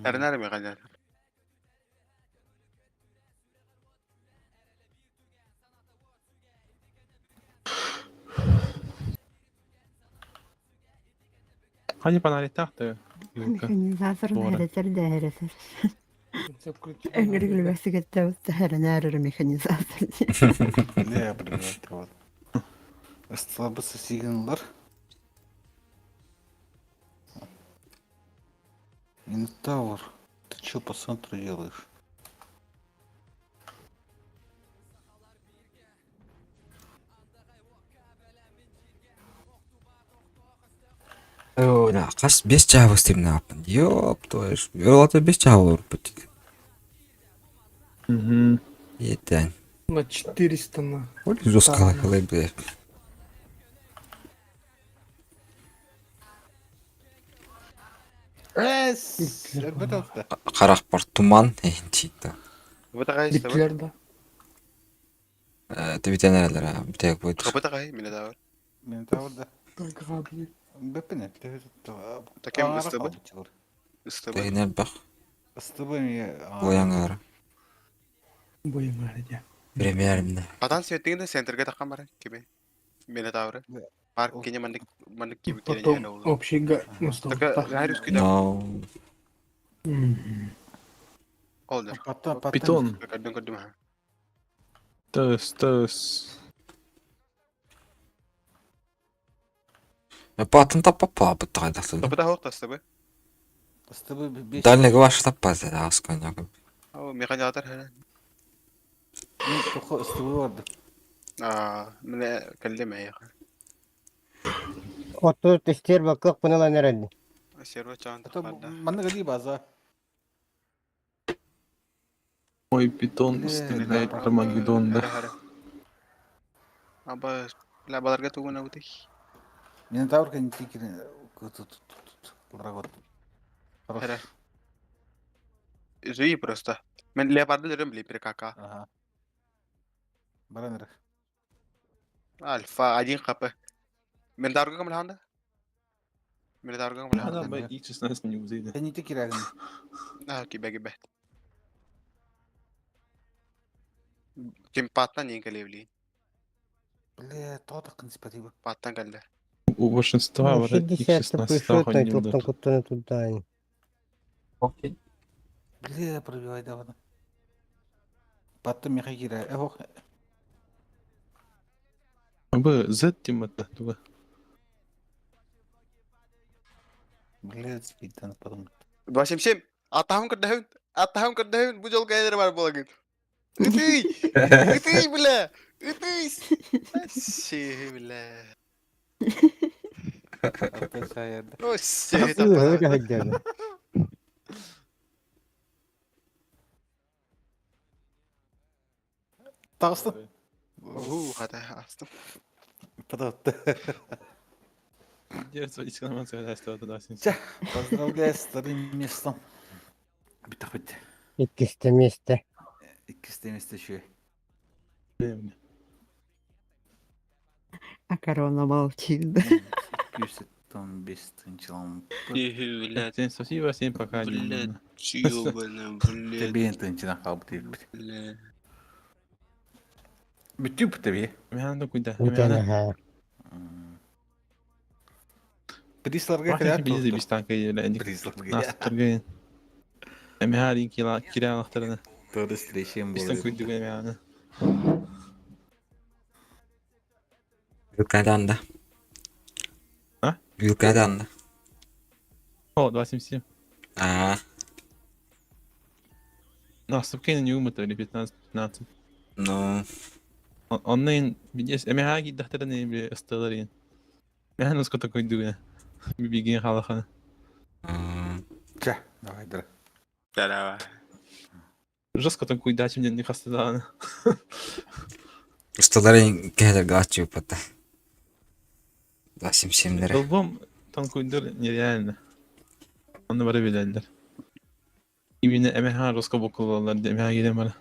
أرنا رمي غدا Hani bana tahta. Mekanizator Doğru. hereter de hereter. Öngörgülü besiget de usta herener mekanizator. Бля, блядь, вот. Ыстылабысы сигенлар. Минотавр. Ты чё по центру делаешь? Ой, қас 5 жағы істеймін апын. Ёп, твою ж. Олата 5 жағы ұрып бітті. Еттен. На 400 на. Ой, жосқа қалай бі. Қарақ бар туман. Чита. Бутакай işte Bitler de. Төвітен әрілер, бітек бойды. Бутакай Minotaur. Минотавр да. Только габли. Бепене. Таким ыстыбы. Ыстыбы. Тегін әл бақ. Ыстыбы мне... Бояңары. Боем говоря. Премьерімді. Atan siyettiğinde senterge takkan var gibi. Minotaur'ı. Park kenya mandık gibi kenya Потом yana oldu. общий Taka настолько. gayri üsküdar No. oldur. Питон. Kadın ha. Тыс. Патын таппа бұттағай дақтылды. Kapıda hok ыстыбы. Ыстыбы 5... Дальнігі башы таппады, асқан яғы. O mekanikatör hele. Тоқы ыстыбы vardı. Mine kallime ya. Отто тестер бакок пынала нерәлди. Servo çanta Это kaldı. манны гади база. Мой питон стреляет Армагеддон, да. Aba la balarga tuğuna utik. Минотавр кантикин. Врагот. Hele. Зуи просто. Men leopardı diyorum bile bir kaka. Ага. Баранер. Alfa acın kapı. Minotaur'ga mı lahanda? Minotaur'ga mı lahanda? Adam ben ilk çizmez mi uzaydı. Ты не тикирагын. Gibi. Kim pattan yiyin kalevli. Бля, то-то конспиратива. Pattan kaldı. У большинства вот их 60 16 прийшов, той ходил. топтан куттаны туди. Окей. Бля, пробивай давай. Потом меха кира. Ох. Б, Z тимата, туга. Бля, спидан потом. Başım atahım kırdahın bu yol gayeleri var bu lagın. Ütüy bile. Ütüy. Şey bile. Опять саяды. O şey Öyle tapana. hadi. Тағыстым. Hadi astım. Податты. Держит свои экскламации, да, что туда Ча, поздравляю с вторым местом. Битах бітті. İkisi месте. İkisi месте еще. А корона молчит. 215 тынчылам. Блядь. Всем спасибо, всем пока. Блядь. Ёбаный, блядь. Тебе тынчыдан қалып дейік. Блядь. Бүттү бі тебе. Мен да куйда. Утана ха. Присларға Махин кірі бизе бистанка еле. Присларға. Нас турган. Эми харин киралахтарына. Тоже встречаем Бистан болды. куйдуга мяны. Вилкадан да. А? Вилкадан да. О, 27. Наступкені не умыто или 15. Ну, Онлайн видес. Эми хаги дахтарына бе ысталарын. Мен ускота куйдуга. Бибиген халахана. Ча, давай, дра. Давай. Жестко там куйдачи мне не хастадана. ustaların gelirge açıyor pata. 27 lira. Долбом там куйдур нереально. Onu bara bilerler. Именно эмеха русского кулалар, эмеха гидем бара.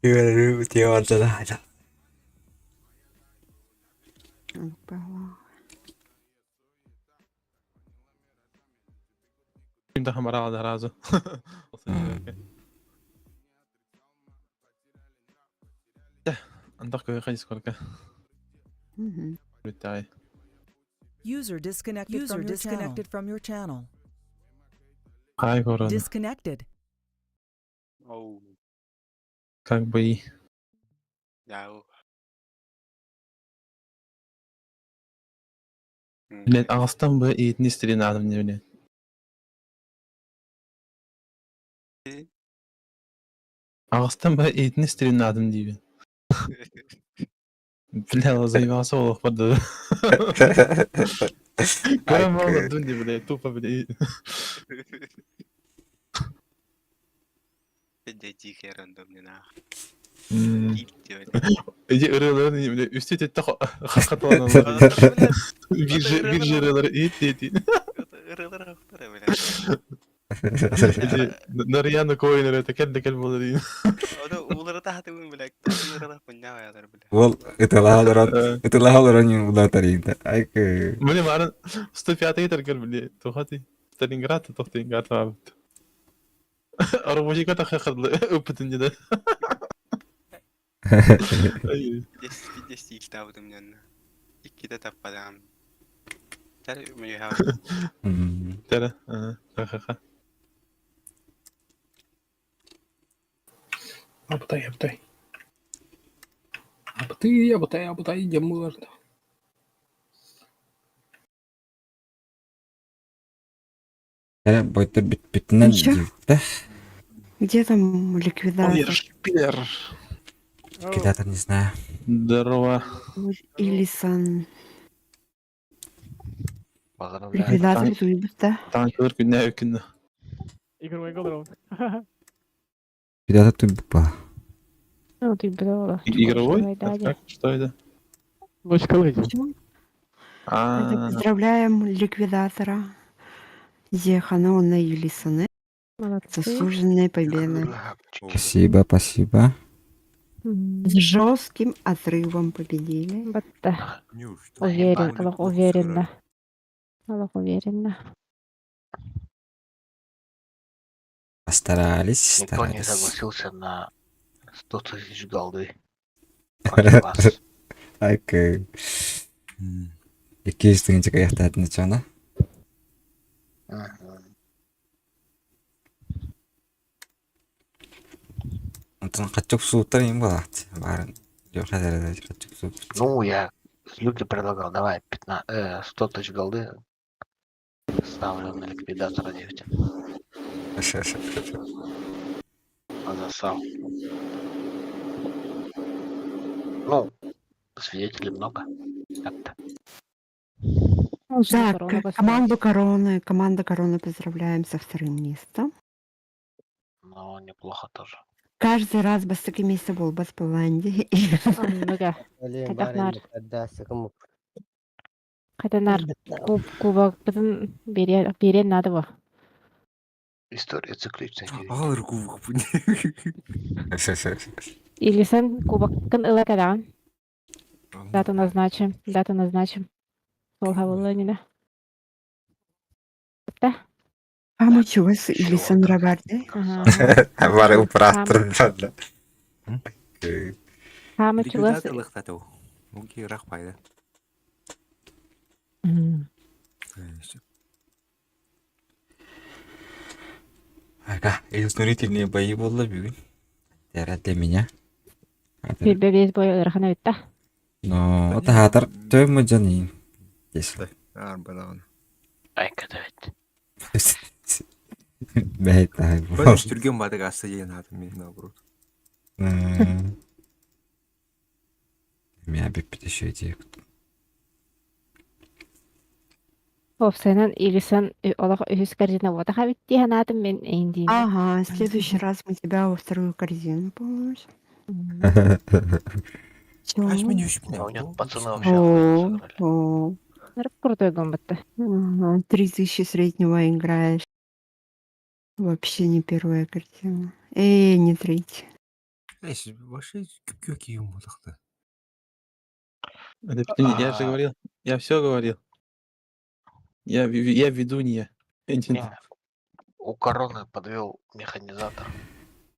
Yürü diye orada da hala. Им да хамара да разу. Андах кой хадис корка. Битай. User disconnected from your channel. Хай корона. Disconnected. Оу. Как бои. Яу. Блядь, Ағыстан бы етіне істеген адам не біледі. Ағыстан бы етіне істеген адам дейбін. Бля, заебался олық барды. Көрем олық дүнде, бля, тупо, бля. Де тихий рандомный нахуй. Иди ырыларын, бля, үсте тетті қақатуан алар. Bir жырылары ет. Ырылар хақтары, бля. Нарияны койнер, это кәл болды дейін. Ода улары тахты бүгін, бля. Ырылар күнне аялар, бля. Ол ытылаалар не улатар енді. Айкы. Мне марын 105 етергер, бля, тухаты. Сталинград, тоқтайын ғатып абыпты. Арабожика тақақырлы өпітінде да. Десті икті абыдым жанна. Иккіде таппадам. Тәрі өмеге хау. Тәрі, тақақа. Абытай. Абытай, демуларды. Бойты бүтінен Ничего. дейбітті. Где там ликвидатор? Шпилер. Ликвидатор, не знаю. Здорово. Илисан. Поздравляю. Ликвидатор туйбытта. Танкылар күнне өкінді. Ликвидатор туйбық па. Ну, ты брала. Игровой? Да. Как? Что это? Поздравляем ликвидатора Зехана Илисана. Молодцы. Заслуженная победа. Спасибо. С жестким отрывом победили. Вот да. Уверенно. Постарались. Никто не согласился на 100 тысяч голды. Против вас. Айкы. 200 тыгынча аяқтадың жана. Антон качок суыттар ең балақты. Барын. Жоқ әдәрі качок суыттар. Ну, я Люке предлагал, давай 100 тысяч голды. Ставлю на ликвидатора 9. Засал. Ну, свидетелей много. Как-то. Так, команда Короны поздравляем со вторым местом. Но неплохо тоже. Каждый раз бас таким месте был бас по Ланде. Катанар кубок бізін берен нады бұл. История циклится. Алыр кубок бұл. Илисан кубокын ылы кадаған. Дату назначим. Сол хавылынина. Да? А мы чего с Илисан Рагарде? Бары управтыр. Хамы чулас. Ликвидатор лықтату. Мүнке рақпайды. Ага, изнурительные бои болды бүгін. Тәрі для меня. Бебес бой ырхана бітті. Но это хатар төмі жанын. Если. Арбалаған. Айка давайте. Бәйт ай. Бәйт түрген бадық асы деген атым мен наоборот. Меня беппет еще идея. Опсайнан Илисан олақ үхіс корзина ватаха бітті ханатым мен әйінді. Ага, в следующий раз мы тебя во вторую корзину положим. Аж мен өшіп У них пацаны вообще охуенно сыграли. Нарып крутой гомбатты. 3000 среднего играешь. Вообще не первая картина. Не третья. Вообще көк ең болдықты. Я же говорил. Я все говорил. Я ведунья. Не, у Короны подвел механизатор.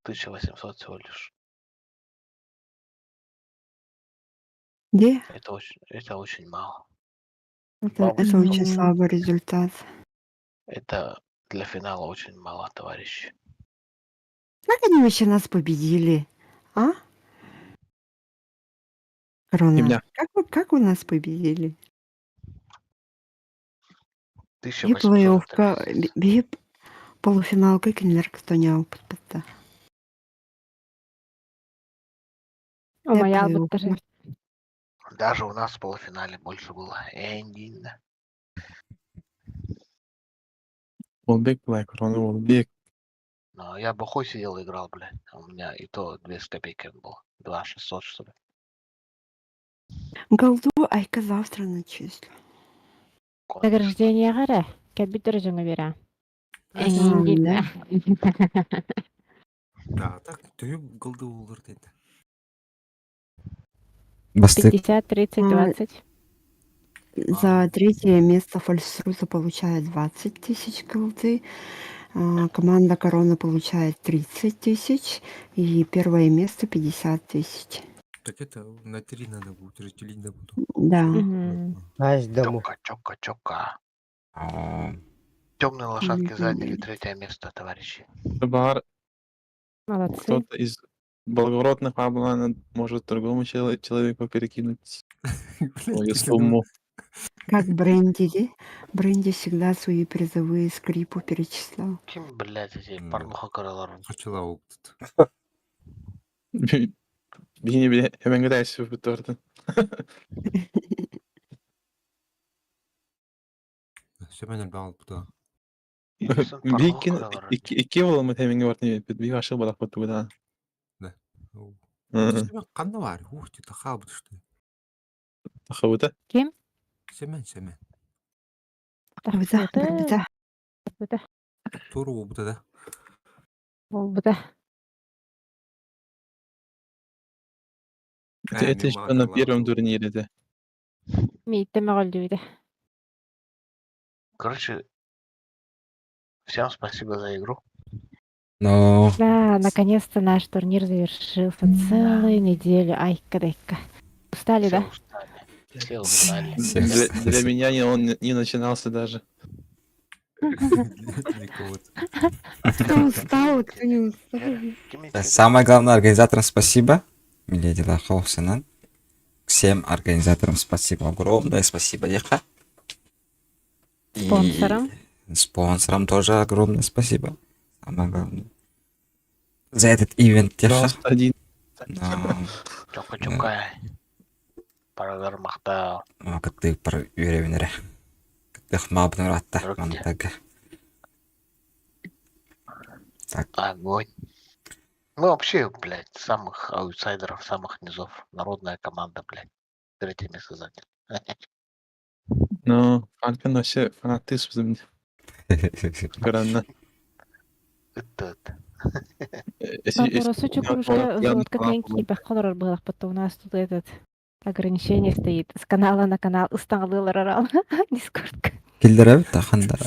1800 всего лишь. Где? Это очень мало. Это очень слабый результат. Это Для финала очень мало, товарищи. Как они вообще нас победили? А? Корона, Меня. как вы нас победили? И 1800 это плей-офф, пиздец. біп полуфинал, кекінлер кто-нибудь подпытта. О, моя албыттары. Даже у нас в полуфинале больше было. Эндинда. Олбек была корона, Олбек. Но я бухой сидел и играл, блядь. А у меня и то 2 с копейками было. 2600, что ли. Голду Айка завтра начислю. Награждение гара. Кәбитер жаңа бера. Да. Да, так түйіп қылды olur деді. Бастык. 50, 30, 20. За третье место Фальсруза получает 20 тысяч голды. Команда Корона получает 30 тысяч. И первое место 50 тысяч. Так это на 3 надо будет, разделить на буду. Да. Каждому. Чока. Темные лошадки заняли 3 место, товарищи. Бар, Молодцы. кто-то из благородных Аблана может другому человеку перекинуть свою сумму. Как Бренди. Бренди всегда свои призовые скрипу перечислял. Ким, блядь, эти порнуха королар. Қачыла ол тут. Бейне бile hemen gidersin bu tortu. Сөмен әлбі алып бұда. İki olamı hemen gördüm. Bir aşağı balak batı bu da. Сөмен қанды бар? Ух, ты тақал бұды что. Тахаута. Ким? Сөмен. Бұда. Туру ол бұда да. Ол бұда. Это еще на первом турнире, да. Мейттеме қолды біде. Короче, всем спасибо за игру. Но... Да, наконец-то наш турнир завершился. Целую неделю. Ай, кадайка. Устали, да? Все устали. Для меня он не начинался даже. Кто устал, кто не устал. Самое главное, организаторам спасибо. Миледи Лаховсенан. Всем организаторам спасибо. Огромное спасибо, Деха. Спонсорам. Спонсорам тоже огромное спасибо. Самое главное. За этот ивент, Деха. Чока. Паралар махта. Как ты проверяешь? Мабны ратта, мантага. Так. Огонь. Мы вообще, блядь, самых аутсайдеров, самых низов. Народная команда, блядь. 3 место заняли. Ну, Альпин вообще фанатизм за меня. Гранна. Это. Вопрос очень кружка. Вот как янки похолор было, потом у нас тут этот ограничение стоит. С канала на канал. Устал рарал. Дискорд. Киллер тахандара.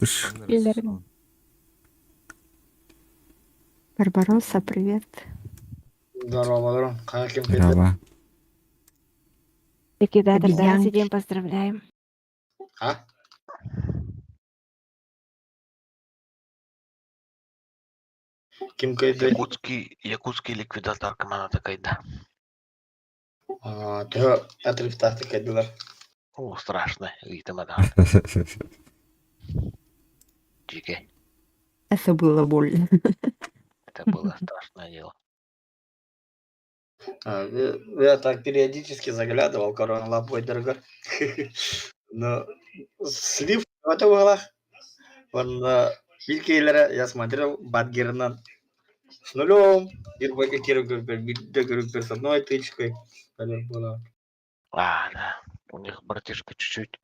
Киллер. Барбаросса, привет. Здорово. Здорово. Ликвидатор, да, сидим, поздравляем. А? Ким кайда? Якутский ликвидатор команда кайда. Тё, отрывтар кайдылар. О, страшно. Видимо, да. Чики. Это было больно. Это было страшное дело. Я так периодически заглядывал, корона лапой дорого. Но слив в углах. Он Вилькейлера, я смотрел, Бадгернан с нулем, Ирбака Киргер с одной тычкой. Да. У них братишка чуть-чуть